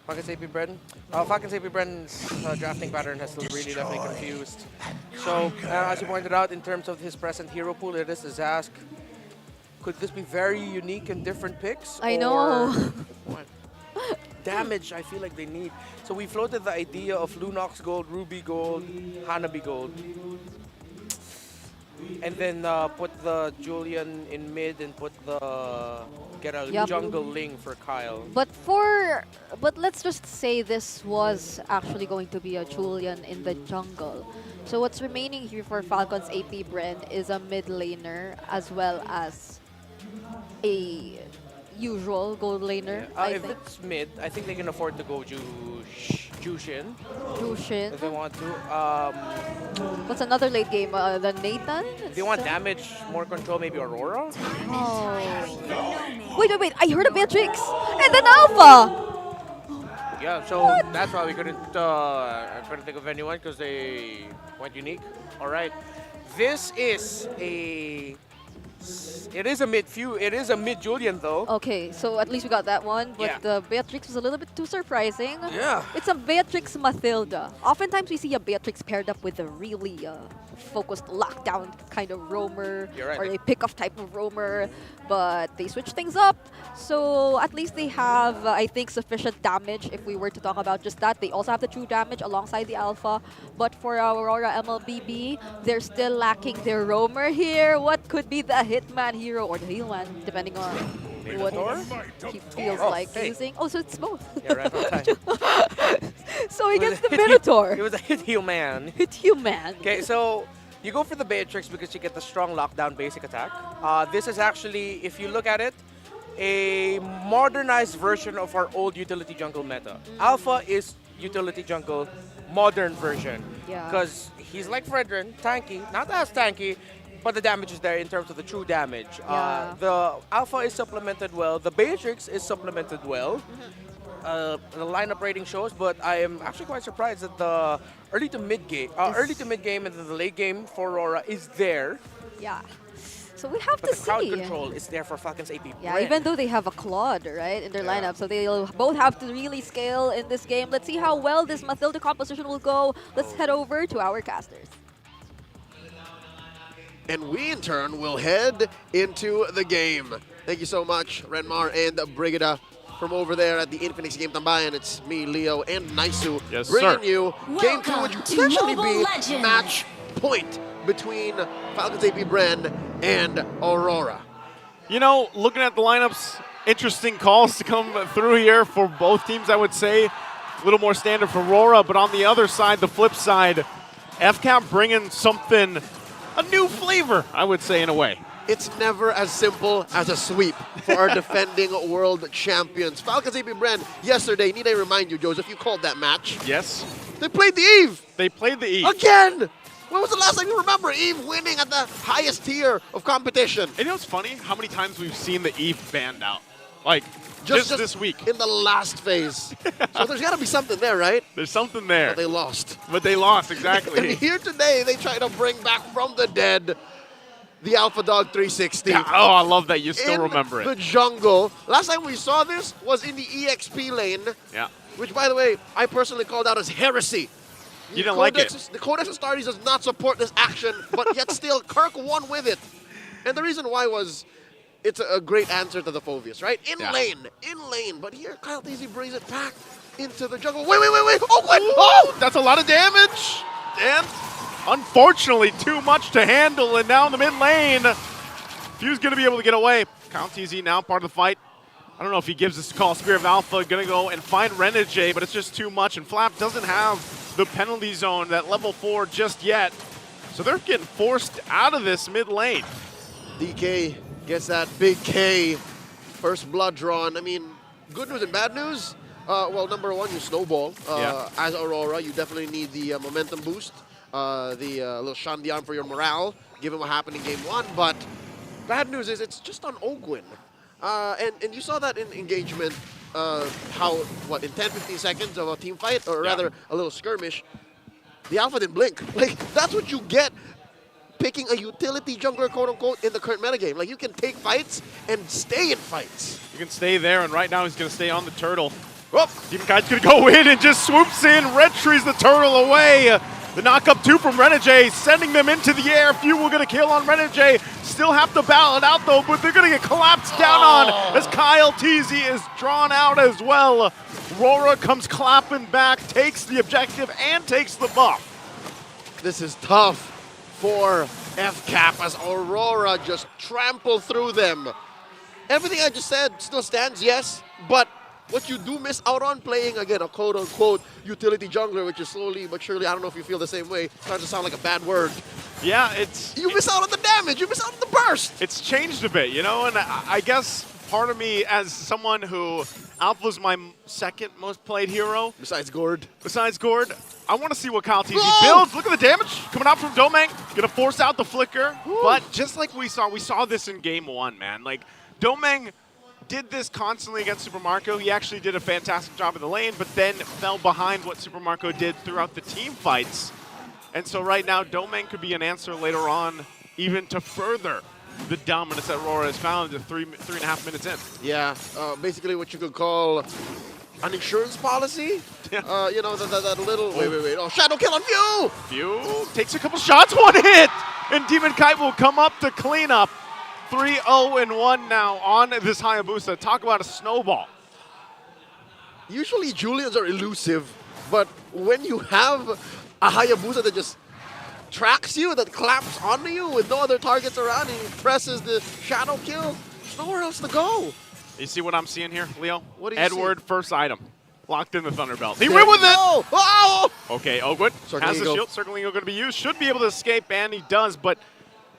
Falcons APBren. Falcons APBren's drafting pattern has still really left me confused. So, as you pointed out, in terms of his present hero pool, it is the Zask. Could this be very unique and different picks? I know. What? Damage, I feel like they need. So we floated the idea of Lunox Gold, Ruby Gold, Hanabi Gold. And then put the Julian in mid and get a jungle Ling for Kyle. But let's just say this was actually going to be a Julian in the jungle. So what's remaining here for Falcons APBren is a mid laner as well as a usual gold laner. If it's mid, I think they can afford to go Jushin. Jushin. If they want to. What's another late game? The Nathan? If they want damage, more control, maybe Aurora? Oh. Wait. I heard a Beatrix! And then Alpha! Yeah, so that's why we couldn't think of anyone because they went unique. All right. This is it is a mid Julian though. Okay, so at least we got that one, but the Beatrix was a little bit too surprising. Yeah. It's a Beatrix Mathilda. Oftentimes we see a Beatrix paired up with a really focused lockdown kind of roamer or a pick-off type of roamer, but they switch things up. So at least they have, I think, sufficient damage if we were to talk about just that. They also have the true damage alongside the Alpha, but for Aurora MLBB, they're still lacking their roamer here. What could be the Hitman hero or the Healman, depending on what he feels like using. Oh, so it's both. Yeah, right on time. So he gets the Minotaur. It was a hit heal man. Hit heal man. Okay, so you go for the Beatrix because you get the strong lockdown basic attack. This is actually, if you look at it, a modernized version of our old utility jungle meta. Alpha is utility jungle modern version. Yeah. Because he's like Fredrin, tanky, not as tanky, but the damage is there in terms of the true damage. The Alpha is supplemented well. The Beatrix is supplemented well. The lineup rating shows, but I am actually quite surprised that the early to mid game and then the late game for Aurora is there. Yeah. So we have But to the crowd see. control is there for Falcons AP. Yeah, even though they have a Claude, right, in their lineup, so they'll both have to really scale in this game. Let's see how well this Mathilda composition will go. Let's head over to our casters. And we, in turn, will head into the game. Thank you so much, Renmar and Brigida, from over there at the Infinix Game Tambayan. It's me, Leo, and Naisu, Yes, bringing sir. you Game 2, which Welcome will to potentially Mobile be Legends. match point between Falcons APBren and Aurora. You know, looking at the lineups, interesting calls to come through here for both teams, I would say. A little more standard for Aurora, but on the other side, the flip side, FCAP bringing something, a new flavor, I would say, in a way. It's never as simple as a sweep for our defending world champions. Falcons APBren yesterday, need I remind you, Joseph, you called that match. Yes. They played the Eve. They played the Eve. Again! When was the last time you remember Eve winning at the highest tier of competition? And you know what's funny? How many times we've seen the Eve banned out? Like, just this week. In the last phase. So there's got to be something there, right? There's something there. But they lost. But they lost, exactly. And here today, they try to bring back from the dead the Alpha Dog 360. Yeah, oh, I love that you still in remember the it. jungle. Last time we saw this was in the EXP lane, Yeah. which, by the way, I personally called out as heresy. You didn't like it. The Codex of Astartes does not support this action, but yet still Kirk won with it. And the reason why was it's a great answer to the Phobius, right? In lane. But here, Kyle Teasy brings it back into the jungle. Wait. Oh, wait. Oh! That's a lot of damage. And unfortunately, too much to handle. And now in the mid lane, Few's going to be able to get away. Count TZ now part of the fight. I don't know if he gives this to call. Spear of Alpha going to go and find Renegade, but it's just too much. And Flap doesn't have the penalty zone, that level 4 just yet. So they're getting forced out of this mid lane. DK gets that big K. First blood drawn. I mean, good news and bad news. Well, number one, you snowball. As Aurora, you definitely need the momentum boost. The little Shandian for your morale, given what happened in game 1. But bad news is it's just on Ogwin. And you saw that in engagement, in 10-15 seconds of a team fight, or rather a little skirmish, the Alpha didn't blink. Like, that's what you get picking a utility jungler, quote-unquote, in the current metagame. Like, you can take fights and stay in fights. You can stay there, and right now he's going to stay on the turtle. Oh, Demon Kite's going to go in and just swoops in, red trees the turtle away. The knock-up 2 from Renegade, sending them into the air. Few will get a kill on Renegade. Still have to battle it out, though, but they're going to get collapsed down on as Kyle Teasy is drawn out as well. Rora comes clapping back, takes the objective, and takes the buff. This is tough for FCAP as Aurora just trampled through them. Everything I just said still stands, yes, but what you do miss out on playing, again, a quote-unquote utility jungler, which is slowly but surely, I don't know if you feel the same way, starting to sound like a bad word. Yeah, it's... You miss out on the damage, you miss out on the burst. It's changed a bit, you know, and I guess part of me, as someone who Alpha's my second most played hero. Besides Gord, I want to see what Kyle TZ builds. Look at the damage coming out from Domang. Gonna force out the flicker. But just like we saw this in game 1, man. Like, Domang did this constantly against Super Marco. He actually did a fantastic job in the lane, but then fell behind what Super Marco did throughout the team fights. And so right now, Domang could be an answer later on, even to further the dominance that Aurora has found 3.5 minutes in. Yeah, basically what you could call an insurance policy. Yeah. You know, that little... Wait. Oh, shadow kill on Few! Few takes a couple shots, one hit! And Demon Kite will come up to clean up. 3-0-1 now on this Hayabusa. Talk about a snowball. Usually Julians are elusive, but when you have a Hayabusa that just tracks you, that claps onto you with no other targets around, and he presses the shadow kill, there's nowhere else to go. You see what I'm seeing here, Leo? What do you Edward, see? first item. Locked in the Thunderbelt. He went with it! Oh! Okay, Ogwood has the Eagle. shield. Circling Eagle going to be used. Should be able to escape, and he does, but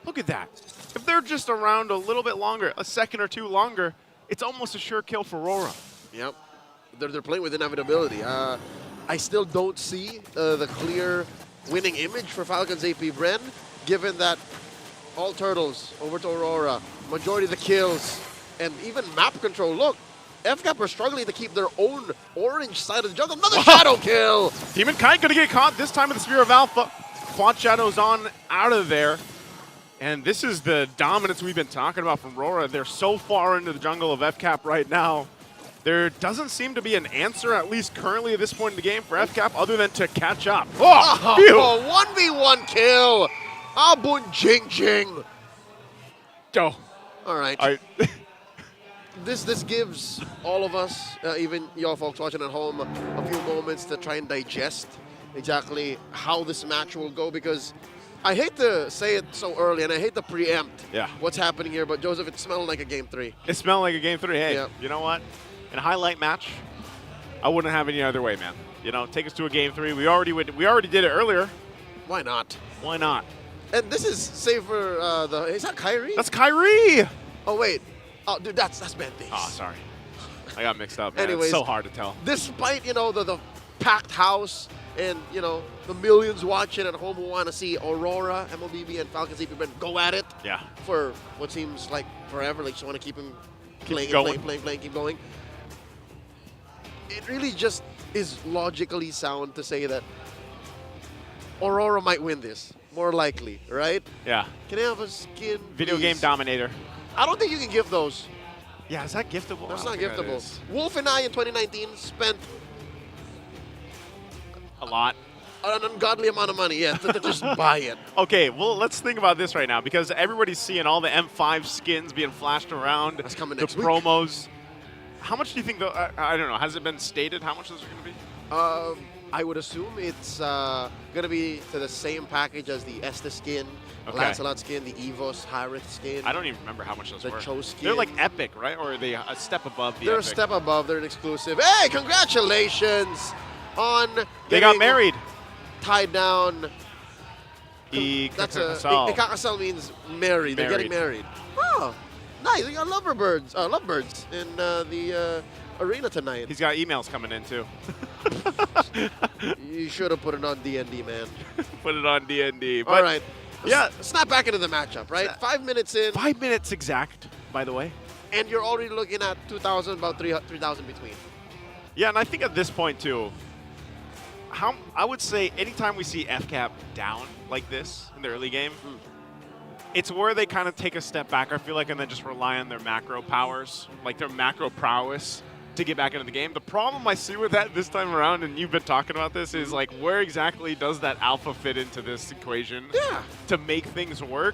look at that. If they're just around a little bit longer, a second or two longer, it's almost a sure kill for Aurora. Yep. They're playing with inevitability. I still don't see the clear winning image for Falcons APBren, given that all turtles over to Aurora, majority of the kills, and even map control. Look, FCAP are struggling to keep their own orange side of the jungle. Another shadow kill! Demon Kite going to get caught, this time with the Spear of Alpha. Quad Shadow's on out of there. And this is the dominance we've been talking about from RORA. They're so far into the jungle of FCAP right now. There doesn't seem to be an answer, at least currently at this point in the game, for FCAP other than to catch up. Oh, 1v1 kill. Abun Jing Jing. Go. All right. This gives all of us, even y'all folks watching at home, a few moments to try and digest exactly how this match will go, because I hate to say it so early and I hate to preempt what's happening here, but Joseph, it smelled like a Game 3. It smelled like a Game 3. Hey, you know what? In a highlight match, I wouldn't have any other way, man. You know, take us to a Game 3. We already did it earlier. Why not? Why not? And this is save for is that Kyrie? That's Kyrie. Oh wait, oh dude, that's Bente. Oh, sorry, I got mixed up. Man. Anyways, it's so hard to tell. Despite the packed house and the millions watching at home who want to see Aurora, MLBB, and Falcons APBren go at it. Yeah. For what seems like forever, like just want to keep him playing, keep going. It really just is logically sound to say that Aurora might win this. More likely, right? Yeah. Can I have a skin, Video please? game dominator. I don't think you can give those. Yeah, is that giftable? That's not giftable. Wolf and I in 2019 spent a lot. An ungodly amount of money, to just buy it. Okay, well, let's think about this right now, because everybody's seeing all the M5 skins being flashed around. That's coming the next week. promos. How much do you think, I don't know, has it been stated how much those are going to be? I would assume it's going to be to the same package as the Estes skin, Lancelot skin, the Evos Harith skin. I don't even remember how much those were. The Cho skin. They're like epic, right? Or are they a step above the They're epic? a step above. They're an exclusive. Hey, congratulations on They got married. Tied down. That's Ikakasal means married. They're getting married. Oh, nice. We got lovebirds in the arena tonight. He's got emails coming in too. You should have put it on D&D, man. Put it on D&D. All right. Yeah. Snap back into the matchup, right? 5 minutes in. 5 minutes exact, by the way. And you're already looking at 2,000, about 3,000 between. Yeah, and I think at this point too, I would say anytime we see FCAP down like this in the early game, it's where they kind of take a step back, I feel like, and then just rely on their macro powers, like their macro prowess to get back into the game. The problem I see with that this time around, and you've been talking about this, is like where exactly does that alpha fit into this equation to make things work?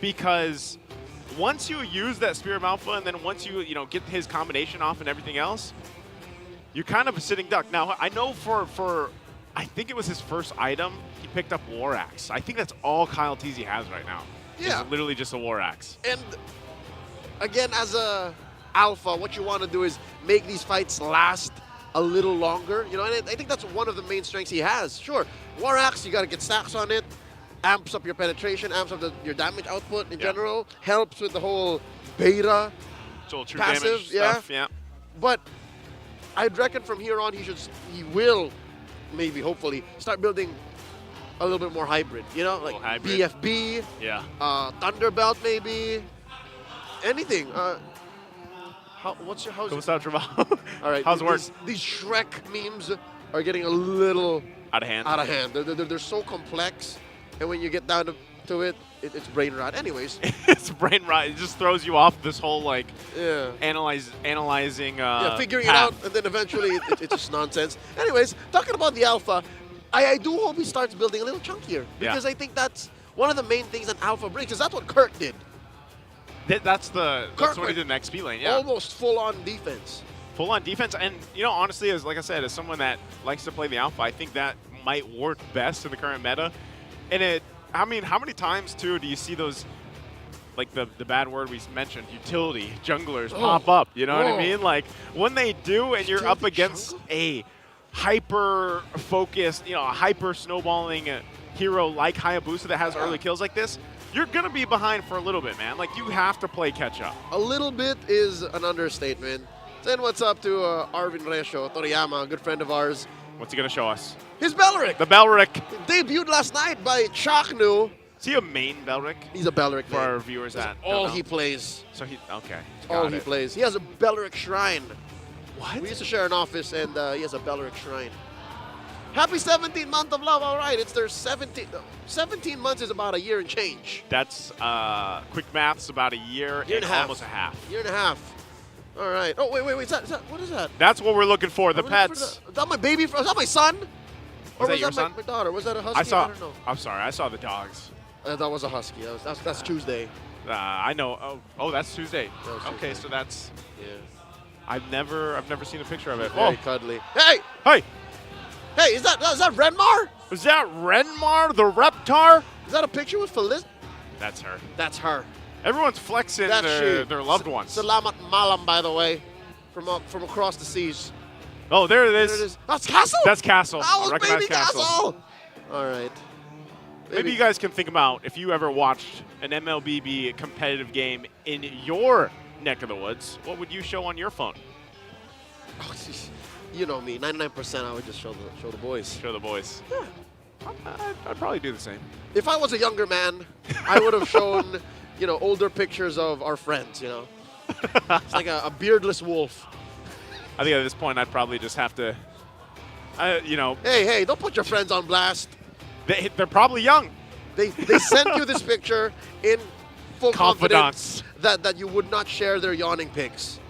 Because once you use that Spear of Alpha and then once you get his combination off and everything else, you're kind of a sitting duck. Now, I know for I think it was his first item, he picked up War Axe. I think that's all Kyle Teasy has right now. Yeah. It's literally just a War Axe. And again, as a alpha, what you want to do is make these fights last a little longer. And I think that's one of the main strengths he has. Sure, War Axe, you got to get stacks on it, amps up your penetration, amps up your damage output in general, helps with the whole beta True passive, damage stuff, yeah. But I'd reckon from here on he will maybe, hopefully, start building a little bit more hybrid, like hybrid. BFB, Thunderbelt maybe, anything. How's all right, how's work? These Shrek memes are getting a little out of hand. They're so complex, and when you get down to it, it's brain rot. Anyways, it's brain rot. It just throws you off this whole analyzing. Figuring it out, and then eventually it's just nonsense. Anyways, talking about the alpha, I do hope he starts building a little chunkier, because I think that's one of the main things that alpha brings. Because that's what Kurt did. That's what he did in XP lane. Yeah, almost full-on defense. Full-on defense, and honestly, like I said, as someone that likes to play the alpha, I think that might work best in the current meta. And how many times too do you see those, like the bad word we mentioned, utility junglers pop up? You know what I mean? Like when they do, and you're up against a hyper-focused, hyper snowballing hero like Hayabusa that has early kills like this, you're going to be behind for a little bit, man. Like, you have to play catch-up. A little bit is an understatement. Then what's up to Arvin Resho Toriyama, a good friend of ours. What's he going to show us? His Belric. The Belric. Debuted last night by Chaknu. Is he a main Belric? He's a Belric for our viewers that all he plays. So okay. All he plays. He has a Belric shrine. What? We used to share an office, and he has a Belric shrine. Happy 17th month of love. All right, it's their 17 months is about a year and change. That's quick maths, about a year Year and a half. almost a half. Year and a half. All right. Oh, wait. Is that what is that? That's what we're looking for, the I'm looking pets. is that my baby? Is that my son? Or Was that your my, son? my daughter? Was that a husky? I don't know. I'm sorry, I saw the dogs. That was a husky. That's Tuesday. I know. Oh, that's Tuesday. That was Okay, Tuesday. so that's. Yeah. I've never seen a picture of it. Very cuddly. Hey! Hey! Hey, is that Renmar? Is that Renmar, the Reptar? Is that a picture with Feliz? That's her. That's her. Everyone's flexing That's their she. loved ones. Salamat malam, by the way, from across the seas. Oh, there it There is. it is. That's Castle. That's Castle. That I was recognize baby Castle. All right. Maybe you guys can think about if you ever watched an MLBB competitive game in your neck of the woods, what would you show on your phone? Oh, geez. You know me, 99% I would just show the boys. Show the boys. Yeah. I'd probably do the same. If I was a younger man, I would have shown, older pictures of our friends, It's like a beardless wolf. I think at this point I'd probably just have to, Hey, don't put your friends on blast. They're probably young. They sent you this picture in full Confidence. confidence that you would not share their yawning pics.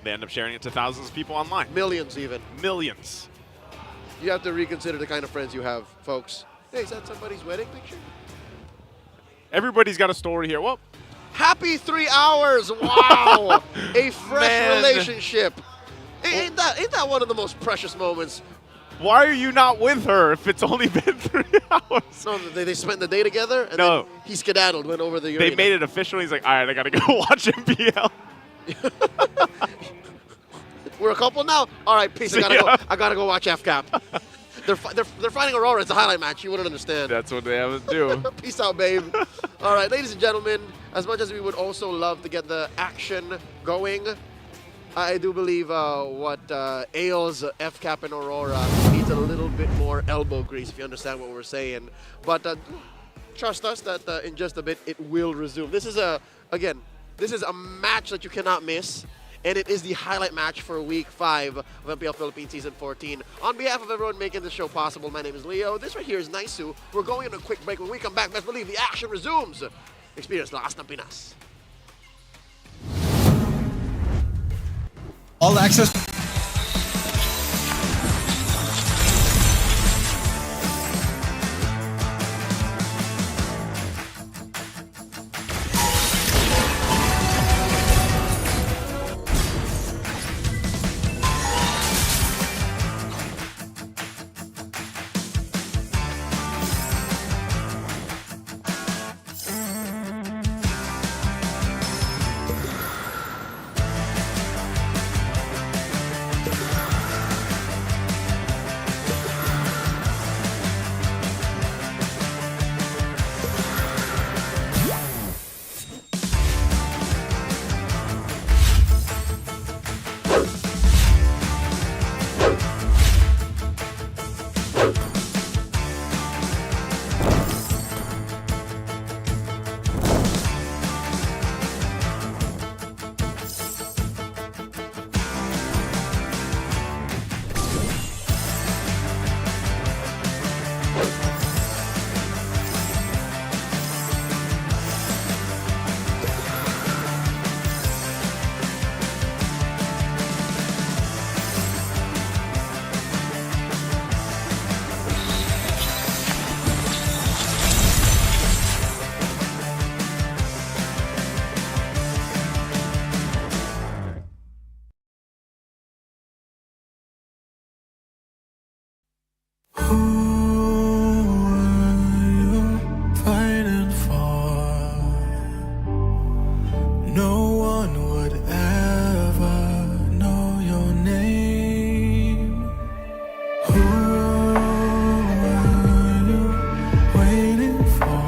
They end up sharing it to thousands of people online. Millions even. Millions. You have to reconsider the kind of friends you have, folks. Hey, is that somebody's wedding picture? Everybody's got a story here. Well, happy 3 hours. Wow. A fresh Man. relationship. Ain't that one of the most precious moments? Why are you not with her if it's only been 3 hours? No, they spent the day together, and No. then he skedaddled, went over the arena. They made it official. He's like, all right, I got to go watch MPL. We're a couple now? All right, peace. I gotta See go. ya. I gotta go watch FCAP. They're fighting Aurora. It's a highlight match. You wouldn't understand. That's what they have to do. Peace out, babe. All right, ladies and gentlemen, as much as we would also love to get the action going, I do believe what ails FCAP and Aurora needs a little bit more elbow grease, if you understand what we're saying. But trust us that in just a bit it will resume. This is a match that you cannot miss. And it is the highlight match for Week 5 of MPL Philippines Season 14. On behalf of everyone making this show possible, my name is Leo. This right here is Naisu. We're going on a quick break. When we come back, best believe the action resumes. Experience Lakas ng Pinas. All access. Fighting for no one would ever know your name. Who are you waiting for?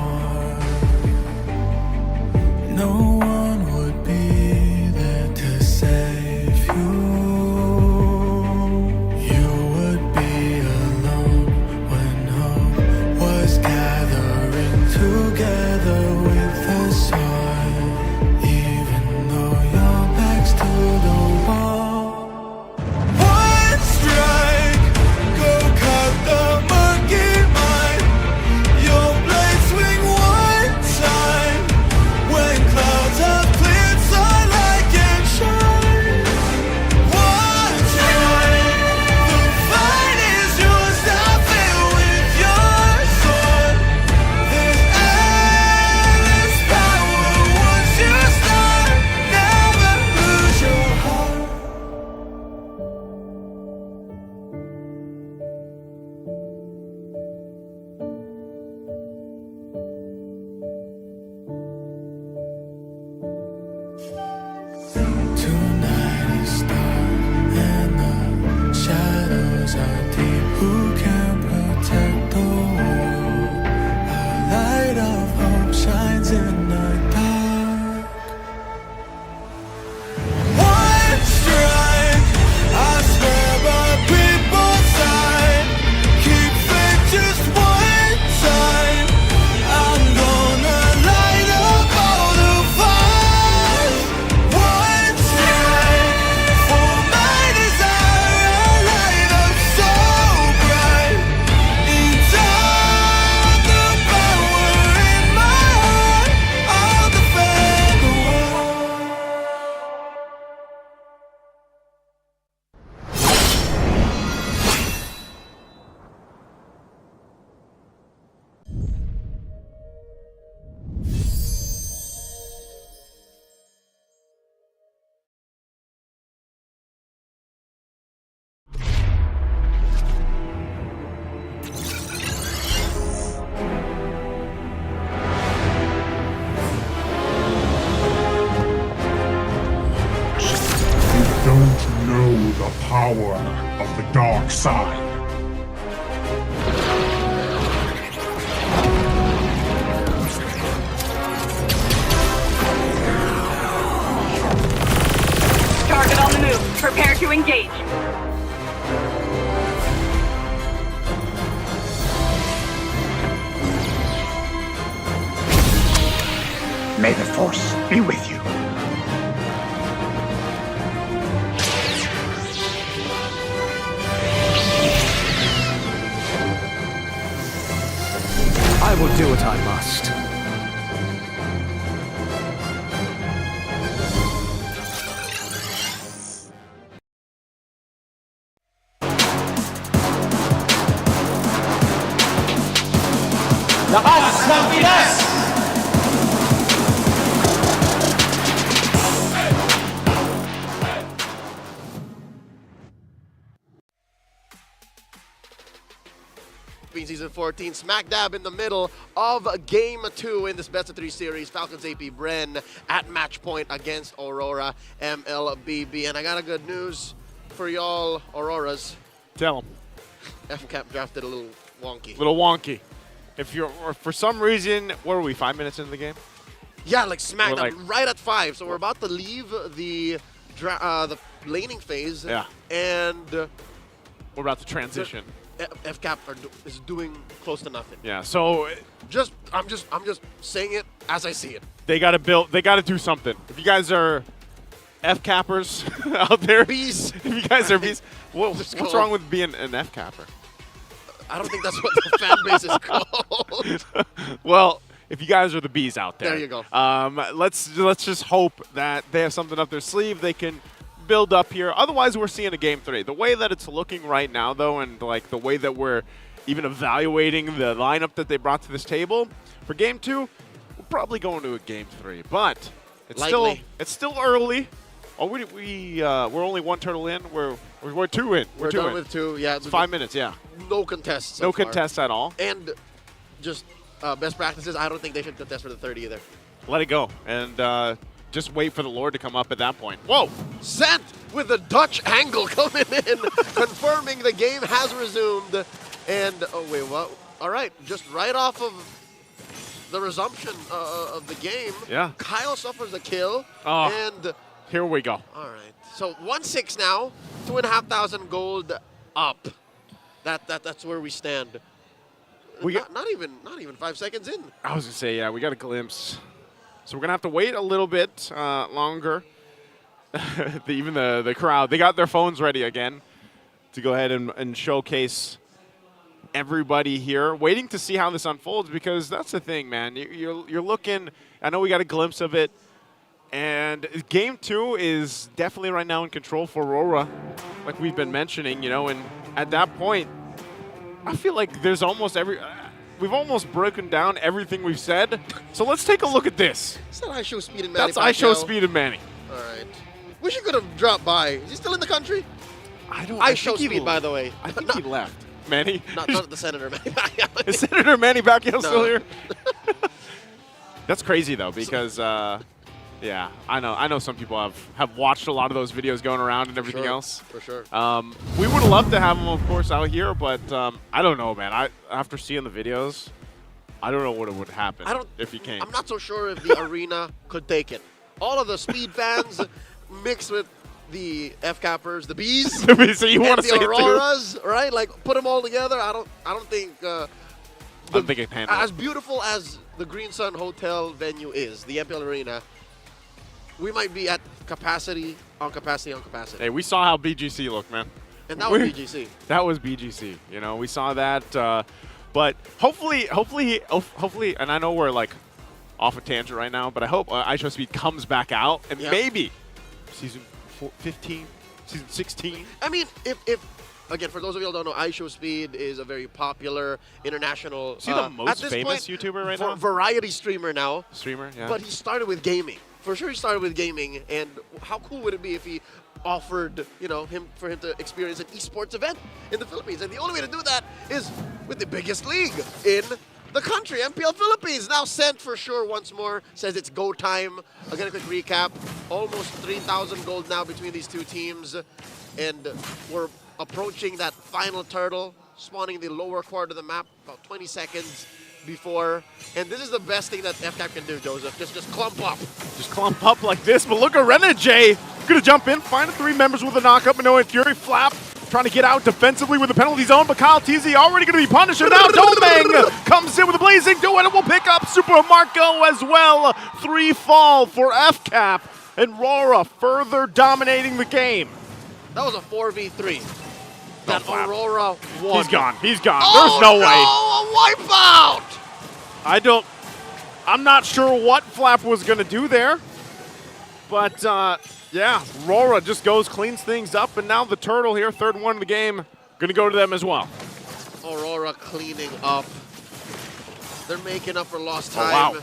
No one would be there to save you. You would be alone Who can protect the world? A light of hope shines in the dark. One strike, I swear by people's side. Keep faith just one time. I'm gonna light up all the fires. One strike for my desire. A light up so bright. Inside the power in my heart, I'll defend the world. You don't know the power of the dark side. Target on the move. Prepare to engage. May the Force be with you. I will do what I must. Lakas ng Pinas! Season 14, smack dab in the middle of Game 2 in this best-of-3 series. Falcons APBren at match point against Aurora MLBB. And I got a good news for y'all Auroras. Tell them. FCAP drafted a little wonky. Little wonky. If you're, or for some reason, what are we, 5 minutes into the game? Yeah, like smack We're dab, like- right at 5. So we're about to leave the laning phase. Yeah. And We're about to transition. FCAP is doing close to nothing. Yeah, so I'm just saying it as I see it. they got to build. They got to do something. If you guys are F-cappers out there, bees. If you guys are bees, what's go. wrong with being an F-capper? I don't think that's what the fan base is called. Well, if you guys are the bees out there, There you go. Let's just hope that they have something up their sleeve. They can build up here. Otherwise, we're seeing a Game 3. The way that it's looking right now, though, and like the way that we're even evaluating the lineup that they brought to this table for Game 2, we're probably going to a Game 3. But it's still early. Oh, we're only one turtle in. We're 2 in. We're two done in. with 2. Yeah, It's 5 minutes. Yeah. No contests. No contests at all. And just best practices. I don't think they should contest for the 30 either. Let it go and just wait for the Lord to come up at that point. Whoa! Sent with the Dutch angle coming in, confirming the game has resumed. And oh wait, what? All right, just right off of the resumption of the game. Yeah. Kyle suffers a kill. Oh. And here we go. all right, so 1-6 now, 2,500 gold up. That's where we stand. Not even 5 seconds in. I was gonna say, yeah, we got a glimpse. So we're gonna have to wait a little bit longer. Even the crowd, they got their phones ready again to go ahead and showcase everybody here, waiting to see how this unfolds, because that's the thing, man. You're looking. I know we got a glimpse of it, and Game 2 is definitely right now in control for Aurora, like we've been mentioning, you know. And at that point, I feel like there's almost we've almost broken down everything we've said. So let's take a look at this. Is that I Show Speed and Manny? That's I Show Pacquiao? Speed and Manny. All right. Wish you could have dropped by. Is he still in the country? I Show think he Speed, by the way. I think he left. Manny? Not the Senator Manny Pacquiao. Is Senator Manny Pacquiao No. still here? That's crazy, though, because Yeah, I know some people have watched a lot of those videos going around and everything else. For sure. We would love to have them, of course, out here, but I don't know, man. After seeing the videos, I don't know what would happen if he came. I'm not so sure if the arena could take it. All of the speed fans mixed with the FCAPers, the Bs, So you want and to say the it too? Auroras, right? Like put them all together. I don't think. I don't think it can handle As it. beautiful as the Green Sun Hotel venue is, the MPL Arena, we might be at capacity on capacity on capacity. Hey, we saw how BGC looked, man. And that was BGC. That was BGC. You know, we saw that. But hopefully, and I know we're like off a tangent right now, but I hope iShow Speed comes back out and maybe season 15, season 16. I mean, if again, for those of you who don't know, iShow Speed is a very popular international. Is he the most famous YouTuber right now? Variety streamer now. Streamer, yeah. But he started with gaming. For sure, he started with gaming. And how cool would it be if he offered, for him to experience an esports event in the Philippines? And the only way to do that is with the biggest league in the country, MPL Philippines. Now sent for sure once more. Says it's go time. Again, a quick recap. Almost 3,000 gold now between these two teams. And we're approaching that final turtle, spawning the lower quarter of the map about 20 seconds before. And this is the best thing that FCAP can do, Joseph. Just clump up. Just clump up like this. But look at Renegade. Gonna jump in, find the 3 members with a knockup. Manoa and Fury Flap trying to get out defensively with the penalty zone, but Kyle TZ already gonna be punished. And now Domeng comes in with a blazing duel and it will pick up Super Marco as well. 3 fall for FCAP and RORA further dominating the game. That was a 4v3. That Aurora won. He's gone. He's gone. Oh, There's no way. A wipeout! I'm not sure what Flap was going to do there. But, yeah, RORA just cleans things up. And now the Turtle here, third one of the game, going to go to them as well. Aurora cleaning up. They're making up for lost time. Oh, wow.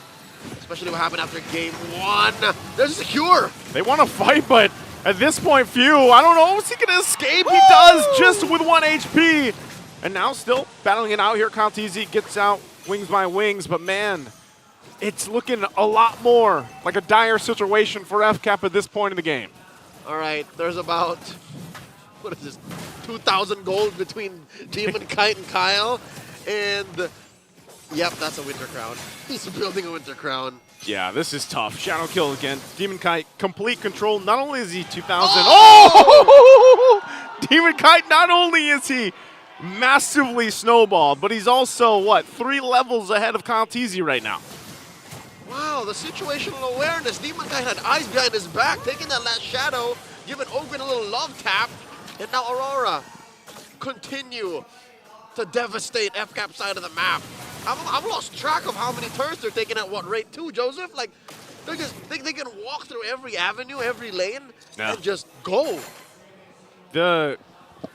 Especially what happened after game 1. There's a cure. They want to fight, but at this point, I don't know. Is he going to escape? He does, just with 1 HP. And now still battling it out here. Kyle TZ gets out wings by wings. But, man, it's looking a lot more like a dire situation for FCAP at this point in the game. All right, there's about, 2,000 gold between Demon Kite and Kyle. And, yep, that's a Winter Crown. He's building a Winter Crown. Yeah, this is tough. Shadow kill again. Demon Kite, complete control. Not only is he 2,000. Oh! Demon Kite, not only is he massively snowballed, but he's also, 3 levels ahead of Kyle TZ right now. Wow, the situational awareness. Demon Kite had eyes behind his back, taking that last shadow, giving Ogren a little love tap. And now Aurora continue to devastate FCAP side of the map. I've lost track of how many turns they're taking at what rate too, Joseph. Like, they can walk through every avenue, every lane, and just go. The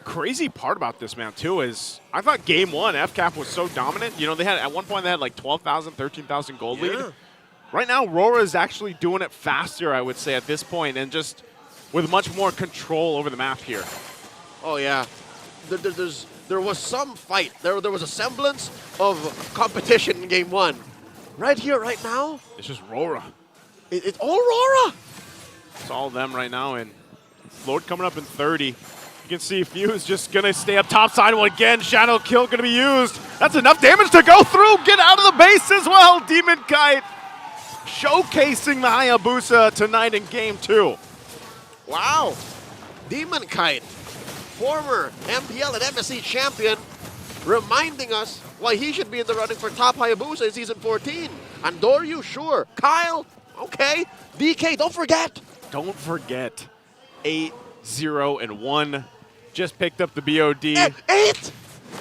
crazy part about this, man, too, is I thought game 1, FCAP was so dominant. They had at one point they had like 12,000, 13,000 gold lead. Right now, RORA is actually doing it faster, I would say, at this point, and just with much more control over the map here. Oh yeah, there was some fight. There was a semblance of competition in game 1. Right here, right now. It's just RORA. It's all RORA. It's all them right now, and Lord coming up in 30. You can see Fuse just gonna stay up top side. Well, again, Shadow Kill gonna be used. That's enough damage to go through. Get out of the base as well. Demon Kite showcasing the Hayabusa tonight in game 2. Wow. Demon Kite, former MPL and MSC champion, reminding us why he should be in the running for top Hayabusa in season 14. Andoryu, sure. Kyle, okay. DK, don't forget. Don't forget. 8-0-1. Just picked up the BOD. 8?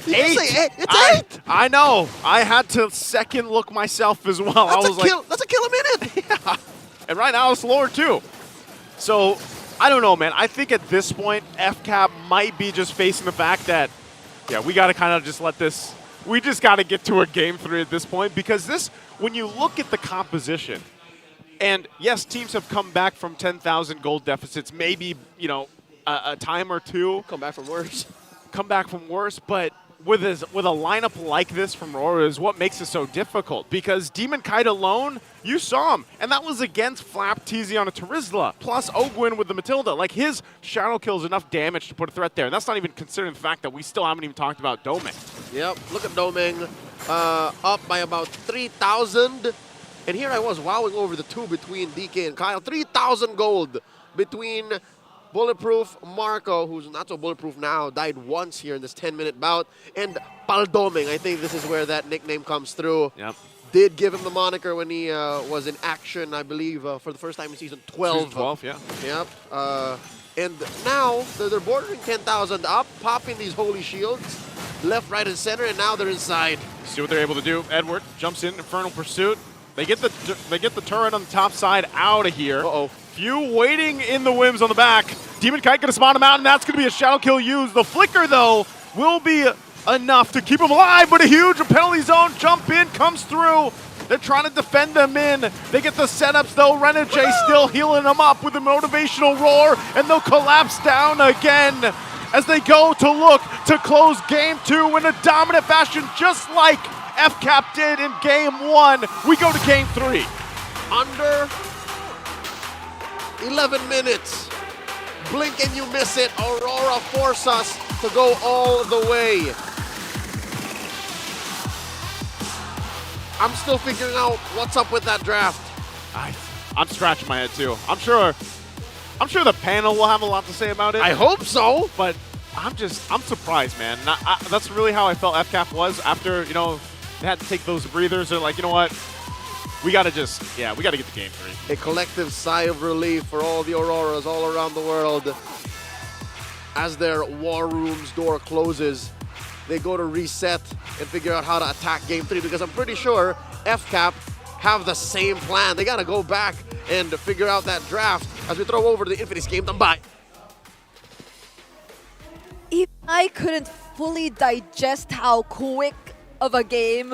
Did you say 8? It's 8. I know. I had to second look myself as well. That's a kill a minute. Yeah. And right now it's Lord too. So I don't know, man. I think at this point, FCAP might be just facing the fact that, we got to kind of just let this, we just got to get to a game 3 at this point, because this, when you look at the composition, and yes, teams have come back from 10,000 gold deficits, maybe, a time or two. Come back from worse. Come back from worse, but with a lineup like this from RORA is what makes it so difficult, because Demon Kite alone, you saw him, and that was against Flap, Tiziana, Terizla, plus Ogwin with the Matilda. Like, his shadow kill is enough damage to put a threat there, and that's not even considering the fact that we still haven't even talked about Doming. Yep, look at Doming, up by about 3,000. And here I was wowing over the two between DK and Kyle. 3,000 gold between Bulletproof Marco, who's not so bulletproof now, died once here in this 10-minute bout, and Paldoming. I think this is where that nickname comes through. Yep. Did give him the moniker when he was in action, I believe, for the first time in Season 12. Season 12, yeah. Yep. And now they're bordering 10,000 up, popping these holy shields, left, right, and center, and now they're inside. See what they're able to do. Edward jumps in, Infernal Pursuit. They get the turret on the top side out of here. Uh-oh. Few waiting in the whims on the back. Demon Kite gonna spawn him out, and that's gonna be a shadow kill used. The flicker, though, will be enough to keep him alive, but a huge penalty zone jump in comes through. They're trying to defend them in. They get the setups, though. Renegade still healing them up with a motivational roar, and they'll collapse down again as they go to look to close Game 2 in a dominant fashion, just like FCAP did in Game 1. We go to Game 3. Under 11 minutes. Blink and you miss it. Aurora force us to go all the way. I'm still figuring out what's up with that draft. I'm scratching my head too. I'm sure the panel will have a lot to say about it. I hope so. But I'm surprised, man. That's really how I felt FCAP was after, they had to take those breathers. They're like, you know what? We got to get to Game 3. A collective sigh of relief for all the Auroras all around the world. As their war room's door closes, they go to reset and figure out how to attack Game 3, because I'm pretty sure FCAP have the same plan. They got to go back and figure out that draft as we throw over to the Infinix game. Bye. Even I couldn't fully digest how quick of a game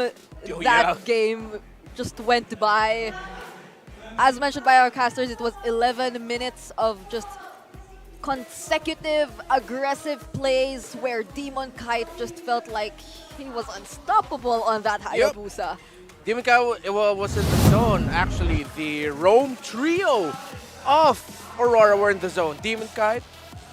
game just went by. As mentioned by our casters, it was 11 minutes of just consecutive aggressive plays where Demon Kite just felt like he was unstoppable on that Hayabusa. Demon Kite was in the zone. Actually, the roam trio of Aurora were in the zone. Demon Kite,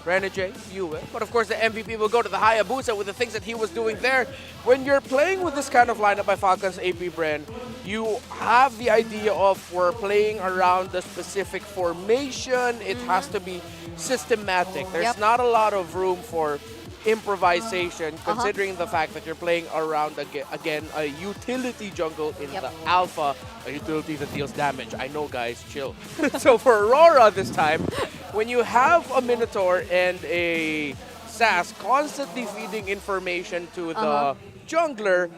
Renegade, Yue. But of course, the MVP will go to the Hayabusa with the things that he was doing there. When you're playing with this kind of lineup by Falcons APBren, you have the idea of we're playing around the specific formation. It has to be systematic. There's not a lot of room for improvisation, considering the fact that you're playing around, again, a utility jungle in the alpha, a utility that deals damage. I know, guys, chill. So for Aurora this time, when you have a Minotaur and a SAS constantly feeding information to the jungler,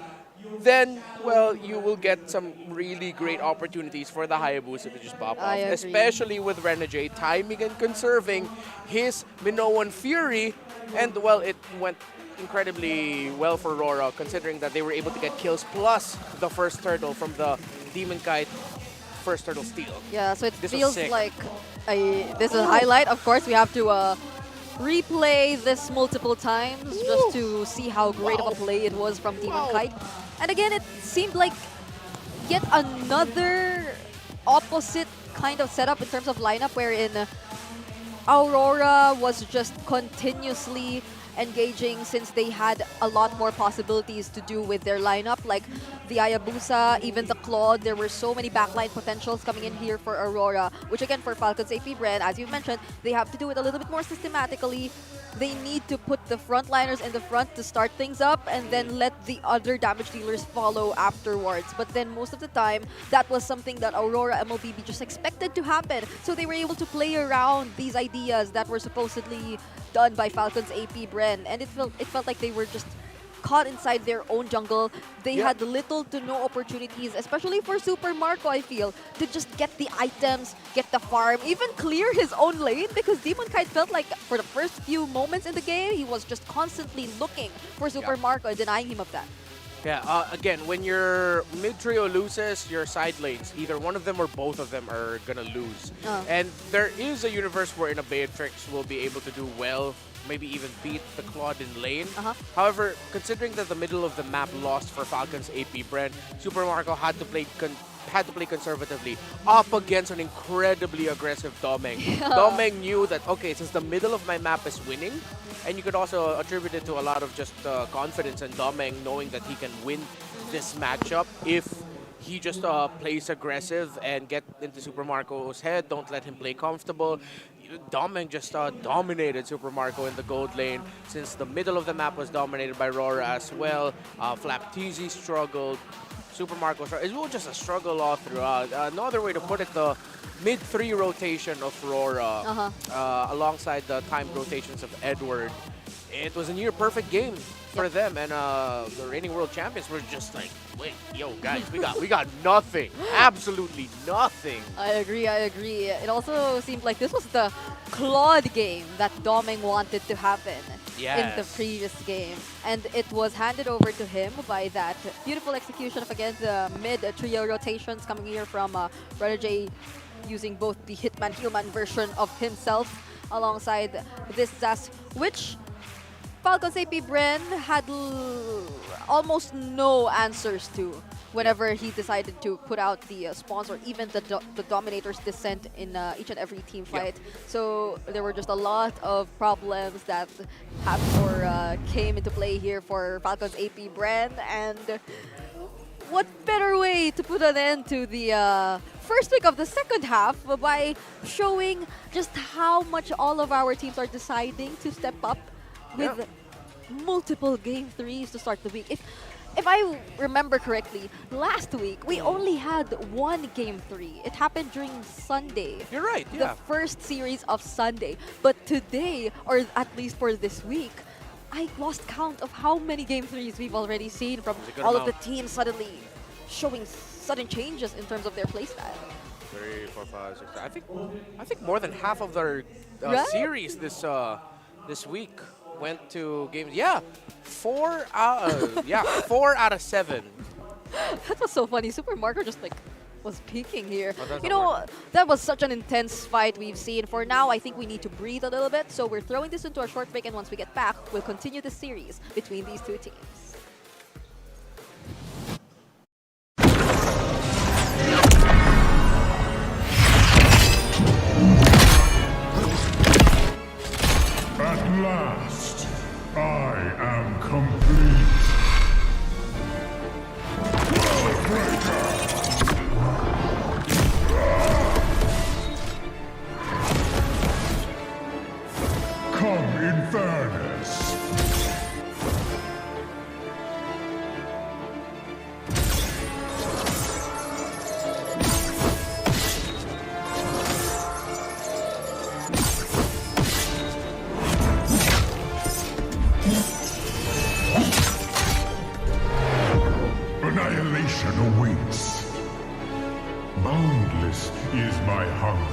then, well, you will get some really great opportunities for the Hayabusa to just pop off. Especially with Renegade timing and conserving his Minoan Fury. And, well, it went incredibly well for Aurora, considering that they were able to get kills plus the first turtle from the Demon Kite first turtle steal. Yeah, so it feels like this is a highlight. Of course, we have to replay this multiple times just to see how great of a play it was from Demon Kite. And again, it seemed like yet another opposite kind of setup in terms of lineup, wherein Aurora was just continuously engaging since they had a lot more possibilities to do with their lineup, like the Hayabusa, even the Claude. There were so many backline potentials coming in here for Aurora, which again for Falcons APBren, as you mentioned, they have to do it a little bit more systematically. They need to put the frontliners in the front to start things up and then let the other damage dealers follow afterwards. But then most of the time, that was something that Aurora MLBB just expected to happen. So they were able to play around these ideas that were supposedly done by Falcons APBren. And it felt like they were just caught inside their own jungle. They had little to no opportunities, especially for Super Marco, I feel, to just get the items, get the farm, even clear his own lane, because Demon Kite felt like for the first few moments in the game, he was just constantly looking for Super Marco and denying him of that. Yeah, again, when your mid-trio loses, your side lanes, either one of them or both of them are gonna lose. And there is a universe wherein a Beatrix will be able to do well maybe even beat the Claude in lane. However, considering that the middle of the map lost for Falcons APBren, Super Marco had to play conservatively up against an incredibly aggressive Domeng. Domeng knew that, okay, since the middle of my map is winning, and you could also attribute it to a lot of just confidence in Domeng knowing that he can win this matchup if he just plays aggressive and get into Super Marco's head, don't let him play comfortable. Domeng just dominated Super Marco in the gold lane since the middle of the map was dominated by RORA as well. Flapteezy struggled. Super Marco struggled. It was just a struggle all throughout. Another way to put it, the mid-3 rotation of RORA alongside the timed rotations of Edward. It was a near-perfect game for them, and the reigning world champions were just like, wait, yo, guys, we got nothing. Absolutely nothing. I agree. It also seemed like this was the Claude game that Domeng wanted to happen in the previous game. And it was handed over to him by that beautiful execution of, again, the mid-trio rotations coming here from Brother J, using both the Hitman-Healman version of himself alongside this Zas, which Falcons APBren had almost no answers to whenever he decided to put out the spawns or even the Dominator's descent in each and every team fight. So there were just a lot of problems that came into play here for Falcons APBren, and what better way to put an end to the first week of the second half by showing just how much all of our teams are deciding to step up with multiple game 3s to start the week. If I remember correctly, last week we only had one game 3. It happened during Sunday. You're right, The first series of Sunday. But today, or at least for this week, I lost count of how many game 3s we've already seen from all of the teams suddenly showing sudden changes in terms of their playstyle. 3, 4, 5, 6. I think more than half of their series this week went to games. 4 out of 7. That was so funny. Super Marco just like was peaking here. Oh, that was such an intense fight we've seen. For now, I think we need to breathe a little bit. So we're throwing this into a short break, and once we get back, we'll continue the series between these two teams. At last, I am complete. Come in fairness. Annihilation awaits. Boundless is my hunger.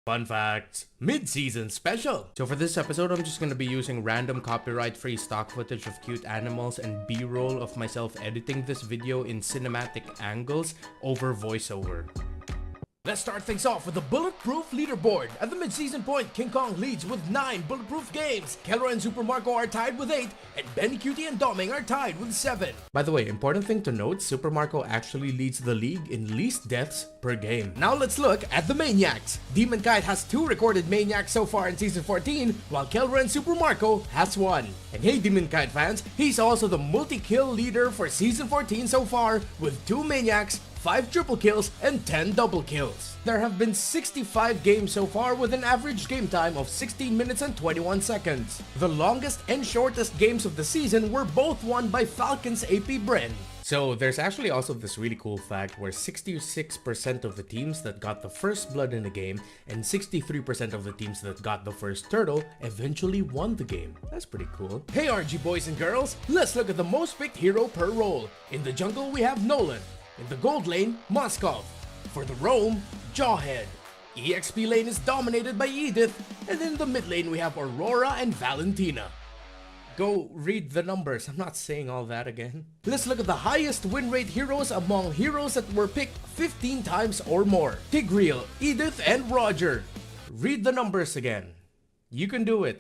Fun facts, mid-season special. So for this episode, I'm just gonna be using random copyright-free stock footage of cute animals and B-roll of myself editing this video in cinematic angles over voiceover. Let's start things off with the bulletproof leaderboard. At the mid-season point, King Kong leads with 9 bulletproof games. Kelra and Super Marco are tied with 8, and Benny Cutie and Doming are tied with 7. By the way, important thing to note, Super Marco actually leads the league in least deaths per game. Now let's look at the Maniacs. Demon Kite has 2 recorded Maniacs so far in Season 14, while Kelra and Super Marco has 1. And hey Demon Kite fans, he's also the multi-kill leader for Season 14 so far, with 2 Maniacs, 5 triple kills, and 10 double kills. There have been 65 games so far with an average game time of 16 minutes and 21 seconds. The longest and shortest games of the season were both won by Falcons APBren. So there's actually also this really cool fact where 66% of the teams that got the first blood in the game and 63% of the teams that got the first turtle eventually won the game. That's pretty cool. Hey RG boys and girls, let's look at the most picked hero per role. In the jungle we have Nolan. In the gold lane, Moskov. For the roam, Jawhead. EXP lane is dominated by Edith, and in the mid lane we have Aurora and Valentina. Go read the numbers, I'm not saying all that again. Let's look at the highest win rate heroes among heroes that were picked 15 times or more. Tigreal, Edith, and Roger. Read the numbers again. You can do it,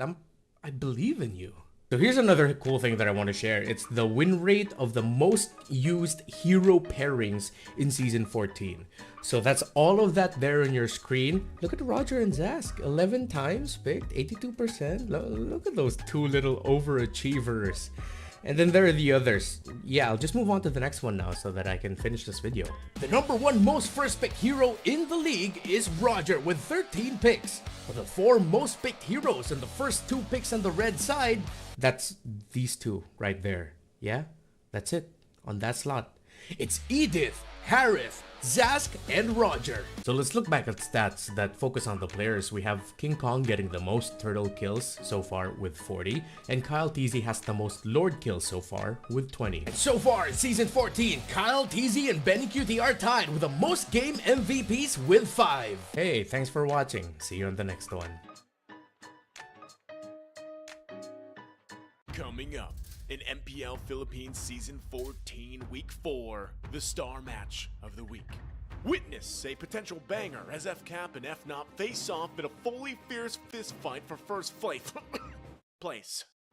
I believe in you. So here's another cool thing that I want to share. It's the win rate of the most used hero pairings in Season 14. So that's all of that there on your screen. Look at Roger and Zask. 11 times picked, 82%. Look at those 2 little overachievers. And then there are the others. Yeah, I'll just move on to the next one now so that I can finish this video. The number 1 most first pick hero in the league is Roger with 13 picks. For the 4 most picked heroes and the first 2 picks on the red side, that's these 2 right there. Yeah, that's it on that slot. It's Edith, Harith, Zask, and Roger. So let's look back at stats that focus on the players. We have King Kong getting the most turtle kills so far with 40, and Kyle TZ has the most Lord kills so far with 20. And so far in Season 14, Kyle TZ and Benny Cutie are tied with the most game MVPs with 5. Hey, thanks for watching. See you on the next one. Coming up in MPL Philippines Season 14, Week 4, the star match of the week. Witness a potential banger as FCAP and FNOP face off in a fully fierce fist fight for first place.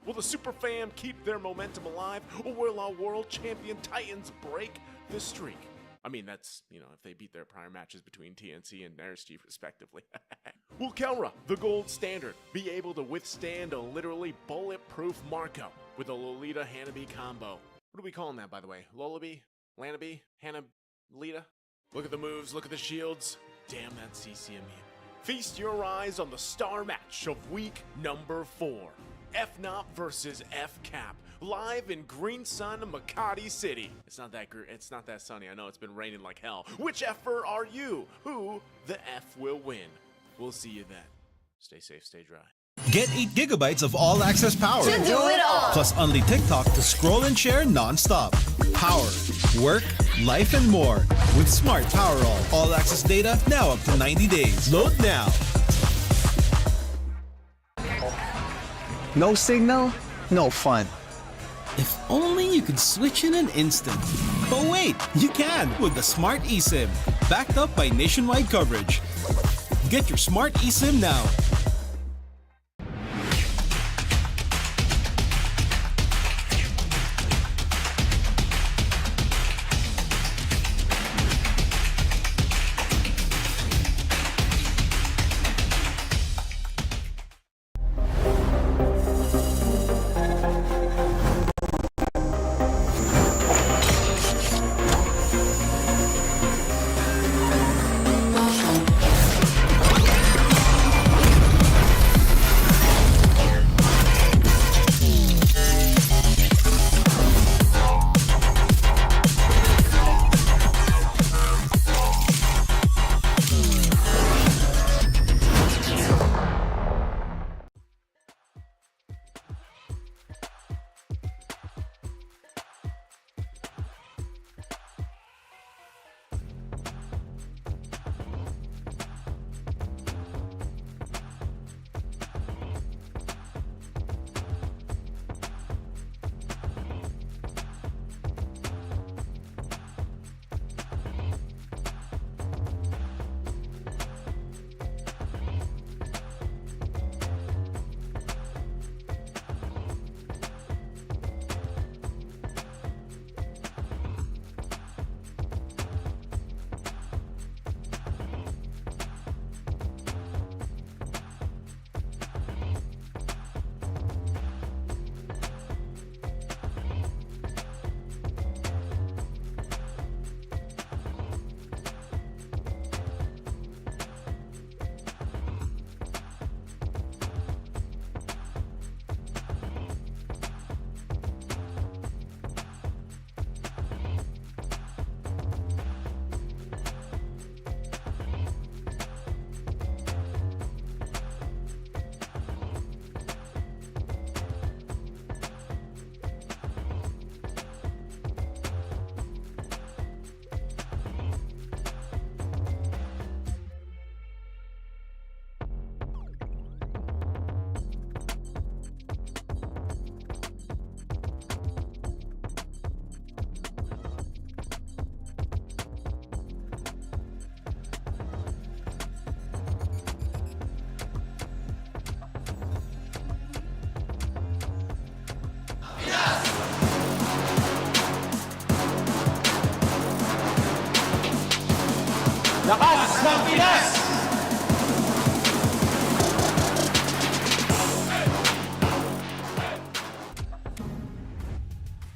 Will the Super Fam keep their momentum alive, or will our world champion Titans break the streak? I mean, that's, if they beat their prior matches between TNC and Nairschi respectively. Will Kelra, the gold standard, be able to withstand a literally bulletproof Marco with a Lolita Hanabi combo? What are we calling that, by the way? Lolabi? Lanabi? Hannah-Lita? Look at the moves, look at the shields. Damn that CCMU. Feast your eyes on the star match of week number 4. FNOP versus FCAP. Live in Green Sun, Makati City. It's not that sunny. I know it's been raining like hell. Which F-er are you? Who the F will win? We'll see you then. Stay safe, stay dry. Get 8 gigabytes of all-access power. To do it all. Plus only TikTok to scroll and share non-stop. Power, work, life, and more. With Smart Power all-access data now up to 90 days. Load now. No signal, no fun. If only you could switch in an instant. But wait, you can with the Smart eSIM. Backed up by nationwide coverage. Get your Smart eSIM now.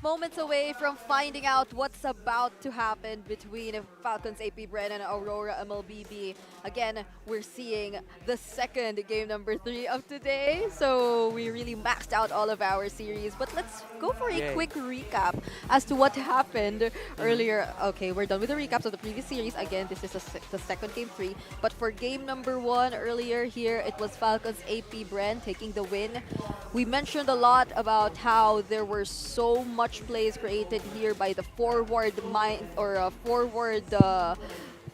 Moments away from finding out what's about to happen between Falcons APBren and Aurora MLBB. Again, we're seeing the second game number 3 of today, so we really maxed out all of our series. But let's go for a quick recap as to what happened earlier. Okay, we're done with the recaps of the previous series. Again, this is the second game 3. But for game number 1 earlier here, it was Falcons APBren taking the win. We mentioned a lot about how there were so much plays created here by the forward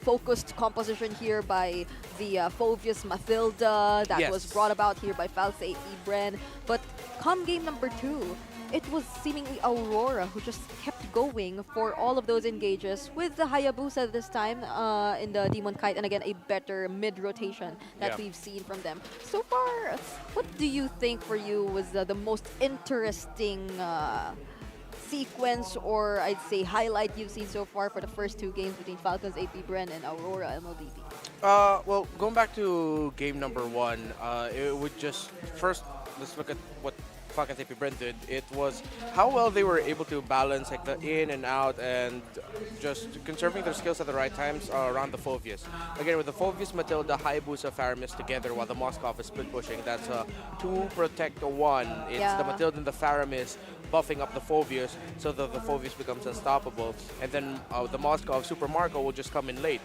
focused composition here by the Fovius Mathilda that was brought about here by Falcons APBren. But come game number 2, it was seemingly Aurora who just kept going for all of those engages with the Hayabusa this time in the Demon Kite, and again a better mid-rotation that we've seen from them. So far, what do you think for you was the most interesting sequence, or I'd say highlight you've seen so far for the first 2 games between Falcons APBren and Aurora MLBB? Well, going back to game number 1, it would just first let's look at what Falcons APBren did. It was how well they were able to balance like the in and out and just conserving their skills at the right times around the Fovius. Again, with the Fovius, Matilda, Hayabusa, Faramis together while the Moskov is split pushing. That's 2 protect 1. It's the Matilda and the Faramis buffing up the Fovius so that the Fovius becomes unstoppable. And then the Moskov, Super Marco will just come in late.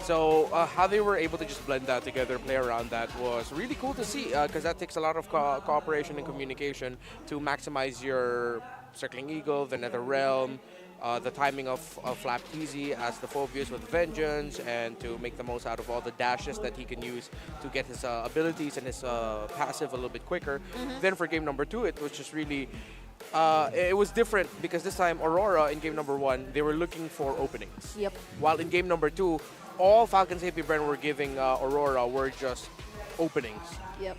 So how they were able to just blend that together, play around that was really cool to see because that takes a lot of cooperation and communication to maximize your Circling Eagle, the Nether Realm, the timing of Flap Easy as the Fovius with Vengeance, and to make the most out of all the dashes that he can use to get his abilities and his passive a little bit quicker. Then for game number 2, it was just really it was different because this time Aurora in game number 1, they were looking for openings. Yep. While in game number 2, all Falcons APBren were giving Aurora were just openings. Yep.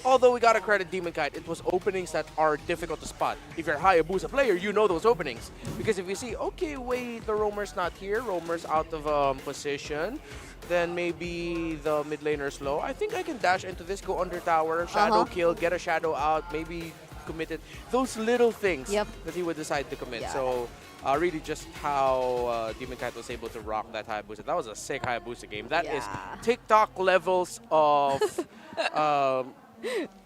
Although we gotta credit Demon Kite, it was openings that are difficult to spot. If you're a Hayabusa player, you know those openings. Because if you see, okay, wait, the Roamer's not here, Roamer's out of position, then maybe the mid laner's low. I think I can dash into this, go under tower, shadow kill, get a shadow out, maybe commit it. Those little things that he would decide to commit. So really just how Demon Kite was able to rock that Hayabusa. That was a sick Hayabusa game. That is TikTok levels of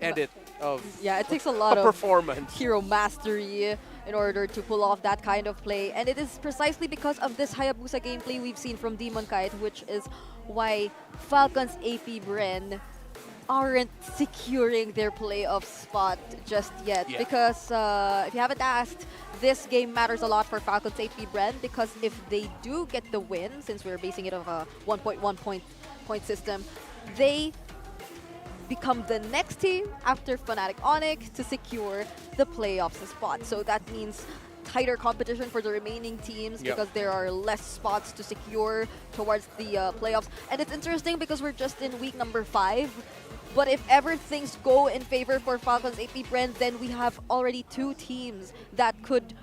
edit of it takes a lot of performance, hero mastery in order to pull off that kind of play, and it is precisely because of this Hayabusa gameplay we've seen from Demon Kite, which is why Falcons APBren aren't securing their playoff spot just yet. Because if you haven't asked, this game matters a lot for Falcons APBren, because if they do get the win, since we're basing it on a 1.1 point system, they become the next team after Fnatic Onyx to secure the playoffs spot. So that means tighter competition for the remaining teams because there are less spots to secure towards the playoffs. And it's interesting because we're just in week number 5. But if ever things go in favor for Falcons APBren, then we have already 2 teams that could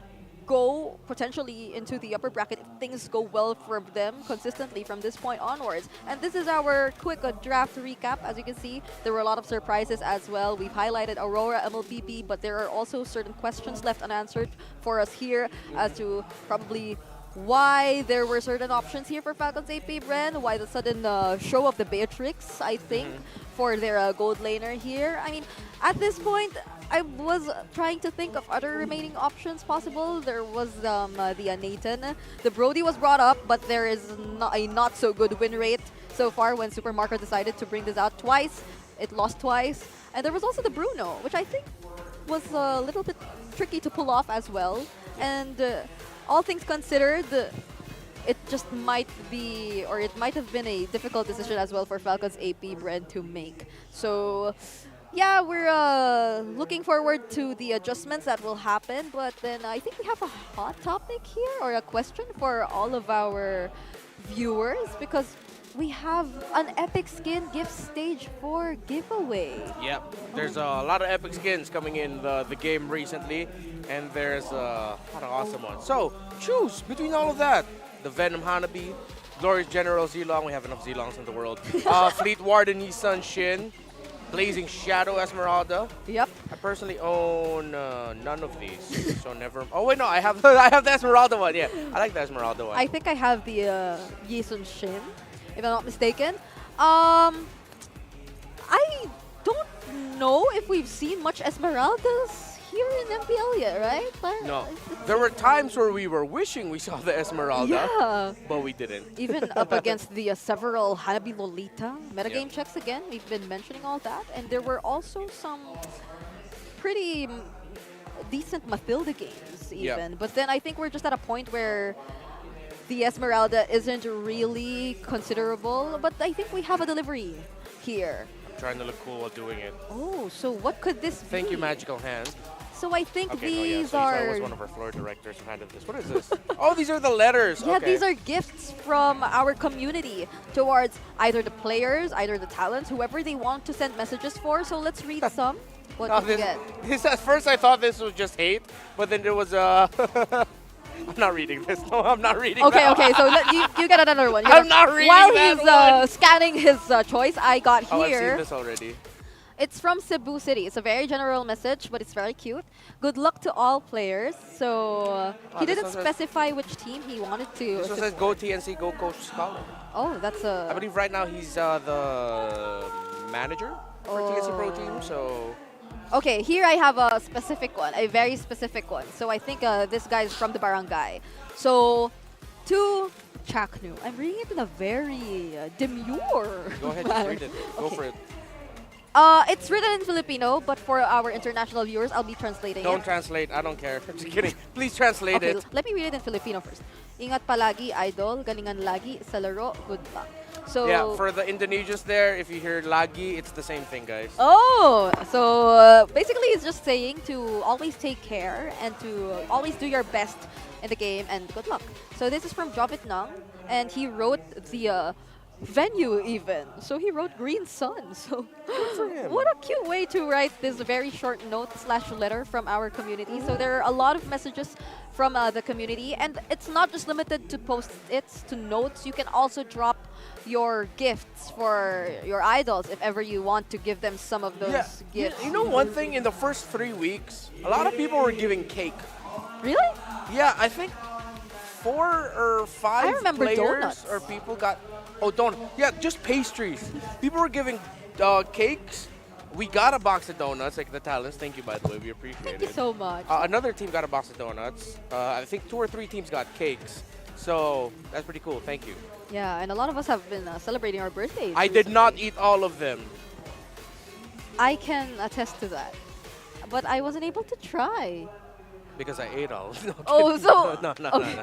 go potentially into the upper bracket if things go well for them consistently from this point onwards. And this is our quick draft recap. As you can see, there were a lot of surprises as well. We've highlighted Aurora, MLBB, but there are also certain questions left unanswered for us here as to probably why there were certain options here for Falcons APBren, why the sudden show of the Beatrix, I think, for their gold laner here. I mean, at this point, I was trying to think of other remaining options possible. There was the Nathan. The Brody was brought up, but there is a not so good win rate so far when Super Marco decided to bring this out twice. It lost twice. And there was also the Bruno, which I think was a little bit tricky to pull off as well. And all things considered, it just might be, or it might have been a difficult decision as well for Falcons APBren to make. So yeah, we're looking forward to the adjustments that will happen, but then I think we have a hot topic here, or a question for all of our viewers, because we have an Epic Skin gift stage 4 giveaway. Yep, there's a lot of Epic Skins coming in the game recently, and there's a lot of awesome ones. So choose between all of that: the Venom Hanabi, Glorious General Zilong. We have enough Zilongs in the world. Fleet Warden Nissan Shin. Blazing Shadow Esmeralda. Yep. I personally own none of these, so never. Oh wait, no, I have I have the Esmeralda one. Yeah, I like the Esmeralda one. I think I have the Yisun Shin, if I'm not mistaken. I don't know if we've seen much Esmeraldas here in MPL yet, right? But No, there were times where we were wishing we saw the Esmeralda, Yeah. but we didn't. Even up against the several Hanabi Lolita metagame Yeah. checks again, we've been mentioning all that. And there were also some pretty decent Mathilda games even. Yeah. But then I think we're just at a point where the Esmeralda isn't really considerable. But I think we have a delivery here. Trying to look cool while doing it. Oh, so what could this be? Thank you, Magical Hand. So I think Okay, no, yeah, these so are... that was one of our floor directors who handed this. What is this? Oh, these are the letters. Yeah, Okay. these are gifts from our community towards either the players, either the talents, whoever they want to send messages for. So let's read some. What Oh, did you get? This at first I thought this was just hate, but then there was I'm not reading this. No, I'm not reading. Okay, that okay. So you get another one. I'm not reading While that he's scanning his choice, I got Oh, I've here. seen this already. It's from Cebu City. It's a very general message, but it's very cute. Good luck to all players. So Ah, he this didn't one says- specify which team he wanted to. This one says go TNC, go Coach Scholar. Oh, that's a. I believe right now he's the manager for TNC Pro Team, so... Okay, here I have a specific one, a very specific one. So I think this guy is from the barangay. So, to Chaknu. I'm reading it in a very demure Go ahead, just manner. read it. Go for it. It's written in Filipino, but for our international viewers, I'll be translating Don't it. translate. I don't care. I'm just kidding. Please translate Okay, it. let me read it in Filipino first. Ingat palagi, idol. Galingan lagi sa laro. Good luck. So Yeah, for the Indonesians there, if you hear lagi, it's the same thing, guys. Oh, so basically it's just saying to always take care and to always do your best in the game and good luck. So this is from Jovit Nang, and he wrote the venue even. So he wrote Green Sun. So what a cute way to write this very short note / letter from our community. So there are a lot of messages from the community, and it's not just limited to post-its, to notes. You can also drop your gifts for your idols if ever you want to give them some of those gifts. You know one thing, in the first 3 weeks, a lot of people were giving cake. Really? Yeah, I think 4 or 5 remember players donuts. or people got... Oh, donut. Yeah, just pastries. People were giving cakes. We got a box of donuts, like the talents. Thank you, by the way. We appreciate Thank it. you so much. Another team got a box of donuts. I think 2 or 3 teams got cakes. So that's pretty cool. Thank you. Yeah, and a lot of us have been celebrating our birthdays. I did not eat all of them. I can attest to that. But I wasn't able to try. Because I ate all. No, Oh, kidding. so... No. okay.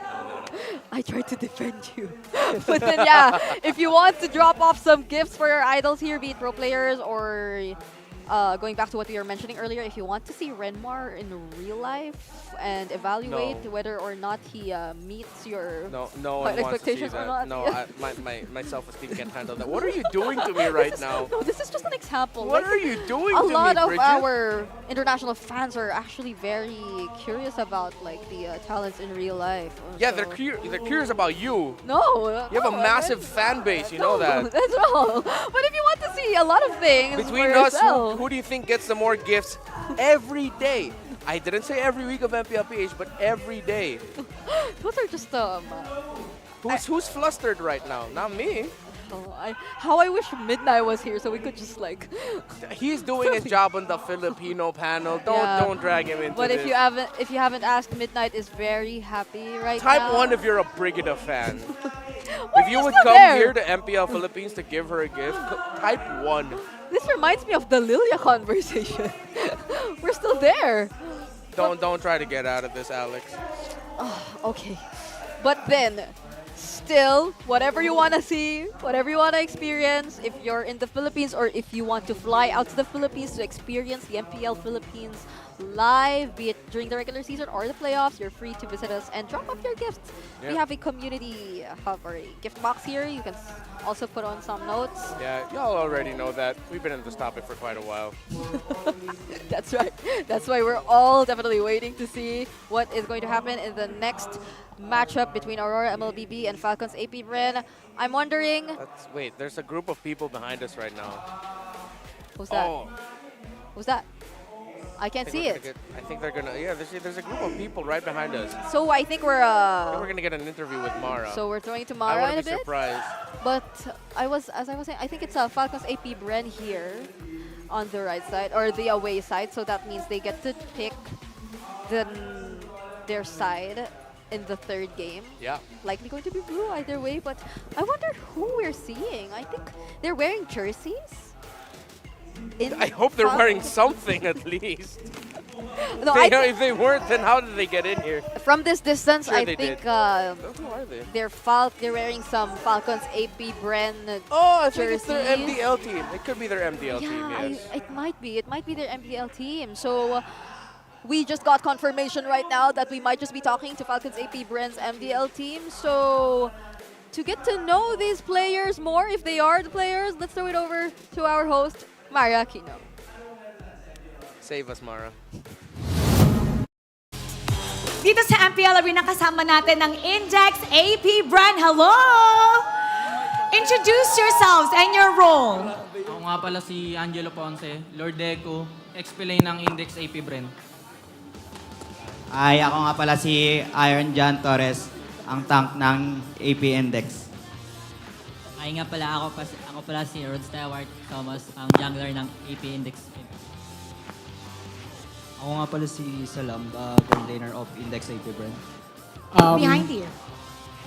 I tried to defend you. But then, yeah, if you want to drop off some gifts for your idols here, be it pro players or going back to what we were mentioning earlier, if you want to see Renmar in real life and evaluate whether or not he meets your No one wants to see expectations or that. not. No, yeah. my self-esteem can't handle that. What are you doing to me right now? No, this is just an example. What Like, are you doing a to me, lot of Bridget? our international fans are actually very curious about like the talents in real life. Yeah, So- they're curious about you. No. You have a no, massive fan base, you know that. That's wrong. But if you want to see a lot of things Between for us, yourself, who do you think gets the more gifts every day? I didn't say every week of MPLPH, but every day. those are just Who's flustered right now? Not me. how I wish Midnight was here so we could just like. He's doing his job on the Filipino panel. Don't drag him into But this. if you haven't asked, Midnight is very happy right Type now. 1 if you're a Brigida fan. Why If you are you would still come there? here to MPL Philippines to give her a gift, type 1. This reminds me of the Lilia conversation. We're still there. Don't try to get out of this, Alex. Okay. But then, still, whatever you want to see, whatever you want to experience, if you're in the Philippines or if you want to fly out to the Philippines to experience the MPL Philippines live, be it during the regular season or the playoffs, you're free to visit us and drop off your gifts. We Yep. have a community hub or a gift box here. You can also put on some notes. Yeah, y'all already know that. We've been in this topic for quite a while. That's right. That's why we're all definitely waiting to see what is going to happen in the next matchup between Aurora MLBB and Falcons APBren. I'm wondering, Wait, there's a group of people behind us right now. who's that? Oh. Who's that? I can't see it. I think they're gonna. Yeah, there's a group of people right behind us. So I think we're I think we're gonna get an interview with Mara. So we're throwing to I Mara in wouldn't a be bit. surprised. But as I was saying, I think it's Falcons APBren here on the right side or the away side. So that means they get to pick their side in the third game. Yeah. Likely going to be blue either way. But I wonder who we're seeing. I think they're wearing jerseys. I hope they're wearing something at least. No, If they weren't, then how did they get in here? From this distance, Sure I they think did. Who are they? they're wearing some Falcons APBren Oh, I think it's jerseys. their MDL team. It could be their MDL team, Yeah, yes. it might be. It might be their MPL team. So we just got confirmation right now that we might just be talking to Falcons APBren's MDL team. So to get to know these players more, if they are the players, let's throw it over to our host, Maria Aquino. Save us, Mara. Dito sa MPL Arena, kasama natin ang Index APBren. Hello! Introduce yourselves and your role. Ako nga pala si Angelo Ponce, Lord Deco, XP lane ng Index APBren. Ay, ako nga pala si Iron John Torres, ang tank ng AP Index. Ay nga pala, ako pala si Rod Stewart Thomas, ang jungler ng AP Index. Ako nga pala si Salam, gold laner of Index APBren. Behind you.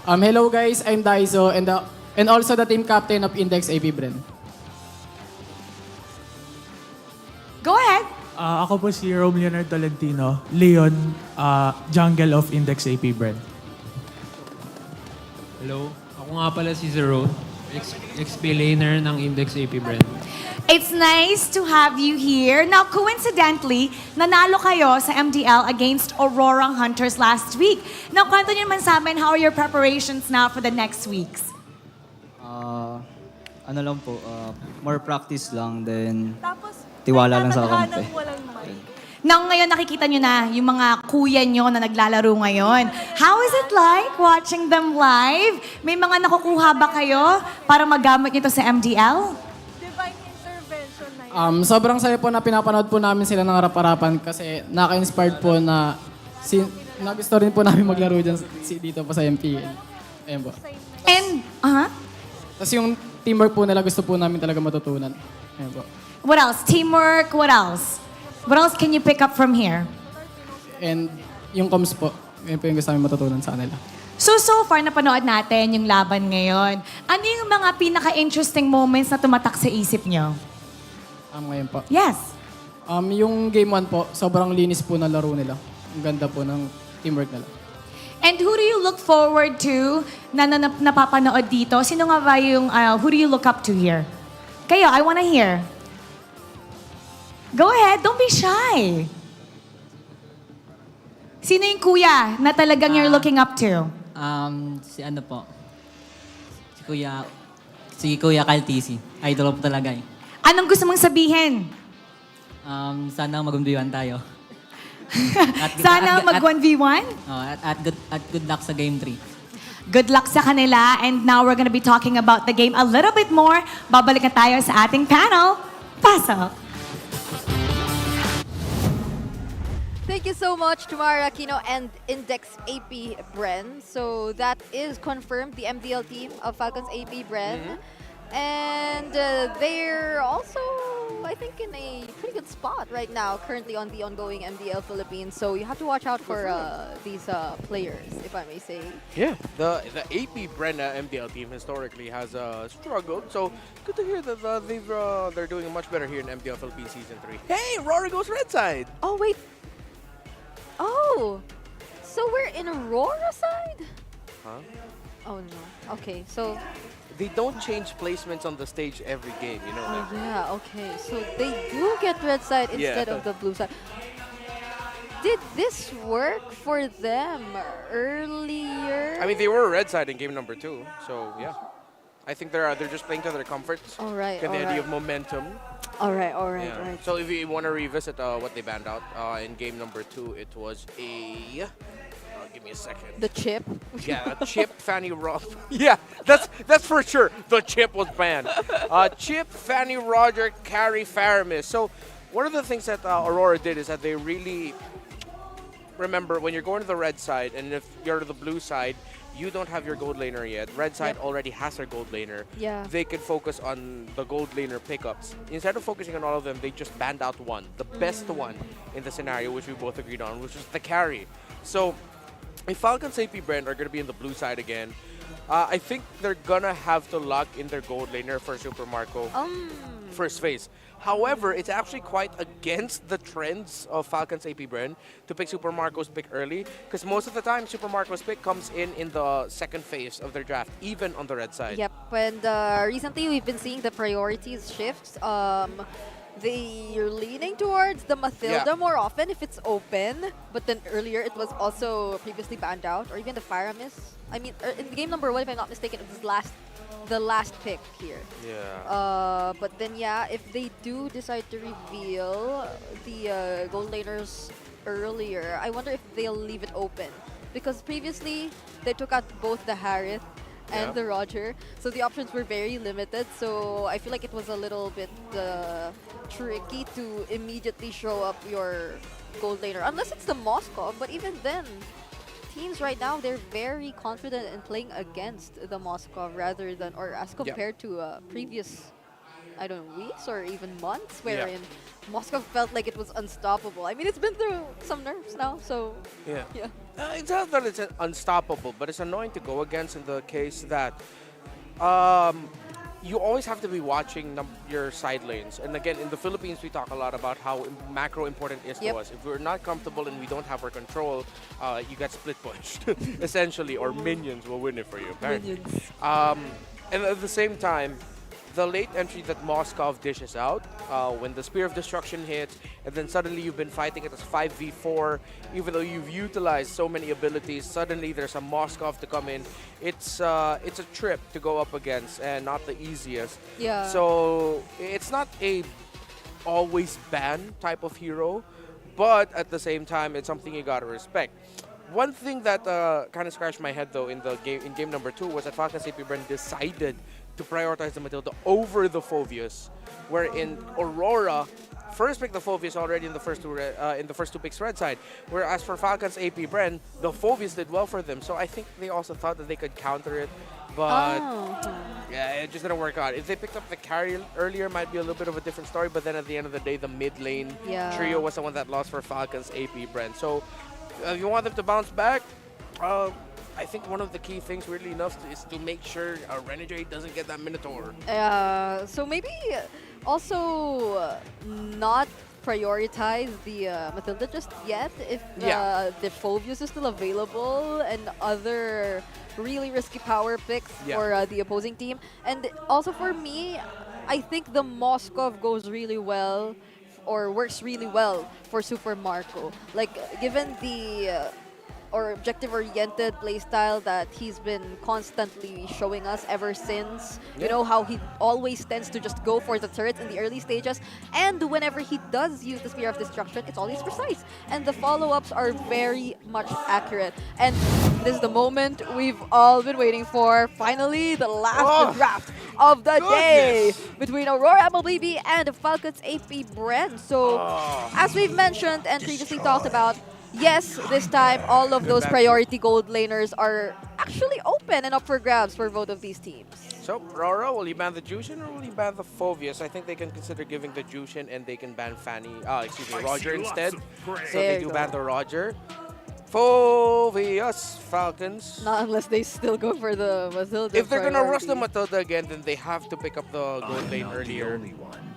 Hello guys, I'm Daiso and also the team captain of Index APBren. Go ahead. Ako po si Rome Leonard Tolentino, Leon, jungle of Index APBren. Hello, ako nga pala si Zero, XP laner ng Index APBren. It's nice to have you here. Now, coincidentally, nanalo kayo sa MDL against Aurora Hunters last week. Now, kwento niyo naman sa amin, how are your preparations now for the next weeks? Ano lang po, more practice lang, then tiwala lang sa kampe. Now, ngayon nakikita niyo na yung mga kuya niyo na naglalaro ngayon. How is it like watching them live? May mga nakukuha ba kayo para magamit nito sa MDL? Sobrang saya po na pinapanood po namin sila ng harap-harapan kasi naka-inspired po na gusto rin po namin maglaro dyan dito po sa MPL. Ayan po. And, Tapos yung teamwork po nila gusto po namin talaga matutunan. Ayan po. What else? Teamwork, what else? What else can you pick up from here? And yung comms po, yun po yung gusto namin matutunan sa kanila. So far, napanood natin yung laban ngayon. Ano yung mga pinaka-interesting moments na tumatak sa isip niyo? Ngayon po. Yes. Yung game 1 po, sobrang linis po ng laro nila. Ang ganda po ng teamwork nila. And who do you look forward to na napapanood dito? Sino nga ba yung, who do you look up to here? Kayo, I wanna hear. Go ahead, don't be shy. Sino yung kuya na talagang you're looking up to? Si ano po, si Kuya Kaltisi. Idol po talaga eh. Anong gusto mong sabihin? Sana mag-1v1 tayo. Sana mag-1v1? At good luck sa game 3. Good luck sa kanila. And now we're gonna be talking about the game a little bit more. Babalik na tayo sa ating panel. Pasok! Thank you so much to Mara Aquino and Index APBren. So that is confirmed, the MDL team of Falcons APBren. And they're also, I think, in a pretty good spot right now, currently on the ongoing MDL Philippines. So you have to watch out for these players, if I may say. Yeah, the APBren MDL team historically has struggled. So good to hear that they're doing much better here in MDL Philippines Season 3. Hey, Aurora goes red side! Oh, wait. Oh, so we're in Aurora side? Huh? Oh, no. Okay, so... They don't change placements on the stage every game, you know that? Yeah, okay. So they do get red side instead of the blue side. Did this work for them earlier? I mean, they were red side in game number 2, so yeah. I think they're just playing to their comforts. All right, Get the all idea right. of momentum. All right, Yeah. right. So if you want to revisit what they banned out in game number 2, it was a. Give me a second. The chip. Yeah, chip, Fanny Roger. Yeah, that's for sure. The chip was banned. Chip, Fanny Roger, carry Faramis. So one of the things that Aurora did is that they really remember when you're going to the red side and if you're to the blue side, you don't have your gold laner yet. Red side already has their gold laner. Yeah. They can focus on the gold laner pickups. Instead of focusing on all of them, they just banned out one, the best one in the scenario, which we both agreed on, which was the carry. So if Falcons APBren are going to be in the blue side again, I think they're going to have to lock in their gold laner for Super Marco first phase. However, it's actually quite against the trends of Falcons APBren to pick Super Marco's pick early, because most of the time Super Marco's pick comes in the second phase of their draft, even on the red side. Yep, and recently we've been seeing the priorities shift. They're leaning towards the Mathilda more often if it's open, but then earlier it was also previously banned out, or even the Faramis. I mean, in game number 1, if I'm not mistaken, it was the last pick here. Yeah. But then, yeah, if they do decide to reveal the gold laners earlier, I wonder if they'll leave it open. Because previously, they took out both the Harith and the Roger, so the options were very limited. So I feel like it was a little bit tricky to immediately show up your gold laner, unless it's the Moskov. But even then, teams right now, they're very confident in playing against the Moskov rather than, or as compared to previous, I don't know, weeks or even months, wherein Moskov felt like it was unstoppable. I mean, it's been through some nerfs now, so Yeah. yeah. It's not that it's unstoppable, but it's annoying to go against in the case that you always have to be watching your side lanes. And again, in the Philippines, we talk a lot about how macro important is to us. If we're not comfortable and we don't have our control, you get split pushed, essentially, or minions will win it for you. Apparently. And at the same time, the late entry that Moskov dishes out, when the Spear of Destruction hits, and then suddenly you've been fighting it as 5v4, even though you've utilized so many abilities, suddenly there's a Moskov to come in. It's a trip to go up against, and not the easiest. Yeah. So it's not a always ban type of hero, but at the same time, it's something you gotta respect. One thing that kind of scratched my head though in game number 2 was that Falcons APBren decided to prioritize the Matilda over the Phoveus, wherein Aurora first picked the Phoveus already in the first two picks red side, whereas for Falcons APBren, the Phoveus did well for them. So I think they also thought that they could counter it, but yeah, it just didn't work out. If they picked up the carry earlier, might be a little bit of a different story, but then at the end of the day, the mid lane trio was the one that lost for Falcons APBren. So if you want them to bounce back, I think one of the key things, weirdly enough, is to make sure Renegade doesn't get that Minotaur. So maybe also not prioritize the Matilda just yet if the Phoveus is still available and other really risky power picks for the opposing team. And also for me, I think the Moskov goes really well or works really well for Super Marco. Like, given the or objective-oriented playstyle that he's been constantly showing us ever since. You know how he always tends to just go for the turrets in the early stages, and whenever he does use the Spear of Destruction, it's always precise, and the follow-ups are very much accurate. And this is the moment we've all been waiting for. Finally, the last draft of the day between Aurora MLBB and Falcons APBren. So, as we've mentioned and previously talked about, yes, this time all of those priority gold laners are actually open and up for grabs for both of these teams. So, Aurora, will you ban the Jushin or will you ban the Phoveus? I think they can consider giving the Jushin and they can ban Roger instead. So they do ban the Roger. Phoveus, Falcons. Not unless they still go for the Matilda. If they're going to rush the Matilda again, then they have to pick up the gold lane earlier.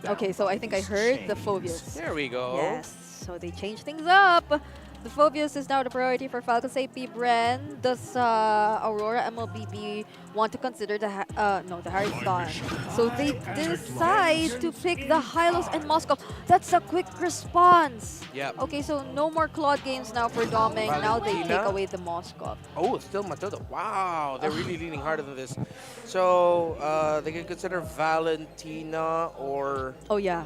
Okay, so I think I heard the Phoveus. There we go. Yes, so they changed things up. The Phobius is now the priority for Falcons APBren. Does Aurora MLBB want to consider the Harrison? So they decide to pick the Hylos and Moscow. That's a quick response. Yep. Okay, so no more Claude games now for Doming. Now they take Valentina? away the Moscow. Oh, it's still Matodo. Wow, they're really leaning harder than this. So they can consider Valentina or Oh yeah,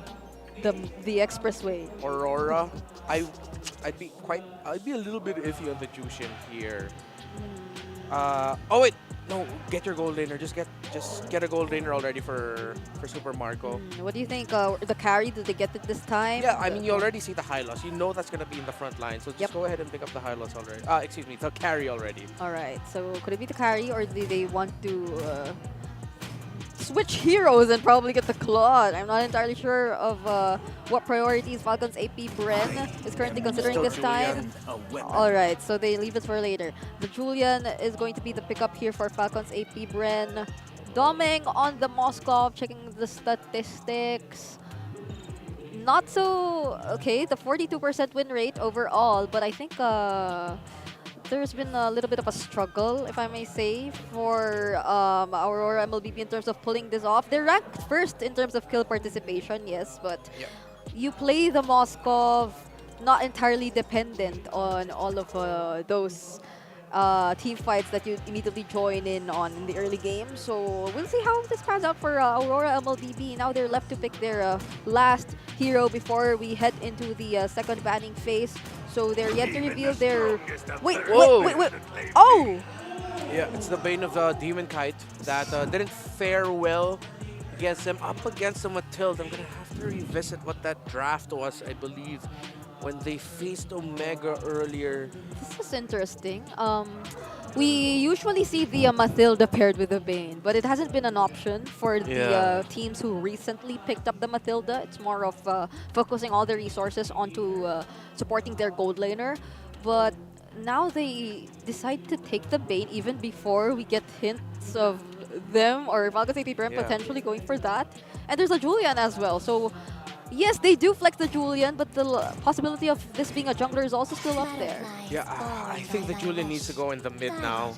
the expressway. Aurora. I'd be a little bit iffy on the Jushin here. Oh wait, no, get your gold laner. Just get a gold laner already for Super Marco. What do you think? The carry, did they get it this time? Yeah, I mean you already see the high loss. You know that's gonna be in the front line. So just go ahead and pick up the high loss already. Excuse me, the carry already. All right. So could it be the carry, or do they want to switch heroes and probably get the Claude? I'm not entirely sure of what priorities Falcons APBren is currently considering this time. All right, so they leave it for later. The Julian is going to be the pickup here for Falcons APBren. Doming on the Moskov, checking the statistics. Not so okay. The 42% win rate overall, but I think there's been a little bit of a struggle, if I may say, for Aurora MLBB in terms of pulling this off. They're ranked first in terms of kill participation, yes, but you play the Moskov not entirely dependent on all of those team fights that you immediately join in on in the early game. So we'll see how this pans out for Aurora MLBB. Now they're left to pick their last hero before we head into the second banning phase. So they're yet to reveal their... Wait. Oh! Yeah, it's the Bane of the Demon Kite that didn't fare well against them. Up against the Matilda, I'm going to have to revisit what that draft was, I believe, when they faced Omega earlier. This is interesting. We usually see the Matilda paired with the Bane, but it hasn't been an option for the teams who recently picked up the Matilda. It's more of focusing all their resources onto supporting their gold laner. But now they decide to take the Bane even before we get hints of them or Falcons APBren potentially going for that. And there's a Julian as well. So yes, they do flex the Julian, but the possibility of this being a jungler is also still up there. Yeah, I think the Julian needs to go in the mid now.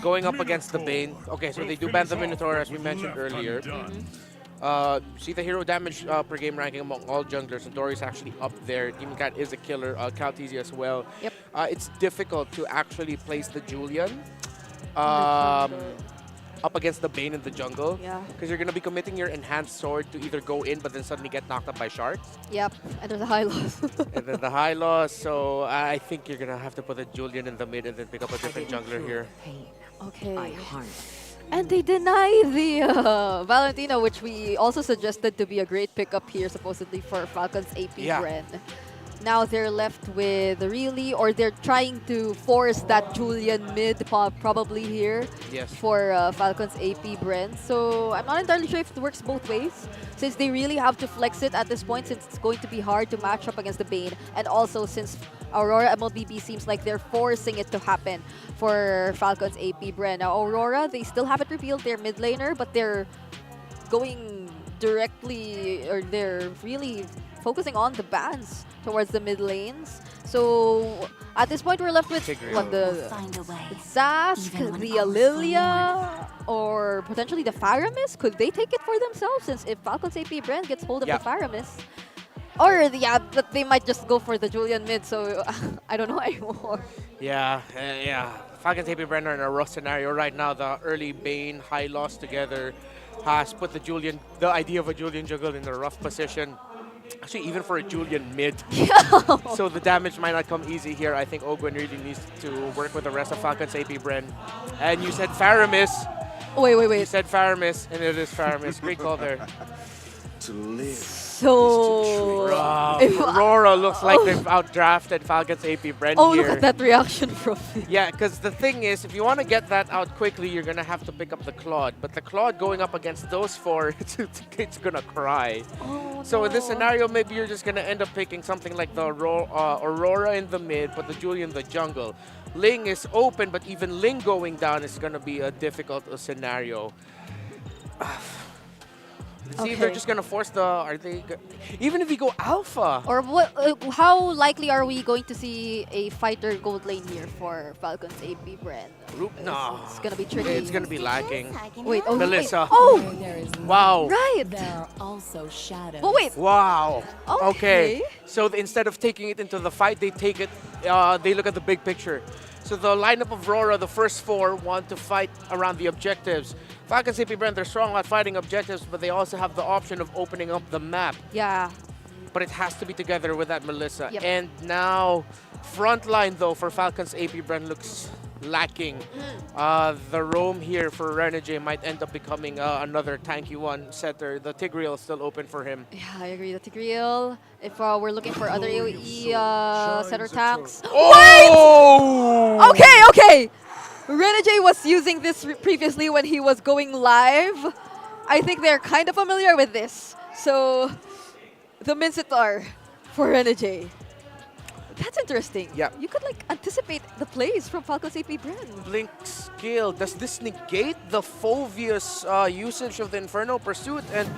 Going up against the Bane. Okay, so they do ban the Minotaur as we mentioned earlier. See the hero damage per game ranking among all junglers, and Dory's actually up there. Demon Cat is a killer, Caltesia as well. Yep. It's difficult to actually place the Julian up against the Bane in the jungle. Yeah. Because you're going to be committing your enhanced sword to either go in but then suddenly get knocked up by sharks. Yep, and there's a high loss. And then the high loss, so I think you're going to have to put a Julian in the mid and then pick up a different jungler here. Okay. And they deny the Valentina, which we also suggested to be a great pickup here, supposedly for Falcons APBren. Now they're left with really, or they're trying to force that Julian mid probably here for Falcons APBren. So I'm not entirely sure if it works both ways, since they really have to flex it at this point, since it's going to be hard to match up against the Bane, and also since Aurora MLBB seems like they're forcing it to happen for Falcons APBren. Now Aurora, they still haven't revealed their mid laner, but they're going directly, or they're really focusing on the bans towards the mid lanes. So at this point, we're left with what, the Zask, the Lilia, or potentially the Faramis. Could they take it for themselves, since if Falcons APBren gets hold of the Faramis? Or, but they might just go for the Julian mid, so I don't know anymore. Yeah. Falcons APBren are in a rough scenario right now. The early Bane, high loss together has put the idea of a Julian jungle in a rough position. Actually, even for a Julian mid. So the damage might not come easy here. I think Ogwen really needs to work with the rest of Falcons APBren. And you said Faramis. Wait. You said Faramis, and it is Faramis. Great call there. To live. So Aurora looks like they've outdrafted Falcons APBren Oh, here. look at that reaction from Yeah, because the thing is, if you want to get that out quickly, you're going to have to pick up the Claude. But the Claude going up against those four, it's going to cry. So in this scenario, maybe you're just going to end up picking something like the Aurora in the mid, but the Julian in the jungle. Ling is open, but even Ling going down is going to be a difficult scenario. See if they're just gonna force the. Even if we go alpha? Or what? How likely are we going to see a fighter gold lane here for Falcons APBren? No. It's gonna be tricky. It's gonna be lagging. Wait, oh, Melissa. Wait. Oh! Wow. Right! There are also shadows. Oh, wait. Wow. Okay. So instead of taking it into the fight, they take it. They look at the big picture. So the lineup of Aurora, the first 4, want to fight around the objectives. Falcons APBren, they're strong at fighting objectives, but they also have the option of opening up the map. Yeah. But it has to be together with that Melissa. Yep. And now, front line though for Falcons APBren looks lacking. The roam here for Renegade might end up becoming another tanky one setter. The Tigreal is still open for him. Yeah, I agree. The Tigreal, if we're looking for other AoE setter tanks. Oh! Wait! Okay. Renegade was using this previously when he was going live. I think they're kind of familiar with this. So, the Mincitar for Renegade. That's interesting. Yeah. You could anticipate the plays from Falcons APBren. Blink skill. Does this negate the Phovius usage of the Inferno Pursuit? And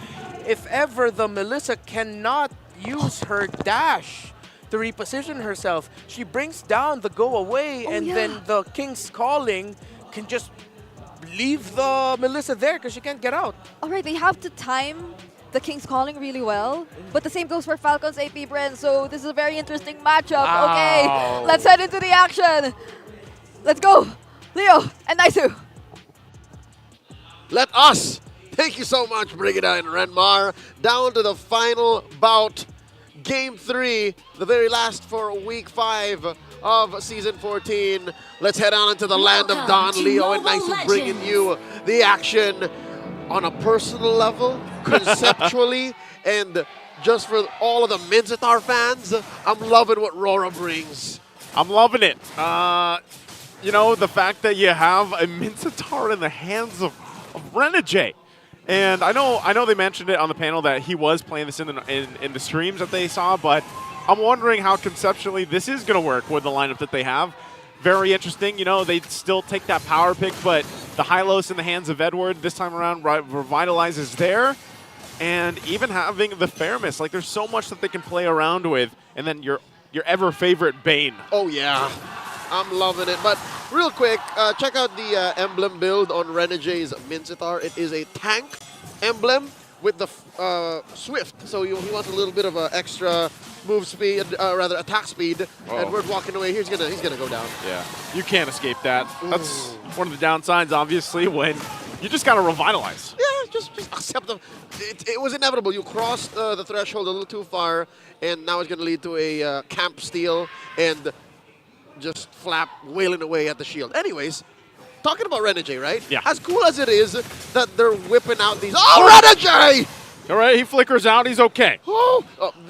if ever the Melissa cannot use her dash to reposition herself, she brings down the go away, and then the King's Calling can just leave the Melissa there because she can't get out. All right, they have to time the King's Calling really well, but the same goes for Falcons APBren, so this is a very interesting matchup. Ow. Okay, let's head into the action. Let's go, Leo and Naisu. Let us. Thank you so much, Brigida and Renmar. Down to the final bout. Game 3, the very last for week 5 of season 14. Let's head on into the land of Don, Leo, and Naisu bringing you the action on a personal level, conceptually, and just for all of the Mincitar fans. I'm loving what RORA brings. I'm loving it. You know, the fact that you have a Mincitar in the hands of Renegade. And I know they mentioned it on the panel that he was playing this in the streams that they saw, but I'm wondering how conceptually this is going to work with the lineup that they have. Very interesting. You know, they still take that power pick, but the Hylos in the hands of Edward this time around revitalizes there. And even having the Faramis, like there's so much that they can play around with. And then your ever favorite Bane. Oh yeah, I'm loving it. But real quick, check out the emblem build on Renegade's Mincitar. It is a tank emblem with the Swift. So he wants a little bit of extra move speed, rather attack speed. Edward walking away here, he's gonna go down. Yeah, you can't escape that. That's one of the downsides, obviously, when you just gotta revitalize. Yeah, just accept them. It was inevitable. You crossed the threshold a little too far, and now it's gonna lead to a camp steal and just flap wailing away at the shield. Anyways, talking about Renegade, right? Yeah. As cool as it is that they're whipping out these. Oh, Renegade! All right, he flickers out. He's okay.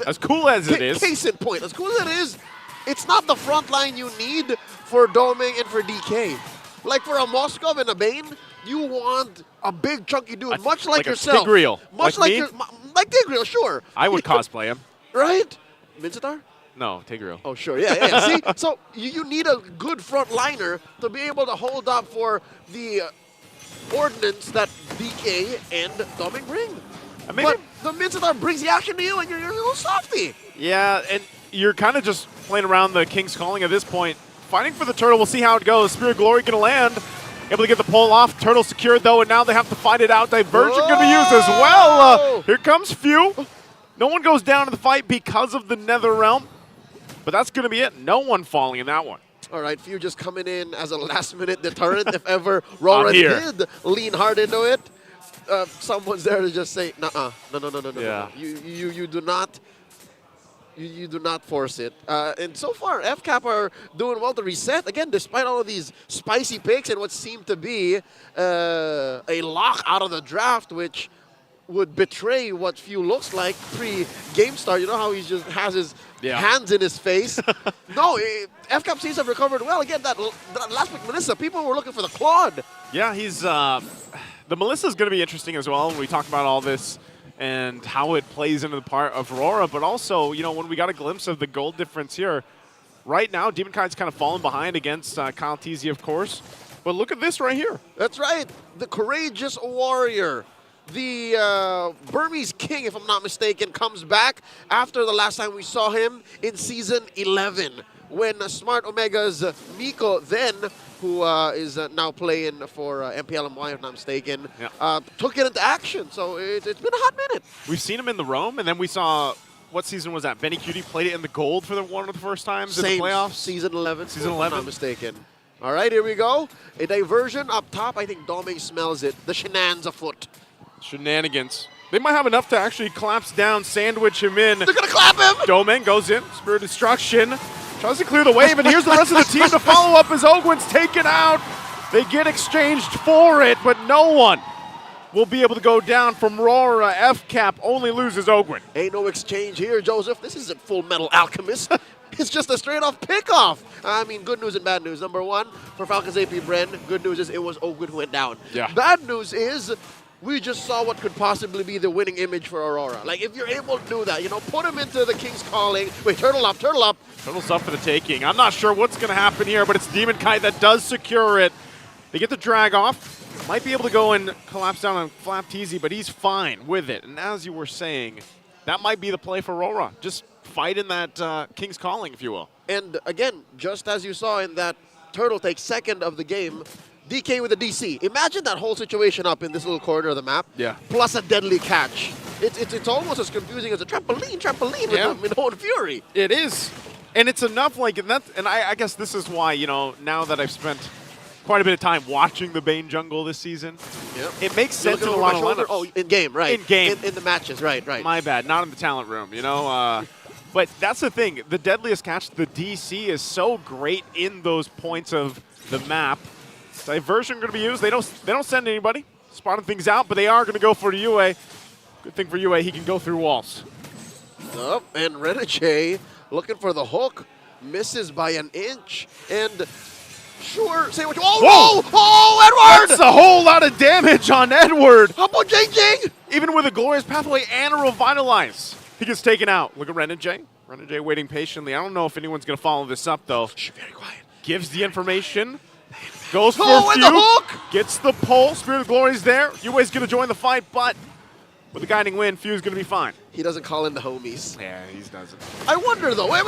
As cool as it is. Case in point, as cool as it is, it's not the front line you need for Doming and for DK. Like for a Moskov and a Bane, you want a big chunky dude, much like yourself. A Tigreal. Much like Tigreal, sure. I would cosplay him. Right? Mincitar? No, Tigreal. Oh, sure. Yeah. See? So you need a good front liner to be able to hold up for the ordnance that DK and Doming bring. But the Mincitar brings the action to you, and you're a little softy. Yeah, and you're kind of just playing around the King's Calling at this point. Fighting for the turtle, we'll see how it goes. Spirit of Glory going to land. Able to get the pull off. Turtle secured, though, and now they have to fight it out. Diversion going to be used as well. Here comes Few. No one goes down in the fight because of the Nether Realm. But that's going to be it. No one falling in that one. All right, Few just coming in as a last-minute deterrent if ever RORA did lean hard into it. Someone's there to just say, no. Yeah. You do not. You do not force it. And so far, FCAP are doing well to reset. Again, despite all of these spicy picks and what seemed to be a lock out of the draft, which would betray what Few looks like pre-game start. You know how he just has his hands in his face? No, FCAP seems to have recovered well. Again, that last pick, Melissa, people were looking for the Claude. Yeah, he's... the Melissa's going to be interesting as well when we talk about all this and how it plays into the part of Aurora, but also, you know, when we got a glimpse of the gold difference here, right now, Demonkine's kind of fallen behind against Kyle Teasy, of course, but look at this right here. That's right, the courageous warrior, The Burmese King, if I'm not mistaken, comes back after the last time we saw him in Season 11 when Smart Omega's Miko then, who is now playing for MPL, if I'm not mistaken, took it into action. So it's been a hot minute. We've seen him in the Rome, and then we saw, what season was that? Benny Cutie played it in the gold for one of the first times in the playoffs? Season 11. Season if 11. I'm not mistaken. All right, here we go. A diversion up top. I think Doming smells it. The shenanigans afoot. Shenanigans. They might have enough to actually collapse down, sandwich him in. They're going to clap him! Domain goes in. Spirit Destruction. Tries to clear the wave, and here's the rest of the team to follow up as Ogwin's taken out. They get exchanged for it, but no one will be able to go down from RORA. FCAP only loses Ogwin. Ain't no exchange here, Joseph. This isn't Full Metal Alchemist. It's just a straight-off pick-off. I mean, good news and bad news. Number one, for Falcons APBren, good news is it was Ogwin who went down. Yeah. Bad news is we just saw what could possibly be the winning image for Aurora. Like, if you're able to do that, you know, put him into the King's Calling. Wait, turtle up, turtle up. Turtle's up for the taking. I'm not sure what's going to happen here, but it's Demon Kite that does secure it. They get the drag off. Might be able to go and collapse down on Flap Teasy, but he's fine with it. And as you were saying, that might be the play for Aurora. Just fight in that King's Calling, if you will. And again, just as you saw in that Turtle take second of the game, DK with a DC. Imagine that whole situation up in this little corner of the map. Yeah. Plus a deadly catch. It's almost as confusing as a trampoline with Own Fury. It is. And it's enough, like, and I guess this is why, you know, now that I've spent quite a bit of time watching the Bane jungle this season, it makes sense in a lot of lineups. Oh, in-game, right. In-game. In the matches, right. My bad, not in the talent room, you know. But that's the thing. The deadliest catch, the DC, is so great in those points of the map. Diversion going to be used. They don't send anybody. Spotting things out, but they are going to go for UA. Good thing for UA, he can go through walls. Oh, and Renegade looking for the hook. Misses by an inch. And sure, say what you... Oh, whoa! Oh, Edward! That's a whole lot of damage on Edward. How about Jing? Even with a Glorious Pathway and a Revitalize, he gets taken out. Look at Renegade. Renegade waiting patiently. I don't know if anyone's going to follow this up, though. Shh, very quiet. Gives the information. Goes for a few. The hook. Gets the pull. Spirit of Glory's there. UA's going to join the fight, but with the guiding win, Few's going to be fine. He doesn't call in the homies. Yeah, he doesn't. I wonder, though. Wait.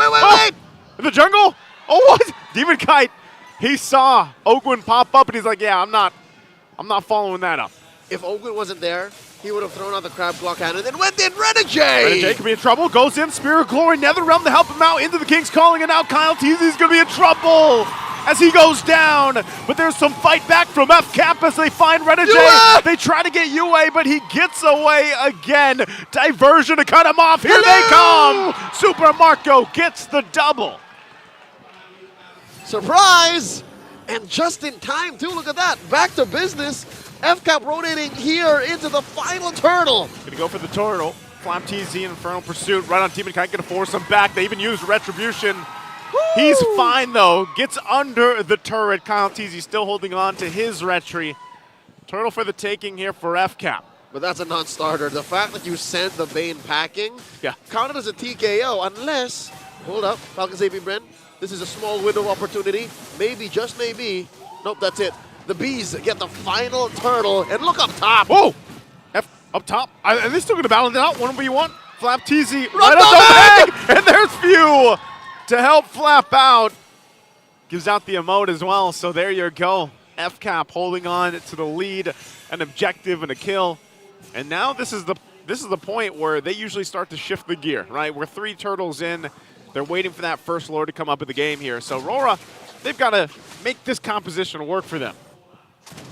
In the jungle? Oh, what? Demon Kite. He saw Ogwin pop up, and he's like, yeah, I'm not following that up. If Ogwin wasn't there, he would have thrown out the crab claw cannon and then went in Renegade! Renegade could be in trouble. Goes in. Spirit of Glory, Netherrealm to help him out into the King's Calling, and now Kyle Teasy's going to be in trouble as he goes down. But there's some fight back from FCAP as they find Renegade. They try to get UA, but he gets away again. Diversion to cut him off. Here they come. Super Marco gets the double. Surprise! And just in time, too. Look at that. Back to business. FCAP rotating here into the final turtle. Gonna go for the turtle. Flap TZ and Infernal Pursuit right on Demon Kite, gonna force him back. They even use Retribution. Woo! He's fine though. Gets under the turret. Kyle TZ still holding on to his retry. Turtle for the taking here for FCAP. But that's a non-starter. The fact that you sent the Bane packing counted as a TKO unless, hold up, Falcons APBren, this is a small window of opportunity. Maybe, just maybe. Nope, that's it. The Bees get the final turtle, and look up top. Whoa! Up top. Are they still going to battle it out? 1v1. Flap TZ right up the bag! And there's Few to help Flap out. Gives out the emote as well, so there you go. FCAP holding on to the lead, an objective and a kill. And now this is the point where they usually start to shift the gear, right? We're 3 turtles in. They're waiting for that first lord to come up in the game here. So RORA, they've got to make this composition work for them.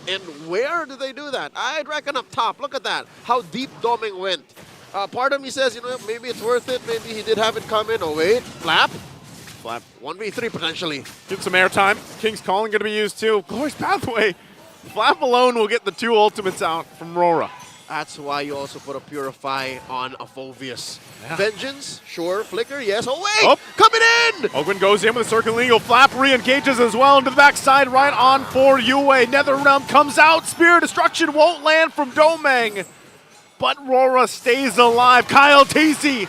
And where do they do that? I'd reckon up top. Look at that. How deep Doming went. Part of me says, you know, maybe it's worth it. Maybe he did have it come in. Oh, wait. Flap. 1v3 potentially. Get some airtime. King's Calling going to be used too. Glorious Pathway. Flap alone will get the 2 ultimates out from RORA. That's why you also put a Purify on a Phobius. Vengeance, sure. Flicker, yes. Oh, wait! Coming in! Ogwin goes in with a Circling Eagle. Flap re-engages as well into the backside, right on for UA. Netherrealm comes out. Spear Destruction won't land from Domeng. But RORA stays alive. Kyle TC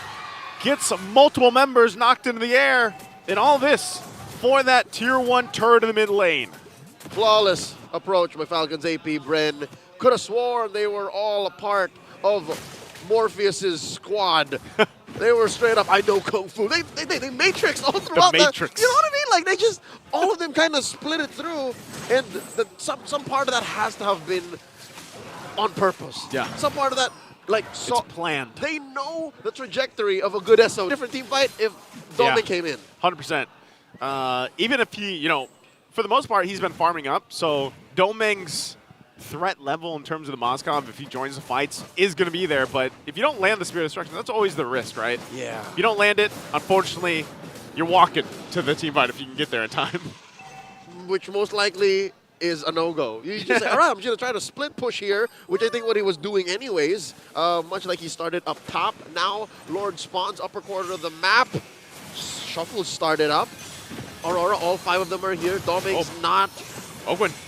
gets multiple members knocked into the air. And all this for that Tier 1 turret in the mid lane. Flawless approach by Falcons APBren. could have sworn they were all a part of Morpheus's squad. They were straight up, I know Kung Fu. They matrixed all throughout the Matrix. You know what I mean? Like, they just, all of them kind of split it through. And some part of that has to have been on purpose. Yeah. Some part of that, like, It's planned. They know the trajectory of a good SO. Different team fight if Dominic came in. 100%. Even if he, for the most part, he's been farming up. So Domeng's threat level in terms of the Moskov, if he joins the fights, is going to be there. But if you don't land the Spirit of Destruction, that's always the risk, right? Yeah. If you don't land it, unfortunately, you're walking to the team fight if you can get there in time. Which most likely is a no-go. You just say, all right, I'm just going to try to split push here, which I think what he was doing anyways, much like he started up top. Now, Lord spawns upper quarter of the map. Shuffle started up. Aurora, all 5 of them are here. Doming's not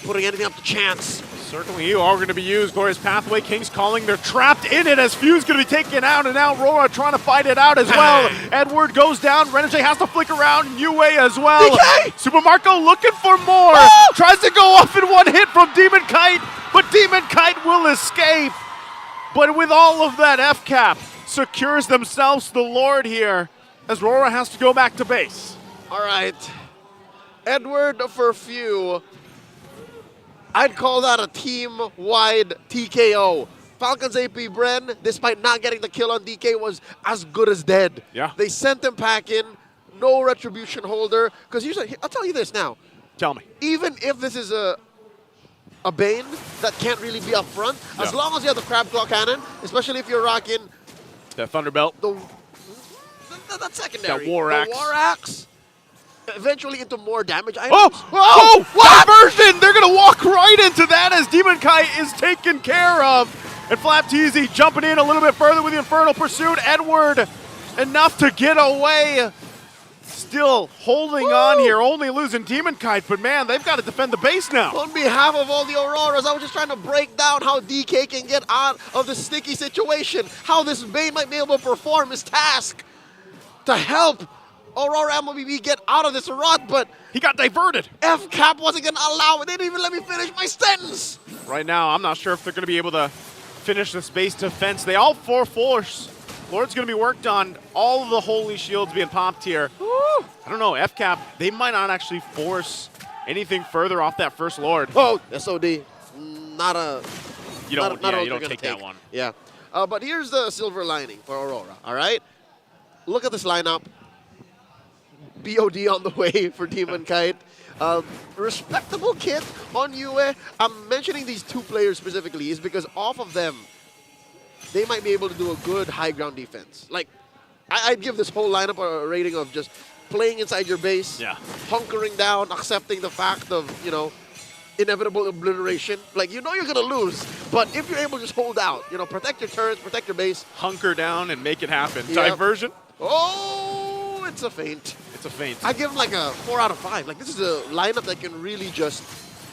putting anything up to chance. Certainly you are going to be used. Glorious Pathway, King's calling. They're trapped in it as Fuse going to be taken out, and now Aurora trying to fight it out as well. Edward goes down. Renegade has to flick around. Yue as well. DK! Super Marco looking for more. Tries to go off in one hit from Demon Kite, but Demon Kite will escape. But with all of that, FCAP secures themselves the Lord here as Aurora has to go back to base. All right. Edward for few. I'd call that a team-wide TKO. Falcons APBren, despite not getting the kill on DK, was as good as dead. Yeah. They sent him back in, no retribution holder. Because usually, I'll tell you this now. Tell me. Even if this is a Bane that can't really be up front, as long as you have the Crab Claw Cannon, especially if you're rocking the Thunderbelt, that's secondary. That War Axe. The War Axe. Eventually into more damage items. Oh, diversion! They're going to walk right into that as Demon Kite is taken care of. And Flap Teasy jumping in a little bit further with the Infernal Pursuit. Edward, enough to get away. Still holding on here, only losing Demon Kite, but man, they've got to defend the base now. On behalf of all the Auroras, I was just trying to break down how DK can get out of the sticky situation, how this Bane might be able to perform his task to help Aurora MLBB get out of this rut, but he got diverted. FCAP wasn't going to allow it. They didn't even let me finish my sentence. Right now, I'm not sure if they're going to be able to finish this base defense. They all force. Lord's going to be worked on. All of the holy shields being popped here. Woo. I don't know, FCAP, they might not actually force anything further off that first Lord. Oh, SOD. Not a... You don't, not you don't take that one. Yeah. But here's the silver lining for Aurora, all right? Look at this lineup. BOD on the way for Demon Kite. Respectable kit on Yue. I'm mentioning these 2 players specifically is because off of them, they might be able to do a good high ground defense. Like, I'd give this whole lineup a rating of just playing inside your base, hunkering down, accepting the fact of, inevitable obliteration. Like, you're going to lose, but if you're able to just hold out, protect your turrets, protect your base. Hunker down and make it happen. Yep. Diversion. Oh, it's a feint. It's a feint. I give him like a 4 out of 5. Like, this is a lineup that can really just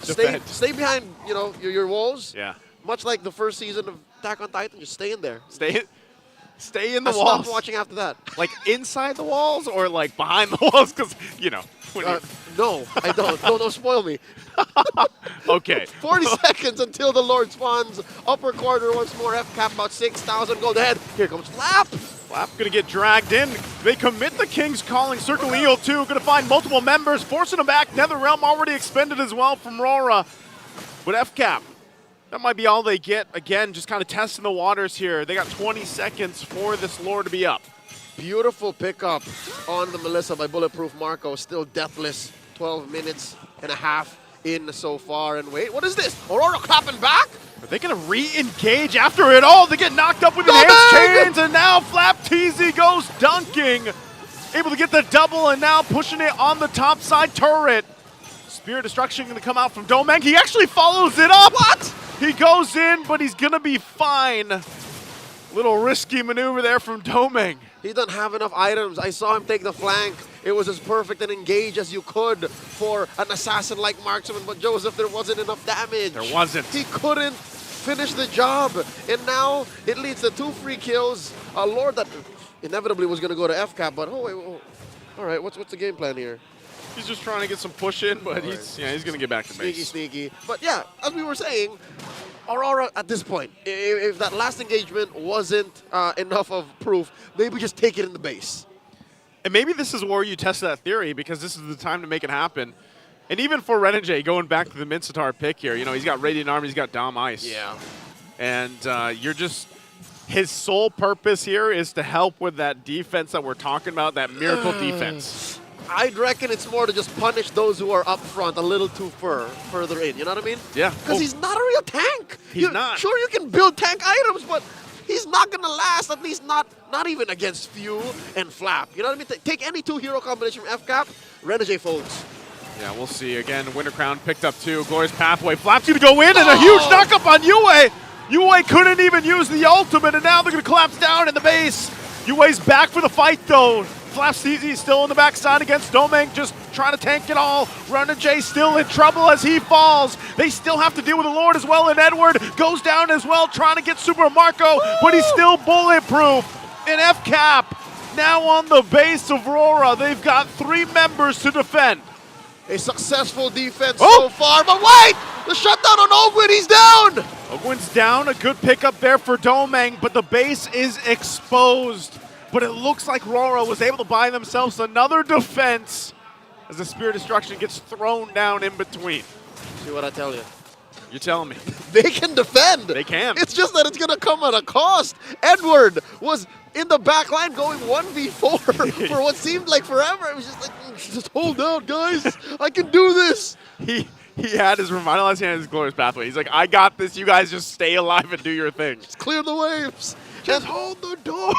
stay behind, your walls. Yeah. Much like the first season of Attack on Titan, just stay in there. Stay in the I walls. stopped watching after that. Like inside the walls or like behind the walls? Because, no, I don't. Don't spoil me. Okay. 40 seconds until the Lord spawns. Upper quarter once more. FCAP about 6,000 gold ahead. Here comes Flap. Flap going to get dragged in. They commit the King's Calling. Circle Eel 2 going to find multiple members, forcing them back. Netherrealm already expended as well from RORA. But FCAP, that might be all they get. Again, just kind of testing the waters here. They got 20 seconds for this Lord to be up. Beautiful pickup on the Melissa by Bulletproof Marco. Still deathless. 12 minutes and a half in so far. And wait, what is this? Aurora clapping back? Are they going to re-engage after it all? They get knocked up with enhanced chains, and now Flap Teasy goes dunking. Able to get the double, and now pushing it on the top side turret. Spirit Destruction going to come out from Domeng. He actually follows it up. What? He goes in, but he's going to be fine. Little risky maneuver there from Domeng. He doesn't have enough items. I saw him take the flank. It was as perfect and engaged as you could for an assassin-like marksman, but Joseph, there wasn't enough damage. There wasn't. He couldn't finish the job, and now it leads to 2 free kills. A Lord that inevitably was going to go to FCAP, but all right, what's the game plan here? He's just trying to get some push in, but he's going to get back to base. Sneaky. But yeah, as we were saying, Aurora, at this point, if that last engagement wasn't enough of proof, maybe just take it in the base. And maybe this is where you test that theory, because this is the time to make it happen. And even for Renegade, going back to the Mincetar pick here, you know, he's got Radiant Armor, he's got Dom Ice. Yeah. And you're just, his sole purpose here is to help with that defense that we're talking about, that miracle defense. I'd reckon it's more to just punish those who are up front a little too further in, you know what I mean? Yeah. Because he's not a real tank. He's not. Sure, you can build tank items, but he's not going to last, at least not even against Few and Flap. You know what I mean? Take any two hero combination from FCAP, Renegade folds. Yeah, we'll see. Again, Winter Crown picked up 2. Glorious Pathway. Flap's going to go in, and a huge knock-up on Yue. Yue couldn't even use the ultimate, and now they're going to collapse down in the base. Yue's back for the fight, though. Flap's easy, still in the backside against Domeng, just trying to tank it all. Renegade still in trouble as he falls. They still have to deal with the Lord as well, and Edward goes down as well, trying to get Super Marco, but he's still bulletproof. And FCAP now on the base of Aurora. They've got 3 members to defend. A successful defense so far, but wait! The shutdown on Ogwin, he's down! Ogwin's down, a good pickup there for Domeng, but the base is exposed. But it looks like RORA was able to buy themselves another defense as the Spear Destruction gets thrown down in between. See what I tell you? You're telling me. They can defend. They can. It's just that it's going to come at a cost. Edward was in the back line going 1v4 for what seemed like forever. It was just like, just hold out, guys. I can do this. He had his revitalizing and his glorious pathway. He's like, I got this. You guys just stay alive and do your thing. Just clear the waves. Just hold the door.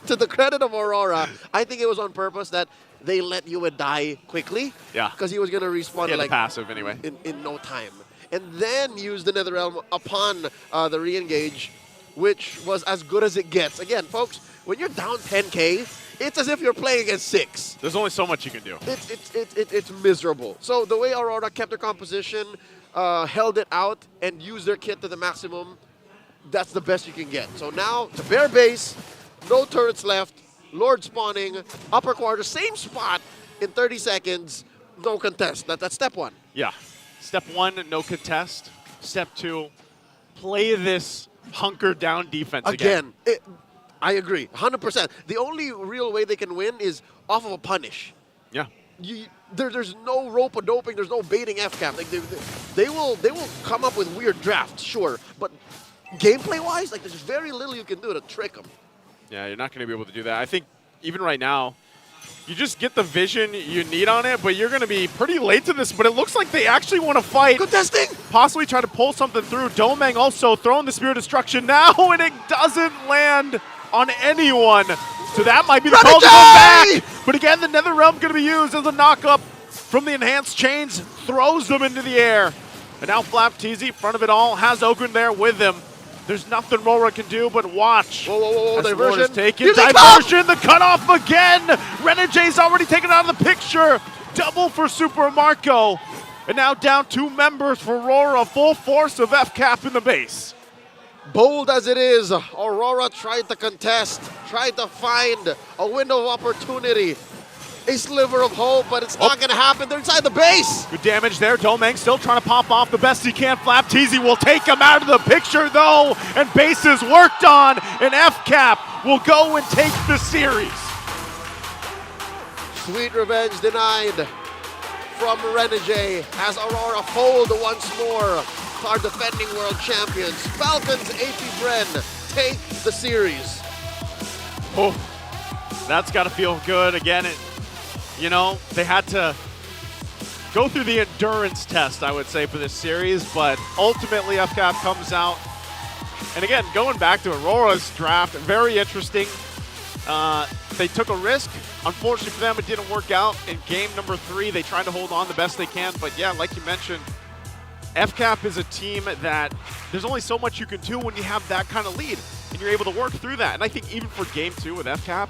to the credit of Aurora, I think it was on purpose that they let Yue die quickly. Yeah. Because he was going to respawn He had like the passive anyway. in no time. And then use the Netherrealm upon the re-engage, which was as good as it gets. Again, folks, when you're down 10K, it's as if you're playing against 6. There's only so much you can do. It's miserable. So the way Aurora kept their composition, held it out, and used their kit to the maximum, that's the best you can get. So now, to bare base, no turrets left, Lord spawning, upper quarter, same spot in 30 seconds, no contest. That's step 1. Yeah. Step 1, no contest. Step 2, play this hunkered down defense again. I agree, 100%. The only real way they can win is off of a punish. Yeah. There's no rope-a-doping, there's no baiting FCAP. Like they will come up with weird drafts, sure, but gameplay-wise, like there's very little you can do to trick them. Yeah, you're not going to be able to do that. I think even right now, you just get the vision you need on it, but you're going to be pretty late to this. But it looks like they actually want to fight. Good testing! Possibly try to pull something through. Domeng also throwing the Spear of Destruction now, and it doesn't land on anyone. So that might be the call to go back. But again, the Netherrealm going to be used as a knock-up from the Enhanced Chains. Throws them into the air. And now Flap TZ, front of it all, has Ogren there with him. There's nothing RORA can do but watch. Whoa, diversion. Taken. Diversion, the cutoff again. Renegade's already taken out of the picture. Double for Super Marco. And now down 2 members for RORA. Full force of FCAP in the base. Bold as it is, Aurora tried to contest, tried to find a window of opportunity. A sliver of hope, but it's not going to happen. They're inside the base. Good damage there. Domeng still trying to pop off the best he can. Flap TZ will take him out of the picture, though. And base is worked on. And FCAP will go and take the series. Sweet revenge denied from Renegade as Aurora fold once more. Our defending world champions. Falcons APBren take the series. Oh, that's got to feel good. Again, you know, they had to go through the endurance test, I would say, for this series, but ultimately FCAP comes out. And again, going back to Aurora's draft, very interesting. They took a risk. Unfortunately for them, it didn't work out. In game number 3, they tried to hold on the best they can, but yeah, like you mentioned, FCAP is a team that there's only so much you can do when you have that kind of lead, and you're able to work through that. And I think even for game 2 with FCAP,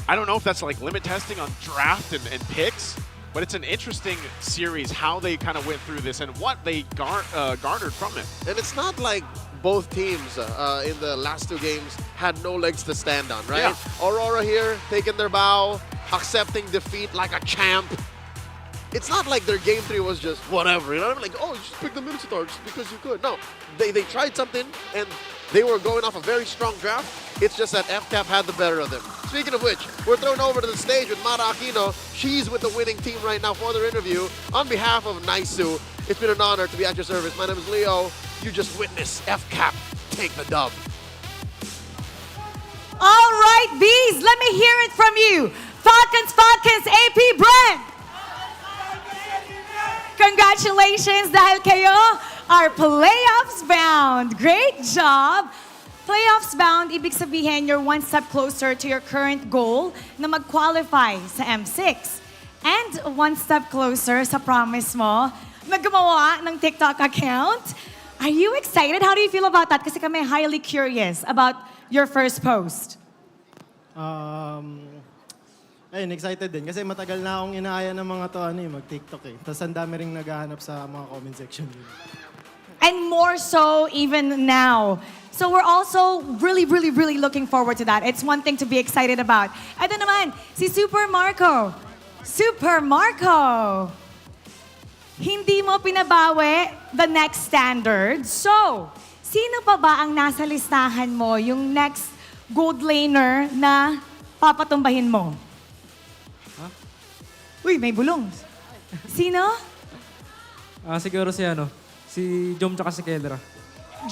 I don't know if that's like limit testing on draft and picks, but it's an interesting series how they kind of went through this and what they garnered from it. And it's not like both teams in the last 2 games had no legs to stand on, right? Yeah. Aurora here taking their bow, accepting defeat like a champ. it's not like their game 3 was just whatever, you know what I mean? Like, oh, you just pick the middle star just because you could. No, they tried something, and they were going off a very strong draft. It's just that FCAP had the better of them. Speaking of which, we're thrown over to the stage with Mara Aquino. She's with the winning team right now for their interview. On behalf of Naisu, it's been an honor to be at your service. My name is Leo. You just witnessed FCAP take the dub. All right, Bees, let me hear it from you. Falcons, APBren! Congratulations dahil kayo are playoffs bound. Great job! Playoffs bound, ibig sabihin you're one step closer to your current goal na mag-qualify sa M6. And one step closer sa promise mo na gumawa ng TikTok account. Are you excited? How do you feel about that? Kasi kami highly curious about your first post. Ayun, excited din. Kasi matagal na akong inaaya ng mga to, mag-TikTok eh. Tapos ang dami ring naghahanap sa mga comment section. And more so even now. So we're also really looking forward to that. It's one thing to be excited about. Ito naman, si Super Marco. Super Marco! Hindi mo pinabawi the next standard. So, sino pa ba ang nasa listahan mo, yung next gold laner na papatumbahin mo? Huh? Uy, may bulong. Sino? Siguro si Jom tsaka si Kelra.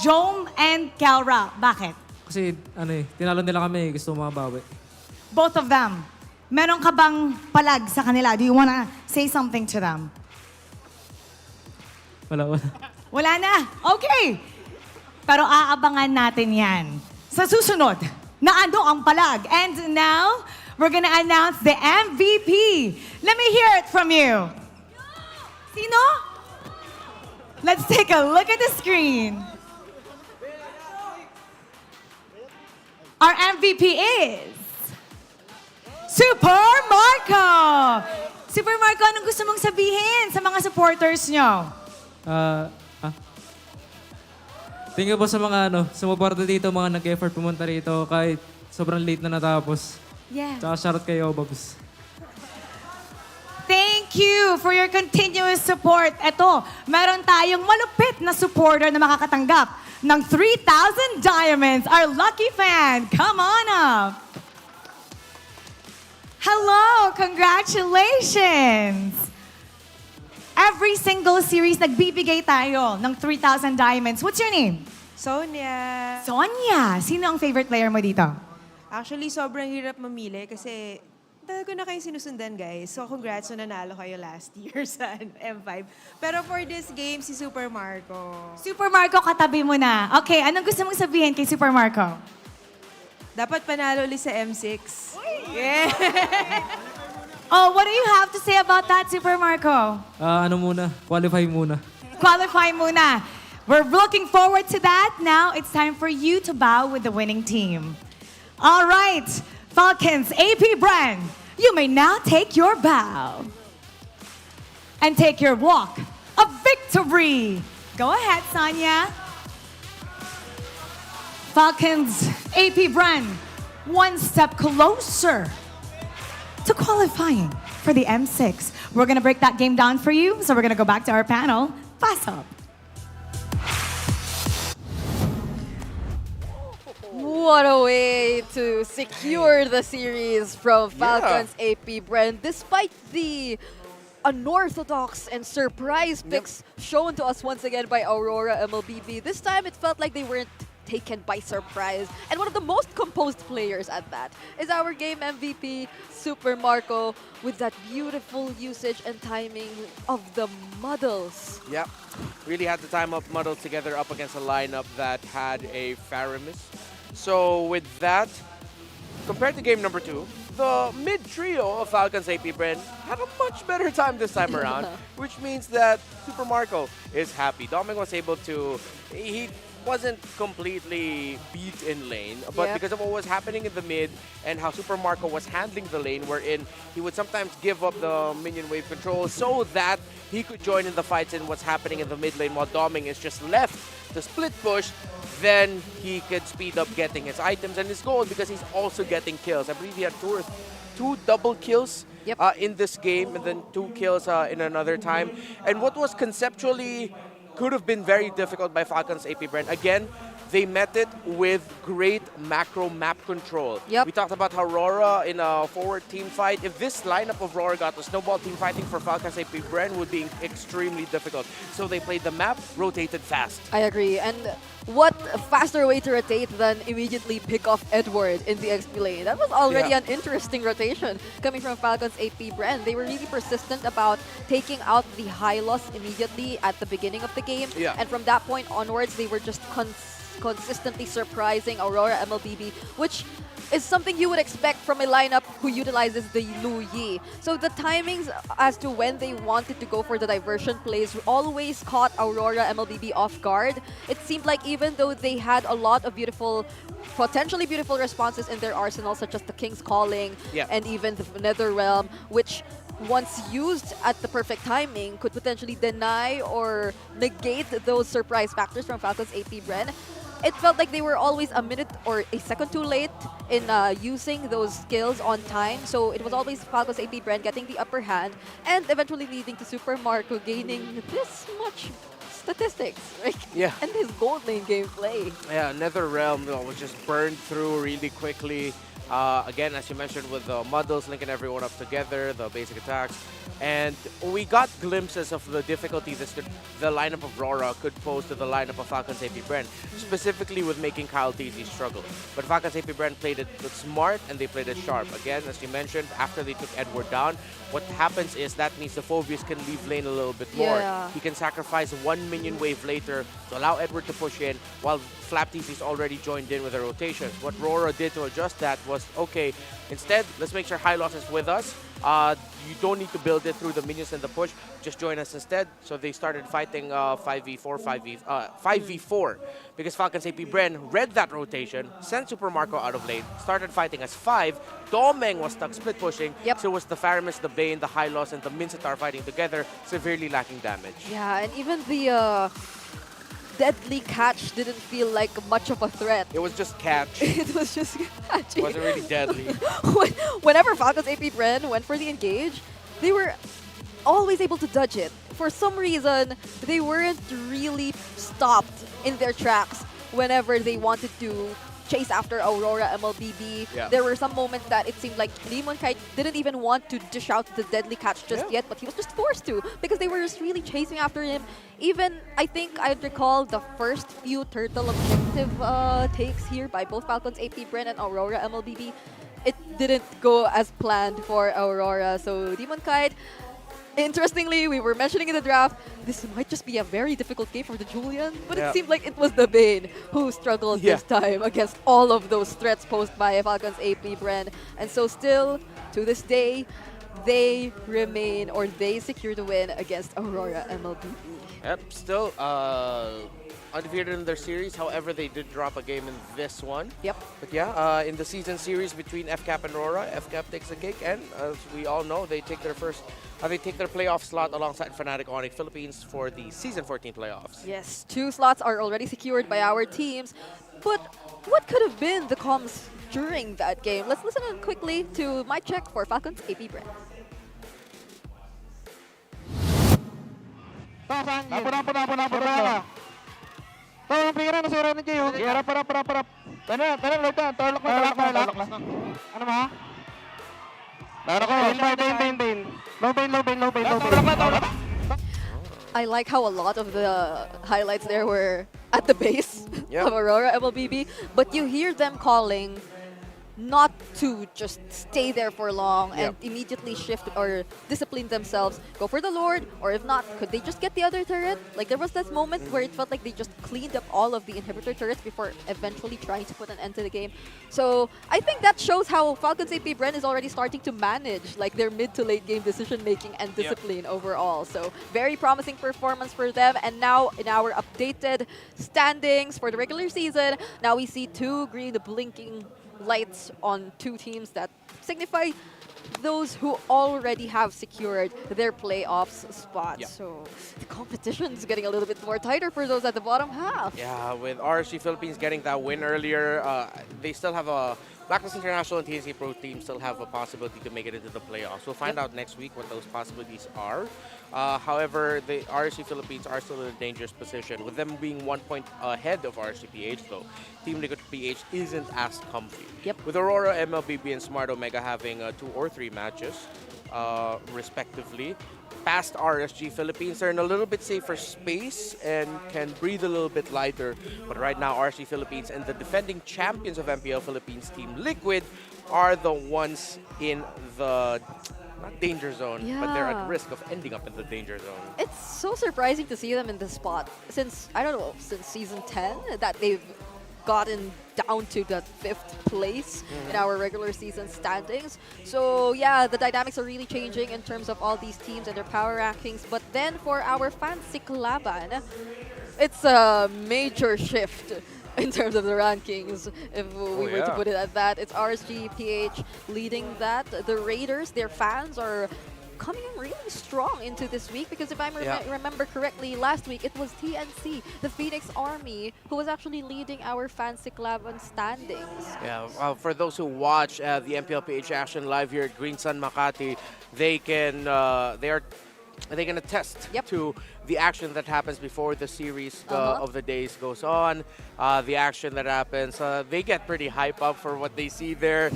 Jom and Kelra. Bakit? Kasi tinalo nila kami, gusto mabawi. Both of them. Meron ka bang palag sa kanila? Do you wanna say something to them? Wala. Wala na? Okay. Pero aabangan natin yan sa susunod na ano ang palag. And now, we're gonna announce the MVP. Let me hear it from you. Sino? Let's take a look at the screen. Our MVP is Super Marco! Super Marco, anong gusto mong sabihin sa mga supporters nyo? Thank you po sa mga sumuporta dito, mga nag-effort pumunta rito kahit sobrang late na natapos. Yeah. Tsaka shoutout kayo, Babs. Thank you for your continuous support. Ito, meron tayong malupit na supporter na makakatanggap ng 3,000 diamonds. Our lucky fan, come on up. Hello, congratulations. Every single series, nagbibigay tayo ng 3,000 diamonds. What's your name? Sonia. Sonia. Sino ang favorite player mo dito? Actually, sobrang hirap mamili kasi talaga na kayo sinusundan, guys. So, congrats na nanalo kayo last year sa M5. Pero for this game, si Super Marco. Super Marco, katabi mo na. Okay, anong gusto mong sabihin kay Super Marco? Dapat panalo ulit sa M6. Yeah. Oh, what do you have to say about that, Super Marco? Qualify muna. Qualify muna. We're looking forward to that. Now, it's time for you to bow with the winning team. All right, Falcons, APBren, you may now take your bow and take your walk of victory. Go ahead, Sonia. Falcons, APBren, one step closer to qualifying for the M6. We're gonna break that game down for you, so we're gonna go back to our panel. Pass up. What a way to secure the series from Falcons APBren, despite the unorthodox and surprise picks shown to us once again by Aurora MLBB. This time it felt like they weren't taken by surprise. And one of the most composed players at that is our game MVP, Super Marco, with that beautiful usage and timing of the muddles. Yep. Really had to time up muddles together up against a lineup that had a Faramis. So with that, compared to game number 2, the mid-trio of Falcons APBren had a much better time this time around, which means that Super Marco is happy. Dominic was able to... He wasn't completely beat in lane, but because of what was happening in the mid and how Super Marco was handling the lane, wherein he would sometimes give up the minion wave control so that he could join in the fights in what's happening in the mid lane while Doming is just left to split push, then he could speed up getting his items and his gold because he's also getting kills. I believe he had two double kills in this game, and then 2 kills in another time. And what was conceptually could have been very difficult by Falcons APBren. Again, they met it with great macro map control. We talked about how RORA in a forward team fight, if this lineup of RORA got a snowball team fighting for Falcons APBren would be extremely difficult. So they played the map, rotated fast. I agree. And what faster way to rotate than immediately pick off Edward in the XP lane? That was already an interesting rotation coming from Falcons APBren. They were really persistent about taking out the high loss immediately at the beginning of the game. And from that point onwards, they were just consistently surprising Aurora MLBB, which is something you would expect from a lineup who utilizes the Lu Yi. So the timings as to when they wanted to go for the diversion plays always caught Aurora MLBB off guard. It seemed like even though they had a lot of beautiful, potentially beautiful responses in their arsenal, such as the King's Calling and even the Nether Realm, which once used at the perfect timing could potentially deny or negate those surprise factors from Falcons APBren. It felt like they were always a minute or a second too late in using those skills on time. So it was always Falcons APBren getting the upper hand and eventually leading to Super Marco gaining this much statistics, right? And his gold lane gameplay. Nether Realm was just burned through really quickly. Again, as you mentioned, with the muddles linking everyone up together, the basic attacks. And we got glimpses of the difficulty that the lineup of RORA could pose to the lineup of Falcons APBren, specifically with making Kyle TZ struggle. But Falcons APBren played it smart and they played it sharp. Again, as you mentioned, after they took Edward down, what happens is that means the Phobius can leave lane a little bit more. He can sacrifice 1 minion wave later to allow Edward to push in, while Flap TZ is already joined in with the rotation. What RORA did to adjust that was, okay, instead, let's make sure High Loss is with us. You don't need to build it through the minions and the push. Just join us instead. So they started fighting 5v4 because Falcons APBren read that rotation, sent Super Marco out of lane, started fighting as 5. Domeng was stuck split pushing. So was the Faramis, the Bane, the High Loss, and the Mincetar fighting together, severely lacking damage. And even the deadly catch didn't feel like much of a threat. It was just catch. It was just catch. It wasn't really deadly. Whenever Falcons APBren went for the engage, they were always able to dodge it. For some reason, they weren't really stopped in their tracks whenever they wanted to chase after Aurora MLBB. There were some moments that it seemed like Demon Kite didn't even want to dish out the deadly catch just yet, but he was just forced to because they were just really chasing after him. Even, I think I recall the first few turtle objective takes here by both Falcons APBren and Aurora MLBB. It didn't go as planned for Aurora, so Demon Kite, interestingly, we were mentioning in the draft, this might just be a very difficult game for the Julian, but it seemed like it was the Bane who struggled this time against all of those threats posed by Falcons APBren. And so still, to this day, they remain, or they secure the win against Aurora MLBB. Still undefeated in their series. However, they did drop a game in this one. But in the season series between FCAP and RORA, FCAP takes the cake, and as we all know, they take their playoff slot alongside Fnatic Onyx Philippines for the season 14 playoffs. Yes, 2 slots are already secured by our teams, but what could have been the comms during that game? Let's listen in quickly to my check for Falcons APBren. I like how a lot of the highlights there were at the base of Aurora MLBB, but you hear them calling not to just stay there for long and immediately shift or discipline themselves, go for the Lord, or if not, could they just get the other turret? Like, there was this moment where it felt like they just cleaned up all of the inhibitor turrets before eventually trying to put an end to the game. So I think that shows how Falcons APBren is already starting to manage like their mid to late game decision making and discipline overall. So very promising performance for them. And now in our updated standings for the regular season, now we see 2 green blinking lights on 2 teams that signify those who already have secured their playoffs spots. So the competition's getting a little bit more tighter for those at the bottom half. With RSG Philippines getting that win earlier, they still have a Blacklist International and TNC Pro teams still have a possibility to make it into the playoffs. We'll find out next week what those possibilities are. However, the RSG Philippines are still in a dangerous position. With them being 1 point ahead of RSG PH, though, Team Liquid PH isn't as comfy. With Aurora, MLBB, and Smart Omega having 2 or 3 matches, respectively, past RSG Philippines are in a little bit safer space and can breathe a little bit lighter. But right now, RSG Philippines and the defending champions of MPL Philippines, Team Liquid, are the ones in the not danger zone, but they're at risk of ending up in the danger zone. It's so surprising to see them in this spot since, I don't know, since season 10 that they've gotten down to the 5th place in our regular season standings. So yeah, the dynamics are really changing in terms of all these teams and their power rankings. But then for our Fancy Laban, it's a major shift in terms of the rankings, if we were to put it at that. It's RSG PH leading that. The Raiders, their fans are coming in really strong into this week, because if I remember correctly, last week it was TNC, the Phoenix Army, who was actually leading our Fancy Laban standings. Yeah, for those who watch the MPL PH action live here at Green Sun Makati, they can they can attest to the action that happens before the series of the days goes on. The action that happens, they get pretty hype up for what they see there.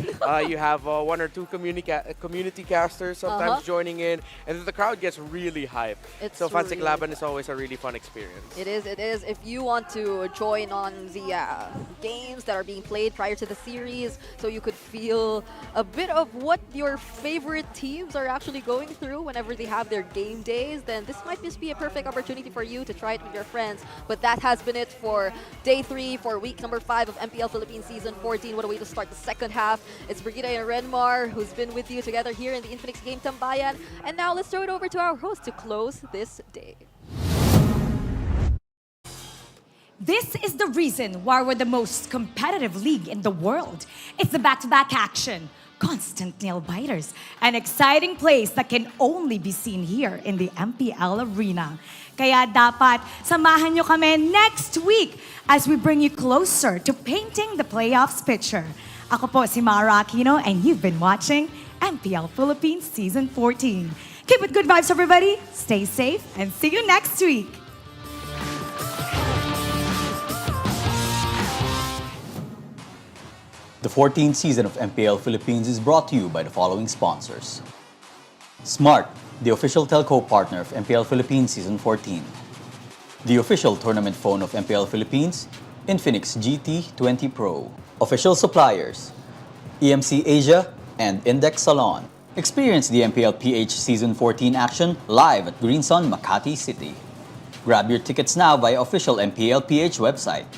You have 1 or 2 community casters sometimes joining in, and then the crowd gets really hype. So Fancy Laban is always a really fun experience. It is, it is. If you want to join on the games that are being played prior to the series, so you could feel a bit of what your favorite teams are actually going through whenever they have their game days, then this might just be a perfect opportunity for you to try it with your friends. But that has been it for day 3, for week number 5 of MPL Philippines Season 14. What a way to start the second half. It's Brigida and Renmar who's been with you together here in the Infinix Game Tambayan. And now let's throw it over to our host to close this day. This is the reason why we're the most competitive league in the world. It's the back-to-back action, constant nail-biters, an exciting place that can only be seen here in the MPL Arena. Kaya dapat samahan nyo kami next week as we bring you closer to painting the playoffs picture. Ako po si Mara Aquino, and you've been watching MPL Philippines Season 14. Keep it good vibes, everybody. Stay safe, and see you next week. The 14th season of MPL Philippines is brought to you by the following sponsors. Smart, the official telco partner of MPL Philippines Season 14. The official tournament phone of MPL Philippines, Infinix GT20 Pro. Official suppliers, EMC Asia and Index Salon. Experience the MPL PH Season 14 action live at Green Sun, Makati City. Grab your tickets now via official MPL PH website.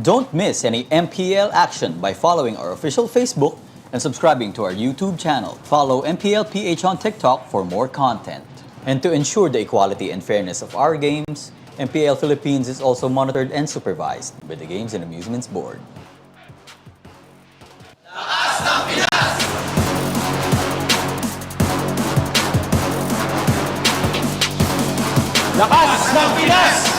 Don't miss any MPL action by following our official Facebook and subscribing to our YouTube channel. Follow MPL PH on TikTok for more content. And to ensure the equality and fairness of our games, MPL Philippines is also monitored and supervised by the Games and Amusements Board. Lakas ng Pinas!